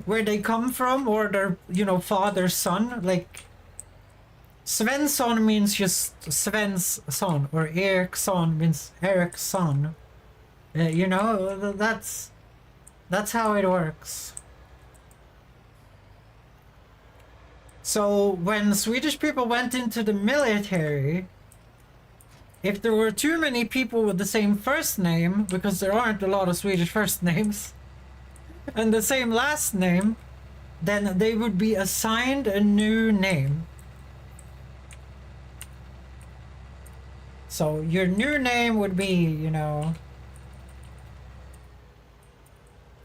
where they come from, or their, you know, father's son. Like, Svensson means just Sven's son, or Eriksson means Eric's son. You know, that's how it works. So when Swedish people went into the military, if there were too many people with the same first name, because there aren't a lot of Swedish first names, and the same last name, then they would be assigned a new name. So your new name would be, you know,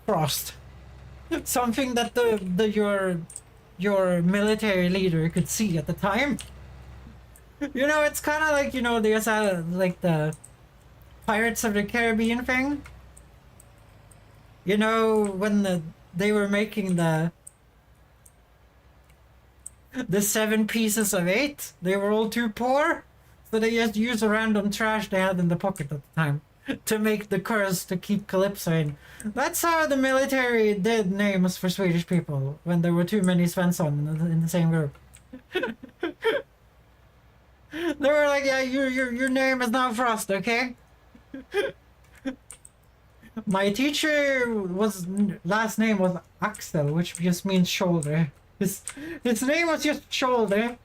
Frost. Something that your military leader could see at the time. You know, it's kind of like, you know, there's like the Pirates of the Caribbean thing. You know, when they were making the 7 pieces of 8, they were all too poor, so they just used a random trash they had in the pocket at the time to make the curse to keep Calypso in. That's how the military did names for Swedish people when there were too many Svensson in the same group. They were like, yeah, your name is now Frost, okay? My teacher last name was Axel, which just means shoulder. His name was just Shoulder.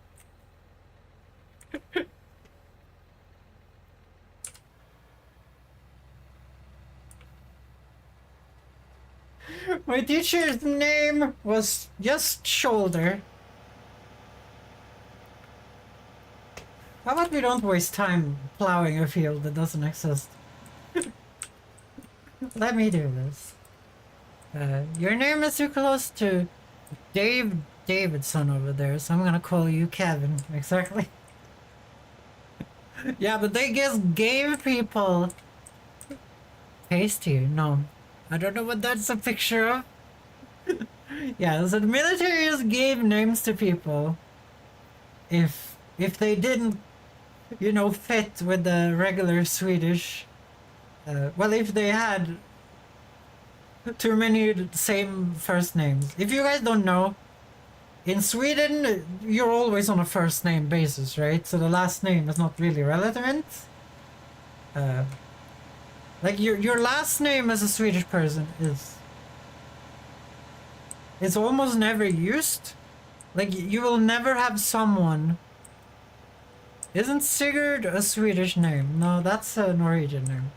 My teacher's name was just Shoulder. How about we don't waste time plowing a field that doesn't exist? Let me do this. Your name is too close to Davidson over there, so I'm gonna call you Kevin. Exactly. Yeah, but they just gave people pasty. No, I don't know what that's a picture of. Yeah, so the military just gave names to people if they didn't, you know, fit with the regular Swedish. Well, if they had too many same first names. If you guys don't know, in Sweden, you're always on a first name basis, right? So the last name is not really relevant. Like your last name as a Swedish person is almost never used. Like you will never have someone. Isn't Sigurd a Swedish name? No, that's a Norwegian name.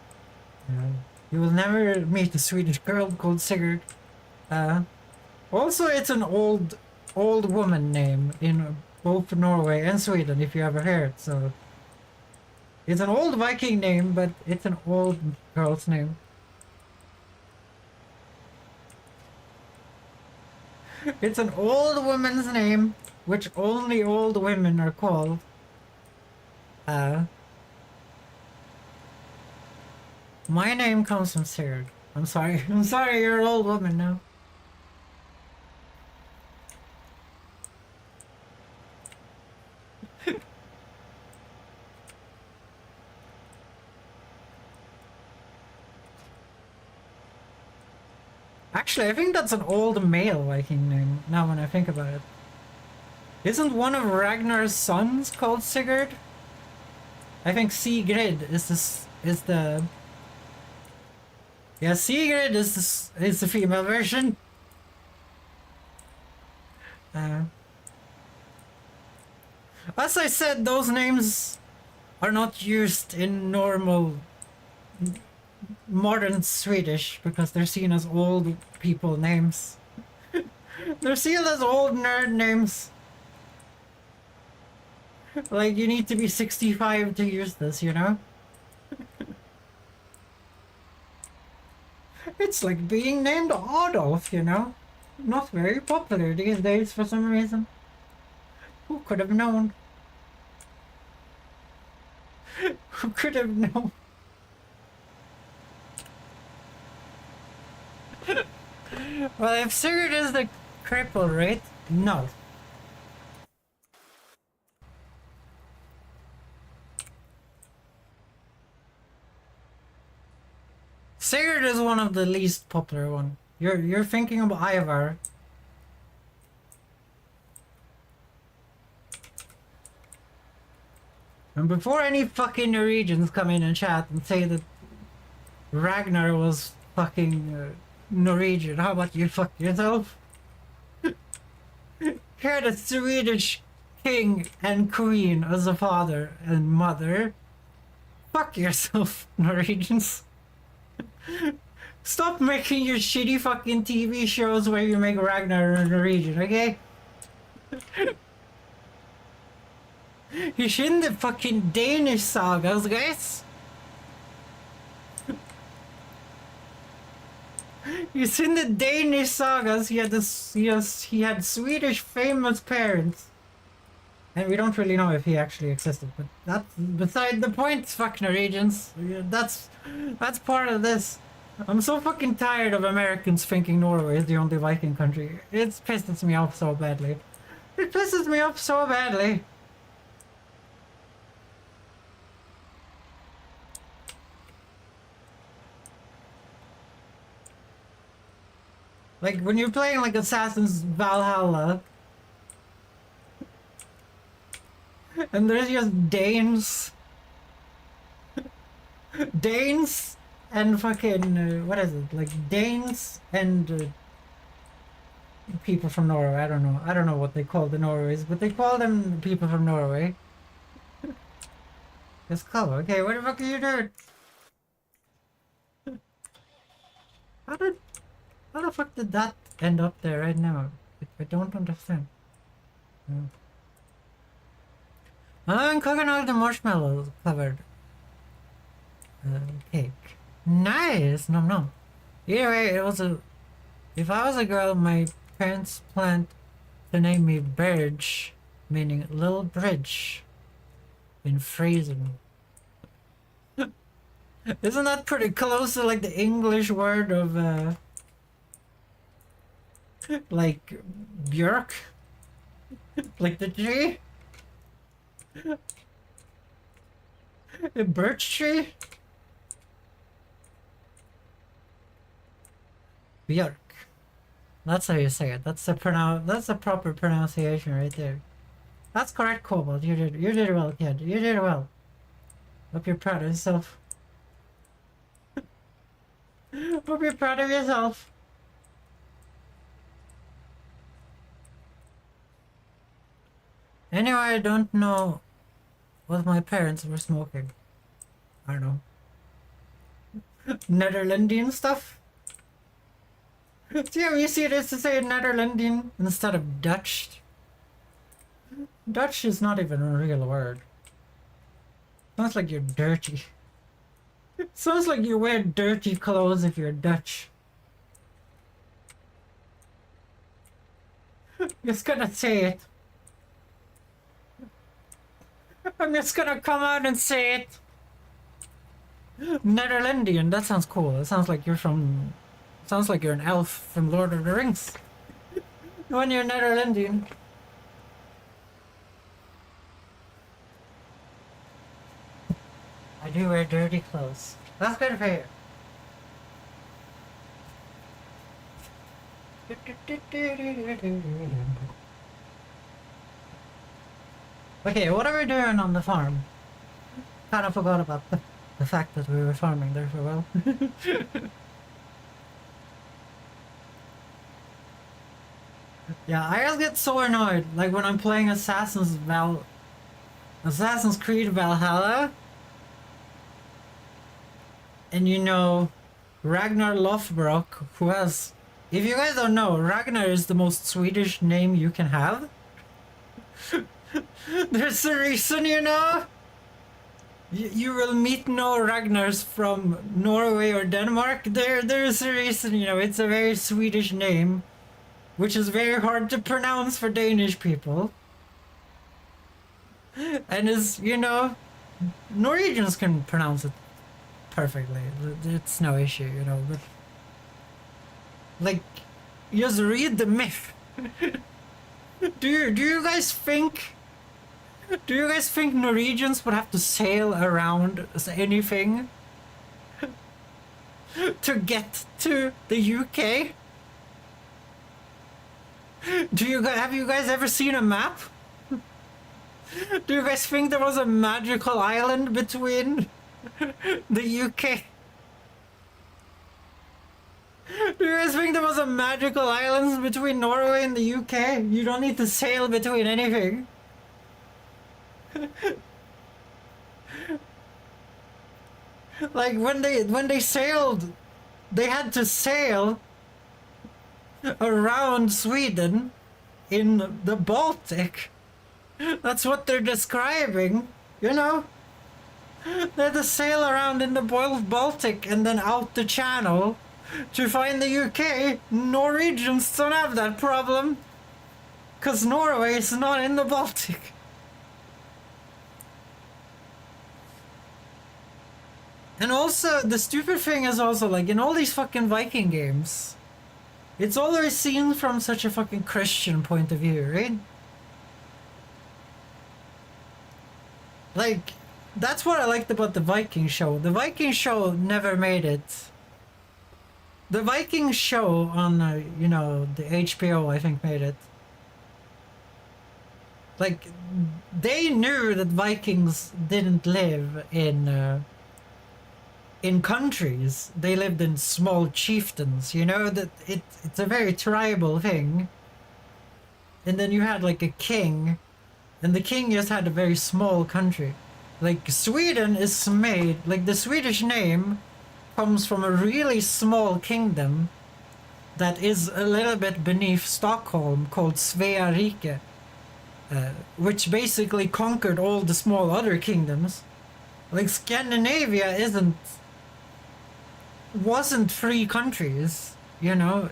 You will never meet a Swedish girl called Sigurd. Also, it's an old woman name in both Norway and Sweden, if you ever heard. So it's an old Viking name, but it's an old girl's name. It's an old woman's name, which only old women are called. My name comes from Sigurd. I'm sorry. I'm sorry, you're an old woman now. Actually, I think that's an old male Viking name, now when I think about it. Isn't one of Ragnar's sons called Sigurd? I think Sigrid is the... Yeah, Sigrid is the female version. As I said, those names are not used in normal modern Swedish because they're seen as old people names. They're seen as old nerd names. Like, you need to be 65 to use this, you know? It's like being named Adolf, you know? Not very popular these days for some reason. Who could have known? Who could have known? Well, if Sigurd is the cripple, right? No. Sigurd is one of the least popular one. You're thinking of Ivar. And before any fucking Norwegians come in and chat and say that Ragnar was fucking Norwegian, how about you fuck yourself? You're the Swedish king and queen as a father and mother. Fuck yourself, Norwegians. Stop making your shitty fucking TV shows where you make Ragnar a Norwegian, okay? You shouldn't the fucking Danish sagas, guys. You seen the Danish sagas? He had Swedish famous parents. And we don't really know if he actually existed, but that's beside the point, fuck Norwegians. That's part of this. I'm so fucking tired of Americans thinking Norway is the only Viking country. It pisses me off so badly. It pisses me off so badly. Like, when you're playing, like, Assassin's Valhalla, and there's just Danes and fucking, what is it, like, Danes and people from Norway, I don't know what they call the Norways, but they call them people from Norway. It's cool. Okay, what the fuck are you doing? How the fuck did that end up there right now? I don't understand. I'm cooking all the marshmallows covered cake. Nice! Nom nom. Either way, if I was a girl, my parents planned to name me Burge, meaning little bridge, in Frisian. Isn't that pretty close to like the English word of like björk? Like the tree? A birch tree? Björk. That's how you say it. That's the proper pronunciation right there. That's correct, Cobalt. You did well, kid. You did well. Hope you're proud of yourself. Hope you're proud of yourself. Anyway, I don't know what my parents were smoking. I don't know. Netherlandian stuff? See how easy it is to say Netherlandian instead of Dutch? Dutch is not even a real word. Sounds like you're dirty. Sounds like you wear dirty clothes if you're Dutch. Just gonna say it. I'm just gonna come out and say it. Netherlandian, that sounds cool. It sounds like you're from... Sounds like you're an elf from Lord of the Rings. When you're Netherlandian. I do wear dirty clothes. That's good for you. Okay, what are we doing on the farm? Kind of forgot about the fact that we were farming there for a while. Yeah, I just get so annoyed, like when I'm playing Assassin's Creed Valhalla, and you know, Ragnar Lothbrok, who has, if you guys don't know, Ragnar is the most Swedish name you can have. There's a reason, you know? You will meet no Ragnars from Norway or Denmark. There's a reason, you know, it's a very Swedish name, which is very hard to pronounce for Danish people. And is, you know, Norwegians can pronounce it perfectly. It's no issue, you know, but like, just read the myth. Do you guys think Norwegians would have to sail around anything to get to the UK? Have you guys ever seen a map? Do you guys think there was a magical island between the UK? Do you guys think there was a magical island between Norway and the UK? You don't need to sail between anything. Like when they sailed, they had to sail around Sweden in the Baltic. That's what they're describing, you know? They had to sail around in the Baltic and then out the channel to find the UK. Norwegians don't have that problem. Because Norway is not in the Baltic. And also, the stupid thing is also, like, in all these fucking Viking games, it's always seen from such a fucking Christian point of view, right? Like, that's what I liked about the Viking show. The Viking show never made it. The Viking show on, you know, the HBO, I think, made it. Like, they knew that Vikings didn't live in countries. They lived in small chieftains, you know, that it's a very tribal thing. And then you had like a king, and the king just had a very small country. Like Sweden is made, like the Swedish name comes from a really small kingdom that is a little bit beneath Stockholm called Svea Rike, which basically conquered all the small other kingdoms. Like Scandinavia wasn't free countries, you know.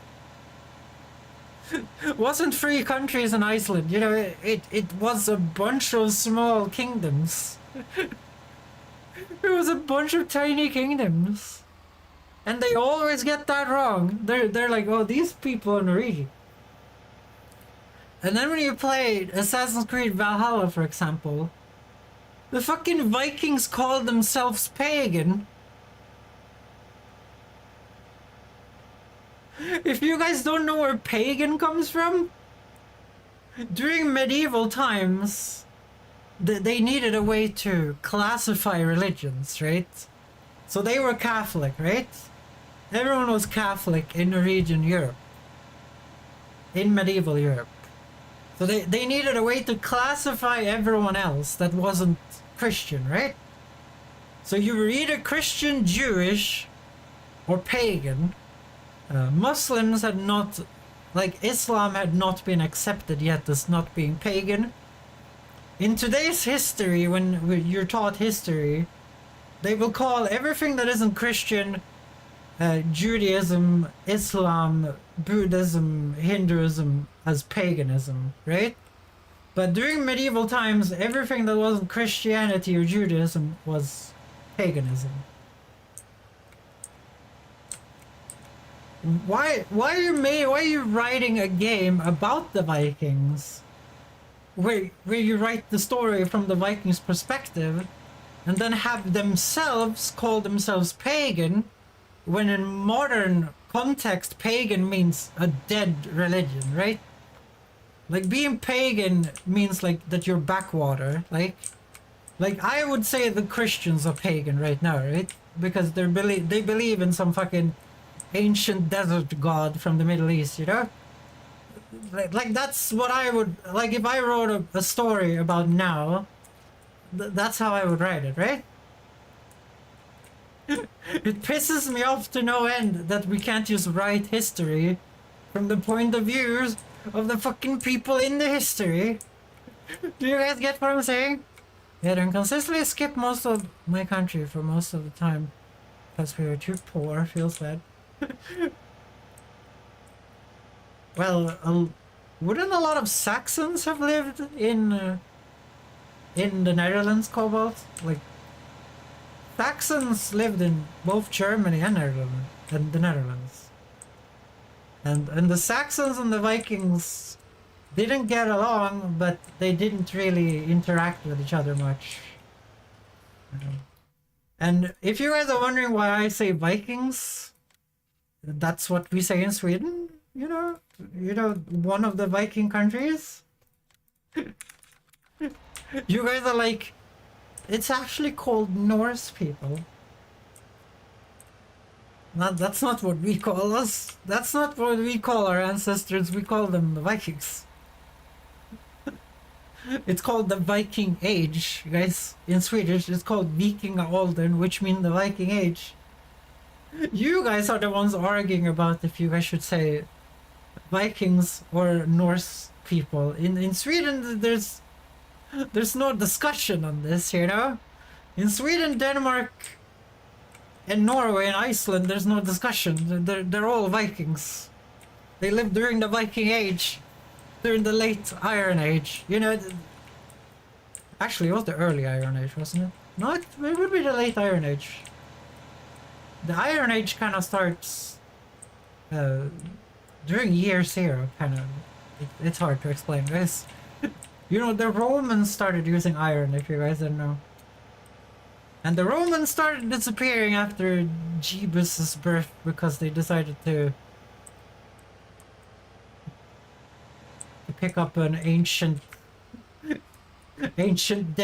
Wasn't free countries in Iceland, you know. It was a bunch of small kingdoms. It was a bunch of tiny kingdoms, and they always get that wrong. They're like, oh, these people are Norwegian. And then when you play Assassin's Creed Valhalla, for example, the fucking Vikings call themselves pagan. If you guys don't know where pagan comes from, during medieval times, they needed a way to classify religions, right? So they were Catholic, right? Everyone was Catholic in Norwegian Europe. In medieval Europe. So they needed a way to classify everyone else that wasn't Christian, right? So you were either Christian, Jewish, or pagan. Muslims had not, like Islam had not been accepted yet as not being pagan. In today's history, when you're taught history, they will call everything that isn't Christian, Judaism, Islam, Buddhism, Hinduism as paganism, right? But during medieval times, everything that wasn't Christianity or Judaism was paganism. Why are you writing a game about the Vikings where you write the story from the Vikings' perspective and then have themselves call themselves pagan, when in modern context pagan means a dead religion, right? Like being pagan means like that you're backwater, like I would say the Christians are pagan right now, right? Because they believe in some fucking ancient desert god from the Middle East, you know? Like that's what I would, like if I wrote a story about now, that's how I would write it, right? It pisses me off to no end that we can't just write history from the point of view of the fucking people in the history. Do you guys get what I'm saying? Yeah, then consistently skip most of my country for most of the time because we were too poor. Feels bad. Well, wouldn't a lot of Saxons have lived in the Netherlands, Cobalt? Like, Saxons lived in both Germany and the Netherlands. And the Saxons and the Vikings didn't get along, but they didn't really interact with each other much. And if you guys are wondering why I say Vikings, that's what we say in Sweden, you know, one of the Viking countries. You guys are like, it's actually called Norse people. That's not what we call us. That's not what we call our ancestors. We call them the Vikings. It's called the Viking Age, guys. In Swedish, it's called Vikingaåldern, which means the Viking Age. You guys are the ones arguing about if you guys should say Vikings or Norse people. In Sweden, there's no discussion on this, you know? In Sweden, Denmark, in Norway and Iceland, there's no discussion. They're all Vikings. They lived during the Viking Age, during the late Iron Age. You know, actually, it was the early Iron Age, wasn't it? No, it would be the late Iron Age. The Iron Age kind of starts during year zero, kind of. It's hard to explain, guys. You know, the Romans started using iron, if you guys didn't know. And the Romans started disappearing after Jeebus's birth because they decided to pick up an ancient religion.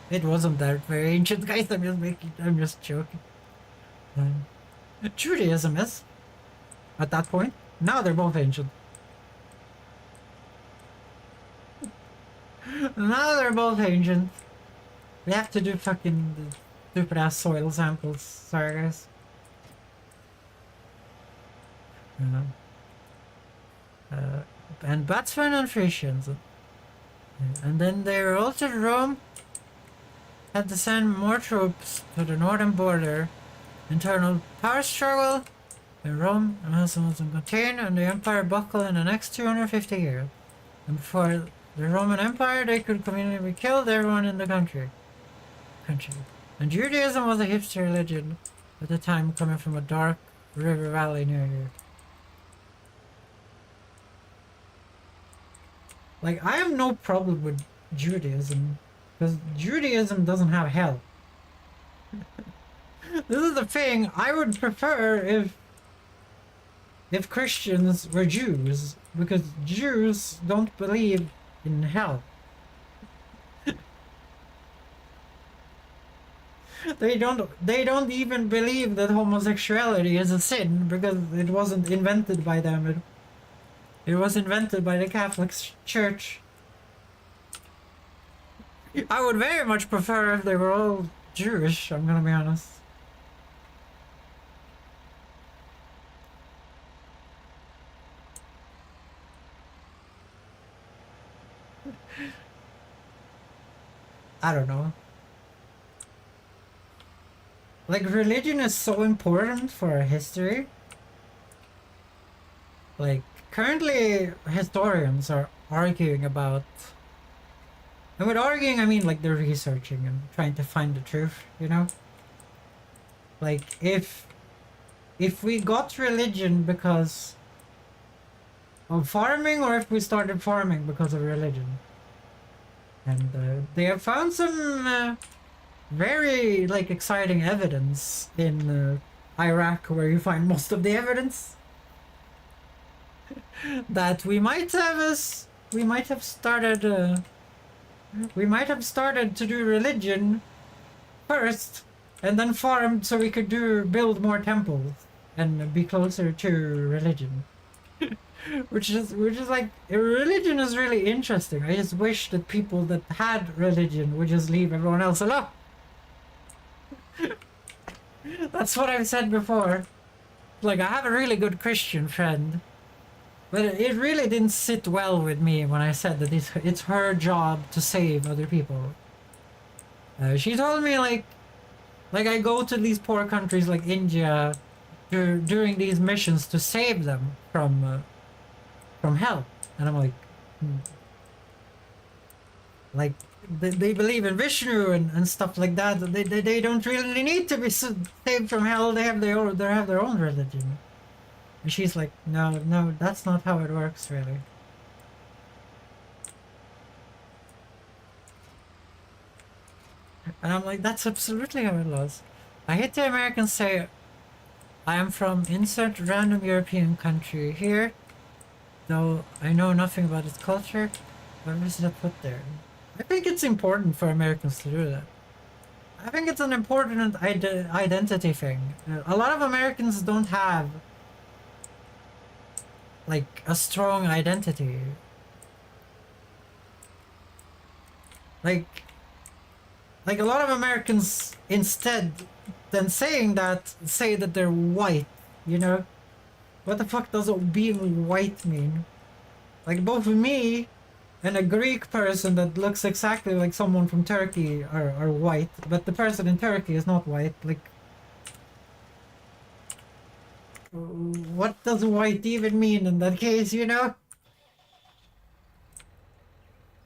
It wasn't that very ancient, guys. I'm just joking. Judaism is at that point. Now they're both ancient. Now they're both ancient. We have to do fucking stupid ass soil samples. Sorry, guys. And Batsmen and Frisians. And then they revolted Rome, had to send more troops to the northern border. Internal power struggle in Rome and was contained, and the empire buckled in the next 250 years. And before the Roman Empire, they could conveniently kill everyone in the country. And Judaism was a hipster religion at the time, coming from a dark river valley near here. Like, I have no problem with Judaism, because Judaism doesn't have hell. This is the thing. I would prefer if Christians were Jews, because Jews don't believe in hell. They don't even believe that homosexuality is a sin, because it wasn't invented by them. It was invented by the Catholic Church. I would very much prefer if they were all Jewish, I'm gonna be honest. I don't know. Like, religion is so important for our history. Like, currently historians are arguing about, and with arguing I mean like they're researching and trying to find the truth, you know? Like, if we got religion because of farming, or if we started farming because of religion. And they have found some very like exciting evidence in Iraq, where you find most of the evidence, that we might have started to do religion first, and then farmed so we could build more temples and be closer to religion. which is like, religion is really interesting. I just wish that people that had religion would just leave everyone else alone. That's what I've said before. Like, I have a really good Christian friend, but it really didn't sit well with me when I said that it's her job to save other people. She told me like I go to these poor countries like India during these missions to save them from hell, and I'm like, like they believe in Vishnu and stuff like that. They don't really need to be saved from hell. They have their own religion. And she's like, no, that's not how it works, really. And I'm like, that's absolutely how it was. I hate the Americans say, I am from insert random European country here, though I know nothing about its culture. What is that put there? I think it's important for Americans to do that. I think it's an important identity thing. A lot of Americans don't have like a strong identity. Like a lot of Americans, instead than saying that, say that they're white, you know? What the fuck does being white mean? Like, both me and a Greek person that looks exactly like someone from Turkey are white, but the person in Turkey is not white. Like, what does white even mean in that case, you know?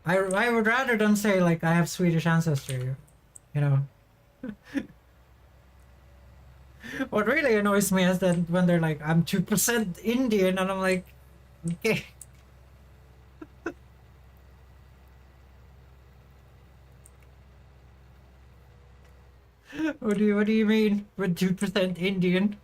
I would rather them say, like, I have Swedish ancestry, you know? What really annoys me is that when they're like, I'm 2% Indian, and I'm like, okay. What do you mean with 2% Indian?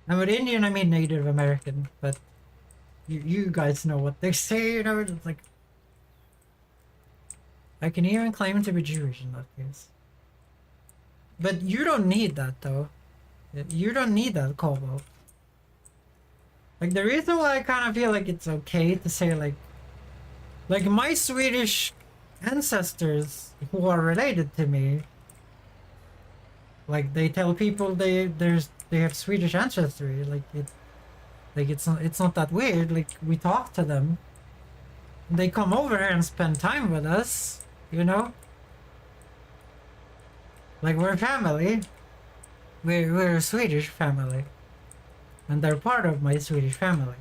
And with Indian, I mean Native American, but you guys know what they say, you know? It's like, I can even claim to be Jewish in that case. But you don't need that, though. You don't need that call-out. Like, the reason why I kind of feel like it's okay to say, like my Swedish ancestors who are related to me, like, they tell people they have Swedish ancestry. Like, it's not that weird. Like, we talk to them. They come over here and spend time with us, you know? Like, we're family. We're a Swedish family. And they're part of my Swedish family.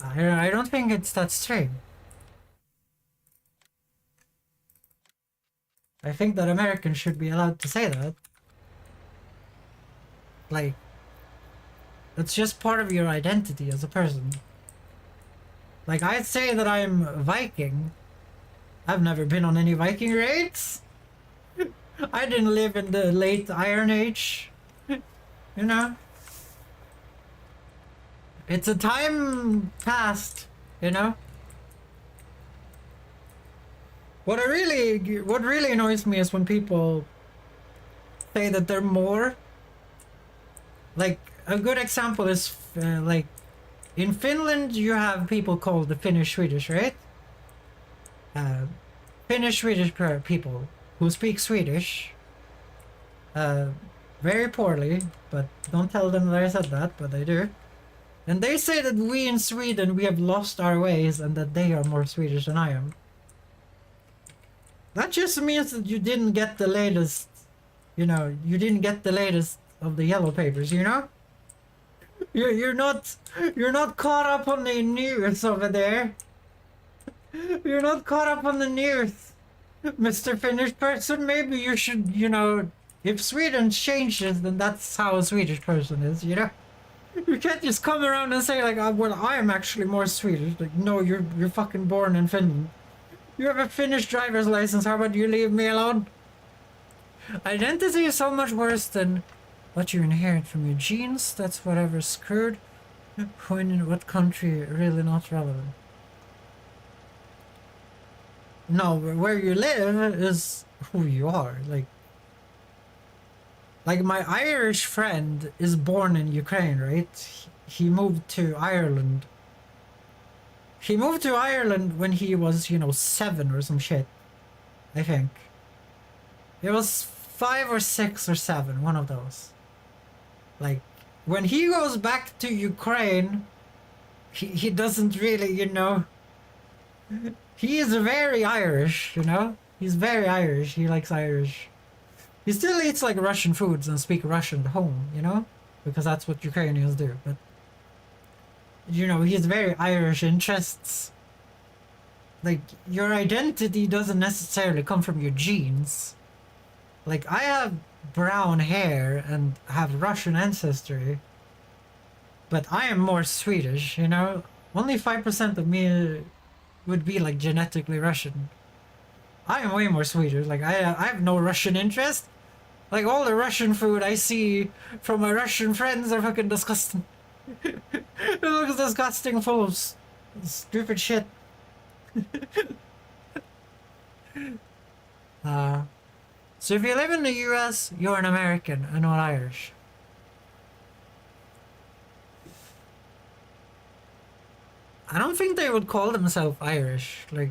I don't think it's that strange. I think that Americans should be allowed to say that. Like, it's just part of your identity as a person. Like, I'd say that I'm Viking. I've never been on any Viking raids. I didn't live in the late Iron Age. You know? It's a time past, you know? What really annoys me is when people say that they're more. Like, a good example is, like, in Finland you have people called the Finnish Swedish, right? Finnish Swedish people who speak Swedish very poorly, but don't tell them that I said that, but I do. And they say that we in Sweden, we have lost our ways and that they are more Swedish than I am. That just means that you didn't get the latest, you know, you didn't get the latest of the yellow papers, you know? You're not caught up on the news over there. You're not caught up on the news, Mr. Finnish person. Maybe you should, you know, if Sweden changes, then that's how a Swedish person is, you know? You can't just come around and say like, well, I am actually more Swedish. Like, no, you're fucking born in Finland. You have a Finnish driver's license. How about you leave me alone? Identity is so much worse than what you inherit from your genes. That's whatever's screwed. When in what country, really not relevant. No, where you live is who you are. Like my Irish friend is born in Ukraine, right? He moved to Ireland. He moved to Ireland when he was, you know, 7 or some shit. I think. It was 5 or 6 or 7, one of those. Like, when he goes back to Ukraine, he doesn't really, you know... He is very Irish, you know? He's very Irish. He likes Irish. He still eats, like, Russian foods and speak Russian at home, you know? Because that's what Ukrainians do, but... You know, he has very Irish interests. Like, your identity doesn't necessarily come from your genes. Like, I have brown hair and have Russian ancestry, but I am more Swedish, you know? Only 5% of me would be, like, genetically Russian. I am way more Swedish. Like, I have no Russian interest. Like, all the Russian food I see from my Russian friends are fucking disgusting. It looks disgusting, full of stupid shit. So if you live in the US, you're an American and not Irish. I don't think they would call themselves Irish. Like,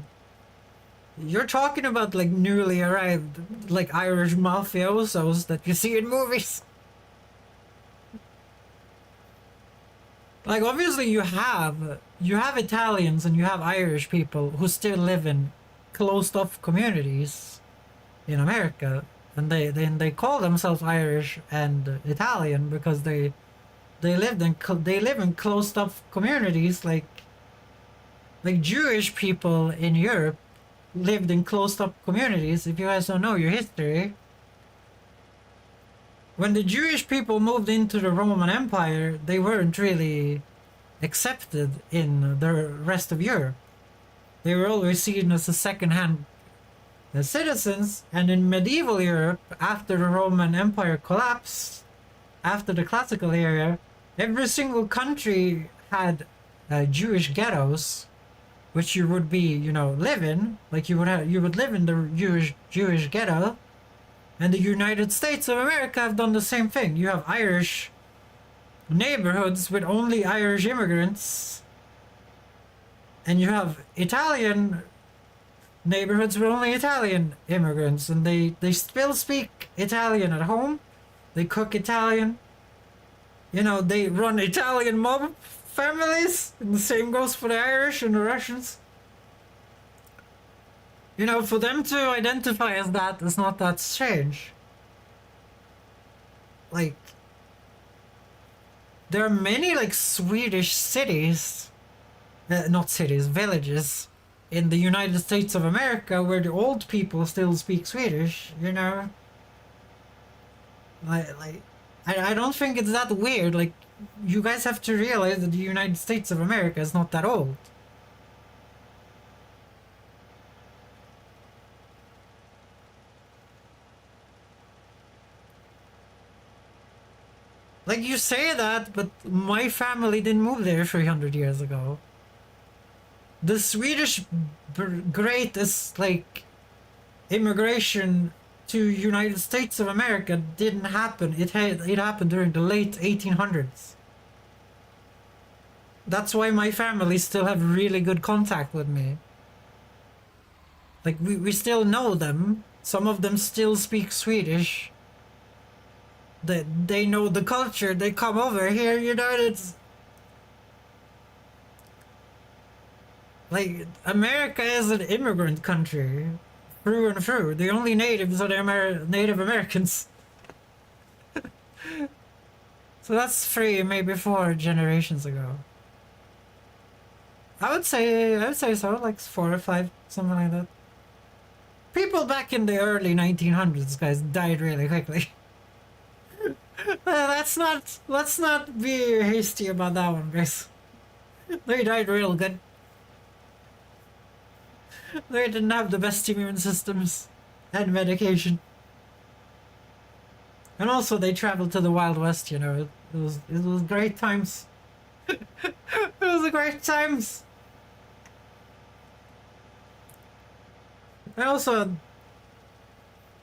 You're talking about like newly arrived, like Irish mafiosos that you see in movies. Like obviously you have Italians and you have Irish people who still live in closed off communities in America, and they call themselves Irish and Italian because they live in closed off communities like Jewish people in Europe lived in closed up communities. If you guys don't know your history, when the Jewish people moved into the Roman Empire, they weren't really accepted in the rest of Europe. They were always seen as a second-hand citizens, and in medieval Europe, after the Roman Empire collapsed, after the classical era, every single country had Jewish ghettos, which you would be, live in. Like you would live in the Jewish ghetto, and the United States of America have done the same thing. You have Irish neighborhoods with only Irish immigrants, and you have Italian neighborhoods with only Italian immigrants, and they still speak Italian at home. They cook Italian. They run Italian mob families, and the same goes for the Irish and the Russians. For them to identify as that is not that strange. Like, there are many, like, Swedish cities, not cities, villages, in the United States of America where the old people still speak Swedish, I don't think it's that weird. Like, you guys have to realize that the United States of America is not that old. Like, you say that, but my family didn't move there 300 years ago. The Swedish greatest, like, immigration to United States of America didn't happen. It happened during the late 1800s. That's why my family still have really good contact with me. Like, we still know them. Some of them still speak Swedish. They know the culture. They come over here, it's... Like, America is an immigrant country. Through and through. The only natives are the Native Americans. So that's 3, maybe 4 generations ago. I would say so, like 4 or 5, something like that. People back in the early 1900s, guys, died really quickly. Let's not be hasty about that one, guys. They died real good. They didn't have the best immune systems and medication. And also they traveled to the Wild West, It was great times. It was a great times. And also,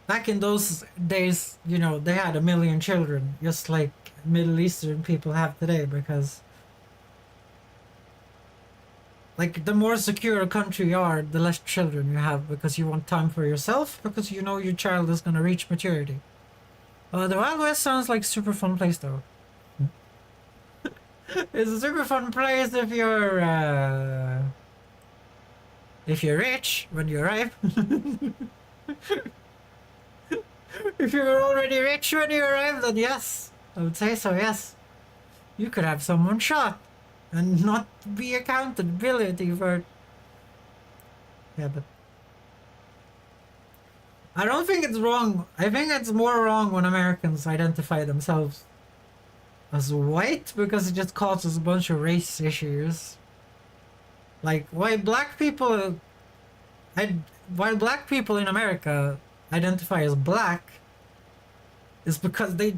back in those days, they had 1 million children, just like Middle Eastern people have today, because like, the more secure a country you are, the less children you have, because you want time for yourself, because your child is gonna reach maturity. The Wild West sounds like a super fun place, though. It's a super fun place if you're rich when you arrive. If you're already rich when you arrive, then yes, I would say so, yes. You could have someone shot and not be accountability for it. Yeah, but I don't think it's wrong. I think it's more wrong when Americans identify themselves as white, because it just causes a bunch of race issues. Like, why black people in America identify as black is because they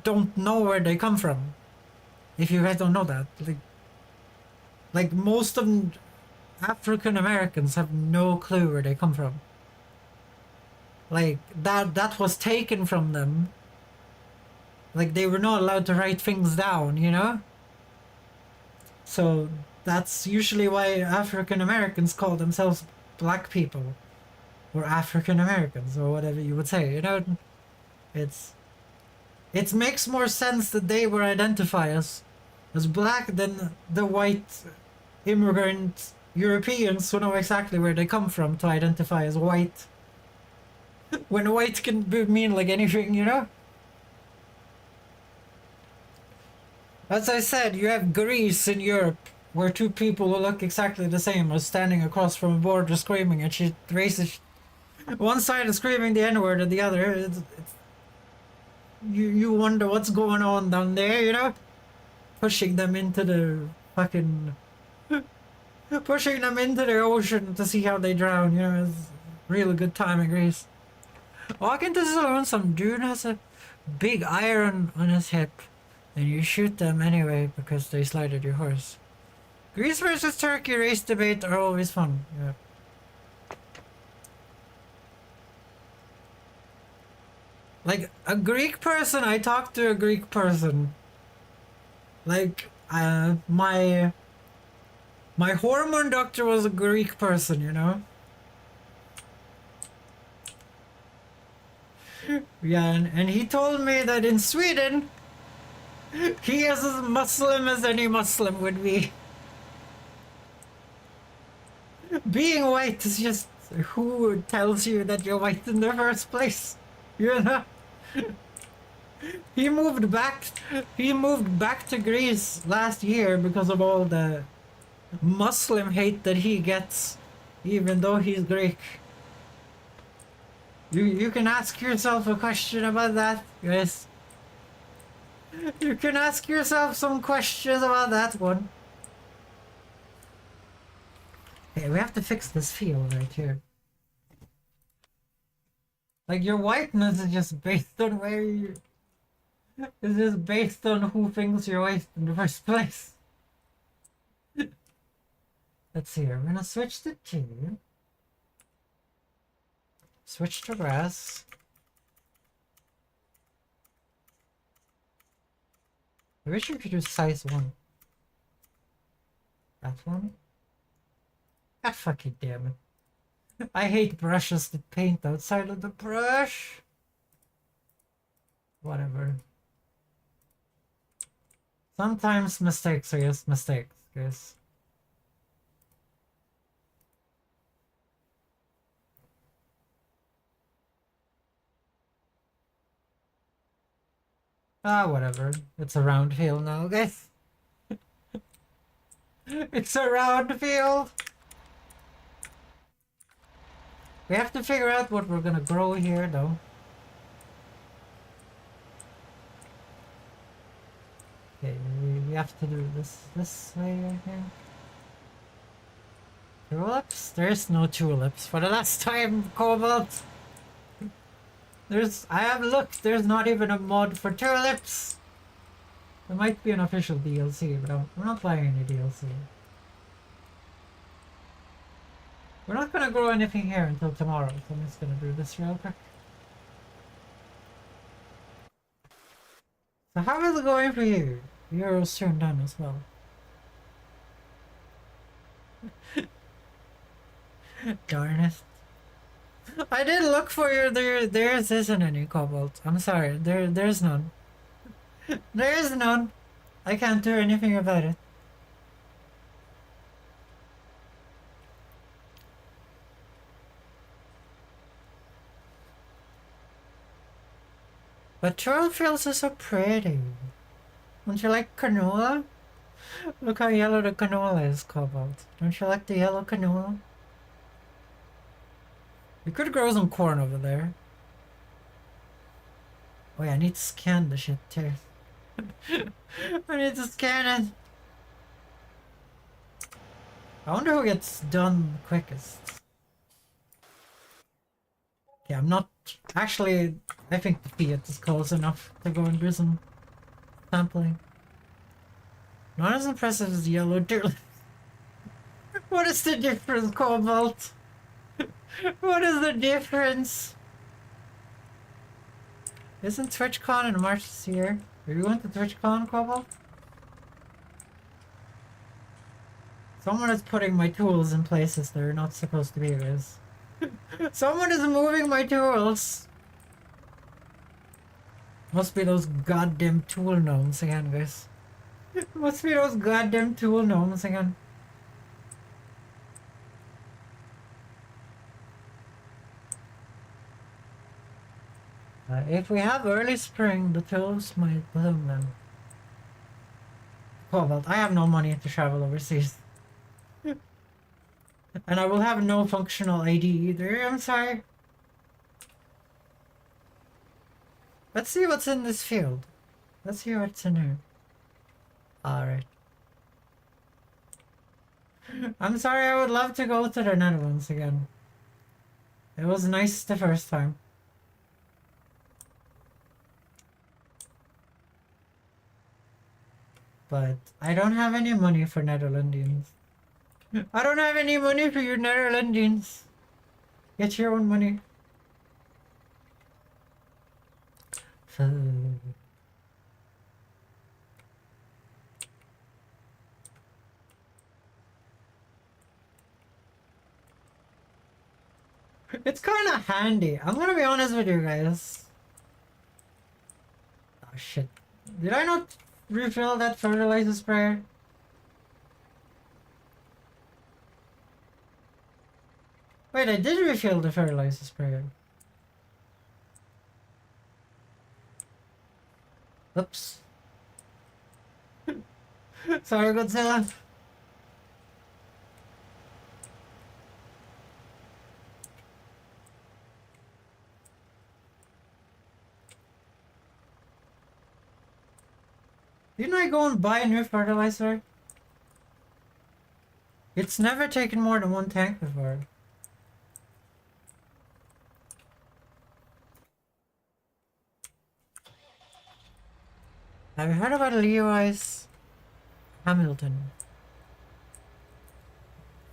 don't know where they come from. If you guys don't know that, like most of African Americans have no clue where they come from. Like, that was taken from them. Like, they were not allowed to write things down, So that's usually why African Americans call themselves black people. or African Americans or whatever you would say. You know, it makes more sense that they were identified as black than the white immigrant Europeans who know exactly where they come from to identify as white. When white can mean like anything, you know? As I said, you have Greece in Europe, where two people who look exactly the same are standing across from a border screaming and shit, racist. One side is screaming the N-word and the other, you wonder what's going on down there, you know? Pushing them into the fucking... Pushing them into the ocean to see how they drown, you know? It's really good time in Greece. Walk into the saloon, some dude has a big iron on his hip, and you shoot them anyway because they slighted your horse. Greece versus Turkey race debate are always fun, yeah. Like, a Greek person, I talked to a Greek person. Like, my hormone doctor was a Greek person, you know? Yeah, and he told me that in Sweden, he is as Muslim as any Muslim would be. Being white is just who tells you that you're white in the first place, you know? He moved back to Greece last year because of all the Muslim hate that he gets, even though he's Greek. You can ask yourself a question about that, guys. You can ask yourself some questions about that one. Okay, we have to fix this field right here. Like, your whiteness is just based on where you... It's just based on who thinks you're white in the first place. Let's see here. We're gonna switch to 2. Switch to grass. I wish you could do size 1. That one? Ah, fucking damn it. I hate brushes that paint outside of the brush. Whatever. Sometimes mistakes are just mistakes, guys. Ah, whatever. It's a round field now, guys. It's a round field. We have to figure out what we're gonna grow here, though. Okay, we have to do this way, I think. Tulips? There's no tulips. For the last time, Cobalt. I have looked, there's not even a mod for tulips. There might be an official DLC, but we're not buying any DLC. We're not gonna grow anything here until tomorrow, so I'm just gonna do this real quick. So how is it going for you? You're soon done as well. Darn it. I did look for you. There isn't any cobalt. I'm sorry. There's none. There is none. I can't do anything about it. But Turtle Fields is so pretty. Don't you like canola? Look how yellow the canola is, Cobalt. Don't you like the yellow canola? We could grow some corn over there. Oh yeah, I need to scan the shit too. I need to scan it. I wonder who gets done quickest. Yeah, I'm not... Actually, I think the Fiat is close enough to go and do some sampling. Not as impressive as the yellow tulip. What is the difference, Cobalt? What is the difference? Isn't TwitchCon in March this year? Are you going to TwitchCon, Cobalt? Someone is putting my tools in places they're not supposed to be, guys. Someone is moving my tools. Must be those goddamn tool gnomes again, guys. Must be those goddamn tool gnomes again. If we have early spring, the tools might bloom then. Oh well, I have no money to travel overseas. And I will have no functional ID either, I'm sorry. Let's see what's in this field. Let's see what's in here. Alright. I'm sorry, I would love to go to the Netherlands again. It was nice the first time. But I don't have any money for Netherlandians. I don't have any money for you Netherlandians. Get your own money. It's kind of handy. I'm gonna be honest with you guys. Oh shit. Did I not refill that fertilizer sprayer? Wait, I did refill the fertilizer sprayer. Oops. Sorry, Godzilla. Didn't I go and buy a new fertilizer? It's never taken more than one tank before. Have you heard about Lewis Hamilton?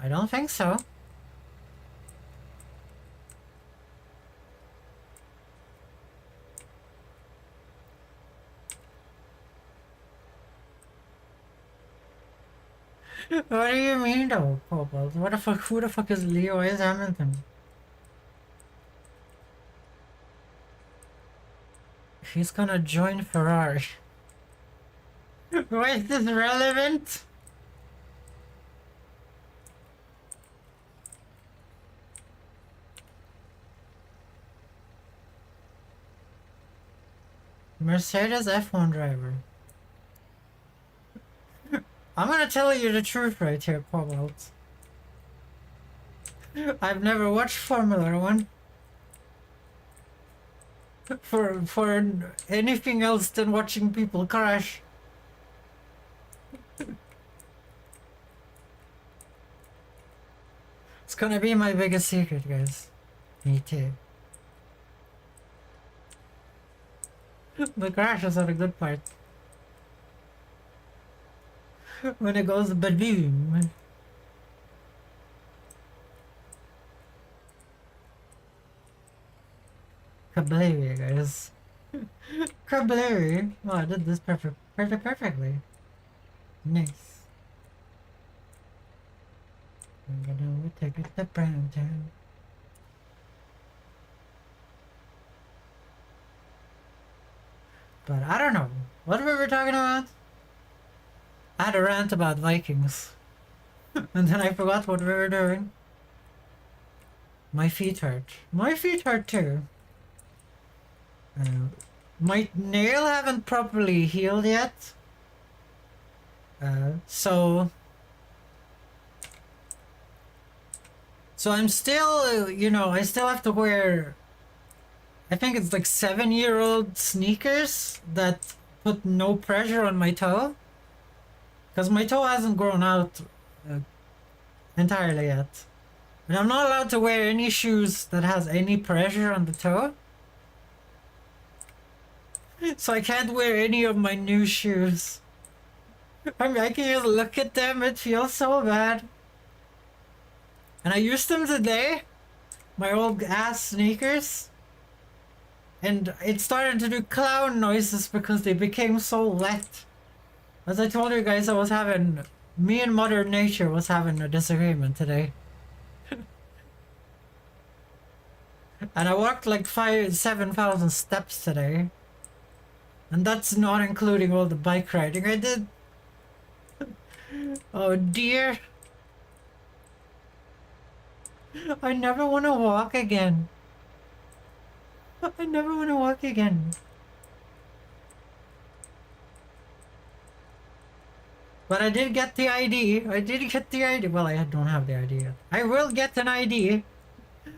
I don't think so. What do you mean though, Cobalt? What the fuck? Who the fuck is Lewis Hamilton? He's gonna join Ferrari. Why is this relevant? Mercedes F1 driver. I'm gonna tell you the truth right here, Cobalt. I've never watched Formula 1. For anything else than watching people crash. It's gonna be my biggest secret, guys. Me too. The crashes are the good part. When it goes ba-doom. Kablooey, guys. Kablooey. Oh, I did this perfectly. Nice. I'm gonna take it to Brampton. But I don't know. What were we talking about? I had a rant about Vikings. And then I forgot what we were doing. My feet hurt. My feet hurt too. My nail haven't properly healed yet. So I'm still, you know, I still have to wear, I think it's like 7-year-old sneakers that put no pressure on my toe. Because my toe hasn't grown out entirely yet. And I'm not allowed to wear any shoes that has any pressure on the toe. So I can't wear any of my new shoes. I mean, I can just look at them, it feels so bad. And I used them today, my old ass sneakers. And it started to do clown noises because they became so wet. As I told you guys, me and Mother Nature was having a disagreement today. And I walked like 7,000 steps today. And that's not including all the bike riding I did. Oh dear. I never want to walk again. I never want to walk again. But I did get the ID. I did get the ID. Well, I don't have the ID yet. I will get an ID.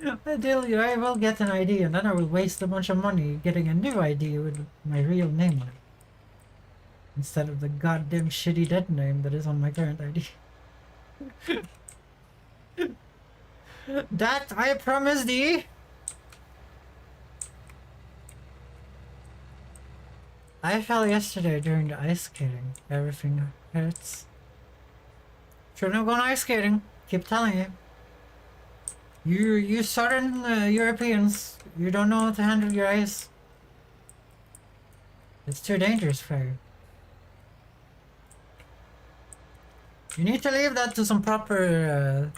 I will get an ID, and then I will waste a bunch of money getting a new ID with my real name on it. Instead of the goddamn shitty dead name that is on my current ID. That I promise thee. I fell yesterday during the ice skating. Everything hurts. Shouldn't have gone ice skating. Keep telling you. You southern Europeans, you don't know how to handle your ice. It's too dangerous for you. You need to leave that to some proper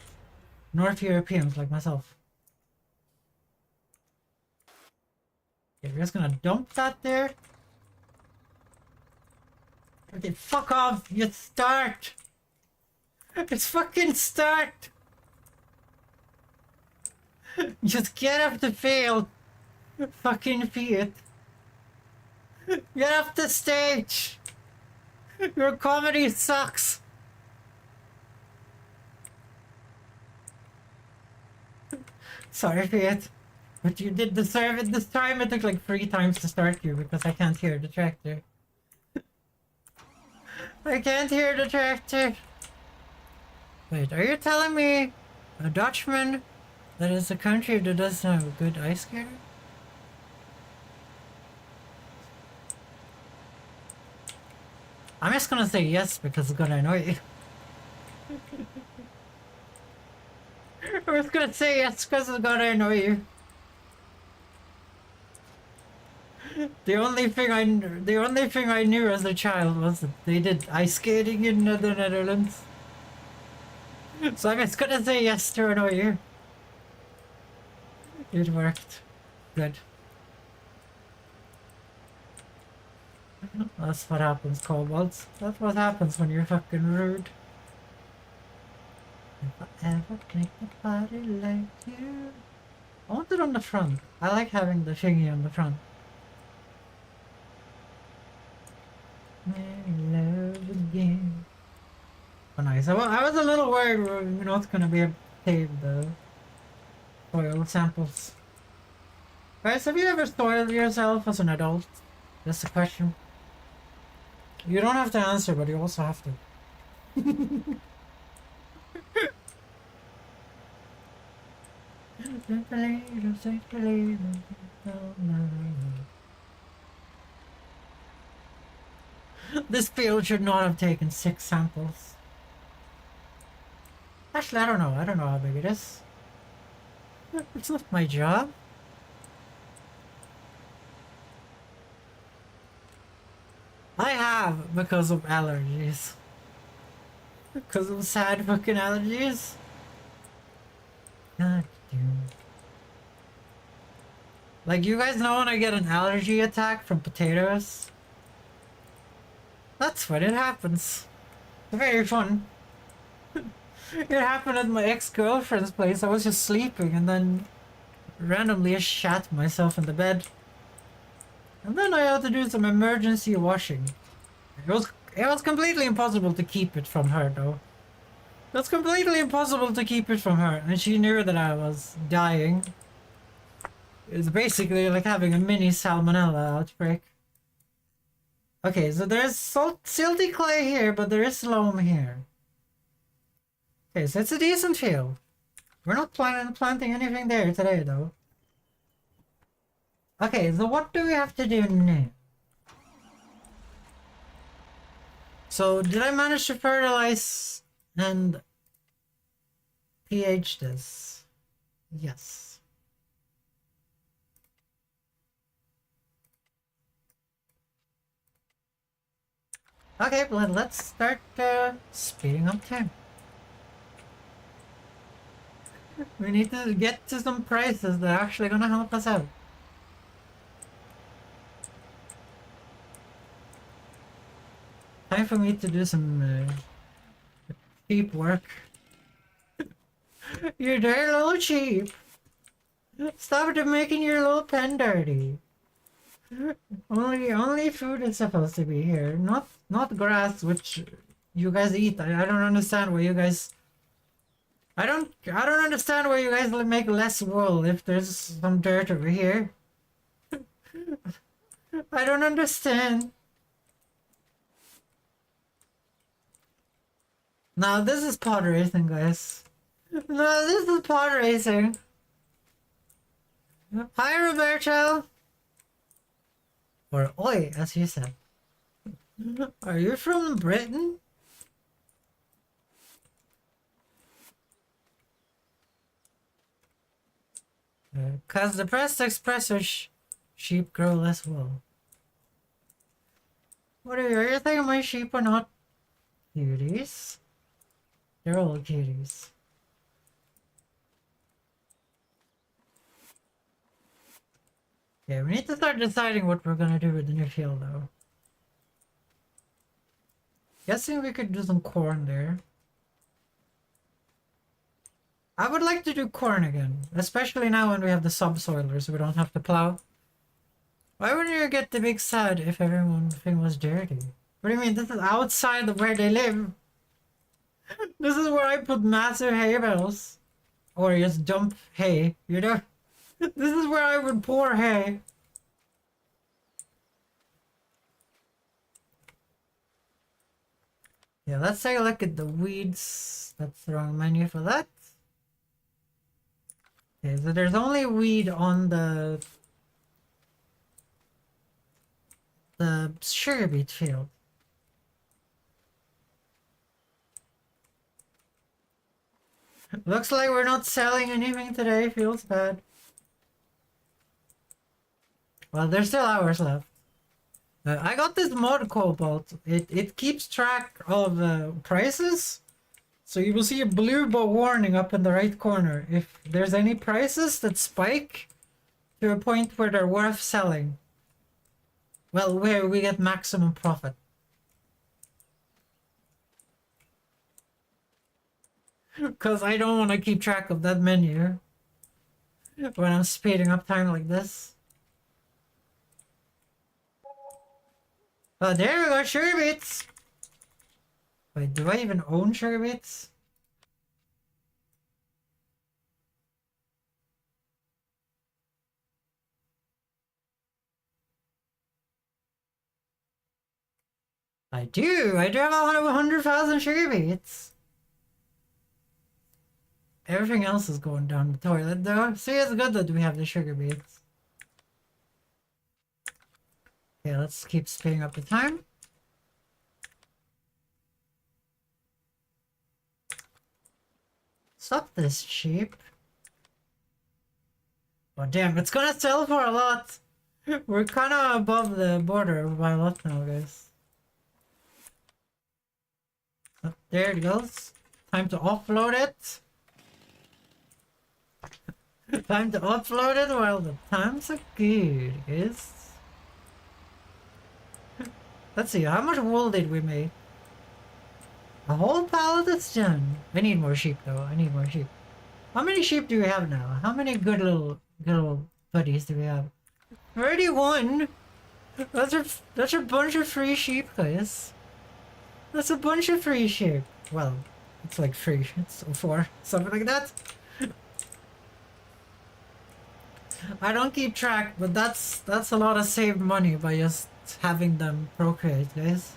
North Europeans like myself. Okay, we're just gonna dump that there. Okay, fuck off! You start! It's fucking start! Just get off the field! Fucking feet! Get off the stage! Your comedy sucks! Sorry, Fiat. But you did deserve it this time. It took like 3 times to start you because I can't hear the tractor. I can't hear the tractor. Wait, are you telling me a Dutchman that is a country that doesn't have a good ice skater? I'm just gonna say yes because it's gonna annoy you. I was gonna say yes because it's gonna annoy you. The only thing I knew as a child was that they did ice skating in the Netherlands. So I'm just gonna say yes to annoy you. It worked. Good. That's what happens, kobolds. That's what happens when you're fucking rude. If I ever make a party like you. I want it on the front. I like having the thingy on the front. Love again. Oh nice. I was a little worried we're not gonna be able to save the soil samples. Guys, have you ever soiled yourself as an adult? That's the question. You don't have to answer, but you also have to. This field should not have taken 6 samples. Actually, I don't know. I don't know how big it is. It's not my job. I have because of allergies. Because of sad fucking allergies. God damn. Like, you guys know when I get an allergy attack from potatoes? That's when it happens. Very fun. It happened at my ex-girlfriend's place. I was just sleeping and then randomly I shat myself in the bed. And then I had to do some emergency washing. It was completely impossible to keep it from her though. It was completely impossible to keep it from her, and she knew that I was dying. It's basically like having a mini salmonella outbreak. Okay, so there's silty clay here, but there is loam here. Okay, so it's a decent field. We're not planting anything there today, though. Okay, so what do we have to do now? So, did I manage to fertilize and pH this? Yes. Okay, well, let's start speeding up time. We need to get to some prices that are actually gonna help us out. Time for me to do some sheep work. You're dirty little sheep. Stop making your little pen dirty. Only food is supposed to be here, not grass, which you guys eat. I don't understand why you guys. I don't understand why you guys make less wool if there's some dirt over here. I don't understand. Now this is pod racing, guys. No, this is pod racing. Hi, Roberto. Or oi, as you said. Are you from Britain? Cause the press expressor sheep grow less wool. What are you thinking my sheep are not cuties? They're all cuties. Yeah, we need to start deciding what we're gonna do with the new field though. Guessing we could do some corn there. I would like to do corn again, especially now when we have the subsoilers, so we don't have to plow. Why wouldn't you get the big sad if everything was dirty? What do you mean? This is outside of where they live. This is where I put massive hay bales. Or just dump hay, you know? This is where I would pour hay. Yeah, let's take a look at the weeds. That's the wrong menu for that. Okay, so there's only weed on the sugar beet field. Looks like we're not selling anything today. Feels bad. Well, there's still hours left. I got this mod cobalt. It keeps track of prices. So you will see a blue warning up in the right corner if there's any prices that spike to a point where they're worth selling. Well, where we get maximum profit. Because I don't want to keep track of that menu when I'm speeding up time like this. Oh, there we go, sugar beets! Wait, do I even own sugar beets? I do have 100,000 sugar beets. Everything else is going down the toilet though. See, it's good that we have the sugar beets. Okay, let's keep speeding up the time. Stop this sheep. Oh damn, it's gonna sell for a lot. We're kinda above the border by a lot now, guys. Oh, there it goes. Time to offload it. Time to upload it while the times are good, guys. Let's see, how much wool did we make? A whole pallet is done. I need more sheep though, I need more sheep. How many sheep do we have now? How many good little buddies do we have? 31! That's a bunch of free sheep, guys. That's a bunch of free sheep. Well, it's like free, it's 4, something like that. I don't keep track, but that's a lot of saved money by just having them procreate, guys.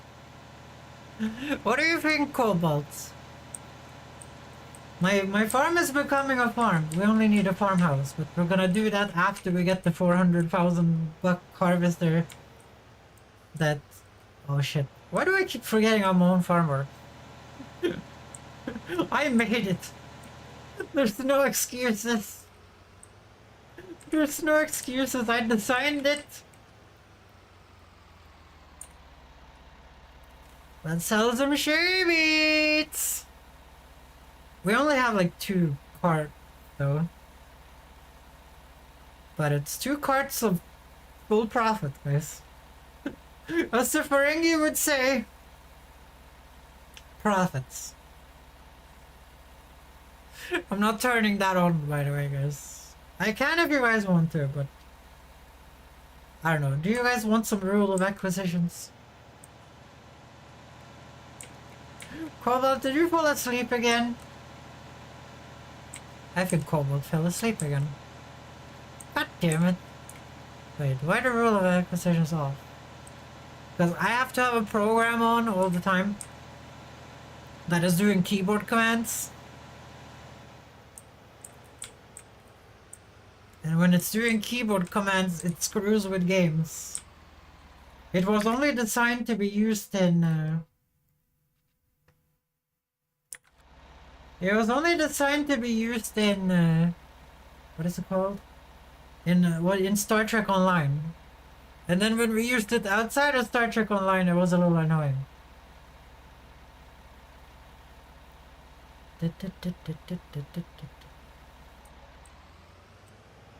What do you think, Cobalt? My farm is becoming a farm. We only need a farmhouse, but we're gonna do that after we get the 400,000 buck harvester. That... Oh shit. Why do I keep forgetting I'm my own farmer? I made it! There's no excuses. There's no excuses, I designed it! Let's sell some sugar beets! We only have like 2 cart though. But it's 2 carts of full profit, guys. As the Ferengi would say, profits. I'm not turning that on, by the way, guys. I can if you guys want to, but I don't know. Do you guys want some rule of acquisitions? Cobalt, did you fall asleep again? I think Cobalt fell asleep again. God damn it. Wait, why the rule of acquisitions off? Because I have to have a program on all the time that is doing keyboard commands. And when it's doing keyboard commands, it screws with games. It was only designed to be used in... It was only designed to be used in... what is it called? In Star Trek Online. And then when we used it outside of Star Trek Online, it was a little annoying.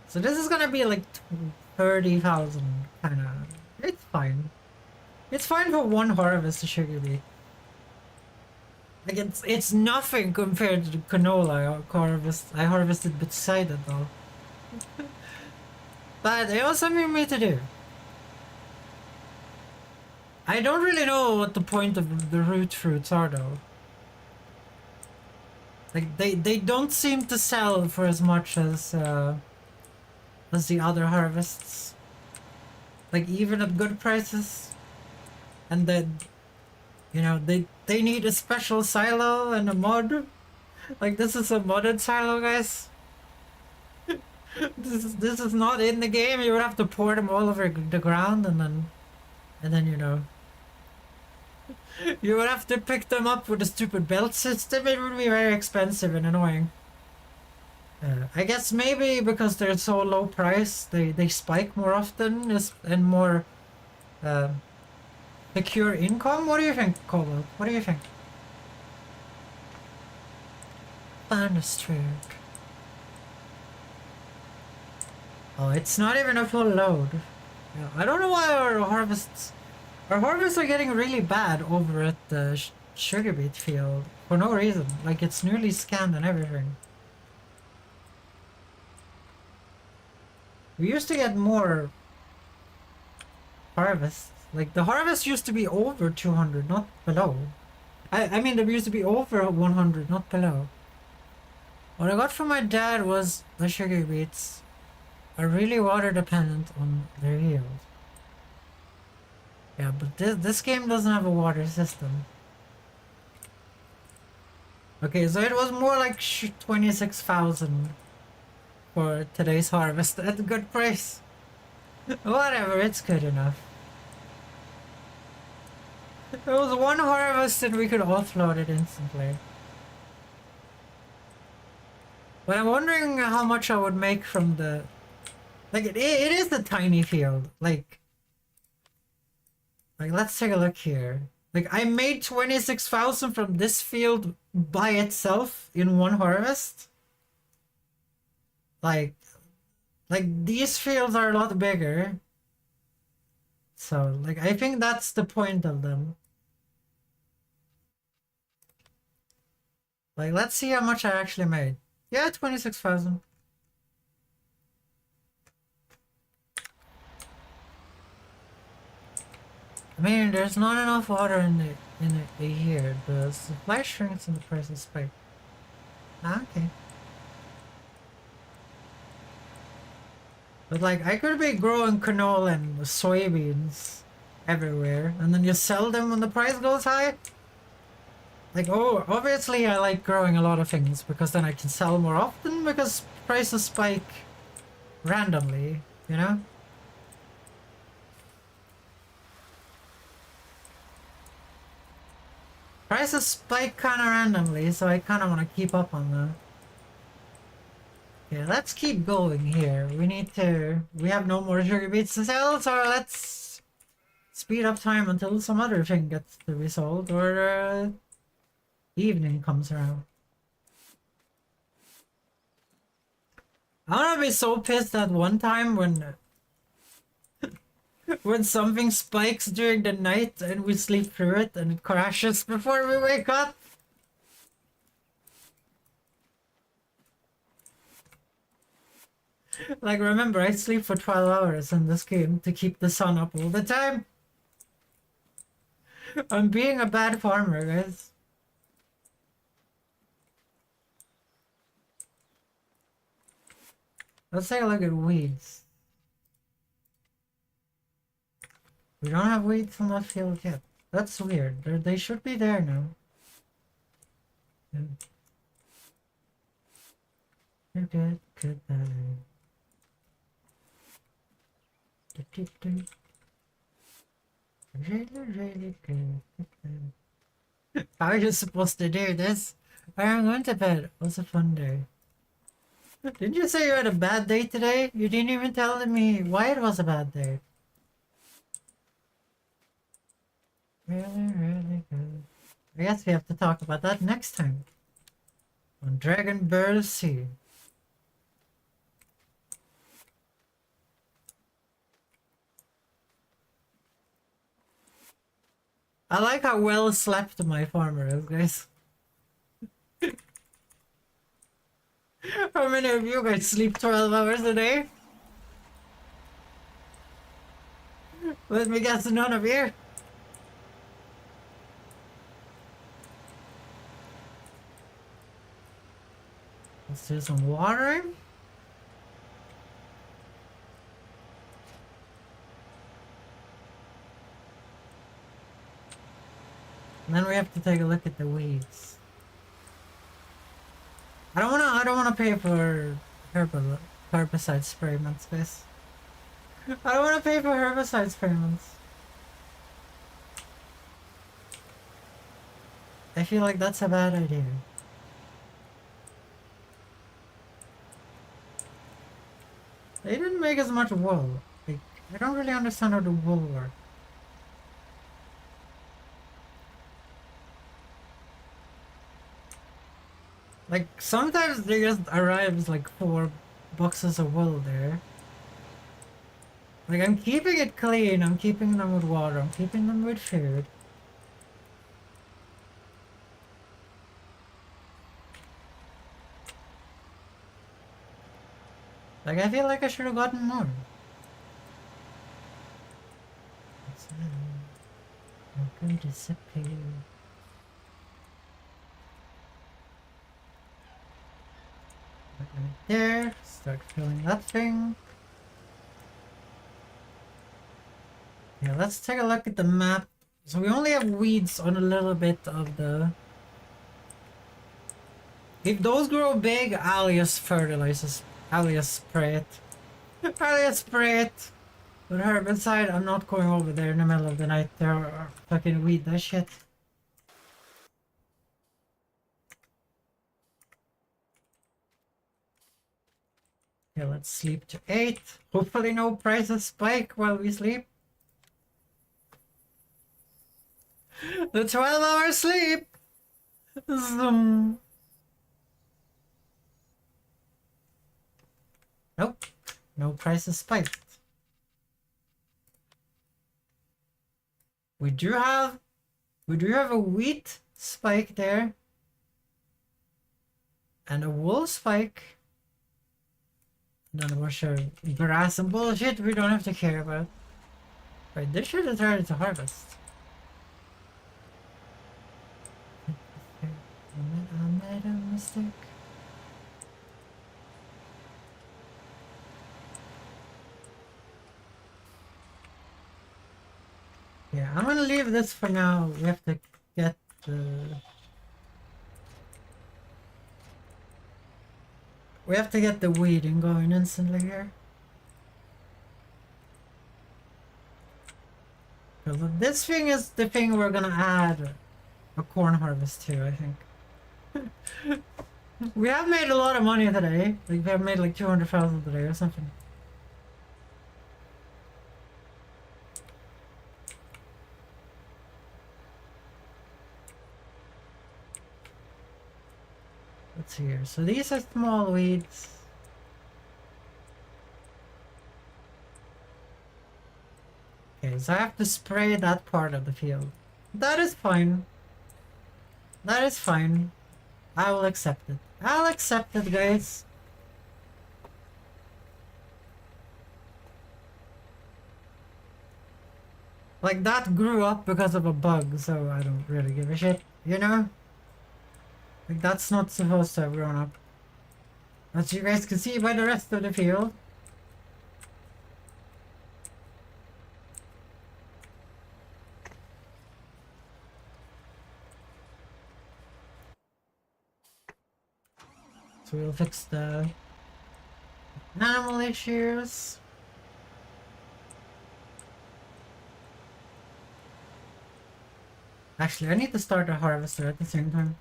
So this is gonna be like 30,000, kinda. It's fine. It's fine for one harvest of sugar beet. Like it's nothing compared to the canola I harvested beside it though. But it was something for me to do. I don't really know what the point of the root fruits are though. Like they don't seem to sell for as much as the other harvests. Like even at good prices. And then, you know, they need a special silo and a mod. Like this is a modded silo, guys. This is not in the game. You would have to pour them all over the ground and then you know, you would have to pick them up with a stupid belt system. It would be very expensive and annoying. I guess maybe because they're so low price, they spike more often and more secure income. What do you think, Cobalt? What do you think? Thunderstroke. Oh, it's not even a full load. Yeah, I don't know why our harvests are getting really bad over at the sugar beet field for no reason. Like it's nearly scanned and everything. We used to get more harvests. Like the harvest used to be over 200, not below. I mean, there used to be over 100, not below. What I got from my dad was the sugar beets are really water dependent on their yield. Yeah, but this game doesn't have a water system. Okay, so it was more like 26,000 for today's harvest at a good price. Whatever, it's good enough. It was one harvest and we could offload it instantly. But I'm wondering how much I would make from the... Like, it is the tiny field. Like, let's take a look here. Like, I made 26,000 from this field by itself in one harvest. Like these fields are a lot bigger. So, like, I think that's the point of them. Like, let's see how much I actually made. Yeah, 26,000. I mean, there's not enough water in the year. The supply shrinks and the prices spike. Ah, okay. But like, I could be growing canola and soybeans everywhere, and then you sell them when the price goes high. Like, oh, obviously I like growing a lot of things because then I can sell more often because prices spike randomly, you know? Prices spike kind of randomly, so I kind of want to keep up on them. Okay, let's keep going here. We have no more sugar beets to sell, so let's speed up time until some other thing gets to be sold or evening comes around. I'm gonna be so pissed at one time when something spikes during the night and we sleep through it and it crashes before we wake up. Like, remember, I sleep for 12 hours in this game to keep the sun up all the time. I'm being a bad farmer, guys. Let's take a look at weeds. We don't have weeds in that field yet. That's weird. They should be there now. You're good, goodbye. Really, really good. How are you supposed to do this? I'm going to bed. It was a fun day. Didn't you say you had a bad day today? You didn't even tell me why it was a bad day. Really, really good. I guess we have to talk about that next time. On Dragon Bird Sea. I like how well slept my farmer is, guys. How many of you guys sleep 12 hours a day? Let me guess, none of you. Let's do some watering. And then we have to take a look at the weeds. I don't wanna pay for herbicide spray months, guys. I don't wanna pay for herbicide spray months. I feel like that's a bad idea. They didn't make as much wool. Like, I don't really understand how the wool works. Like, sometimes there just arrives like 4 boxes of wool there. Like, I'm keeping it clean, I'm keeping them with water, I'm keeping them with food. Like, I feel like I should have gotten more. I'm going to disappear. Right there, start filling that thing. Yeah, let's take a look at the map. So we only have weeds on a little bit of the... If those grow big, I'll just fertilize, I'll just spray it. I'll just spray it with herbicide. I'm not going over there in the middle of the night to fucking weed that shit. Okay, let's sleep to 8. Hopefully no prices spike while we sleep. The 12-hour sleep! Zoom. Nope. No prices spiked. We do have a wheat spike there. And a wool spike. And then a bunch of grass and bullshit we don't have to care about. Right, this shit is ready to harvest. I made a mistake. Yeah, I'm gonna leave this for now. We have to get the... We have to get the weeding going instantly here. Because this thing is the thing we're gonna add a corn harvest to, I think. We have made a lot of money today. Like, we have made like 200,000 today or something. Let's see here. So these are small weeds. Okay, so I have to spray that part of the field. That is fine. That is fine. I will accept it. I'll accept it, guys. Like, that grew up because of a bug, so I don't really give a shit, you know? Like, that's not supposed to have grown up. As you guys can see by the rest of the field. So we'll fix the animal issues. Actually, I need to start a harvester at the same time.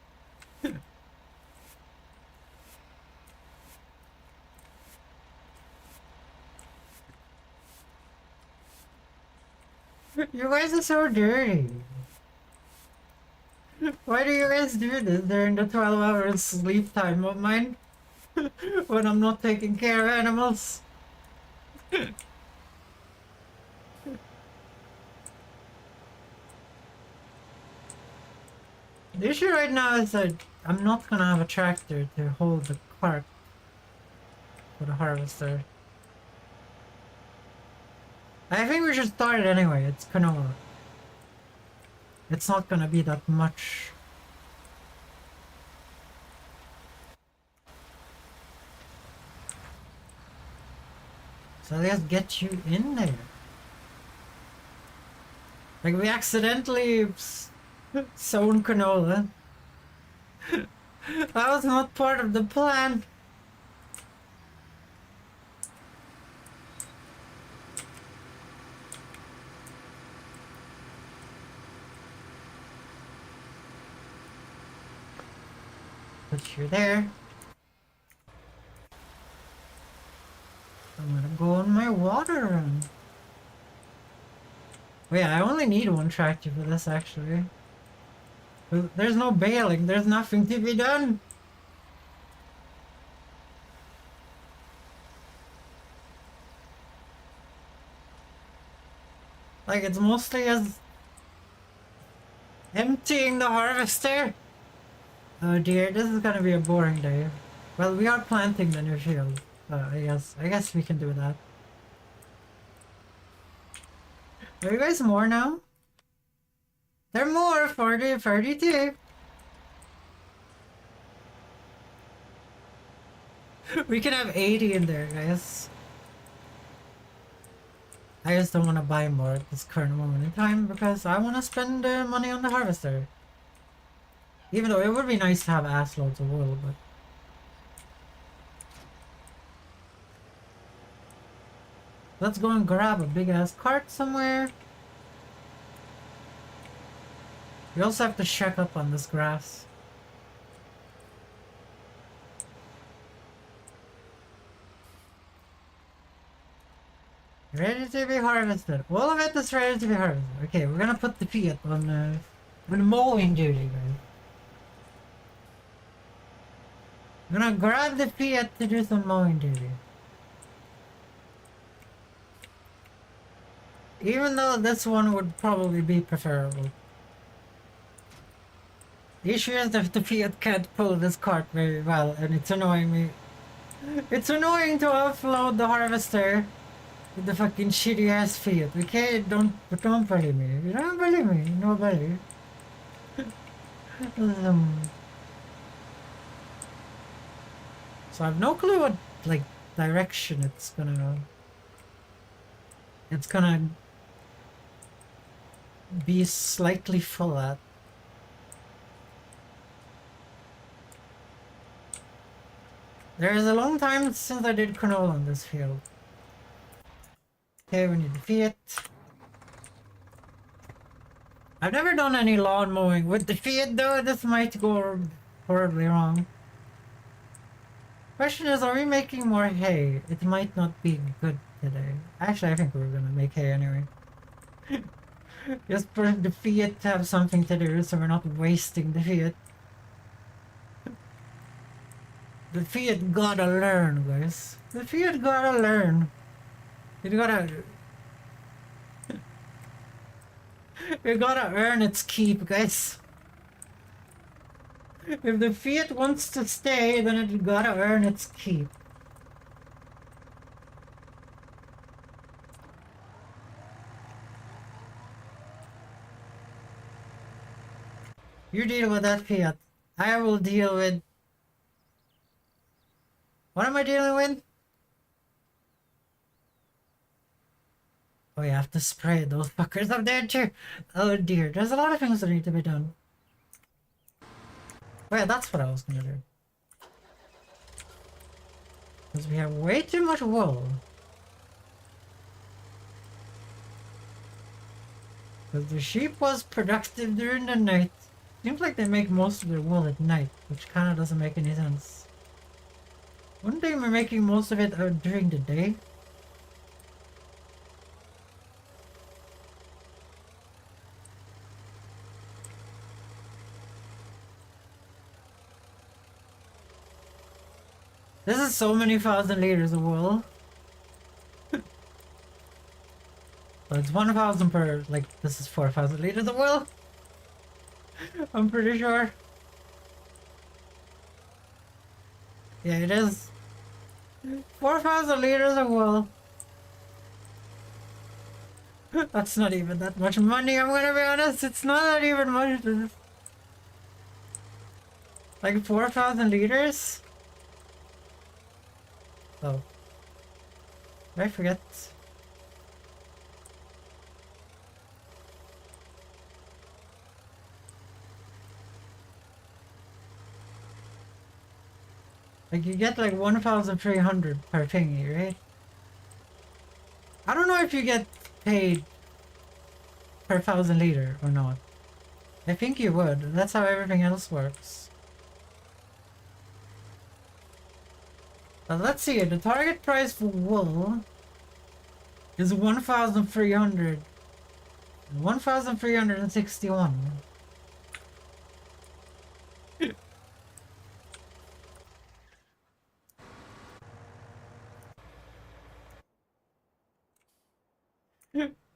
You guys are so dirty. Why do you guys do this during the 12 hours sleep time of mine? When I'm not taking care of animals? The issue right now is that I'm not gonna have a tractor to hold the cart for the harvester. I think we should start it anyway, it's canola. It's not gonna be that much. So let's get you in there. Like, we accidentally sown canola. That was not part of the plan. Put you there. I'm gonna go on my water run. Wait, I only need one tractor for this, actually. There's no baling, there's nothing to be done. Like, it's mostly as emptying the harvester. Oh dear, this is gonna be a boring day. Well, we are planting the new field. I guess we can do that. Are you guys more now? They're more, 40, 32. We can have 80 in there, guys. I just don't want to buy more at this current moment in time because I want to spend money on the harvester. Even though it would be nice to have ass loads of wool, but... Let's go and grab a big ass cart somewhere. We also have to check up on this grass. Ready to be harvested. All of it is ready to be harvested. Okay, we're gonna put the Fiat on mowing duty, guys. I'm gonna grab the Fiat to do some mowing duty. Even though this one would probably be preferable. The issue is that the Fiat can't pull this cart very well, and it's annoying me. It's annoying to offload the harvester with the fucking shitty ass Fiat. Okay, don't believe me. You don't believe me, nobody. So I have no clue what like direction it's gonna be slightly full at. There is a long time since I did canola on this field. Okay, we need the Fiat. I've never done any lawn mowing with the Fiat though. This might go horribly wrong. Question is, are we making more hay? It might not be good today. Actually, I think we're gonna make hay anyway. Just for the Fiat to have something to do so we're not wasting the Fiat. The Fiat gotta learn, guys. The Fiat gotta learn. It gotta... You gotta earn its keep, guys. If the Fiat wants to stay, then it gotta earn its keep. You deal with that Fiat. I will deal with... What am I dealing with? Oh, you have to spray those fuckers up there too. Oh dear, there's a lot of things that need to be done. Oh yeah, that's what I was gonna do. Because we have way too much wool. Because the sheep was productive during the night. Seems like they make most of their wool at night, which kind of doesn't make any sense. Wouldn't they be making most of it during the day? This is so many thousand liters of wool. But it's 1,000 per, like, this is 4,000 liters of wool. I'm pretty sure. Yeah, it is. 4,000 liters of wool. That's not even that much money, I'm gonna be honest. It's not that even much. Like 4,000 liters? Oh. Did I forget? Like you get like 1,300 per thingy, right? I don't know if you get paid per 1,000 liter or not. I think you would. That's how everything else works. But let's see, the target price for wool is 1,300. 1,361.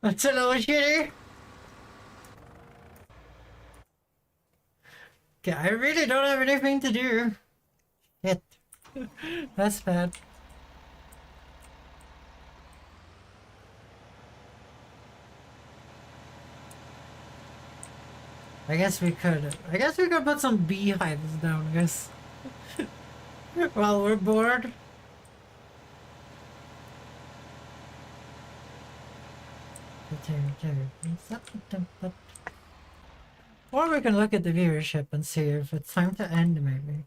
That's a little shitty. Okay, I really don't have anything to do. Shit. That's bad. I guess we could put some beehives down, I guess. While we're bored. Or we can look at the viewership and see if it's time to end, maybe.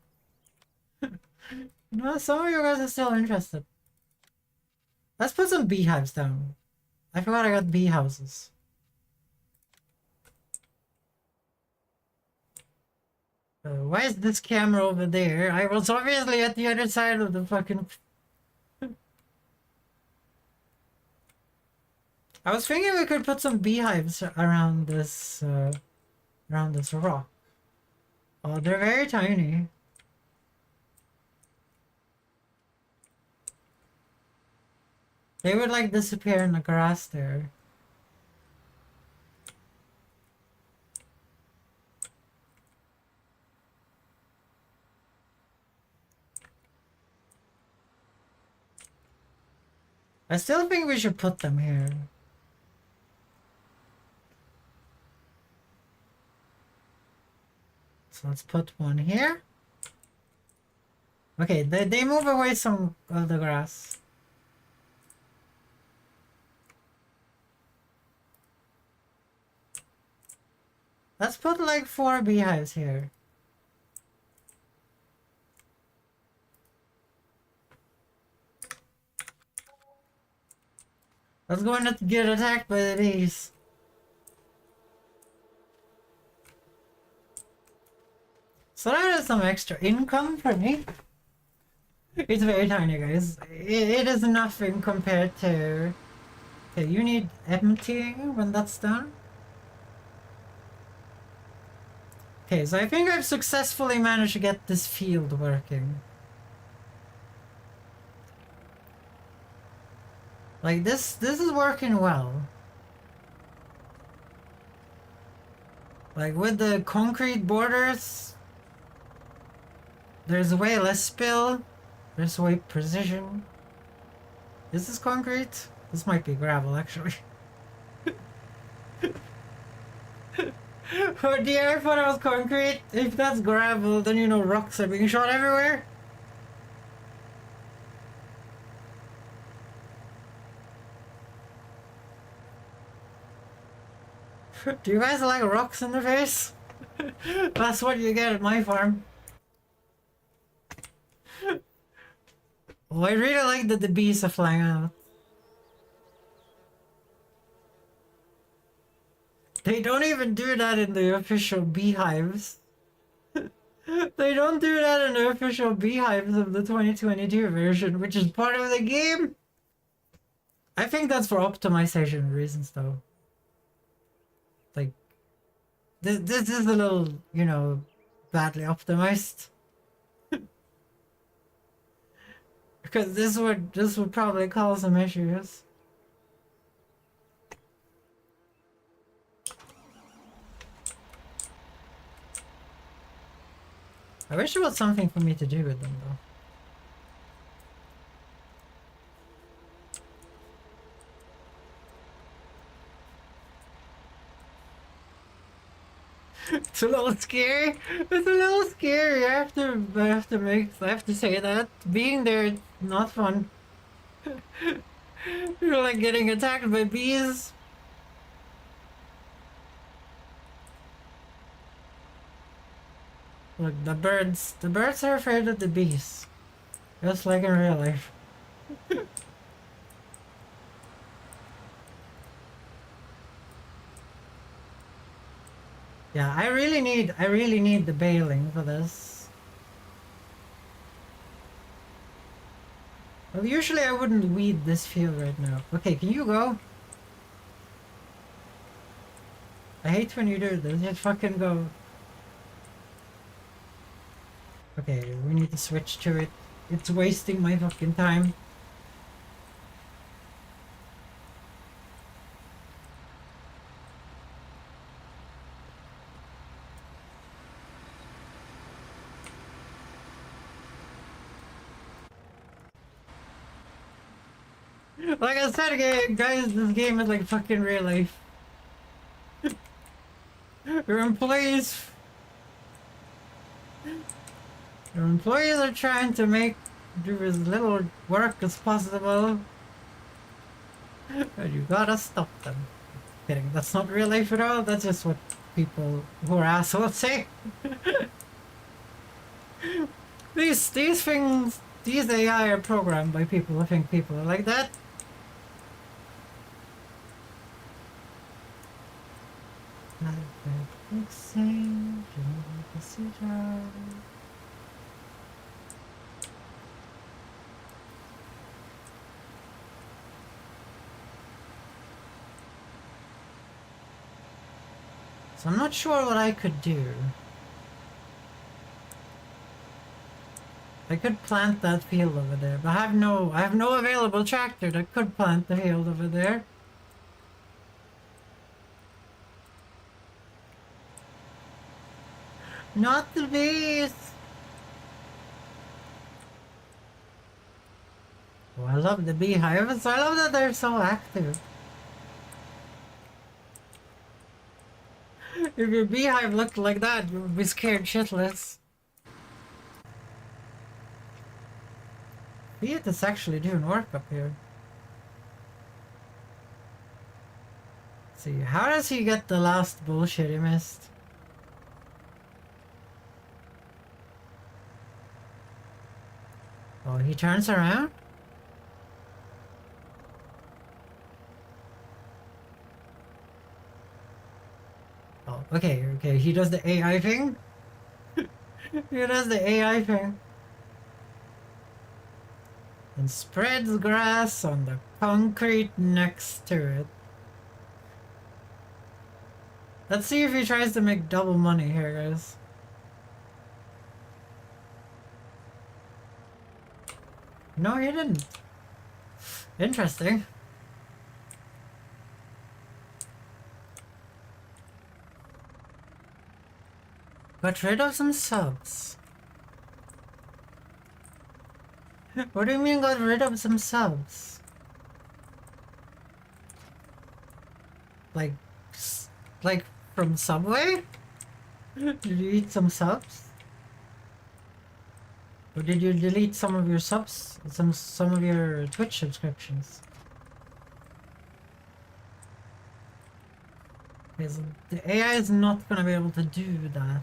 No, some of you guys are still interested. Let's put some beehives down. I forgot I got bee houses. Why is this camera over there? I was obviously at the other side of the fucking... I was thinking we could put some beehives around this rock. Oh, they're very tiny. They would like disappear in the grass there. I still think we should put them here. So let's put one here. Okay, they move away some of the grass. Let's put like 4 beehives here. Let's go and get attacked by the bees. So that is some extra income for me. It's very tiny, guys. It is nothing compared to... Okay, you need emptying when that's done. Okay, so I think I've successfully managed to get this field working. Like this is working well. Like with the concrete borders, there's way less spill, there's way precision. Is this concrete? This might be gravel actually. Oh dear, I thought it was concrete. If that's gravel, then you know rocks are being shot everywhere. Do you guys like rocks in the face? That's what you get at my farm. Oh, I really like that the bees are flying out. They don't even do that in the official beehives. They don't do that in the official beehives of the 2022 version, which is part of the game. I think that's for optimization reasons, though. Like, this is a little, you know, badly optimized. Because this would probably cause some issues. I wish there was something for me to do with them, though. It's a little scary. It's a little scary. I have to say that being there, it's not fun. You're like getting attacked by bees. Look, the birds are afraid of the bees, just like in real life. Yeah, I really need the baling for this. Well, usually I wouldn't weed this field right now. Okay, can you go? I hate when you do this. Just fucking go. Okay, we need to switch to it. It's wasting my fucking time. Like I said, guys, this game is like fucking real life. Your employees are trying to do as little work as possible. And you gotta stop them. Kidding, that's not real life at all, that's just what people who are assholes say. These things, these AI are programmed by people who think people are like that. So I'm not sure what I could do. I could plant that field over there, but I have no available tractor that could plant the field over there. Not the bees! Oh, I love the beehives. I love that they're so active. If your beehive looked like that, you would be scared shitless. Fiat is actually doing work up here. Let's see, how does he get the last bullshit he missed? Oh, he turns around? Oh, okay, he does the AI thing? He does the AI thing. And spreads grass on the concrete next to it. Let's see if he tries to make double money here, guys. No, he didn't. Interesting. Got rid of some subs. What do you mean got rid of some subs? Like, like from Subway? Did you eat some subs? Or did you delete some of your subs? Some of your Twitch subscriptions? Because the AI is not gonna be able to do that.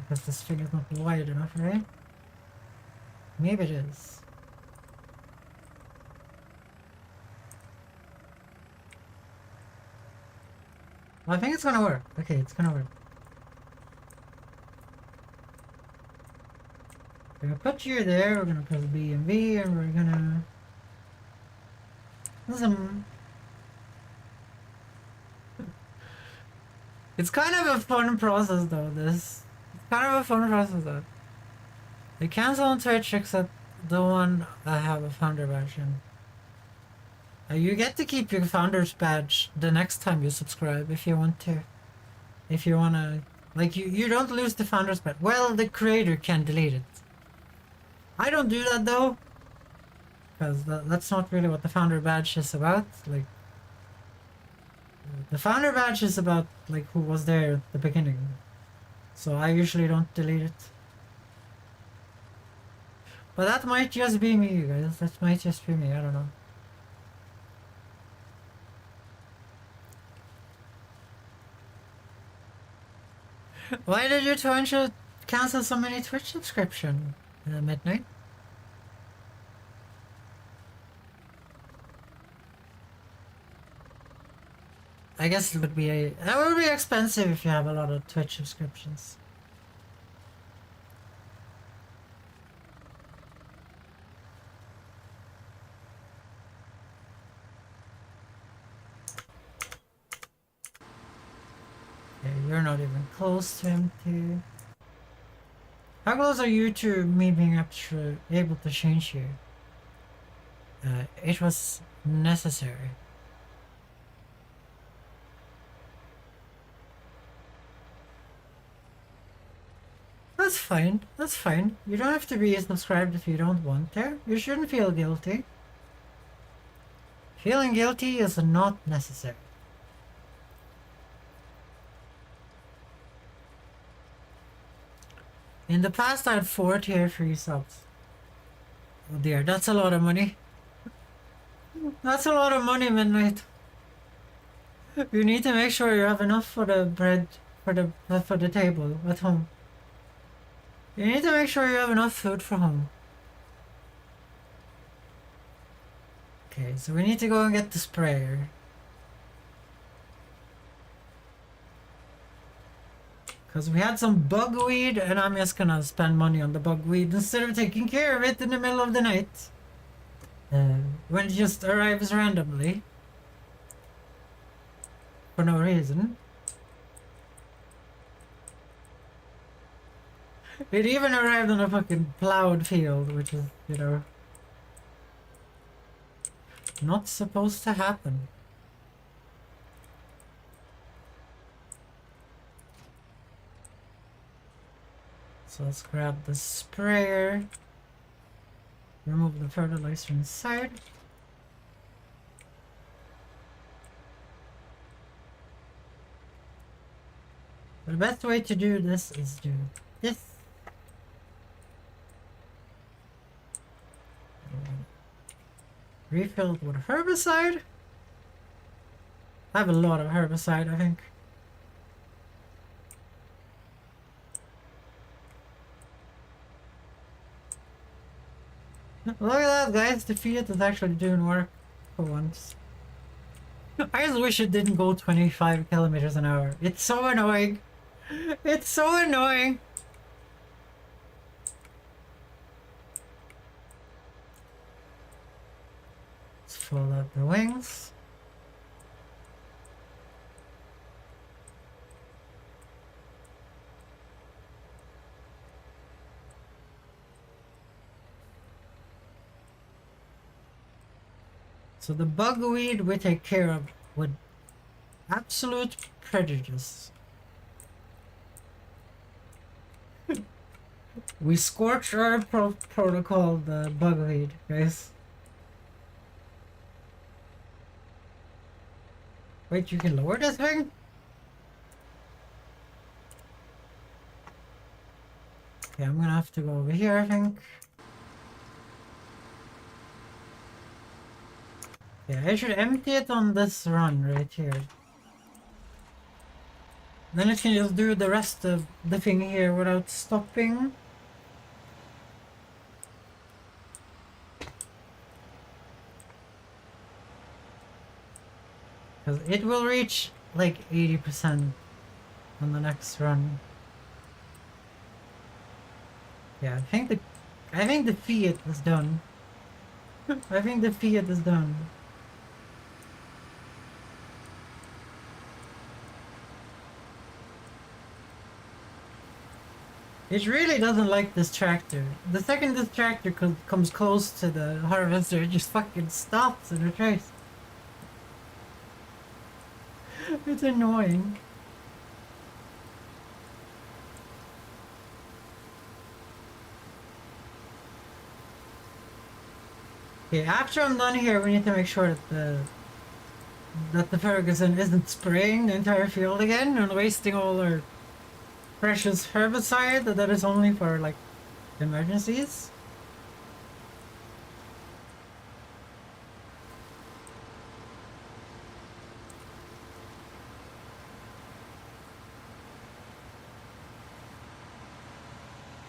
Because this thing is not wide enough, right? Maybe it is. Well, I think it's gonna work. Okay, it's gonna work. We're gonna put you there, we're gonna press B and V, and we're gonna... It's kind of a fun process though, this. It's kind of a fun process though. They cancel on Twitch except the one I have a founder badge in. You get to keep your founder's badge the next time you subscribe if you want to. If you wanna... Like, you don't lose the founder's badge. Well, the creator can delete it. I don't do that though. Because that's not really what the founder badge is about. Like, the founder badge is about, like, who was there at the beginning. So I usually don't delete it. But that might just be me, you guys. That might just be me. I don't know. Why did you try to cancel so many Twitch subscriptions at midnight? I guess it would be that would be expensive if you have a lot of Twitch subscriptions. Okay, you're not even close to him too. How close are you to me being able to change you? It was necessary. That's fine. That's fine. You don't have to be subscribed if you don't want to. You shouldn't feel guilty. Feeling guilty is not necessary. In the past, I had 4 tier 3 subs. Oh dear, that's a lot of money. That's a lot of money, Midnight. You need to make sure you have enough for the bread for the table at home. You need to make sure you have enough food for home. Okay, so we need to go and get the sprayer. Because we had some bugweed, and I'm just gonna spend money on the bugweed instead of taking care of it in the middle of the night. When it just arrives randomly. For no reason. It even arrived on a fucking plowed field, which is, you know, not supposed to happen. So let's grab the sprayer, remove the fertilizer inside. The best way to do this is do this. Refilled with herbicide. I have a lot of herbicide, I think. Look at that, guys. The Fiat is actually doing work for once. I just wish it didn't go 25 kilometers an hour. It's so annoying. It's so annoying. Let's fold out the wings. So the bugweed we take care of with absolute prejudice. We scorch our protocol the bugweed, guys. Wait, you can lower this thing? Okay, I'm gonna have to go over here, I think. Yeah, I should empty it on this run right here. Then it can just do the rest of the thing here without stopping. Because it will reach like 80% on the next run. Yeah, I think the Fiat is done. I think the Fiat is done. It really doesn't like this tractor. The second this tractor comes close to the harvester, it just fucking stops in retrace. It's annoying. Okay, after I'm done here, we need to make sure that the Ferguson isn't spraying the entire field again and wasting all our precious herbicide that is only for like emergencies.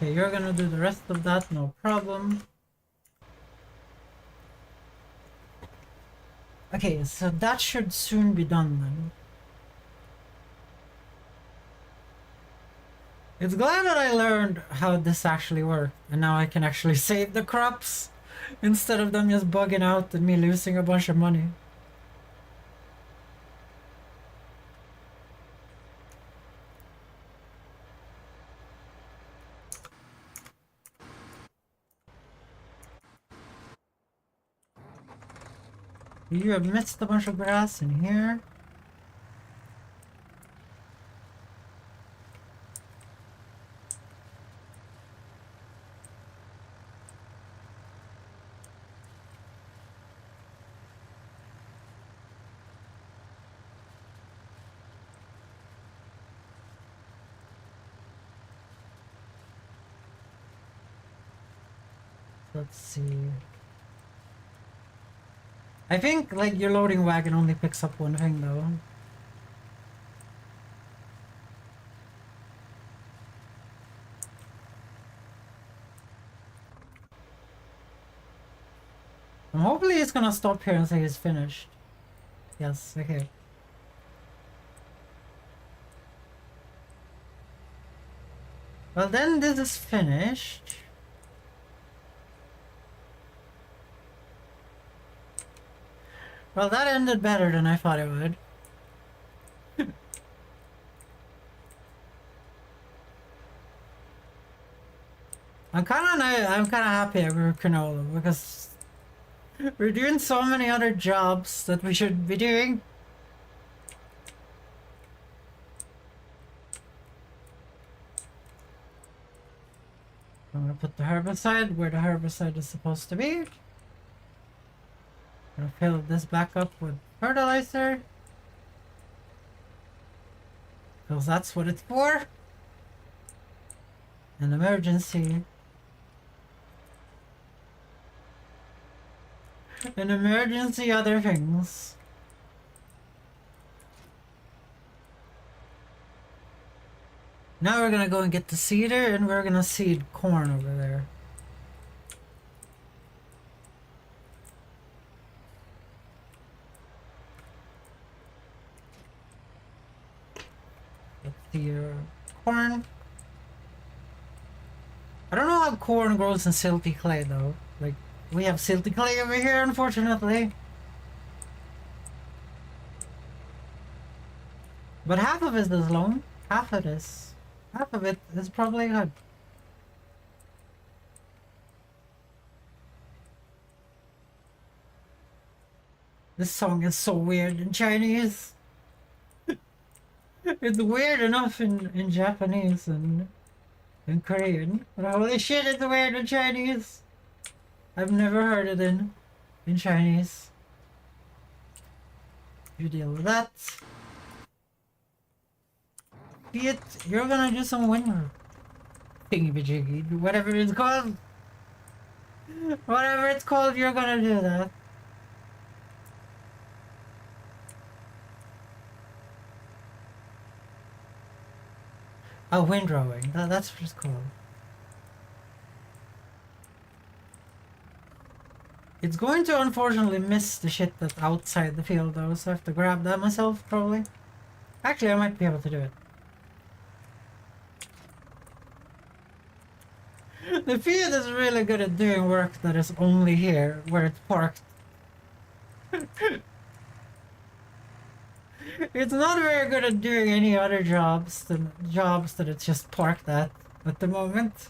Okay, you're gonna do the rest of that, no problem. Okay, so that should soon be done then. It's glad that I learned how this actually worked, and now I can actually save the crops instead of them just bugging out and me losing a bunch of money. You have missed a bunch of grass in here. Let's see. I think like your loading wagon only picks up one thing though. And hopefully it's gonna stop here and say it's finished. Yes, okay. Well then this is finished. Well that ended better than I thought it would. I'm kinda happy I grew canola because we're doing so many other jobs that we should be doing. I'm gonna put the herbicide where the herbicide is supposed to be. Gonna fill this back up with fertilizer. Because that's what it's for. An emergency. An emergency other things. Now we're gonna go and get the seeder and we're gonna seed corn over there. Let's see corn. I don't know how corn grows in silty clay though. Like, we have silty clay over here, unfortunately. But half of it is loam. Half of this. Half of it is probably good. This song is so weird in Chinese. It's weird enough in Japanese and in Korean. But holy shit, it's weird in Chinese. I've never heard it in Chinese. You deal with that. Be it, you're gonna do some winter thingy-majiggy, whatever it's called. Whatever it's called, you're gonna do that. Oh, windrowing. That's what it's called. It's going to unfortunately miss the shit that's outside the field though, so I have to grab that myself probably. Actually, I might be able to do it. The field is really good at doing work that is only here, where it's parked. It's not very good at doing any other jobs than jobs that it's just parked at the moment.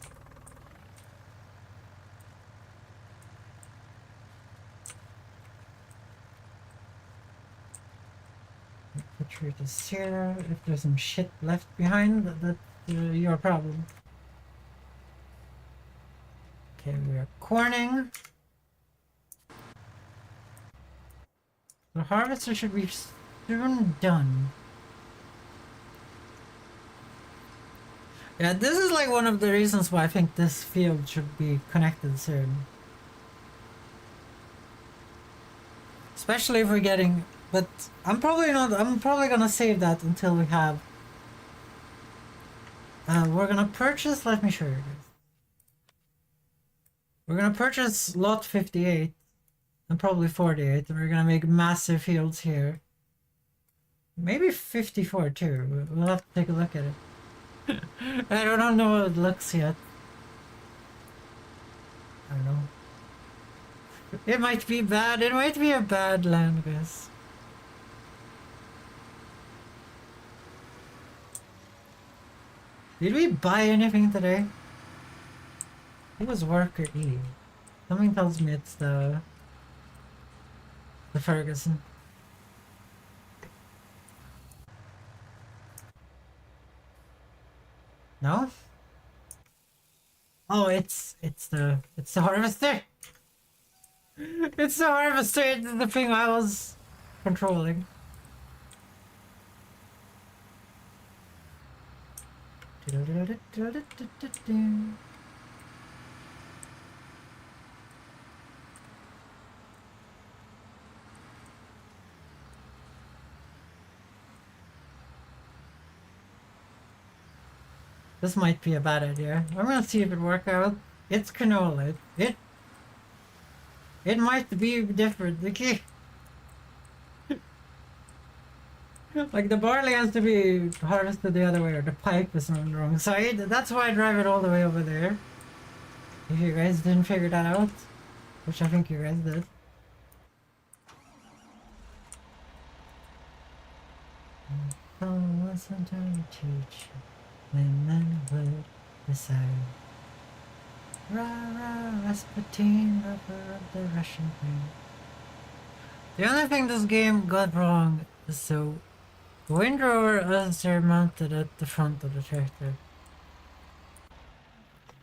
Put this here. If there's some shit left behind, that's your problem. Okay, we are corning. The harvester should be soon done. Yeah, this is like one of the reasons why I think this field should be connected soon. Especially if we're getting... But I'm probably not... I'm probably gonna save that until we have... we're gonna purchase... Let me show you guys. We're gonna purchase lot 58 and probably 48, and we're gonna make massive fields here. Maybe 54 too. We'll have to take a look at it. I don't know how it looks yet. I don't know. It might be bad. It might be a bad land, guys. Did we buy anything today? It was worker E. Something tells me it's the Ferguson. No? Oh, it's the harvester. It's the harvester. It's the thing I was controlling. This might be a bad idea. I'm gonna see if it works out. It's canola. It might be different. Okay. Like the barley has to be harvested the other way, or the pipe is on the wrong side. That's why I drive it all the way over there. If you guys didn't figure that out, which I think you guys did. Oh, wasn't I teach women would decide? Rah, Rasputin, lover of the Russian queen. The only thing this game got wrong is the windrower as they're mounted at the front of the tractor.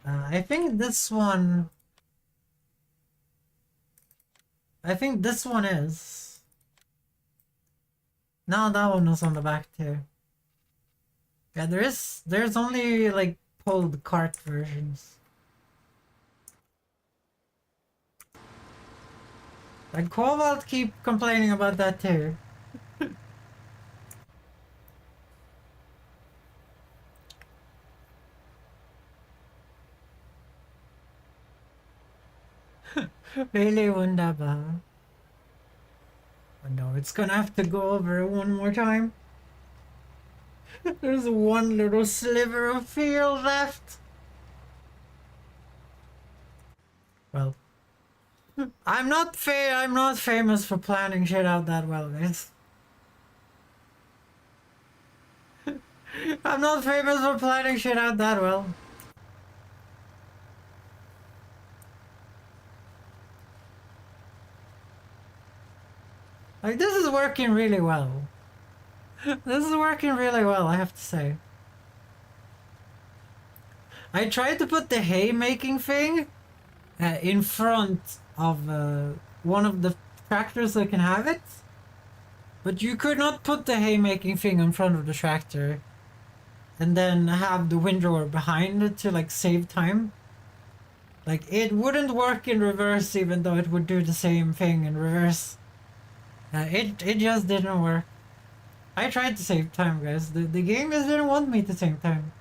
I think this one is. No, that one was on the back too. Yeah, there's only like pulled cart versions. Like Cobalt keep complaining about that too. Really wunderbar. Oh no, it's gonna have to go over it one more time. There's one little sliver of field left. Well, I'm not famous for planning shit out that well, guys. I'm not famous for planning shit out that well. Like, this is working really well. This is working really well, I have to say. I tried to put the haymaking thing in front of one of the tractors that can have it, but you could not put the haymaking thing in front of the tractor and then have the windrower behind it to like save time. Like it wouldn't work in reverse, even though it would do the same thing in reverse. It just didn't work. I tried to save time, guys. The game just didn't want me to save time.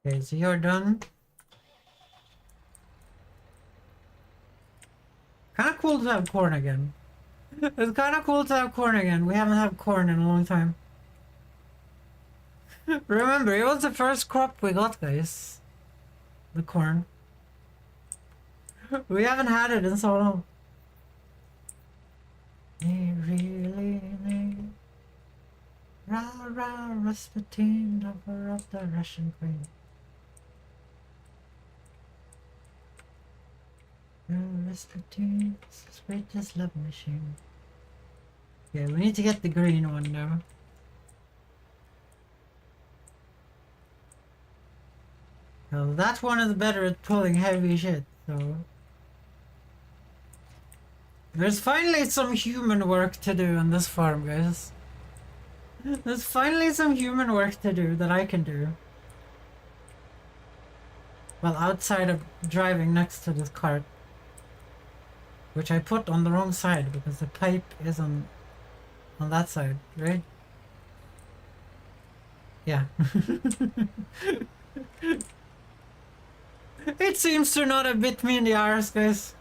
Okay, so you're done. Kinda cool to have corn again. It's kinda cool to have corn again. We haven't had corn in a long time. Remember, it was the first crop we got, guys. The corn. We haven't had it in so long. They really need Rah, Rasputin, lover of the Russian queen. Rasputin, his greatest love machine. Okay, we need to get the green one now. Well, that one is better at pulling heavy shit, so... There's finally some human work to do on this farm, guys. There's finally some human work to do that I can do. Well, outside of driving next to this cart. Which I put on the wrong side because the pipe is on that side, right? Yeah. It seems to not have bit me in the arse, guys.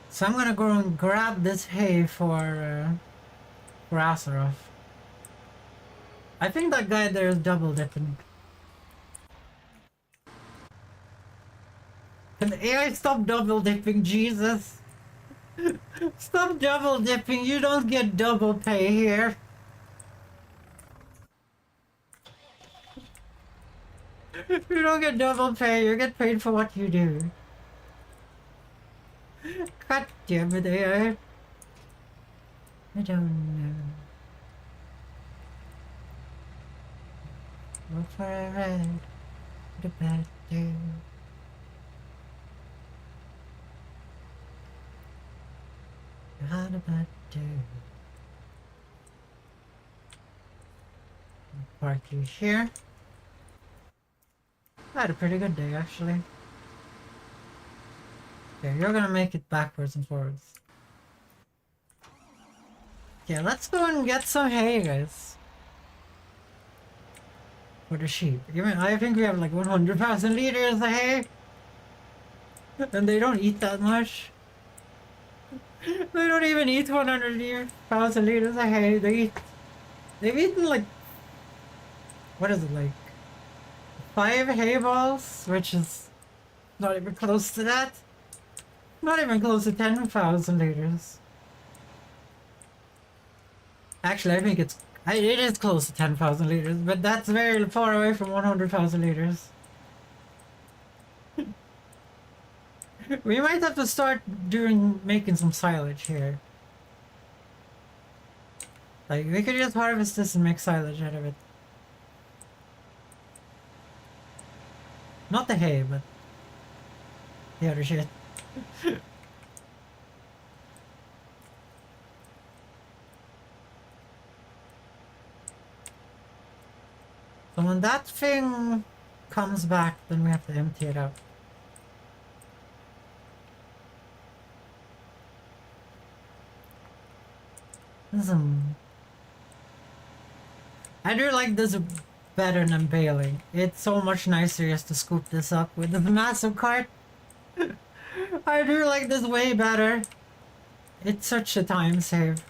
So I'm gonna go and grab this hay for Asaroth. I think that guy there is double dipping. Can the AI stop double dipping, Jesus? Stop double dipping, you don't get double pay here. You don't get double pay, you get paid for what you do. God damn it, AI. I don't know. Look for a red, the bad day. You had a bad day. Park you here. I had a pretty good day, actually. Okay, you're gonna make it backwards and forwards. Okay, let's go and get some hay, guys. For the sheep. Even I think we have like 100,000 liters of hay. And they don't eat that much. They don't even eat 100,000 liters of hay. They've eaten like, what is it, like 5 hay balls, which is not even close to that. Not even close to 10,000 liters. Actually, I think it is close to 10,000 liters, but that's very far away from 100,000 liters. We might have to start making some silage here. Like, we could just harvest this and make silage out of it. Not the hay, but the other shit. So when that thing comes back, then we have to empty it out. I do like this better than baling. It's so much nicer just to scoop this up with the massive cart. I do like this way better. it's such a time save.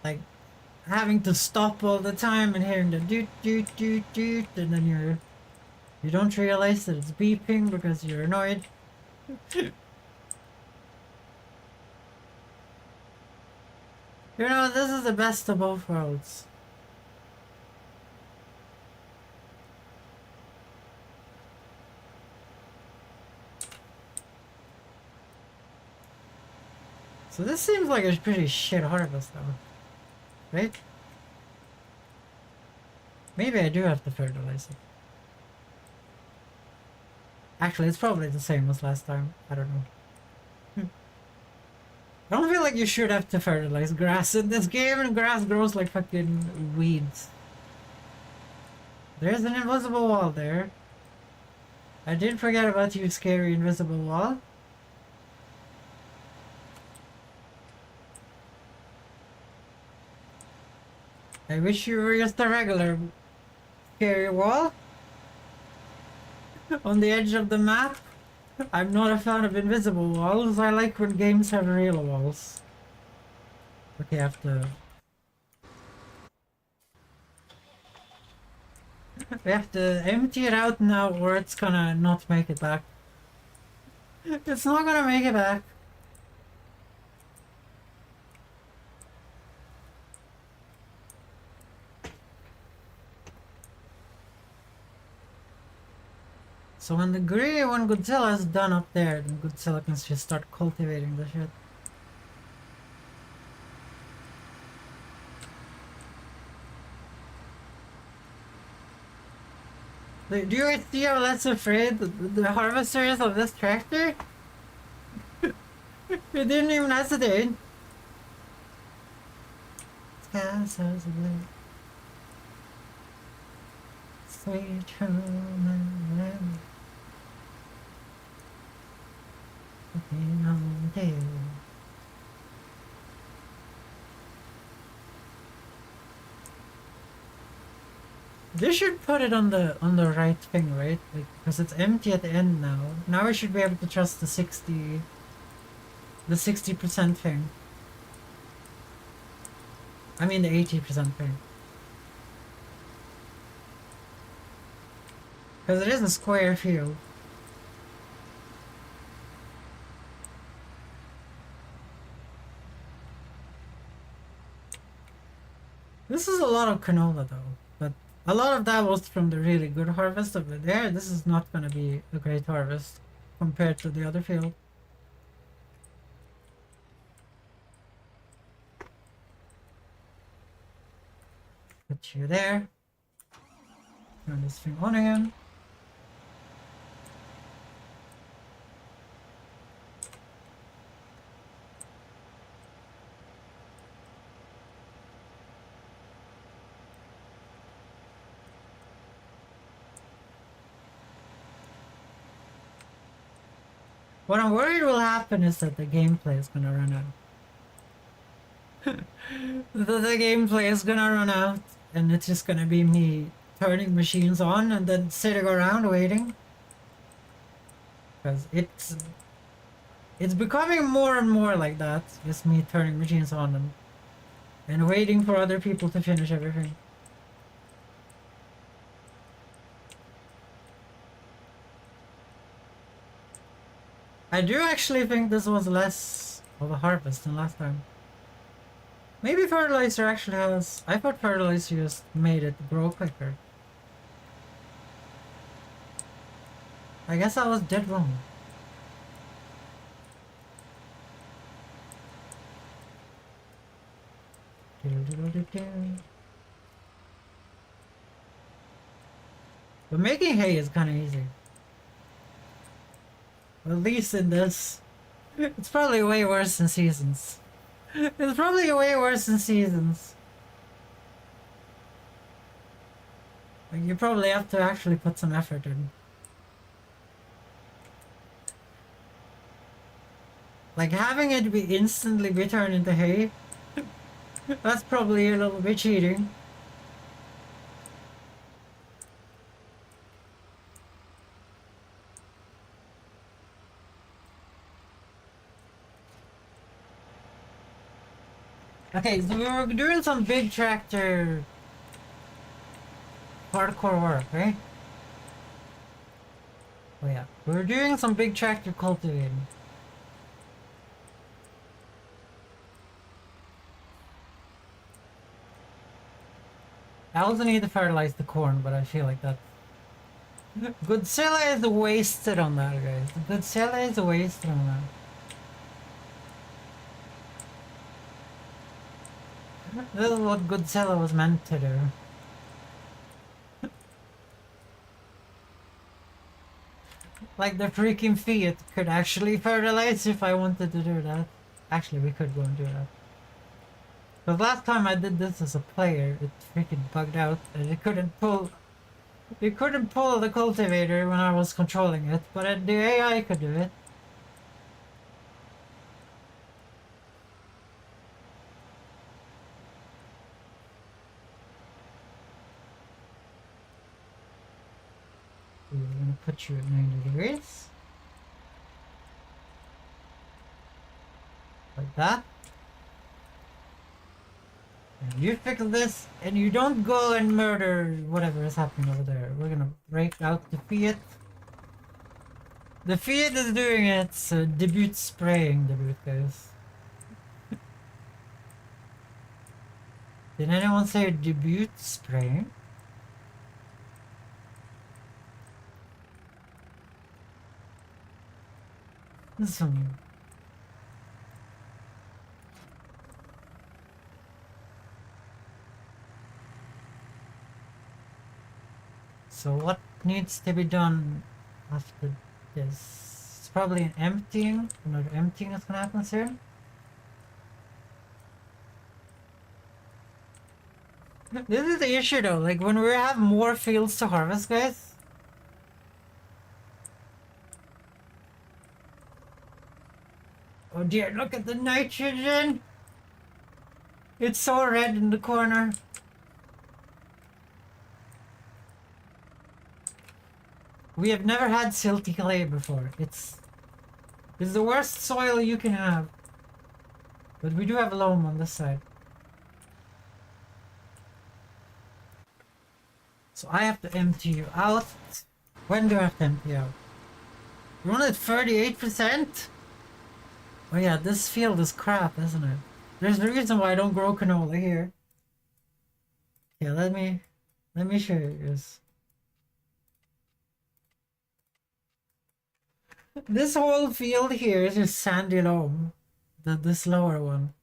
Like having to stop all the time and hearing the doot doot doot doot, and then you don't realize that it's beeping because you're annoyed. You know, this is the best of both worlds. So this seems like a pretty shit harvest though, right? Maybe I do have to fertilize it. Actually, it's probably the same as last time. I don't know. I don't feel like you should have to fertilize grass in this game, and grass grows like fucking weeds. There's an invisible wall there. I did forget about you, scary invisible wall. I wish you were just a regular scary wall on the edge of the map. I'm not a fan of invisible walls. I like when games have real walls. Okay, I have to... We have to empty it out now or it's gonna not make it back. It's not gonna make it back. So when Godzilla is done up there, then Godzilla can just start cultivating the shit. Do you see how less afraid the harvester is of this tractor? He didn't even hesitate. Castles blue. Sweet home. They should put it on the right thing, right? Like, because it's empty at the end now. Now we should be able to trust the 60% thing. I mean the 80% thing. Because it is a square field. This is a lot of canola though, but a lot of that was from the really good harvest of it there. This is not going to be a great harvest compared to the other field. Put you there. Turn this thing on again. What I'm worried will happen is that the gameplay is gonna run out. the gameplay is gonna run out, and it's just gonna be me turning machines on and then sitting around waiting. Because it's becoming more and more like that. Just me turning machines on and waiting for other people to finish everything. I do actually think this was less of a harvest than last time. Maybe fertilizer actually has... I thought fertilizer just made it grow quicker. I guess I was dead wrong. But making hay is kind of easy. At least in this. It's probably way worse in Seasons. It's probably way worse in Seasons. Like, you probably have to actually put some effort in. Like, having it be instantly be turned into hay, that's probably a little bit cheating. Okay, so we were doing some big tractor hardcore work, right? Oh yeah, we were doing some big tractor cultivating. I also need to fertilize the corn, but I feel like that. Godzilla is wasted on that, guys. Godzilla is wasted on that. This is what Godzilla was meant to do. Like the freaking Fiat could actually fertilize if I wanted to do that. Actually, we could go and do that. But last time I did this as a player, it freaking bugged out and it couldn't pull. It couldn't pull the cultivator when I was controlling it, but the AI could do it. We're gonna put you at 90 degrees. Like that. And you fix this, and you don't go and murder whatever is happening over there. We're gonna break out the Fiat. The Fiat is doing its debut spraying debut, guys. Did anyone say debut spraying? Some. So what needs to be done after this? It's probably an emptying. Another emptying that's gonna happen soon. This is the issue though, like when we have more fields to harvest, guys. Oh dear, look at the nitrogen! It's so red in the corner. We have never had silty clay before. It's the worst soil you can have. But we do have loam on this side. So I have to empty you out. When do I have to empty out? You're only at 38%? Oh yeah, this field is crap, isn't it? There's a reason why I don't grow canola here. Yeah, let me show you this. This whole field here is just sandy loam. This lower one.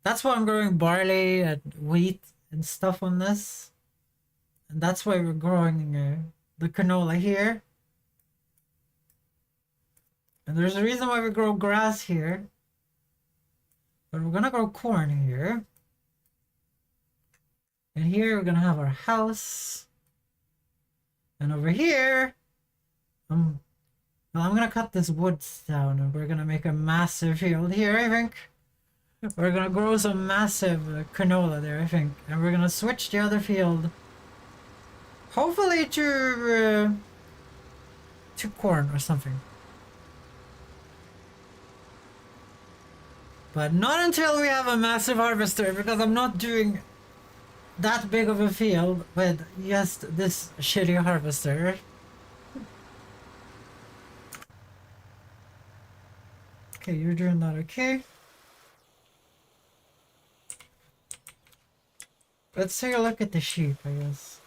That's why I'm growing barley and wheat and stuff on this. And that's why we're growing the canola here. And there's a reason why we grow grass here. But we're gonna grow corn here. And here we're gonna have our house. And over here, well, I'm gonna cut this wood down and we're gonna make a massive field here, I think. We're gonna grow some massive canola there, I think. And we're gonna switch the other field. Hopefully to corn or something. But not until we have a massive harvester, because I'm not doing that big of a field with just this shitty harvester. Okay, you're doing that okay. Let's take a look at the sheep, I guess.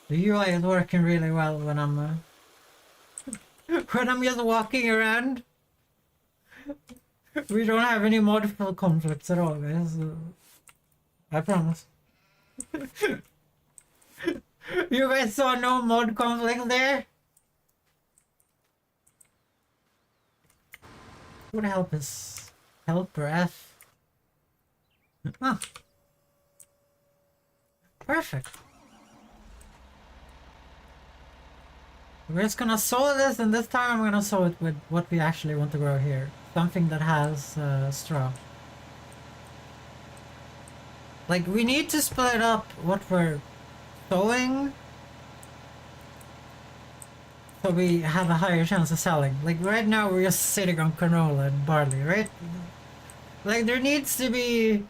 The UI is working really well when I'm when I'm just walking around. We don't have any mod conflicts at all, guys. I promise. You guys saw no mod conflict there? What help is help or F? Ah. Perfect. We're just gonna sow this, and this time I'm gonna sow it with what we actually want to grow here. Something that has straw. Like, we need to split up what we're sowing so we have a higher chance of selling. Like right now we're just sitting on canola and barley, right? Like there needs to be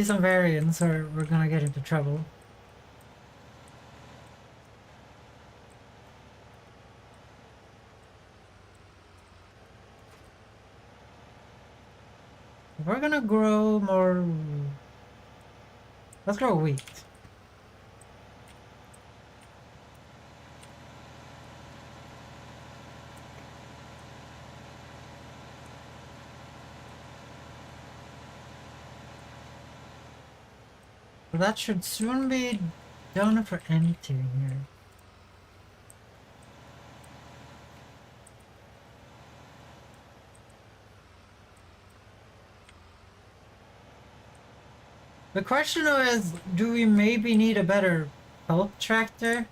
some variance or we're gonna get into trouble. We're gonna grow more. Let's grow wheat. But that should soon be done for anything here. The question is, do we maybe need a better help tractor?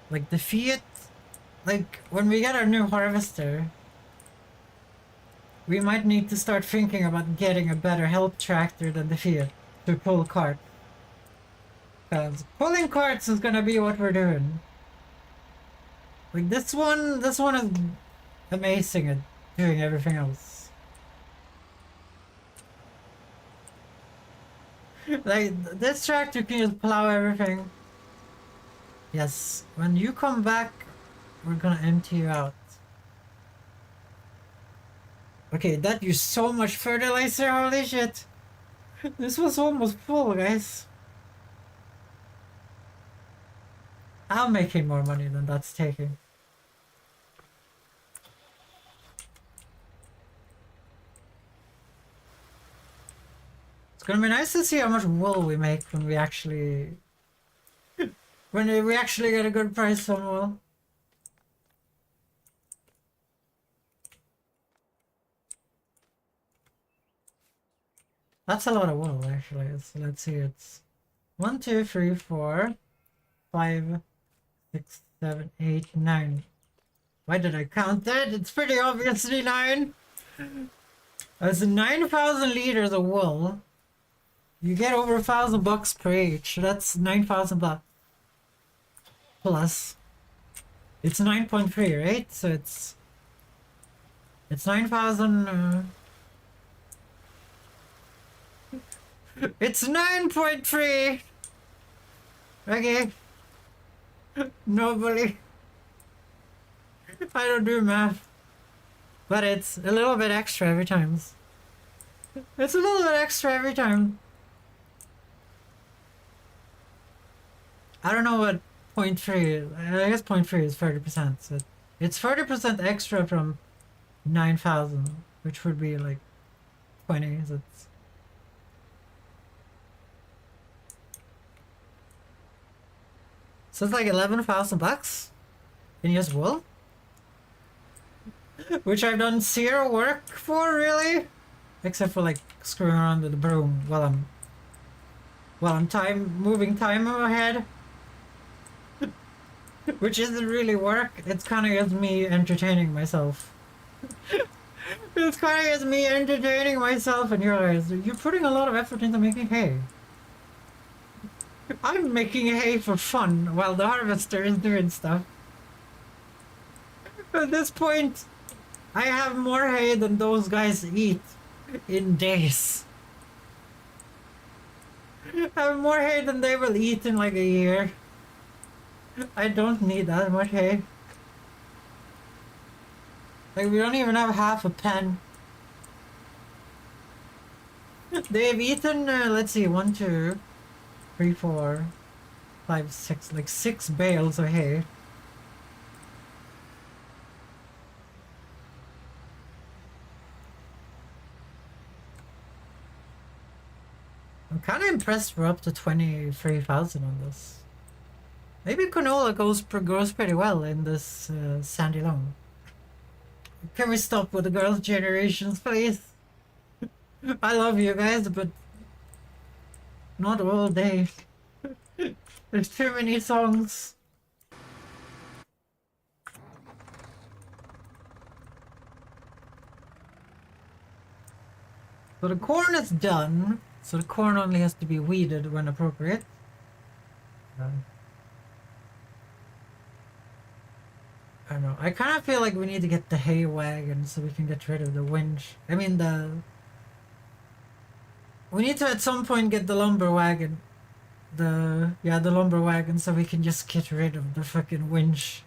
Like the Fiat? Like, when we get our new harvester, we might need to start thinking about getting a better help tractor than the Fiat to pull cart. Because pulling carts is gonna be what we're doing. Like this one is amazing at doing everything else. Like, this tractor can just plow everything. Yes, when you come back, we're gonna empty you out. Okay, that used so much fertilizer, holy shit. This was almost full, guys. I'm making more money than that's taking. It's gonna be nice to see how much wool we make when we actually get a good price on wool. That's a lot of wool, actually. Let's see, it's 1, 2, 3, 4, 5, 6, 7, 8, 9. Why did I count that? It's pretty obviously 9. That's 9,000 liters of wool. You get over $1,000 per each. That's 9,000 bucks. Plus, it's 9.3, right? So it's 9,000. It's 9.3. Okay. Nobody. I don't do math. But it's a little bit extra every time. It's a little bit extra every time. I don't know what 0.3 is. I guess 0.3 is 30%. So it's 30% extra from 9,000, which would be like 20. So it's like 11,000 bucks in just wool, which I've done zero work for, really, except for like screwing around with the broom while I'm moving time ahead, which isn't really work. It's kind of just me entertaining myself. It's kind of just me entertaining myself and you realize you're putting a lot of effort into making hay. I'm making hay for fun while the harvester is doing stuff. At this point, I have more hay than those guys eat in days. I have more hay than they will eat in like a year. I don't need that much hay. Like, we don't even have half a pen. They've eaten, let's see, 1, 2, 3, 4, 5, 6, like 6 bales of hay. I'm kind of impressed we're up to 23,000 on this. Maybe canola grows pretty well in this sandy loam. Can we stop with the girls' generations, please? I love you guys, but not all day. There's too many songs. So the corn is done. So the corn only has to be weeded when appropriate. I don't know. I kind of feel like we need to get the hay wagon so we can get rid of the winch. I mean, we need to at some point get the lumber wagon. The lumber wagon so we can just get rid of the fucking winch.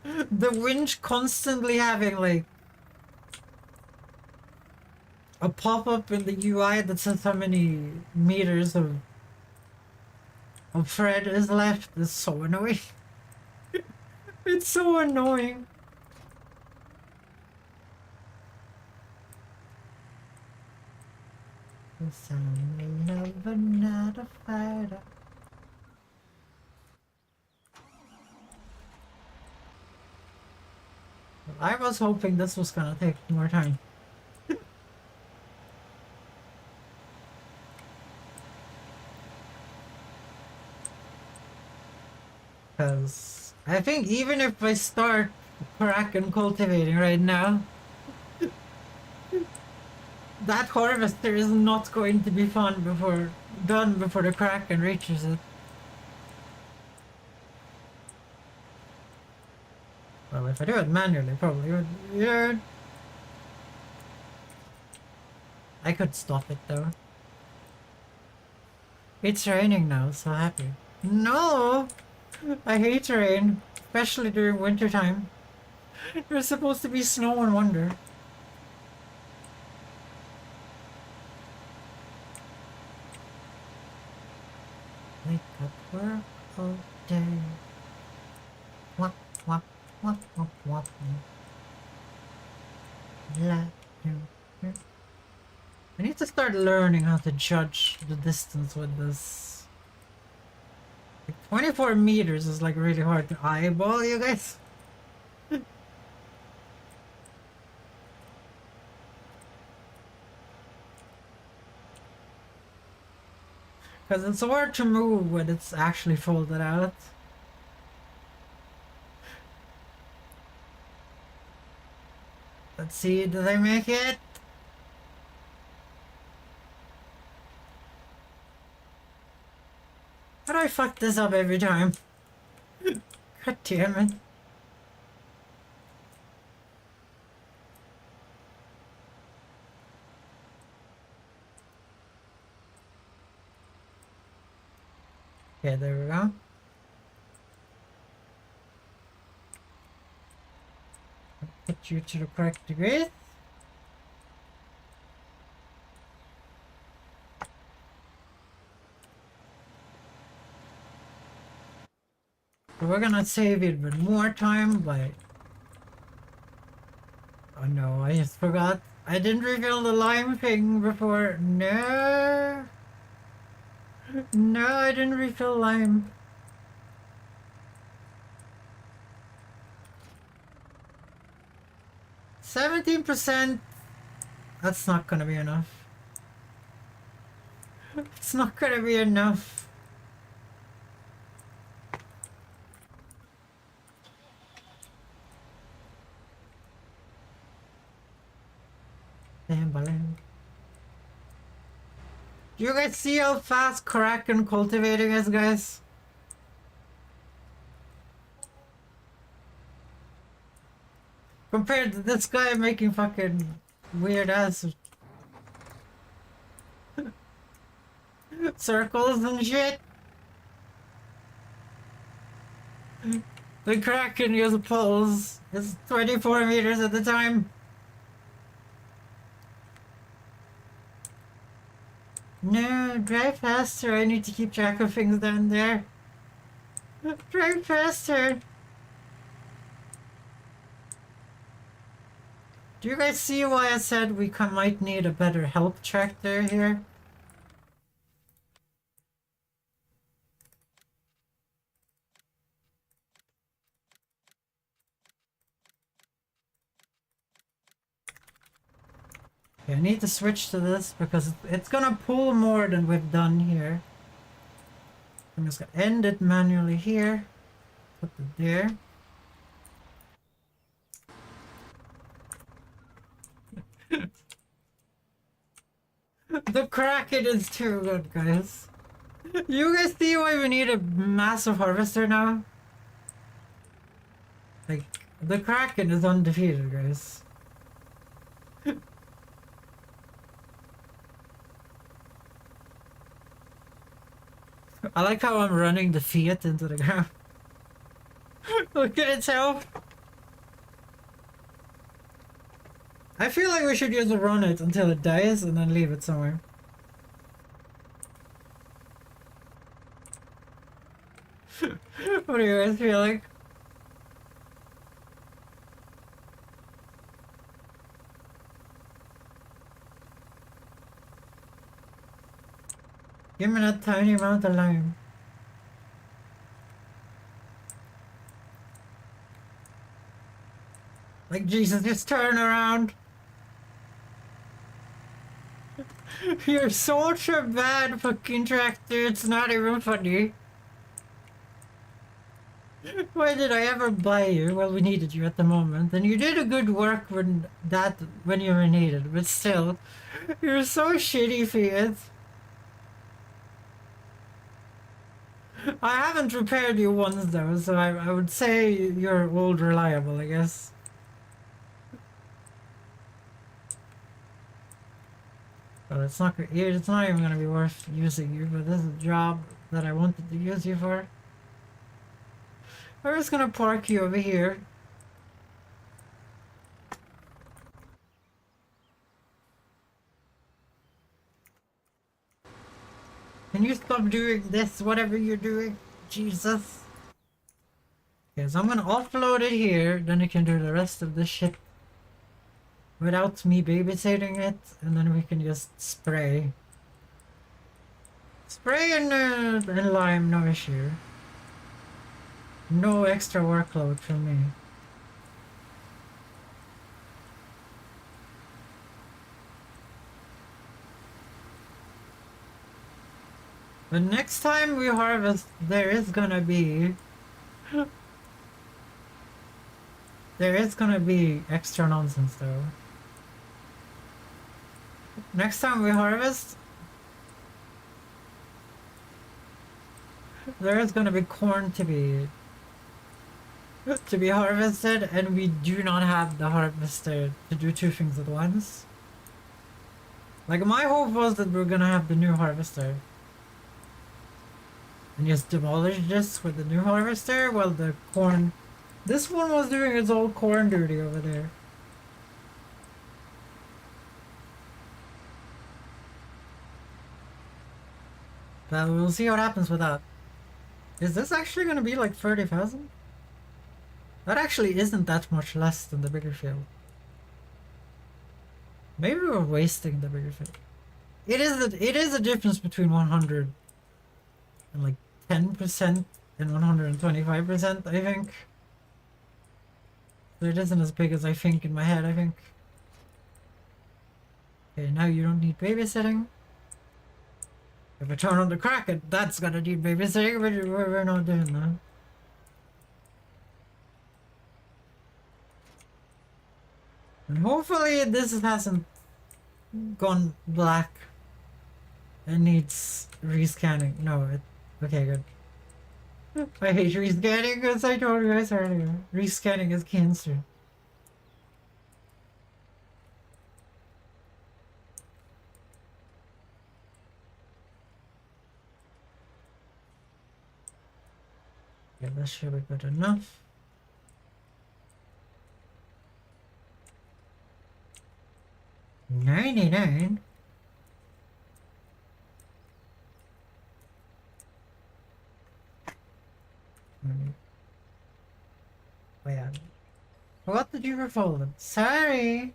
The winch constantly having like a pop-up in the UI that says how many meters of thread is left is so annoying. It's so annoying. I'm a lover, not a fighter. I was hoping this was gonna take more time. Because I think even if I start Kraken cultivating right now, that harvester is not going to be done before the Kraken reaches it. Well, if I do it manually, probably would. Yeah. I could stop it though. It's raining now, so happy. No! I hate rain, especially during winter time. There's supposed to be snow and wonder. Wake up, work all day. Wop, wop, wop, wop, wop. I need to start learning how to judge the distance with this. Like 24 meters is like really hard to eyeball, you guys. Because it's hard to move when it's actually folded out. Let's see, did I make it? How do I fuck this up every time? God damn it. Okay, there we go. Get you to the correct degree. So we're gonna save even more time by... Oh no, I just forgot. I didn't reveal the lime thing before. No! No, I didn't refill lime. %. That's not gonna be enough. It's not gonna be enough. Damn, balloon. Do you guys see how fast Kraken cultivating is, guys? Compared to this guy making fucking weird ass circles and shit. The Kraken uses poles. It's 24 meters at the time. No, drive faster. I need to keep track of things down there. Drive faster. Do you guys see why I said we might need a better help tractor here? Okay, I need to switch to this because it's gonna pull more than we've done here. I'm just gonna end it manually here. Put it there. The Kraken is too good, guys. You guys see why we need a massive harvester now? Like, the Kraken is undefeated, guys. I like how I'm running the Fiat into the ground. Look at itself. I feel like we should just run it until it dies and then leave it somewhere. What do you guys feel like? Give me that tiny amount of lime. Like, Jesus, just turn around. You're such a bad fucking tractor, it's not even funny. Why did I ever buy you? Well, we needed you at the moment, and you did a good work when you were needed, but still, you're so shitty, Fiat. I haven't repaired you once though, so I would say you're old reliable, I guess. But it's not even gonna be worth using you, but this is a job that I wanted to use you for. I'm just gonna park you over here. Can you stop doing this, whatever you're doing? Jesus. Okay, so I'm gonna offload it here, then you can do the rest of the shit without me babysitting it, and then we can just spray. Spray and lime, no issue. No extra workload for me. But next time we harvest, there is gonna be extra nonsense though. Next time we harvest, there is gonna be corn to be harvested, and we do not have the harvester to do two things at once. Like, my hope was that we're gonna have the new harvester and just demolish this with the new harvester while the corn... This one was doing its old corn duty over there. But we'll see what happens with that. Is this actually gonna be like 30,000? That actually isn't that much less than the bigger field. Maybe we're wasting the bigger field. It is a difference between 100 and like 10% and 125%, I think. So it isn't as big as I think in my head, I think. Okay, now you don't need babysitting. If I turn on the Kraken, that's gonna need babysitting, but we're not doing that. And hopefully this hasn't gone black and needs rescanning. No, okay, good. I hate rescanning, as I told you guys earlier. Rescanning is cancer. Yeah, that should be good enough. $99. Oh yeah. What did you refold them? Sorry.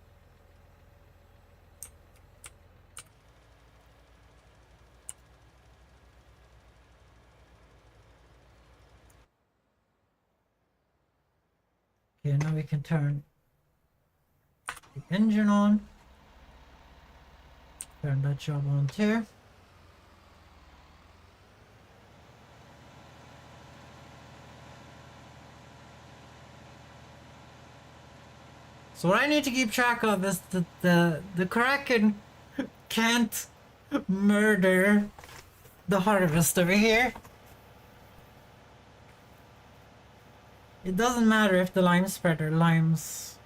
Okay, now we can turn the engine on. Turn that job on too. So what I need to keep track of is that the Kraken can't murder the harvest over here. It doesn't matter if the lime spreader limes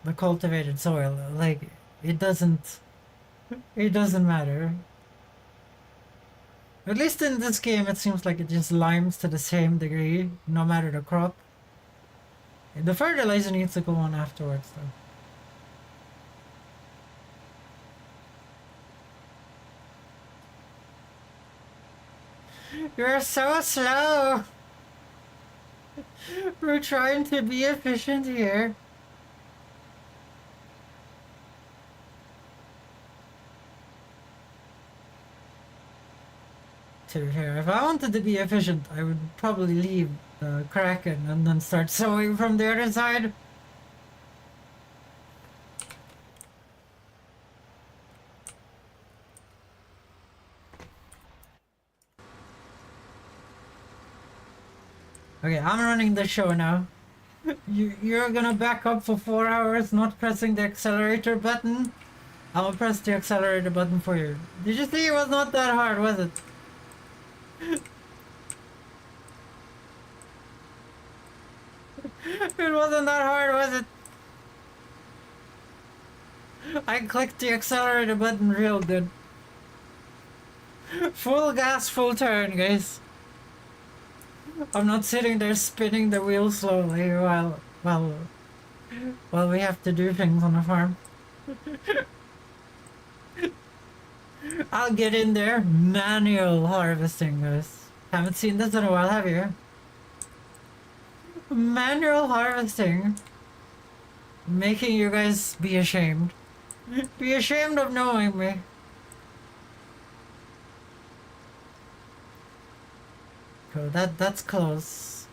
the cultivated soil. Like, it doesn't matter. At least in this game, it seems like it just limes to the same degree, no matter the crop. The fertilizer needs to go on afterwards, though. You're so slow! We're trying to be efficient here. To be fair, if I wanted to be efficient, I would probably leave the Kraken and then start sowing from the other side. Okay, I'm running the show now. You're gonna back up for 4 hours not pressing the accelerator button? I'll press the accelerator button for you. Did you see it was not that hard, was it? It wasn't that hard, was it? I clicked the accelerator button real good. Full gas, full turn, guys. I'm not sitting there spinning the wheel slowly while we have to do things on the farm. I'll get in there. Manual harvesting, guys. Haven't seen this in a while, have you? Manual harvesting. Making you guys be ashamed. Be ashamed of knowing me. Cool, that's close.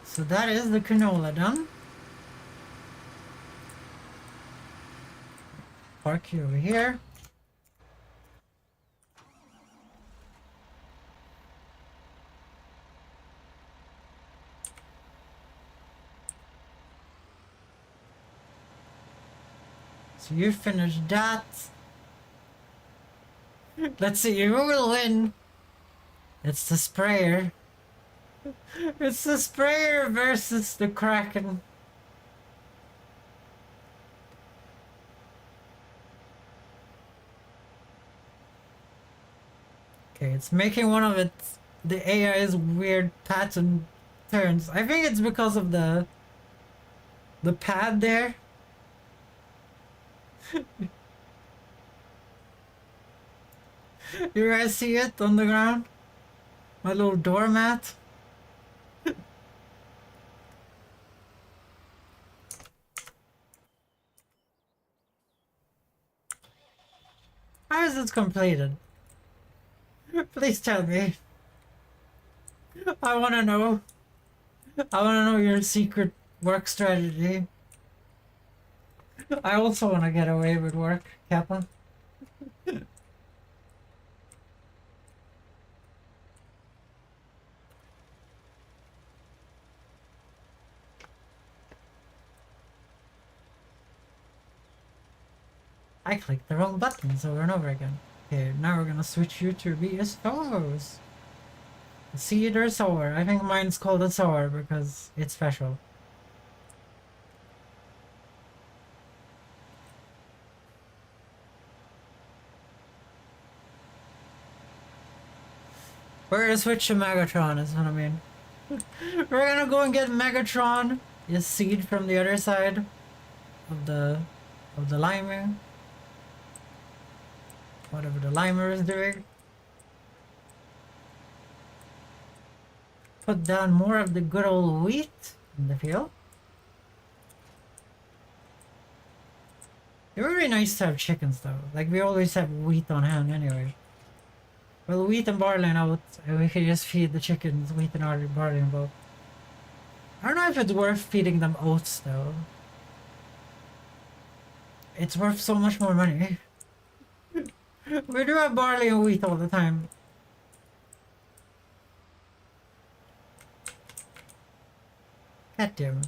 So that is the canola done. Park you over here. So you finished that. Let's see who will win. It's the sprayer. It's the sprayer versus the Kraken. Okay, it's making one of the AI's weird pattern turns. I think it's because of the pad there. You guys see it on the ground? My little doormat. How is this completed? Please tell me. I wanna know. I wanna know your secret work strategy. I also wanna get away with work, Kappa. I clicked the wrong buttons over and over again. Okay, now we're gonna switch you to be a sows. Seed or sower? I think mine's called a sower because it's special. We're gonna switch to Megatron is what I mean. We're gonna go and get Megatron, his seed from the other side of the limer. Whatever the limer is doing. Put down more of the good old wheat in the field. It would be nice to have chickens though. Like we always have wheat on hand anyway. Well, wheat and barley and oat, we could just feed the chickens wheat and barley and both. I don't know if it's worth feeding them oats though. It's worth so much more money. We do have barley and wheat all the time. God damn it.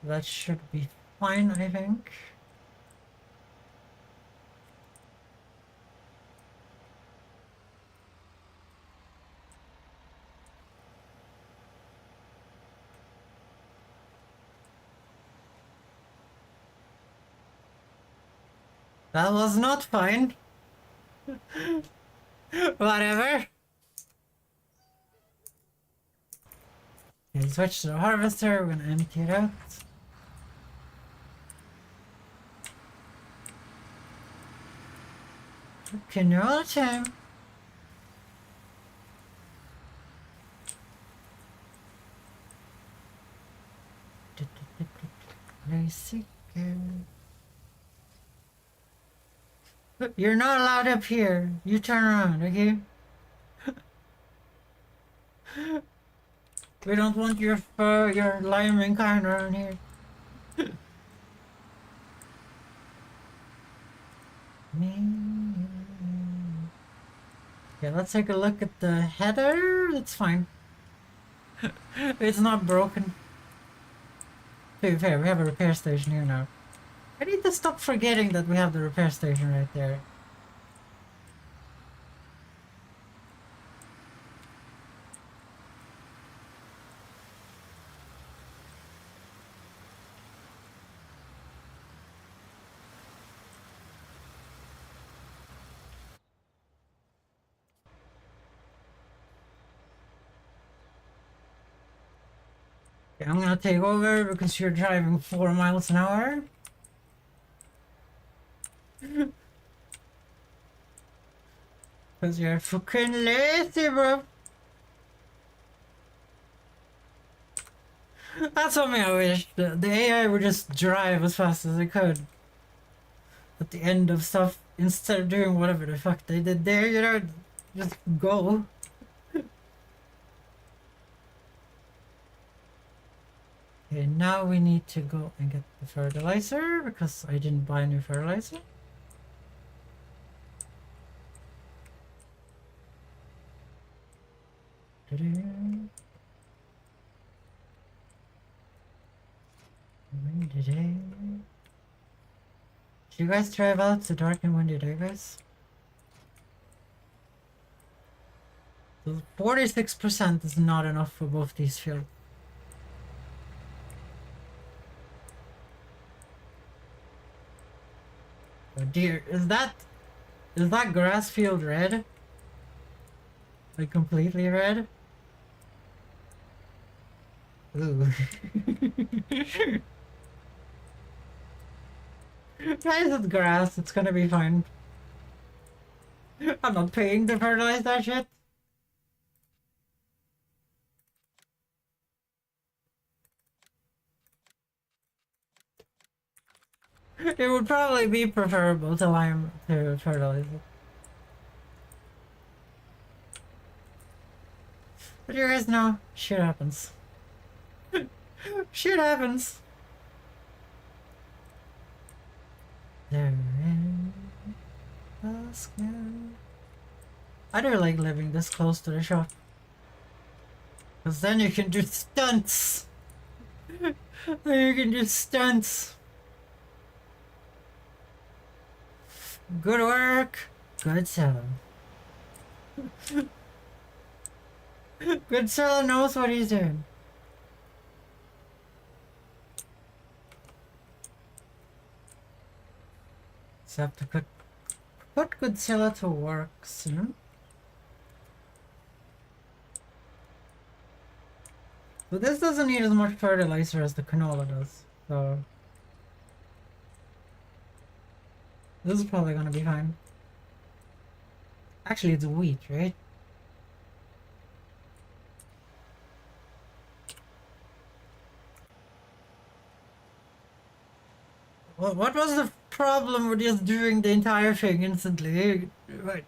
That should be fine, I think. That was not fine. Whatever. Okay, switch to the harvester. We're gonna empty it out. Canola time. Lazy girl. You're not allowed up here. You turn around, okay? We don't want your fur, your liming kind around here. Okay, let's take a look at the header. It's fine. It's not broken. To be fair, we have a repair station here now. I need to stop forgetting that we have the repair station right there. Okay, I'm gonna take over because you're driving 4 miles an hour. Because you're fucking lazy, bro. That's something I wish. The AI would just drive as fast as it could. At the end of stuff, instead of doing whatever the fuck they did there, you know, just go. Okay, now we need to go and get the fertilizer because I didn't buy new fertilizer. Windy day. Did you guys drive out to dark and windy day, guys? So 46% is not enough for both these fields. Oh dear, is that grass field red? Like completely red? Ooh. Guys, it's grass, it's gonna be fine. I'm not paying to fertilize that shit. It would probably be preferable to lime to fertilize it. But you guys know, shit happens. Shit happens. There is I do like living this close to the shop. Because then you can do stunts. Then you can do stunts. Good work. Good seller. Good seller knows what he's doing. So have to put Godzilla to work soon. So this doesn't need as much fertilizer as the canola does. So this is probably gonna be fine. Actually, it's wheat, right? What was the problem with just doing the entire thing instantly? Right.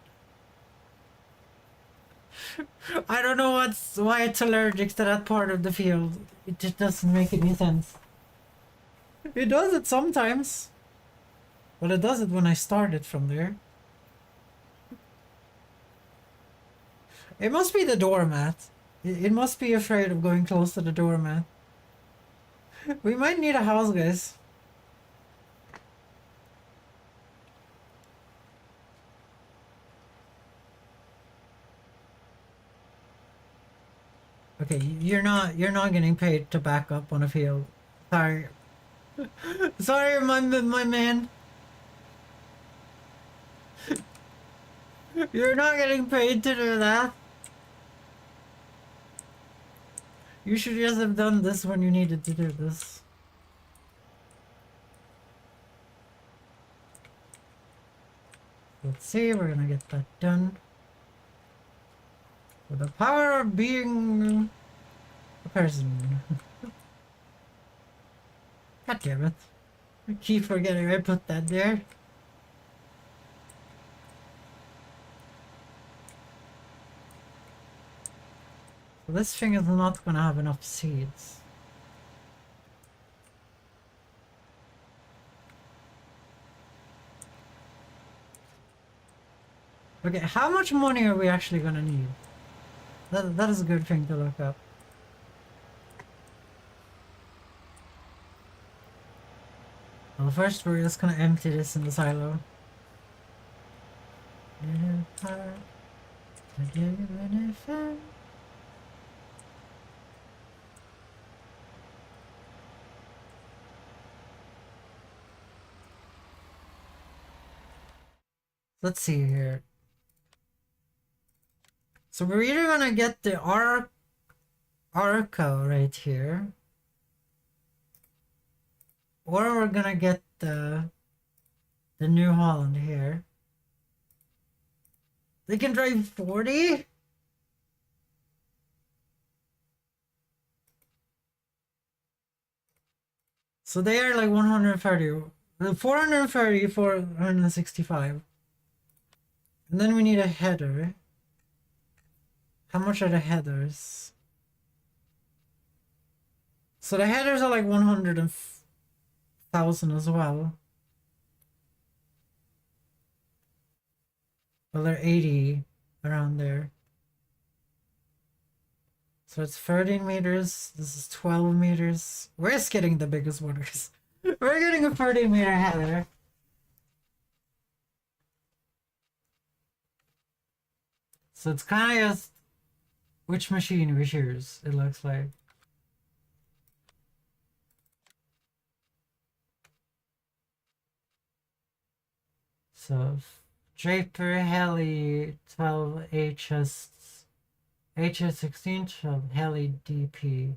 I don't know why it's allergic to that part of the field. It just doesn't make any sense. It does it sometimes. But it does it when I start it from there. It must be the doormat. It must be afraid of going close to the doormat. We might need a house, guys. Okay, you're not getting paid to back up on a field. Sorry. Sorry, my man. You're not getting paid to do that. You should just have done this when you needed to do this. Let's see, we're gonna get that done. With the power of being a person. God damn it. I keep forgetting I put that there. So this thing is not gonna have enough seeds. Okay, how much money are we actually gonna need? That is a good thing to look up. Well, first we're just gonna empty this in the silo. Let's see here. So we're either gonna get the Arca right here, or we're gonna get the New Holland here. They can drive 40? So they are like 130, 430, 465. And then we need a header. How much are the headers? So the headers are like 100,000 as well. Well, they're 80 around there. So it's 13 meters. This is 12 meters. We're just getting the biggest waters. We're getting a 30-meter header. So it's kind of just which machine we choose, it looks like. So Draper Heli 12 HS16 12 Heli DP.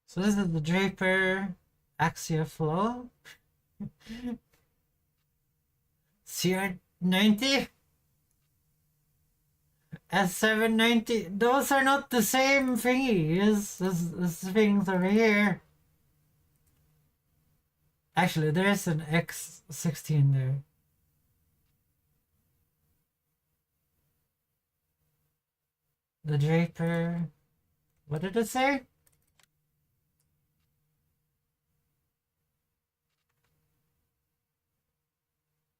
So this is the Draper Axia Flow. CR90 S790. Those are not the same thingies as things over here. Actually, there's an X16 there. The Draper. What did it say?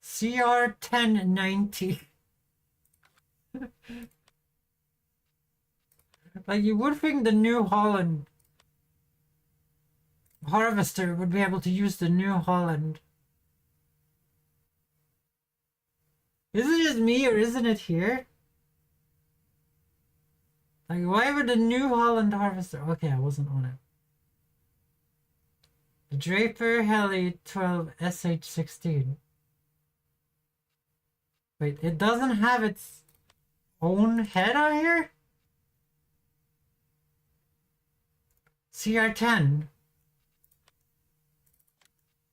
CR1090. Like, you would think the New Holland harvester would be able to use the New Holland. Is it just me or isn't it here? Like, why would the New Holland harvester... Okay, I wasn't on it. The Draper Heli 12 SH16. Wait, it doesn't have its own head on here? CR10.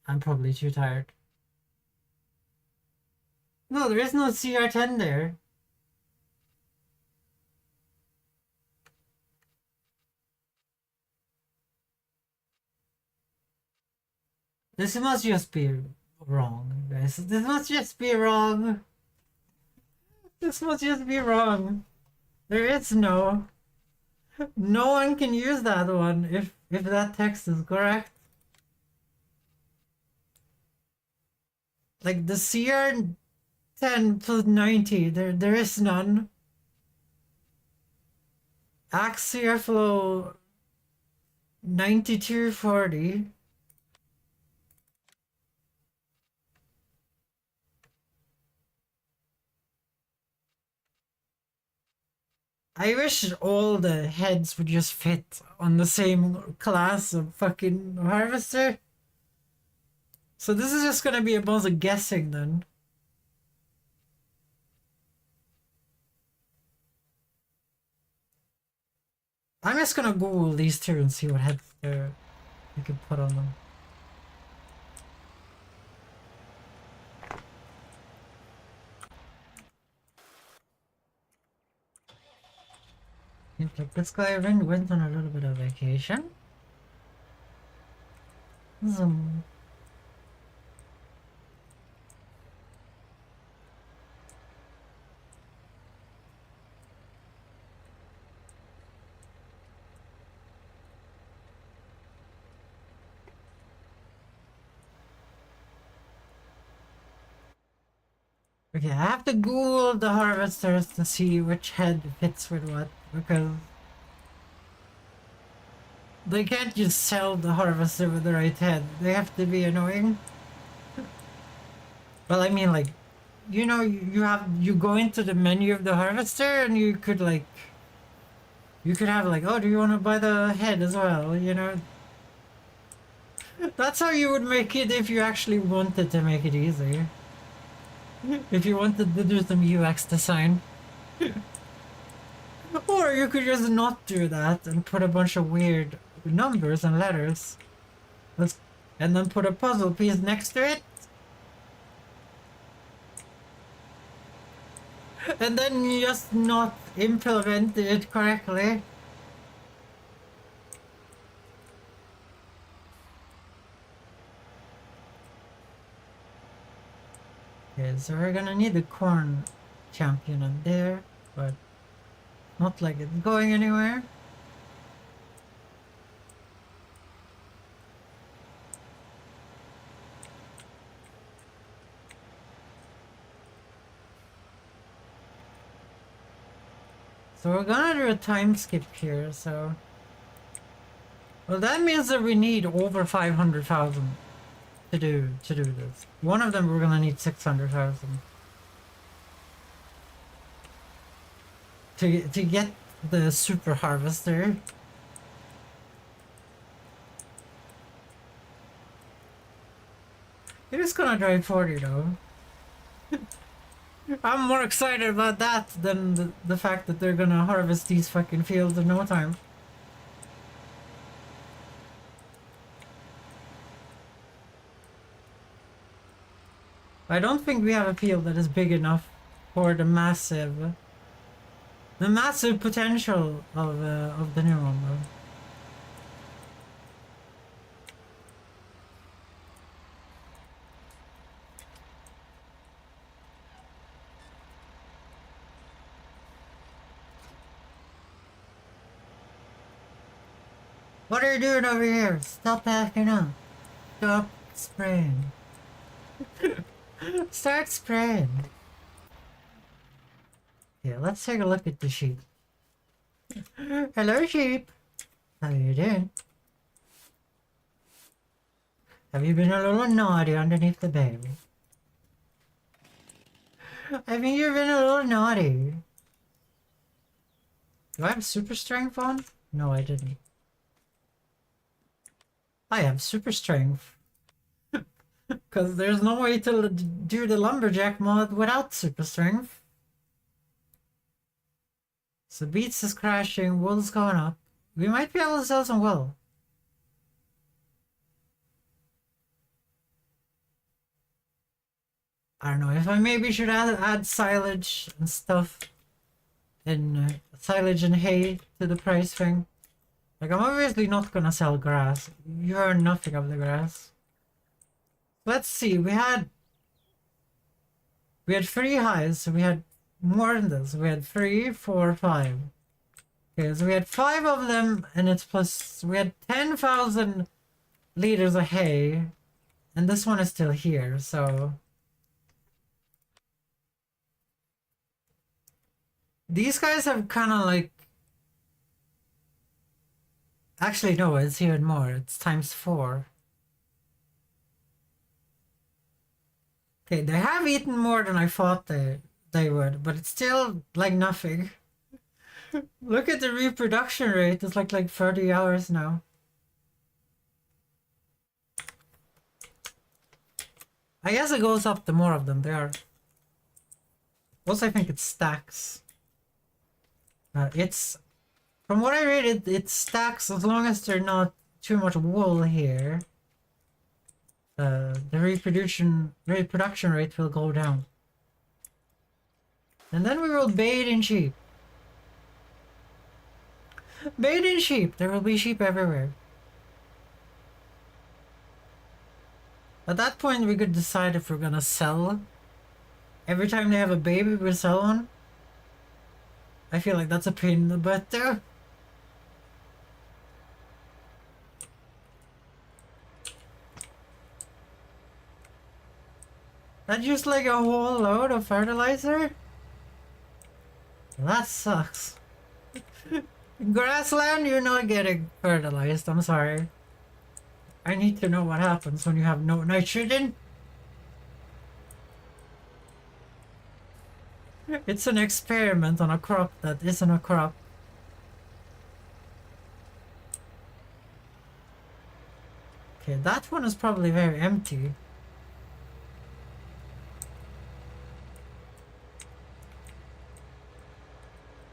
I'm probably too tired. No, there is no CR10 there. This must just be wrong, guys. This must just be wrong. This must just be wrong. There is no one can use that one if that text is correct. Like the CR10 10 plus 90. There is none. Axia flow 9240. I wish all the heads would just fit on the same class of fucking harvester. So this is just gonna be a bunch of guessing then. I'm just gonna Google these two and see what heads you can put on them. Seems like this guy went on a little bit of vacation. Zoom. Okay, I have to Google the harvesters to see which head fits with what, because they can't just sell the harvester with the right head. They have to be annoying. Well, I mean, like, you know, you go into the menu of the harvester and you could like, you could have like, oh, do you want to buy the head as well? You know, that's how you would make it if you actually wanted to make it easy. If you wanted to do some UX design. Or you could just not do that and put a bunch of weird numbers and letters. And then put a puzzle piece next to it. And then you just not implement it correctly. Okay, so we're gonna need the corn champion in there, but not like it's going anywhere. So we're gonna do a time skip here, so... Well, that means that we need over 500,000 to do this. One of them we're gonna need 600,000. To get the super harvester. It is gonna drive 40 though. I'm more excited about that than the fact that they're gonna harvest these fucking fields in no time. I don't think we have a field that is big enough for the massive potential of the new one though. What are you doing over here? Stop acting up. Stop spraying. Start spraying. Yeah, let's take a look at the sheep. Hello, sheep. How you doing? Have you been a little naughty underneath the bed? I think you've been a little naughty. Do I have super strength on? No, I didn't. I have super strength. Because there's no way to do the lumberjack mod without super strength. So beats is crashing, wool's going up. We might be able to sell some wool. I don't know if I maybe should add silage and stuff. And silage and hay to the price thing. Like, I'm obviously not gonna sell grass. You earn nothing of the grass. Let's see, we had 3 highs, so we had more than this. We had 3, 4, 5. Okay, so we had 5 of them, and it's plus, we had 10,000 liters of hay, and this one is still here, so These guys have kind of like... Actually, no, it's even more. It's times 4. Okay, they have eaten more than I thought they would, but it's still like nothing. Look at the reproduction rate. It's like 30 hours now. I guess it goes up the more of them there are. Also, I think it stacks. It's... From what I read, it stacks as long as there's not too much wool here. The reproduction rate will go down. And then we will bathe in sheep. Bathe in sheep! There will be sheep everywhere. At that point, we could decide if we're gonna sell. Every time they have a baby, we sell one. I feel like that's a pain in the butt too. That used like a whole load of fertilizer? That sucks. Grassland, you're not getting fertilized, I'm sorry. I need to know what happens when you have no nitrogen. It's an experiment on a crop that isn't a crop. Okay, that one is probably very empty.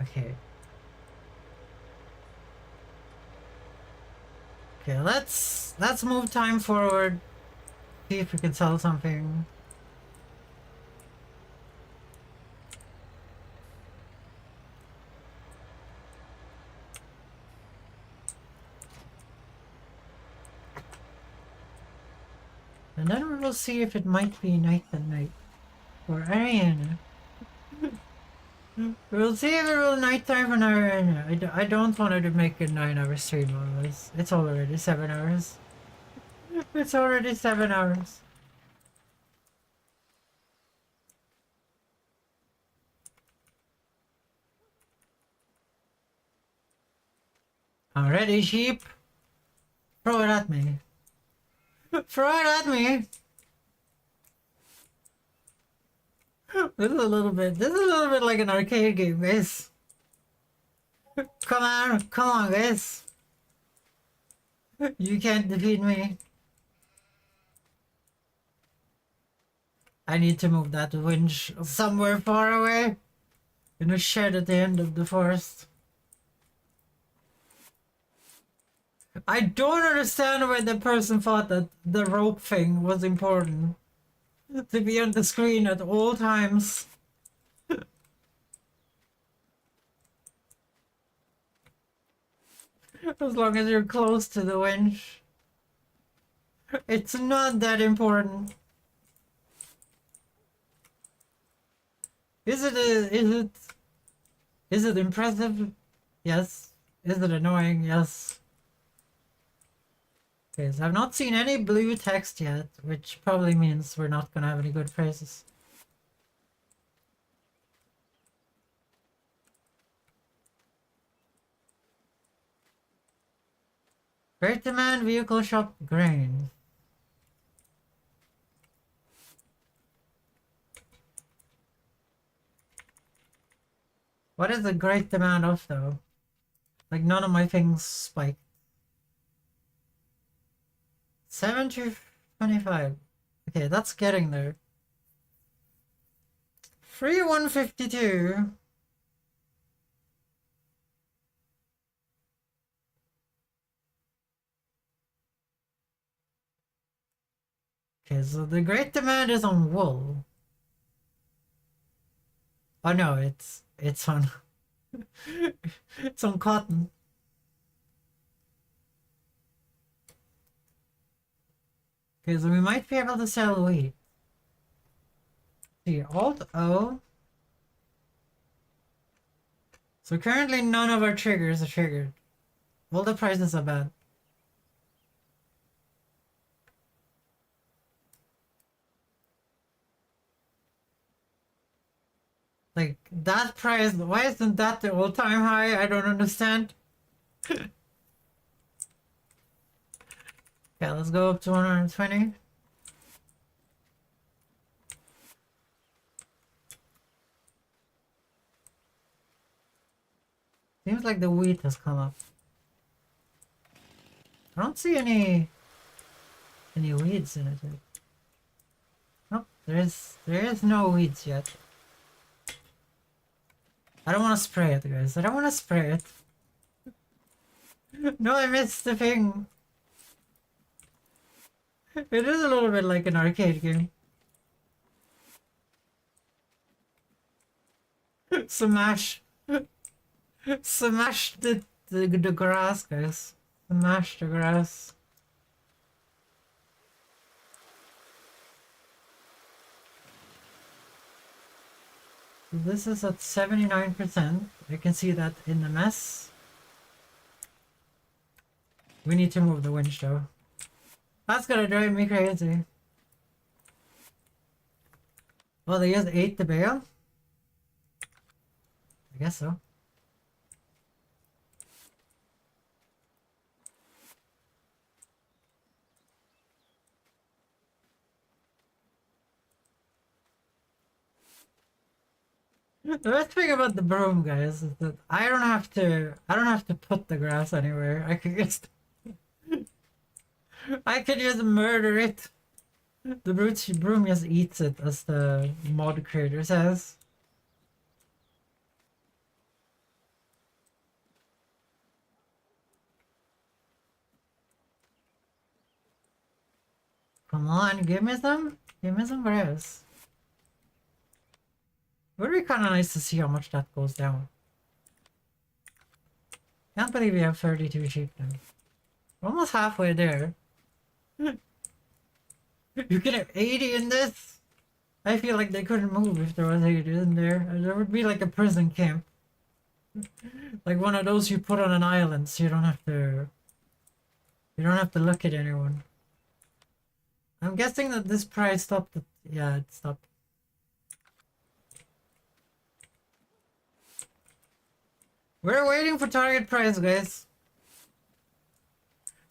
Okay. Okay, let's move time forward. See if we can sell something. And then we will see if it might be night at night. For Ariana. We'll see if it will nighttime for Ariana. I don't want her to make a 9-hour stream on this. It's already 7 hours. It's already 7 hours. I'm ready, sheep. Throw it at me. Throw it at me. This is a little bit like an arcade game, guys. Come on, guys. You can't defeat me. I need to move that winch somewhere far away. In a shed at the end of the forest. I don't understand why the person thought that the rope thing was important. To be on the screen at all times. As long as you're close to the winch. It's not that important. Is it impressive? Yes. Is it annoying? Yes. Okay, so I've not seen any blue text yet, which probably means we're not gonna have any good phrases. Great demand, vehicle shop, grain. What is the great demand of though? Like none of my things spiked. 7 to 25. Okay, that's getting there. 152. Okay, so the great demand is on wool. Oh no, it's on it's on cotton. Okay, so we might be able to sell wheat. See, Alt O. So currently none of our triggers are triggered. All the prices are bad. Like, that price, why isn't that the all-time high? I don't understand. Okay, let's go up to 120. Seems like the wheat has come up. I don't see any weeds in it. Nope, there is no weeds yet. I don't want to spray it, guys. I don't want to spray it. No, I missed the thing. It is a little bit like an arcade game. Smash. Smash the grass, guys. Smash the grass. This is at 79%. I can see that in the mess. We need to move the winch though. That's gonna drive me crazy. Oh, they just ate the bale? I guess so. The best thing about the broom, guys, is that I don't have to put the grass anywhere. I could just murder it. The broom just eats it, as the mod creator says. Come on, give me some grass. It would be kind of nice to see how much that goes down. Can't believe we have 32 sheep now. We're almost halfway there. You can have 80 in this? I feel like they couldn't move if there was 80 in there. There would be like a prison camp. Like one of those you put on an island so you don't have to look at anyone. I'm guessing that this price stopped at, yeah, it stopped. We're waiting for target price, guys.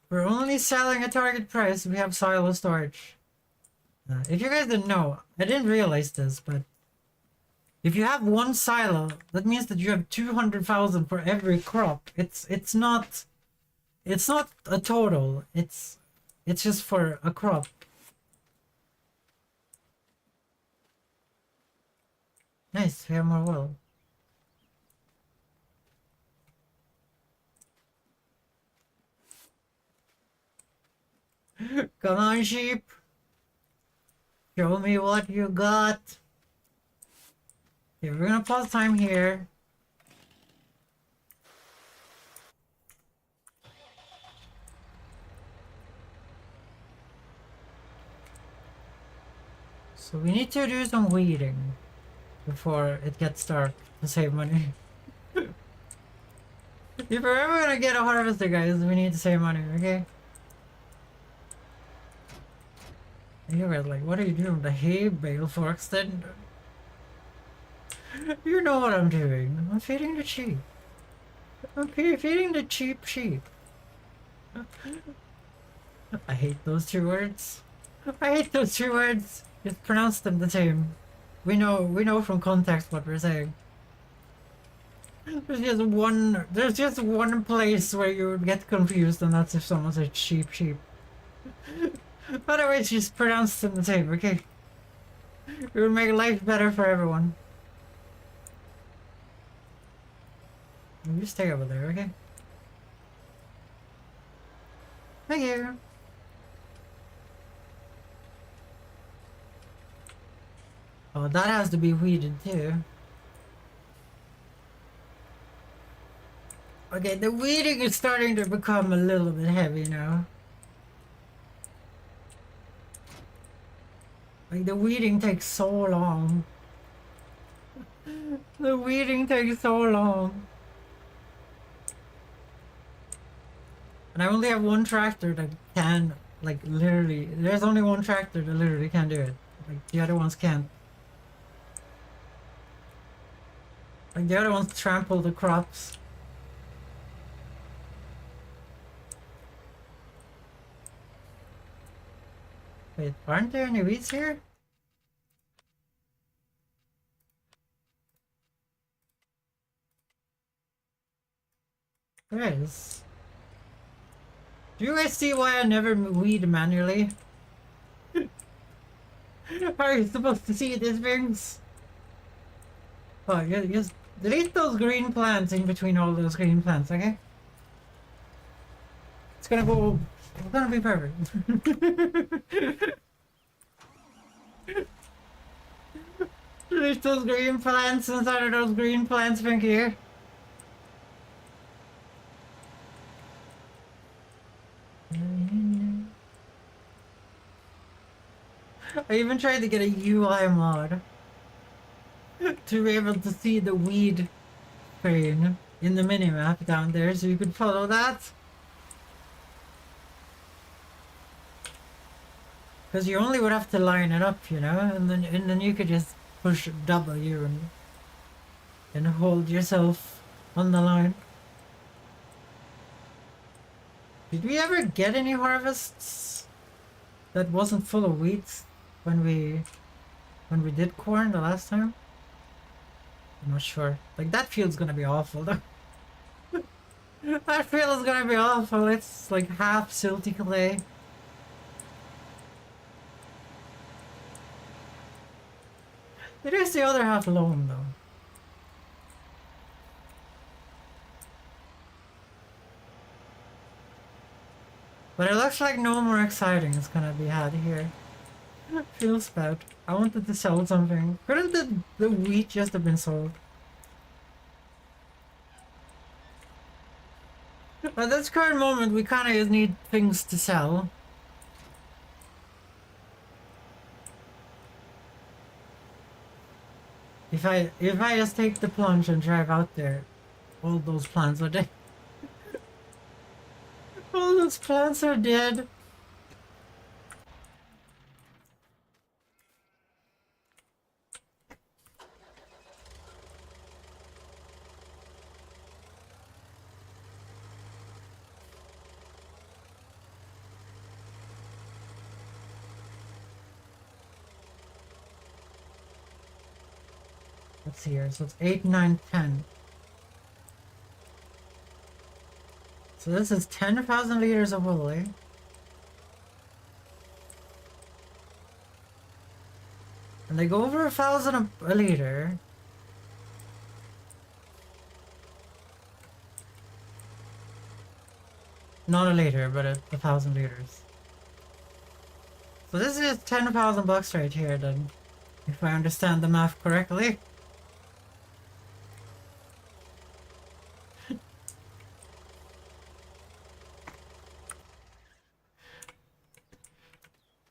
We're only selling at target price. We have silo storage. If you guys didn't know, I didn't realize this, but if you have one silo, that means that you have 200,000 for every crop. It's not a total. It's just for a crop. Nice, we have more wool. Come on, sheep. Show me what you got. Okay, we're gonna pause time here. So we need to do some weeding before it gets dark to save money. If we're ever gonna get a harvester, guys, we need to save money, okay? And you guys like, what are you doing? The hay bale for extend? You know what I'm doing. I'm feeding the sheep. I'm feeding the cheap sheep. I hate those two words. I hate those two words. Just pronounce them the same. We know from context what we're saying. There's just one place where you would get confused, and that's if someone said sheep. Otherwise, just pronounce them the same, okay? It would make life better for everyone. You stay over there, okay? Thank you. Oh, that has to be weeded too. Okay, the weeding is starting to become a little bit heavy now. Like, the weeding takes so long. The weeding takes so long. And I only have one tractor that can, like, literally, there's only one tractor that literally can do it. Like, the other ones can't. Like the other ones trample the crops. Wait, aren't there any weeds here? There is. Do you guys see why I never weed manually? Are you supposed to see these things? Oh, you just delete those green plants in between all those green plants, okay? It's gonna go... It's gonna be perfect. Delete those green plants inside of those green plants, thank you. I even tried to get a UI mod to be able to see the weed crane in the minimap down there so you could follow that. Because you only would have to line it up, you know, and then you could just push W and hold yourself on the line. Did we ever get any harvests that wasn't full of weeds when we did corn the last time? I'm not sure. Like that field's gonna be awful though. That field is gonna be awful. It's like half silty clay. It is the other half loam though. But it looks like no more exciting is gonna be had here. Feels bad. I wanted to sell something. Couldn't the wheat just have been sold? At this current moment, we kind of just need things to sell. If I just take the plunge and drive out there, all those plants are dead. All those plants are dead. Let's see here. So it's 8, 9, 10. So this is 10,000 liters of wool, eh? And they go over 1,000 a liter. Not a liter, but 1,000 liters. So this is 10,000 bucks right here then, if I understand the math correctly.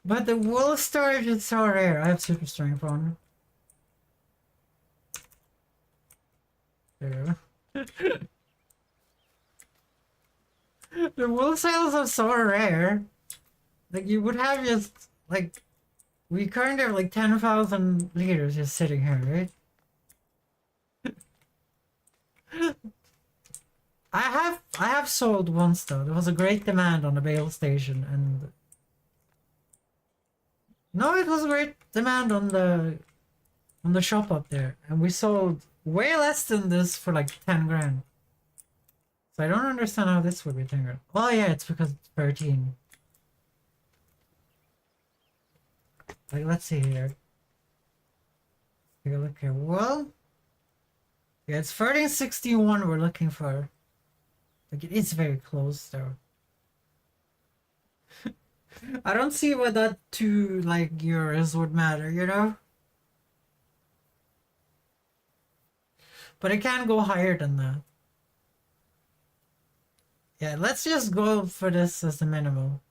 But the wool storage is so rare. I have super strength on. There you go. The wool sales are so rare. Like you would have just like we currently have like 10,000 liters just sitting here, right? I have sold once though. There was a great demand on the bale station and no, it was a great demand on the shop up there, and we sold way less than this for like 10 grand. So I don't understand how this would be 10 grand. Oh yeah, it's because it's 13. Like, let's see here. Take a look here. Well, yeah, it's 1361 we're looking for. Like, it is very close though. I don't see why that 2 like euros would matter, you know? But it can go higher than that. Yeah, let's just go for this as the minimum.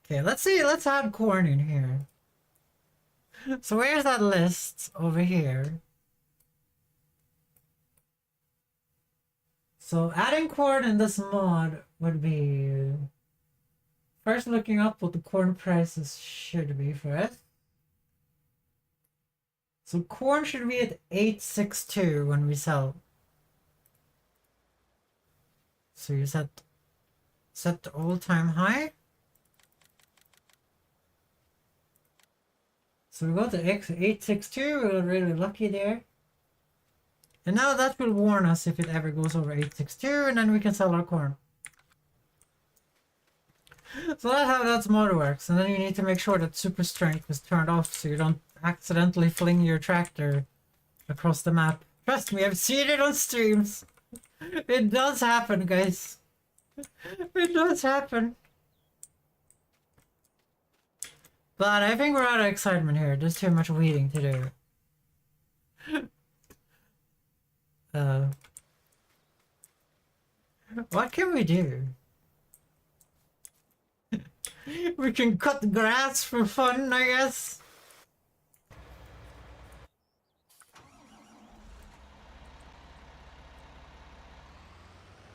Okay, let's see, let's add corn in here. So where's that list over here? So adding corn in this mod would be first looking up what the corn prices should be for it. So corn should be at 862 when we sell. So you set the all-time high. So we go to 862, we're really lucky there. And now that will warn us if it ever goes over 862, and then we can sell our corn. So that's how that motor works. And then you need to make sure that super strength is turned off so you don't accidentally fling your tractor across the map. Trust me, I've seen it on streams. It does happen, guys. It does happen. But I think we're out of excitement here. There's too much weeding to do. What can we do? We can cut the grass for fun, I guess.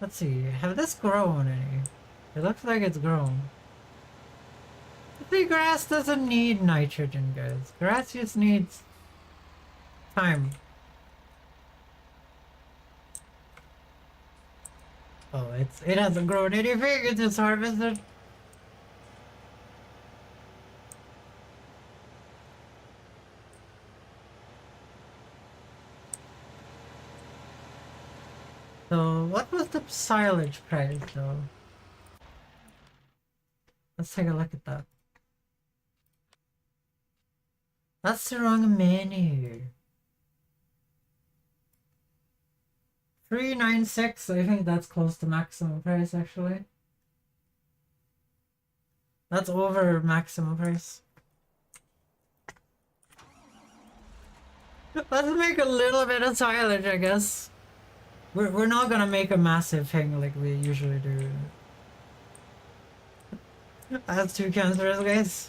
Let's see, have this grown any? It looks like it's grown. The grass doesn't need nitrogen, guys. Grass just needs time. Oh, it hasn't grown anything, it's just harvested. So, what was the silage price though? Let's take a look at that. That's the wrong menu. 396, I think that's close to maximum price actually. That's over maximum price. Let's make a little bit of silage, I guess. We're not gonna make a massive thing like we usually do. That's too cancerous, guys.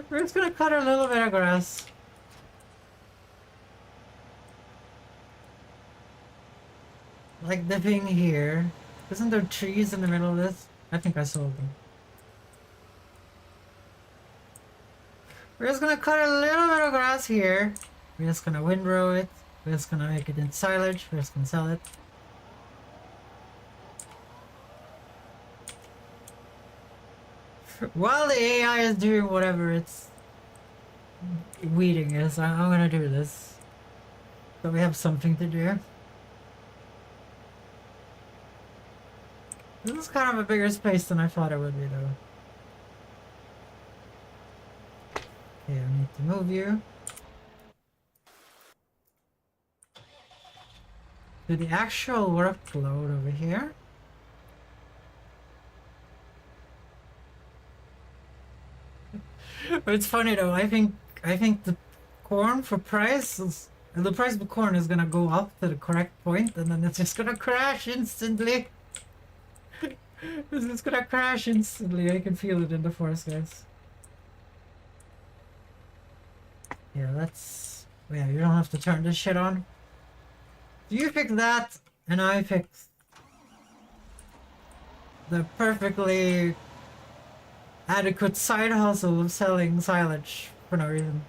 We're just gonna cut a little bit of grass. Like the thing here. Isn't there trees in the middle of this? I think I sold them. We're just gonna cut a little bit of grass here. We're just gonna windrow it. We're just gonna make it into silage. We're just gonna sell it. While the AI is doing whatever its weeding is, I'm gonna do this. So we have something to do. This is kind of a bigger space than I thought it would be though. Okay, I need to move you to the actual workload over here. But it's funny though, I think the corn for price is, the price of corn is gonna go up to the correct point and then it's just gonna crash instantly. It's just gonna crash instantly, I can feel it in the forest, guys. Yeah, let's... Yeah, you don't have to turn this shit on. You pick that, and I pick the perfectly adequate side hustle of selling silage for no reason.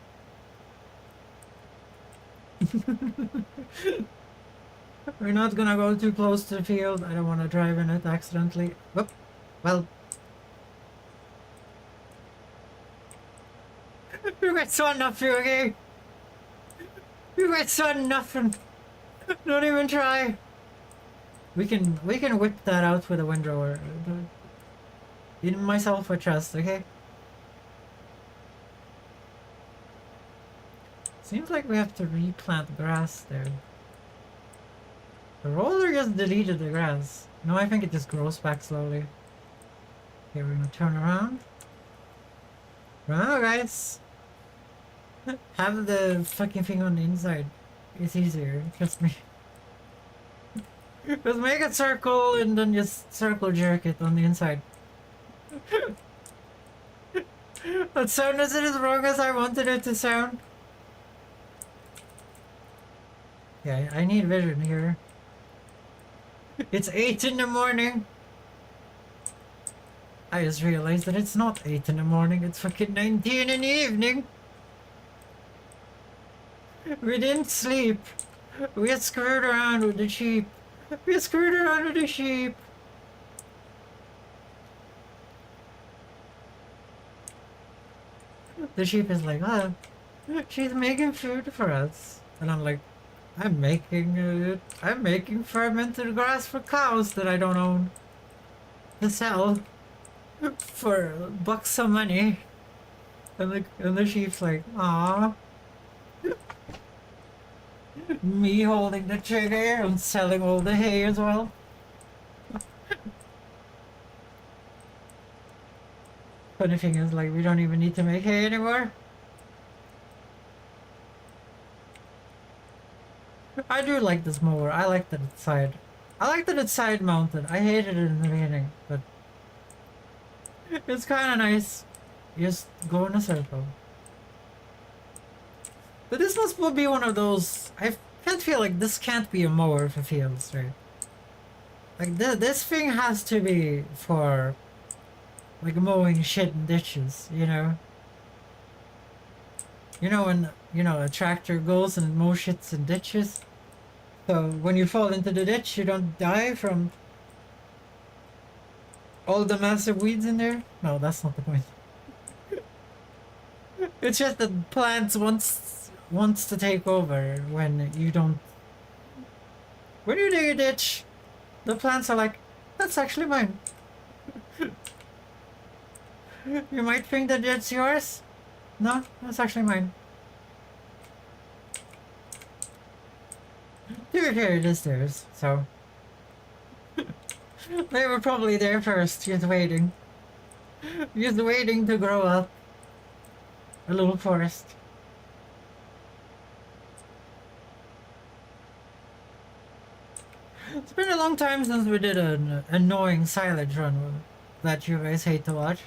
We're not gonna go too close to the field. I don't want to drive in it accidentally. Whoop. Well. You got so nothing, okay? You got so nothing. Don't even try. We can whip that out with a windrower. In myself I trust, okay? Seems like we have to replant grass there. The roller just deleted the grass. No, I think it just grows back slowly. Okay, we're gonna turn around. Remember, guys, have the fucking thing on the inside. It's easier, trust me. Just make a circle and then just circle jerk it on the inside. That sounded as wrong as I wanted it to sound. Yeah, I need vision here. It's 8 in the morning. I just realized that it's not 8 in the morning, it's fucking 19 in the evening. We didn't sleep. We had screwed around with the sheep. We had screwed around with the sheep. The sheep is like, oh, she's making food for us. And I'm like, I'm making fermented grass for cows that I don't own to sell for bucks of money. And the sheep's like, ah, me holding the trigger and selling all the hay as well. Funny thing is, like, we don't even need to make hay anymore. I do like this mower. I like that it's side. I like that it's side mounted. I hated it in the beginning, but it's kind of nice. You just go in a circle. But this must be one of those. I can't feel like this can't be a mower for fields, right? Like this thing has to be for like mowing shit in ditches, you know? You know when a tractor goes and mows shits in ditches? So when you fall into the ditch you don't die from all the massive weeds in there? No, that's not the point. It's just that plants wants to take over when you don't. When you dig a ditch, the plants are like, that's actually mine. You might think that it's yours. No, that's actually mine. To be fair, it is theirs, so. They were probably there first, just waiting. Just waiting to grow up. A little forest. It's been a long time since we did an annoying silage run that you guys hate to watch.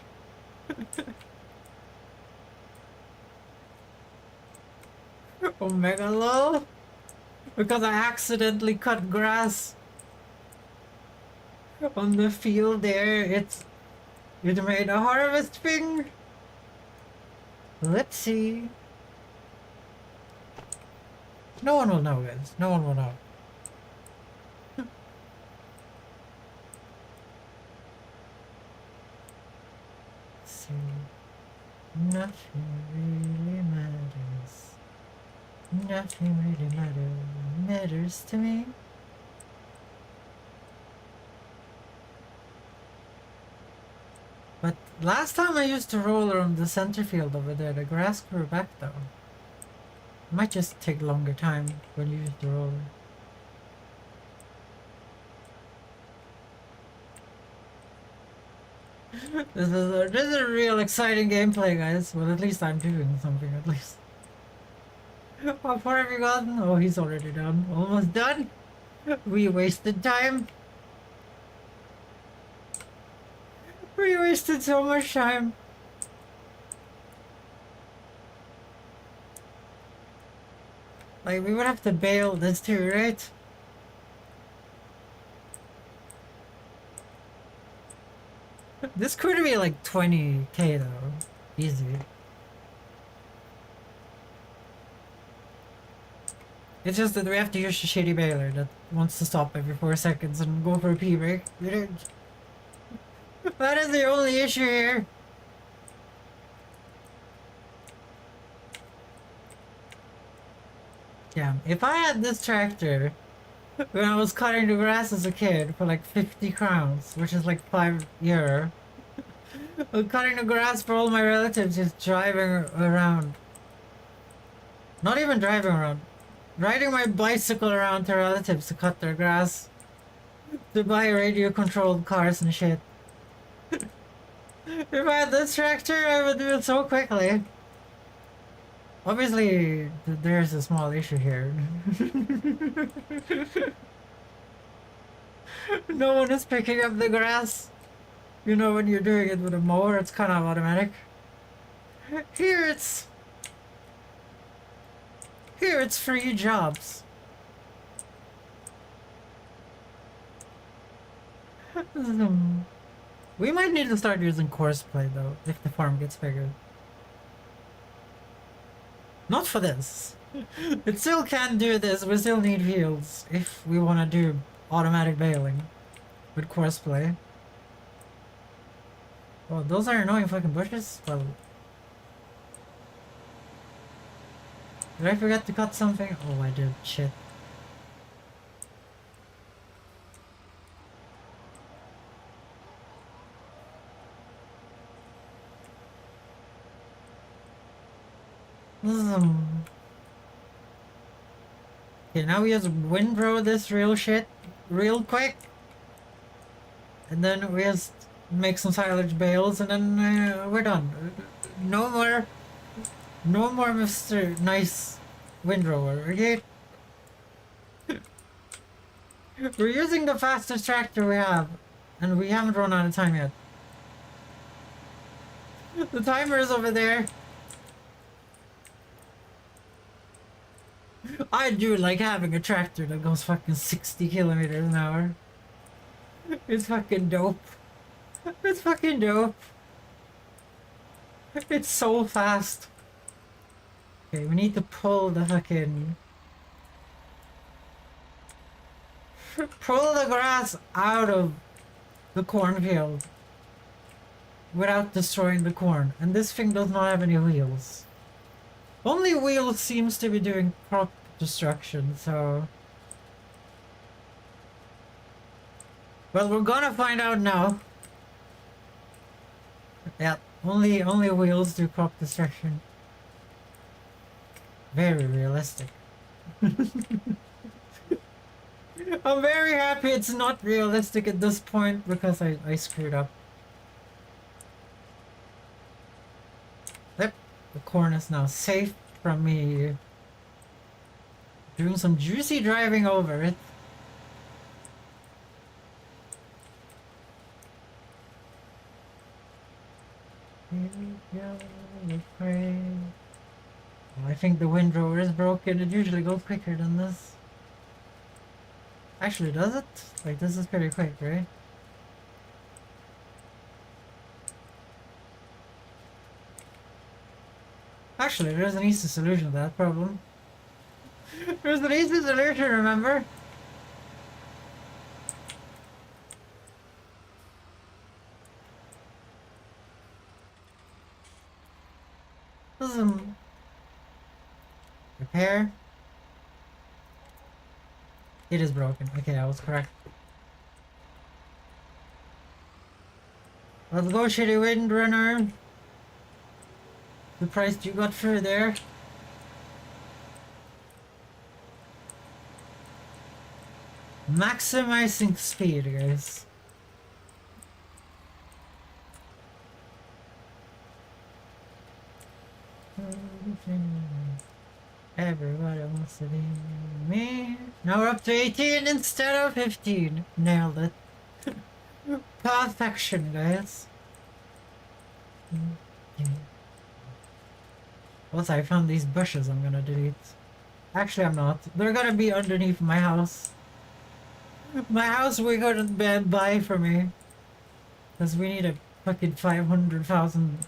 Omega lol. Because I accidentally cut grass on the field there. It made a harvest thing. Let's see. No one will know, guys. No one will know. See, nothing really matters. Nothing really matters to me. But last time I used to roll around the center field over there, the grass grew back though. It might just take longer time when you use the roller. This is a real exciting gameplay, guys. Well, at least I'm doing something, at least. How far have you gotten? Oh, he's already done. Almost done. We wasted time. We wasted so much time. Like, we would have to bail this too, right? This could be like 20k though. Easy. It's just that we have to use a shitty baler that wants to stop every 4 seconds and go for a pee break. That is the only issue here. Yeah, if I had this tractor when I was cutting the grass as a kid for like 50 crowns, which is like €5, cutting the grass for all my relatives, just driving around. Not even driving around. Riding my bicycle around to relatives to cut their grass. To buy radio-controlled cars and shit. If I had this tractor, I would do it so quickly. Obviously, there's a small issue here. No one is picking up the grass. You know, when you're doing it with a mower, it's kind of automatic. Here it's free jobs. We might need to start using courseplay though, if the farm gets bigger. Not for this. It still can't do this. We still need wheels if we want to do automatic bailing with courseplay. Oh, those are annoying fucking bushes. Well, did I forget to cut something? Oh, I did. Shit. Okay, now we just windrow this real shit real quick. And then we just make some silage bales and then we're done. No more Mr. Nice Windrower, okay? We're using the fastest tractor we have, and we haven't run out of time yet. The timer is over there. I do like having a tractor that goes fucking 60 kilometers an hour. It's fucking dope. It's fucking dope. It's so fast. Okay, we need to pull the fucking... Pull the grass out of the cornfield without destroying the corn. And this thing does not have any wheels. Only wheels seems to be doing crop destruction, so... Well, we're gonna find out now. Yeah, only wheels do crop destruction. Very realistic. I'm very happy it's not realistic at this point because I screwed up. Yep, the corn is now safe from me doing some juicy driving over it. Here we go, we pray. Oh, I think the windrower is broken. It usually goes quicker than this. Actually, does it? Like, this is pretty quick, right? Actually, there's an easy solution to that problem. There's an easy solution, remember? Repair. It is broken. Okay, I was correct. Let's go, shitty windrunner. The price you got through there. Maximizing speed, guys. Everybody wants to be me. Now we're up to 18 instead of 15. Nailed it. Perfection, guys. Once I found these bushes, I'm gonna delete. Actually, I'm not. They're gonna be underneath my house. My house we couldn't buy for me. Because we need a fucking 500,000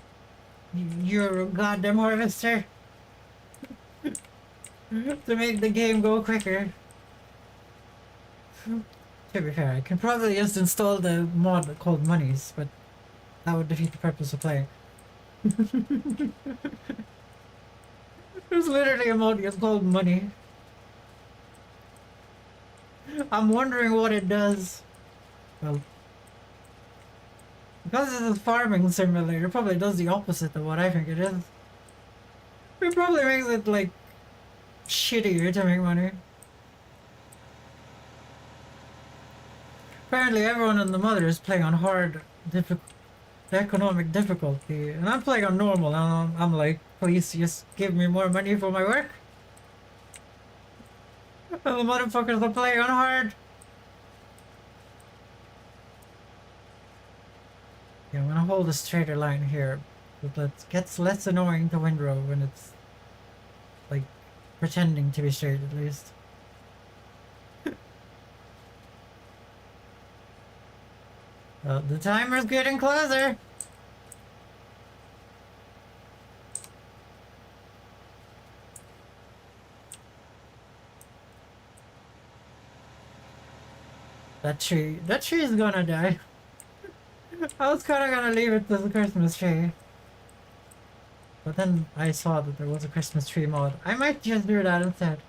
euro goddamn harvester. To make the game go quicker. To be fair, I can probably just install the mod called Monies, but that would defeat the purpose of playing. There's literally a mod that's called Money. I'm wondering what it does. Well, because it's a farming simulator, it probably does the opposite of what I think it is. It probably makes it, like, shittier to make money. Apparently everyone in the mother is playing on hard economic difficulty, and I'm playing on normal, and I'm like, please just give me more money for my work. And the motherfuckers are playing on hard. Yeah, I'm gonna hold a straighter line here, but it gets less annoying to windrow when it's like pretending to be straight at least. The timer's getting closer. That tree is gonna die. I was kinda gonna leave it as a Christmas tree. But then I saw that there was a Christmas tree mod. I might just do that instead.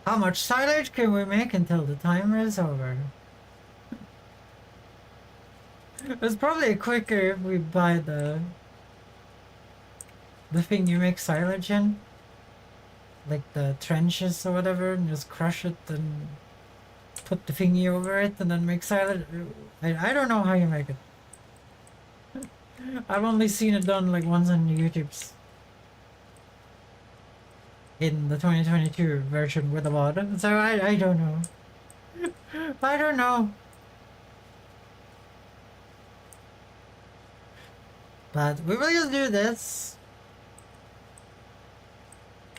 How much silage can we make until the timer is over? It's probably quicker if we buy the thing you make silage in. Like the trenches or whatever, and just crush it and put the thingy over it and then make silage. I don't know how you make it. I've only seen it done like once on YouTube's. In the 2022 version with a mod, so I don't know. I don't know. But we will just do this.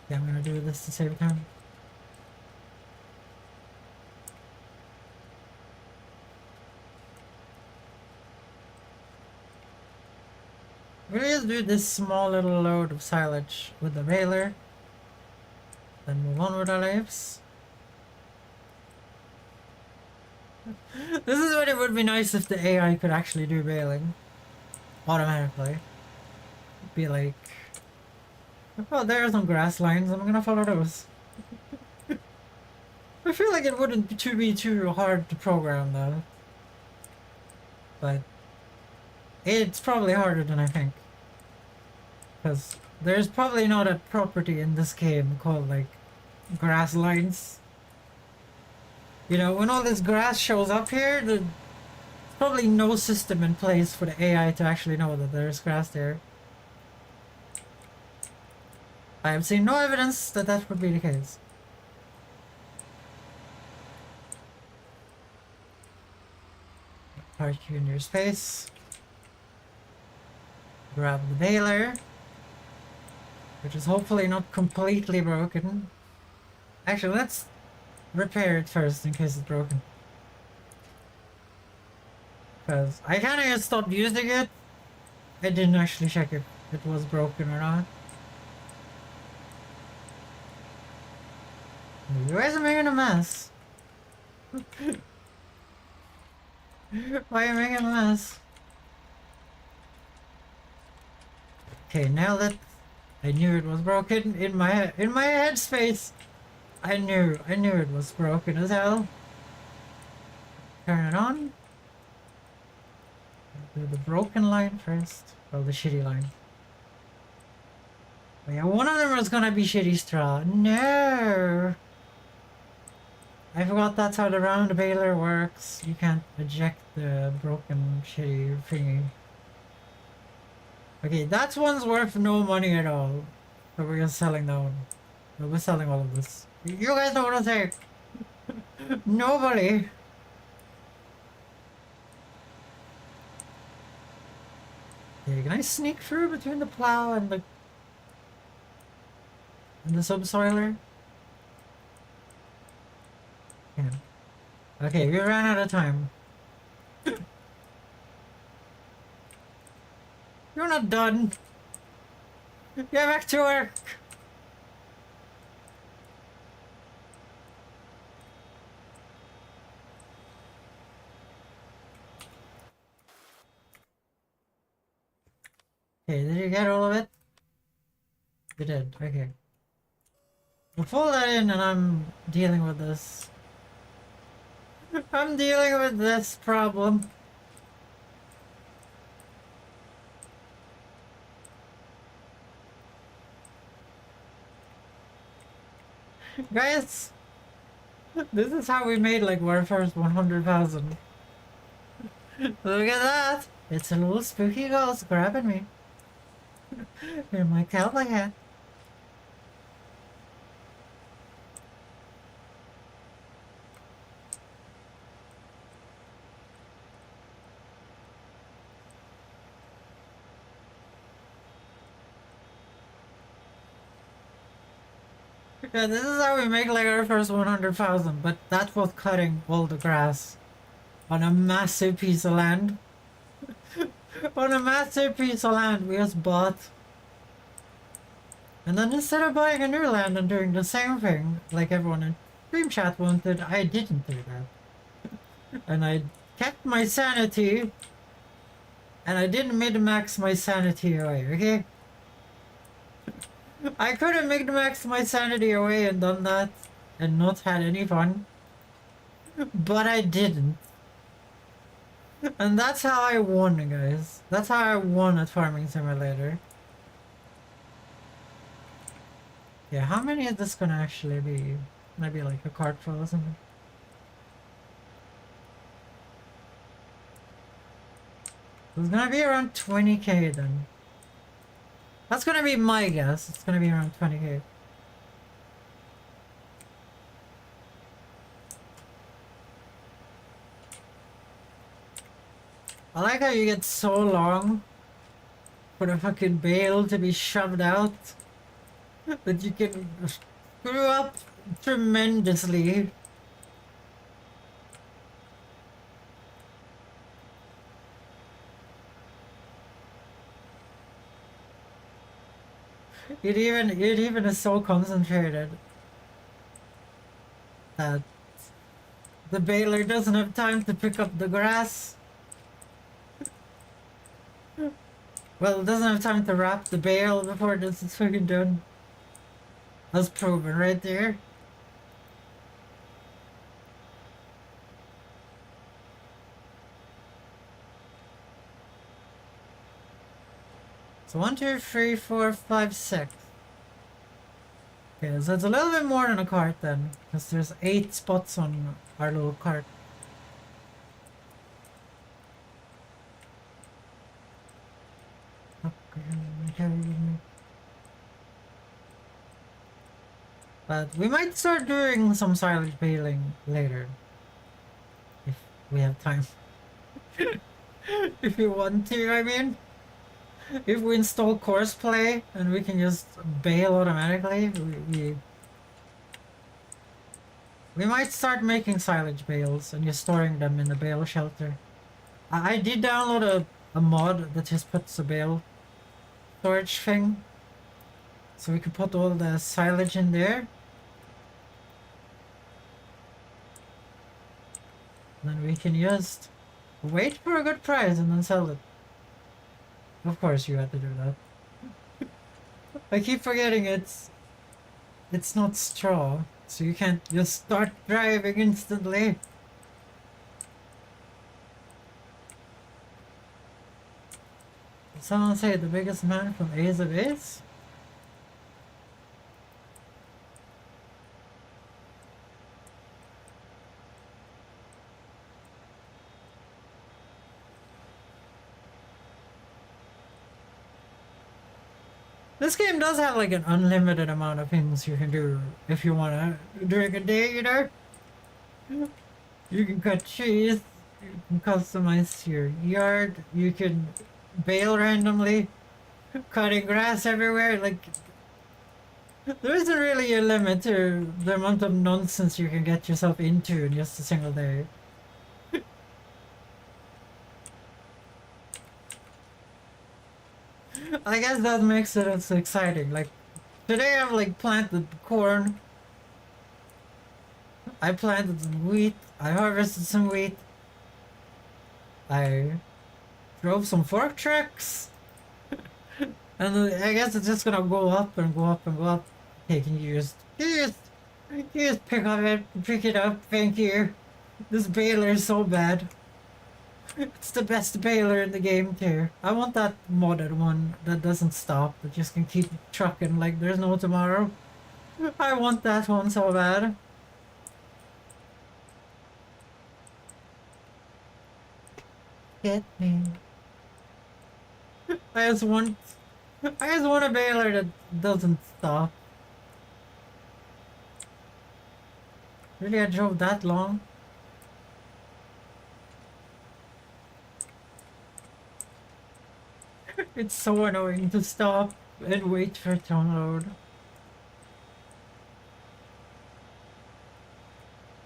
Yeah, I'm gonna do this to save time. We'll just do this small little load of silage with the baler. Then move on with our lives. This is when it would be nice if the AI could actually do baling automatically. Be like, oh, there are some grass lines, I'm gonna follow those. I feel like it wouldn't be too hard to program though. But it's probably harder than I think. Because there's probably not a property in this game called like grass lines. You know, when all this grass shows up here, there's probably no system in place for the AI to actually know that there's grass there. I have seen no evidence that that would be the case. Park you in your space. Grab the baler, which is hopefully not completely broken. Actually, let's repair it first in case it's broken. Because I kind of just stopped using it. I didn't actually check if it was broken or not. You guys are making a mess. Why are you making a mess? Okay, now that I knew it was broken in my headspace, I knew it was broken as hell. Turn it on. Do the broken line first. Well, the shitty line. Oh yeah, one of them was gonna be shitty straw. No! I forgot that's how the round baler works. You can't eject the broken shitty thingy. Okay, that one's worth no money at all. So we're just selling that one. No, we're selling all of this. You guys know what I'm saying. Nobody. Okay, can I sneak through between the plow and the subsoiler? Yeah. Okay, we ran out of time. You're not done. Get back to work. Okay, did you get all of it? You did, okay. We'll pull that in and I'm dealing with this. I'm dealing with this problem. Guys, this is how we made like Warfare's 100,000. Look at that! It's a little spooky ghost grabbing me. In my cowboy hat. Yeah, this is how we make like our first 100,000, but that was cutting all the grass on a massive piece of land. On a massive piece of land we just bought. And then instead of buying a new land and doing the same thing, like everyone in Dream Chat wanted, I didn't do that. And I kept my sanity. And I didn't min-max my sanity away, okay? I could have min-maxed my sanity away and done that and not had any fun. But I didn't. And that's how I won, guys. That's how I won at Farming Simulator. Yeah, how many is this gonna actually be? Maybe like a cart full or something. It's gonna be around 20k then. That's gonna be my guess. It's gonna be around 20k. I like how you get so long for the fucking bale to be shoved out that you can screw up tremendously. It even is so concentrated that the baler doesn't have time to pick up the grass. Well, it doesn't have time to wrap the bale before this is fucking done. That's proven right there. So 1, 2, 3, 4, 5, 6. Okay, so it's a little bit more than a cart then, because there's 8 spots on our little cart. But we might start doing some silage baling later. If we have time. If you want to, I mean. If we install course play and we can just bail automatically, we might start making silage bales and just storing them in the bale shelter. I did download a mod that just puts a bale storage thing. So we could put all the silage in there. Then we can just wait for a good price and then sell it. Of course you had to do that. I keep forgetting it's not straw, so you can't just start driving instantly. Did someone say the biggest man from Ace of Base? This game does have like an unlimited amount of things you can do if you wanna during a day, you know? You can cut trees, you can customize your yard, you can bale randomly, cutting grass everywhere, like there isn't really a limit to the amount of nonsense you can get yourself into in just a single day. I guess that makes it so exciting. Like, today I've like planted corn. I planted some wheat. I harvested some wheat. I drove some fork trucks. And I guess it's just gonna go up and go up and go up. Hey, can you just pick it up, thank you. This baler is so bad. It's the best baler in the game too. I want that modded one that doesn't stop, that just can keep trucking like there's no tomorrow. I want that one so bad. Get me. I just want a baler that doesn't stop. Really, I drove that long? It's so annoying to stop and wait for it to unload.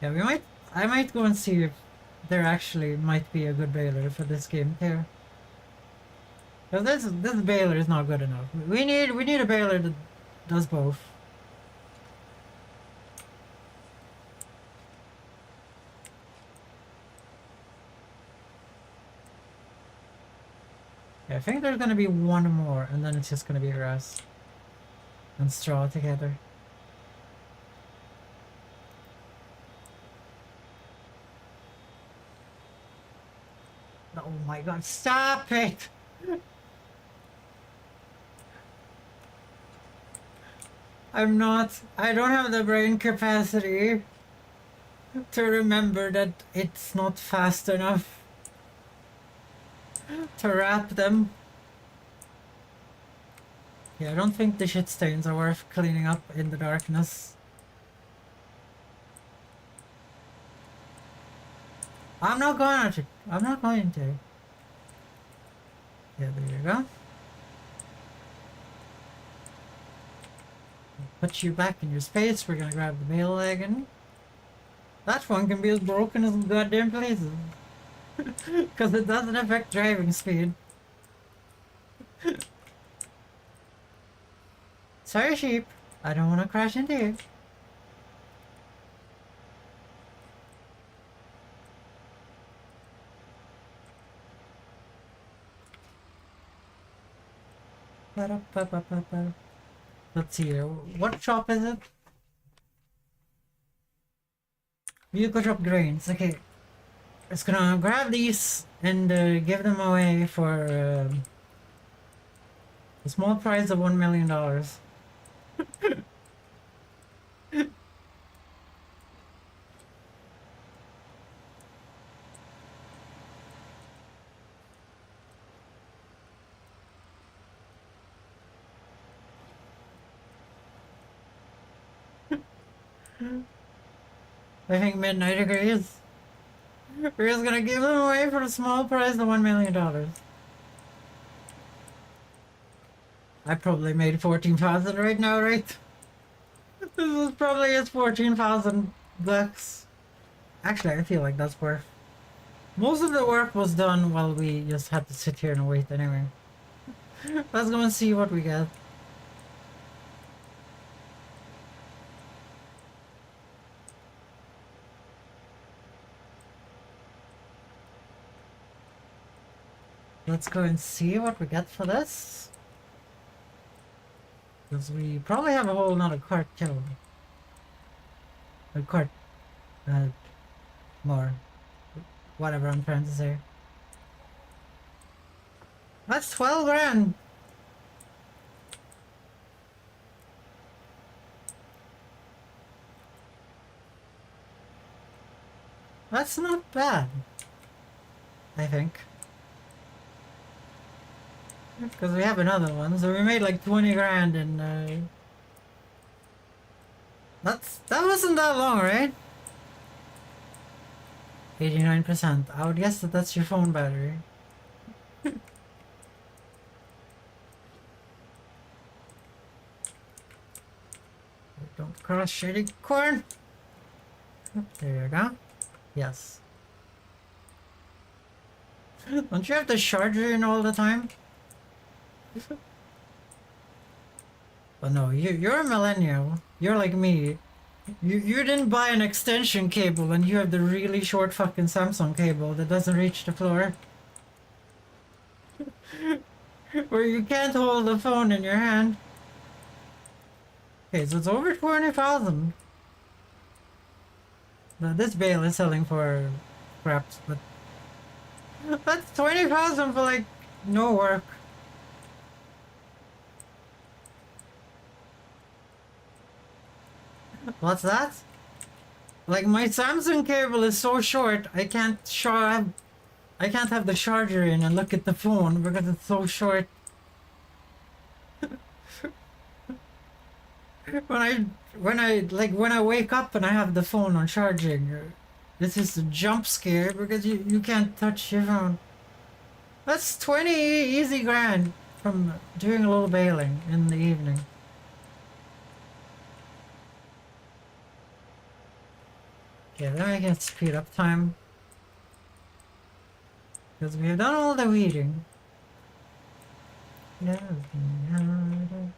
Yeah, I might go and see if there actually might be a good baler for this game too. Cause this baler is not good enough. We need a baler that does both. Yeah, I think there's gonna be one more, and then it's just gonna be grass and straw together. Oh my god, stop it! I don't have the brain capacity to remember that it's not fast enough to wrap them. Yeah, I don't think the shit stains are worth cleaning up in the darkness. I'm not going to. I'm not going to. Yeah, there you go. Put you back in your space. We're gonna grab the mail leg, and that one can be as broken as goddamn places. Because it doesn't affect driving speed. Sorry, sheep. I don't want to crash into you. Ba-da-ba-ba-ba-ba. Let's see here. What shop is it? Vehicle shop grains. Okay. It's gonna grab these and give them away for a small price of $1 million. I think Midnight agrees. We're just gonna give them away for a small price of $1 million. I probably made 14,000 right now, right? This is probably just 14,000 bucks. Actually, I feel like that's worth. Most of the work was done while we just had to sit here and wait anyway. Let's go and see what we get. Let's go and see what we get for this. Because we probably have a whole nother cart too. A cart, more. Whatever I'm trying to say. That's 12 grand! That's not bad, I think. Because we have another one, so we made like 20 grand and that wasn't that long, right? 89%. I would guess that that's your phone battery. Don't cross shady corn. There you go. Yes. Don't you have the charger in all the time? But no, you're a millennial. You're like me. You didn't buy an extension cable and you have the really short fucking Samsung cable that doesn't reach the floor. Where you can't hold the phone in your hand. Okay, so it's over 20,000. Now this bale is selling for craps, but that's 20,000 for like no work. What's that? Like my Samsung cable is so short, I can't have the charger in and look at the phone because it's so short. when I wake up and I have the phone on charging, this is a jump scare because you can't touch your phone. That's 20 easy grand from doing a little bailing in the evening. Okay, then I can speed up time. Because we have done all the weeding. Love me harder.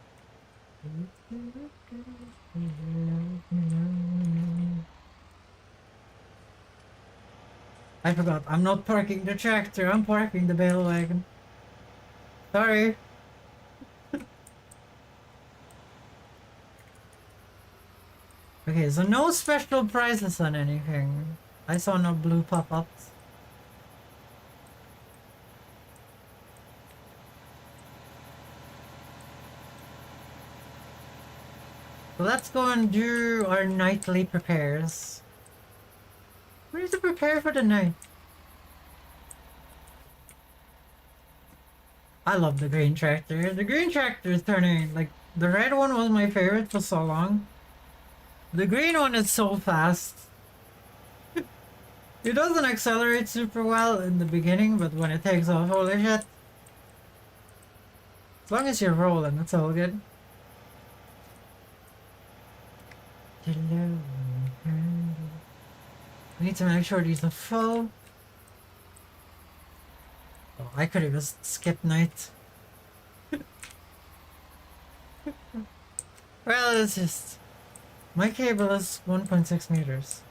I forgot, I'm not parking the tractor, I'm parking the bale wagon. Sorry. Okay, so no special prizes on anything. I saw no blue pop-ups. So let's go and do our nightly prepares. We need to prepare for the night. I love the green tractor. The green tractor is turning, like, the red one was my favorite for so long. The green one is so fast. It doesn't accelerate super well in the beginning, but when it takes off, holy shit. As long as you're rolling, it's all good. Hello. We need to make sure these are full. Oh, I could have just skipped night. Well, it's just... My cable is 1.6 meters.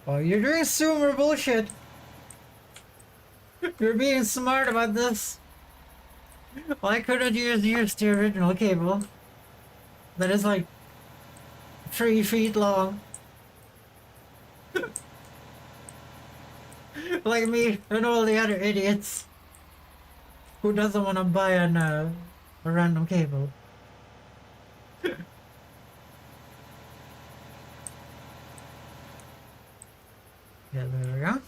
Oh, you're doing super bullshit. You're being smart about this. Why couldn't you just use the original cable? That is like 3 feet long. Like me and all the other idiots who doesn't want to buy a random cable. Yeah, there we go.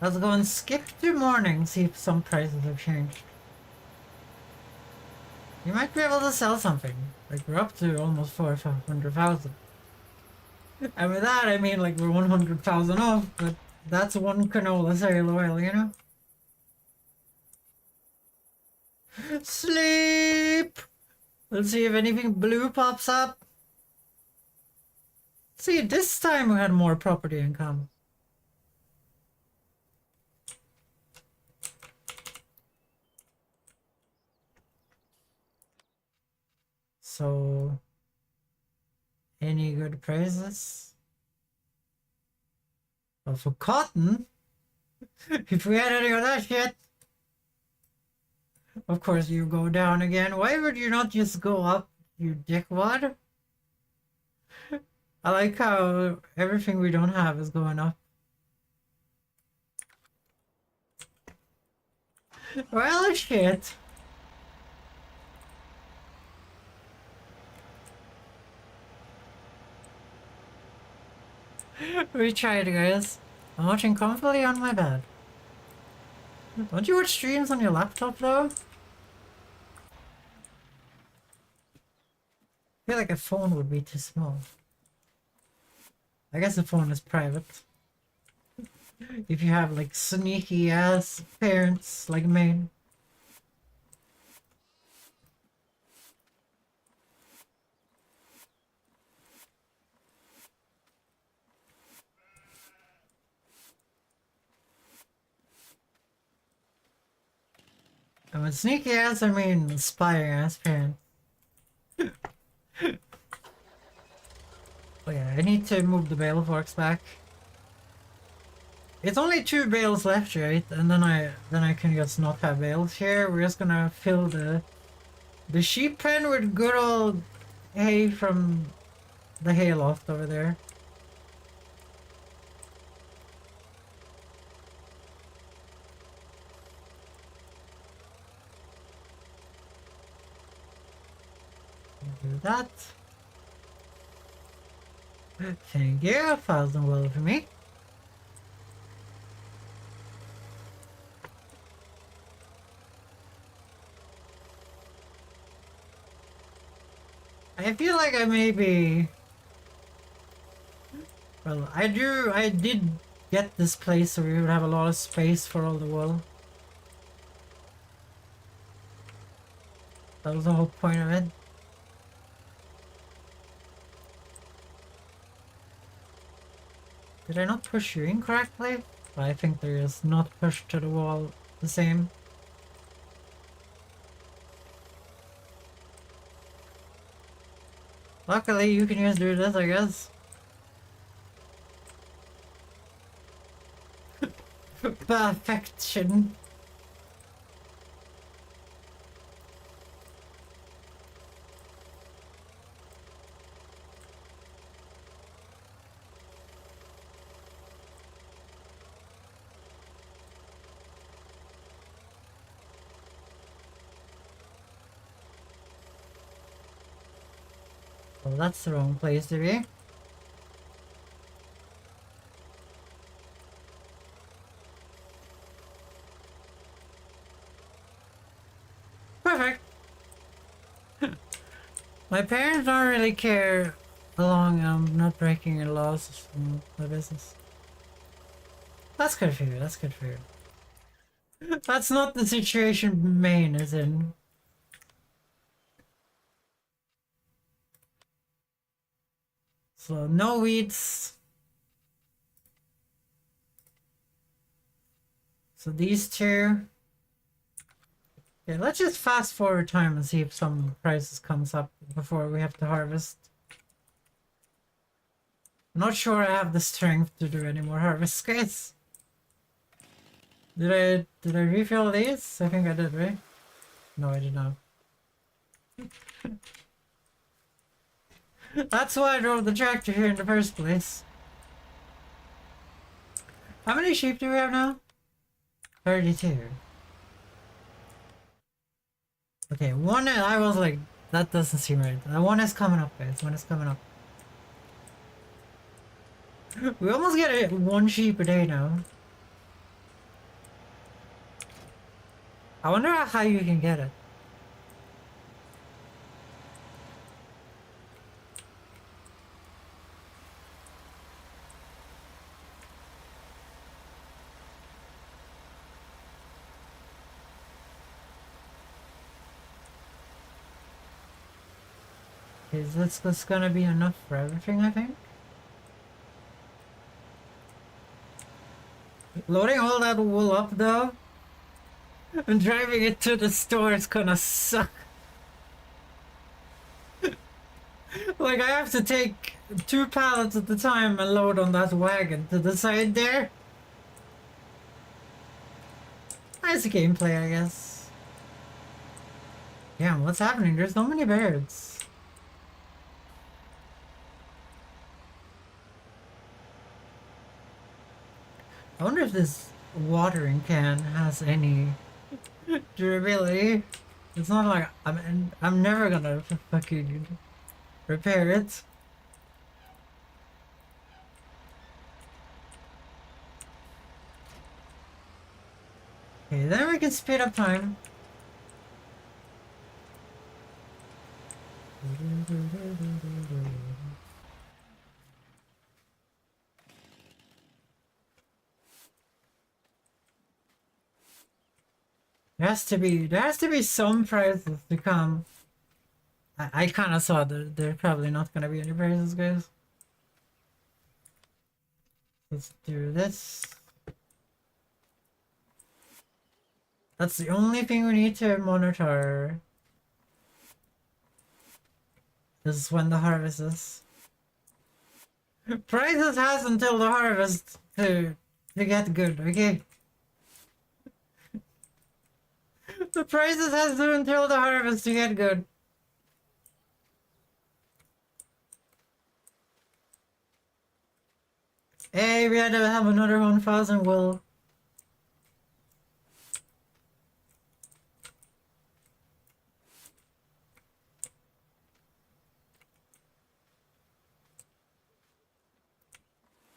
Let's go and skip to morning, see if some prices have changed. You might be able to sell something. Like, we're up to almost 400,000. And with that, I mean, like, we're 100,000 off, but that's one canola sail oil, you know? Sleep! Let's see if anything blue pops up. See, this time we had more property income. So, any good prices? Well, for cotton, if we had any of that shit, of course you go down again. Why would you not just go up, you dickwad? I like how everything we don't have is going up. Well, shit. We tried, guys. I'm watching comfortably on my bed. Don't you watch streams on your laptop, though? I feel like a phone would be too small. I guess the phone is private. If you have, like, sneaky ass parents like mine. And with sneaky ass, I mean spy ass parents. Oh yeah, I need to move the bale forks back. It's only 2 bales left, right? And then I can just not have bales here. We're just gonna fill the sheep pen with good old hay from the hay loft over there. Do that. Thank you, 1,000 well for me. I feel like I maybe... Well, I did get this place so we would have a lot of space for all the wool. That was the whole point of it. Did I not push you incorrectly? I think there is not pushed to the wall the same. Luckily, you can just do this, I guess. Perfection. Well, that's the wrong place to be. Perfect. My parents don't really care how long I'm not breaking any laws in my business. That's good for you, that's good for you. That's not the situation Maine is in. So, no weeds. So these two. Okay, let's just fast forward time and see if some prices comes up before we have to harvest. I'm not sure I have the strength to do any more harvest, guys. Did I refill these? I think I did, right? No, I did not. That's why I drove the tractor here in the first place. How many sheep do we have now? 32. Okay, one, I was like, that doesn't seem right. One is coming up, guys. One is coming up. We almost get one sheep a day now. I wonder how you can get it. Is this gonna be enough for everything, I think? Loading all that wool up though and driving it to the store is gonna suck. Like I have to take 2 pallets at a time and load on that wagon to the side there. Nice gameplay, I guess. Damn, what's happening? There's so many birds. I wonder if this watering can has any durability. It's not like I'm never gonna fucking repair it. Okay, then we can speed up time. There has to be some prizes to come. I kind of saw that there's probably not gonna be any prizes, guys. Let's do this. That's the only thing we need to monitor. This is when the harvest is. Prizes has until the harvest to get good, okay? The prizes has until the harvest to get good. Hey, we had to have another 1,000 wool.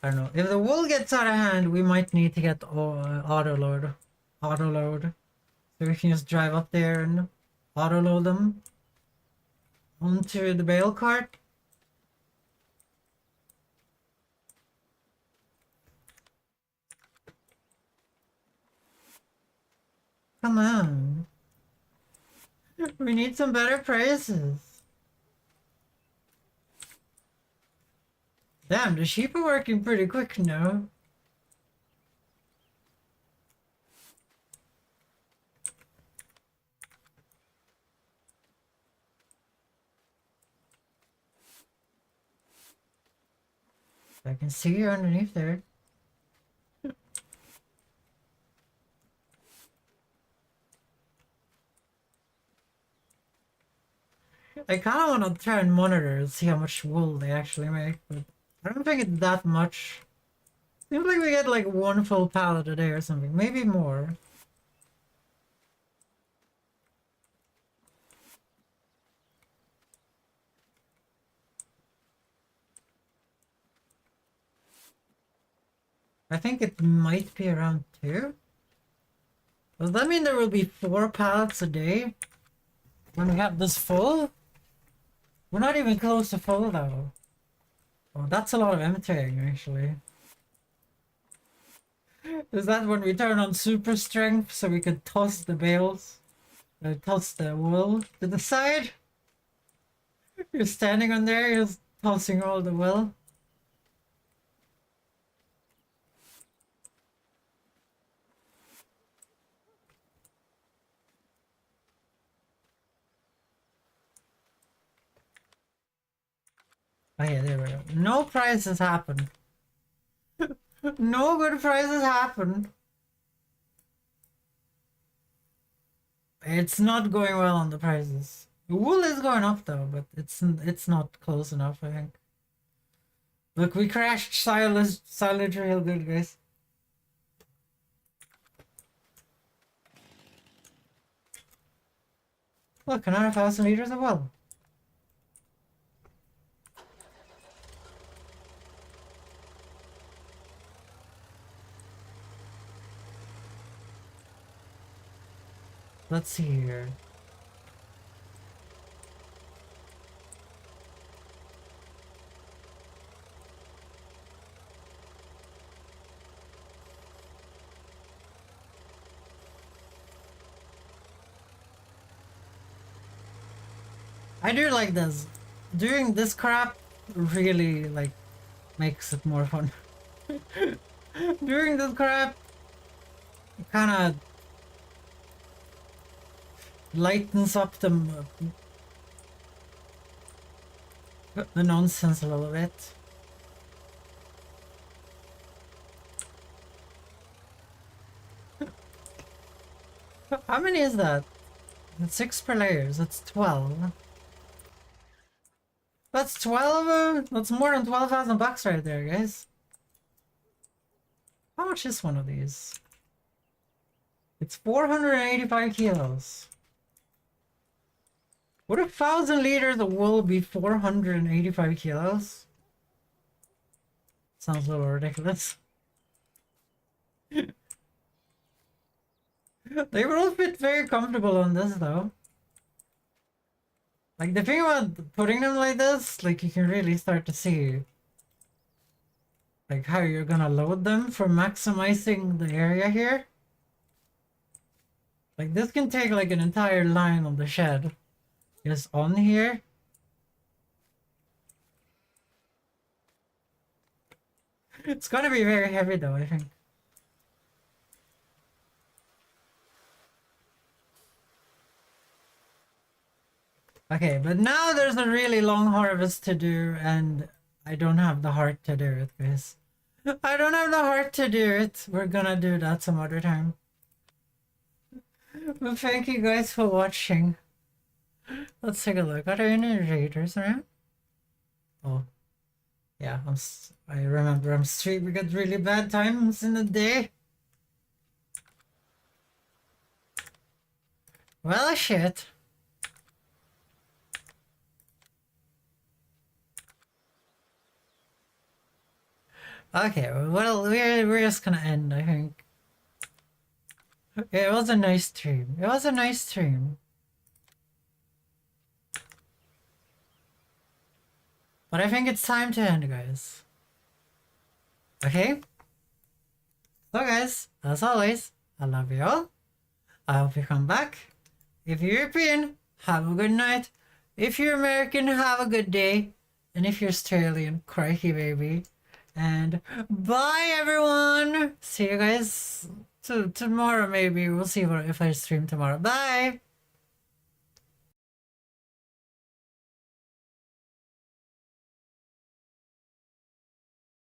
I don't know. If the wool gets out of hand, we might need to get auto load. So we can just drive up there and auto load them onto the bale cart. Come on. We need some better prices. Damn, the sheep are working pretty quick now. I can see you underneath there. I kind of want to try and monitor and see how much wool they actually make, but I don't think it's that much. Seems like we get like one full pallet a day or something, maybe more. I think it might be around 2. Does that mean there will be 4 pallets a day when we have this full? We're not even close to full though. Oh, that's a lot of emptying actually. Is that when we turn on super strength so we can toss the bales? Toss the wool to the side? You're standing on there, you're tossing all the wool. Oh yeah, there we go. No prizes happen. No good prizes happen. It's not going well on the prizes. The wool is going up though, but it's not close enough, I think. Look, we crashed silage real good, guys. Look, another 1,000 liters of wool. Let's see here. I do like this. Doing this crap really like makes it more fun. Doing this crap kind of lightens up the nonsense a little bit. How many is that? That's 6 per layers. That's 12. That's 12. That's more than 12,000 bucks right there, guys. How much is one of these? It's 485 kilos. Would 1,000 liters of wool be 485 kilos? Sounds a little ridiculous. They will all fit very comfortable on this though. Like the thing about putting them like this, like you can really start to see like how you're gonna load them for maximizing the area here. Like this can take like an entire line on the shed. Just on here. It's gonna be very heavy though, I think. Okay, but now there's a really long harvest to do and I don't have the heart to do it, guys. I don't have the heart to do it. We're gonna do that some other time. But thank you guys for watching. Let's take a look. Are there any raiders around? Oh, yeah. I remember I'm straight. We got really bad times in the day. Well, shit. Okay, well, we're just gonna end, I think. It was a nice stream. It was a nice stream. But I think it's time to end, guys. Okay? So guys, as always, I love you all. I hope you come back. If you're European, have a good night. If you're American, have a good day. And if you're Australian, crikey baby. And bye everyone! See you guys tomorrow maybe. We'll see if I stream tomorrow. Bye!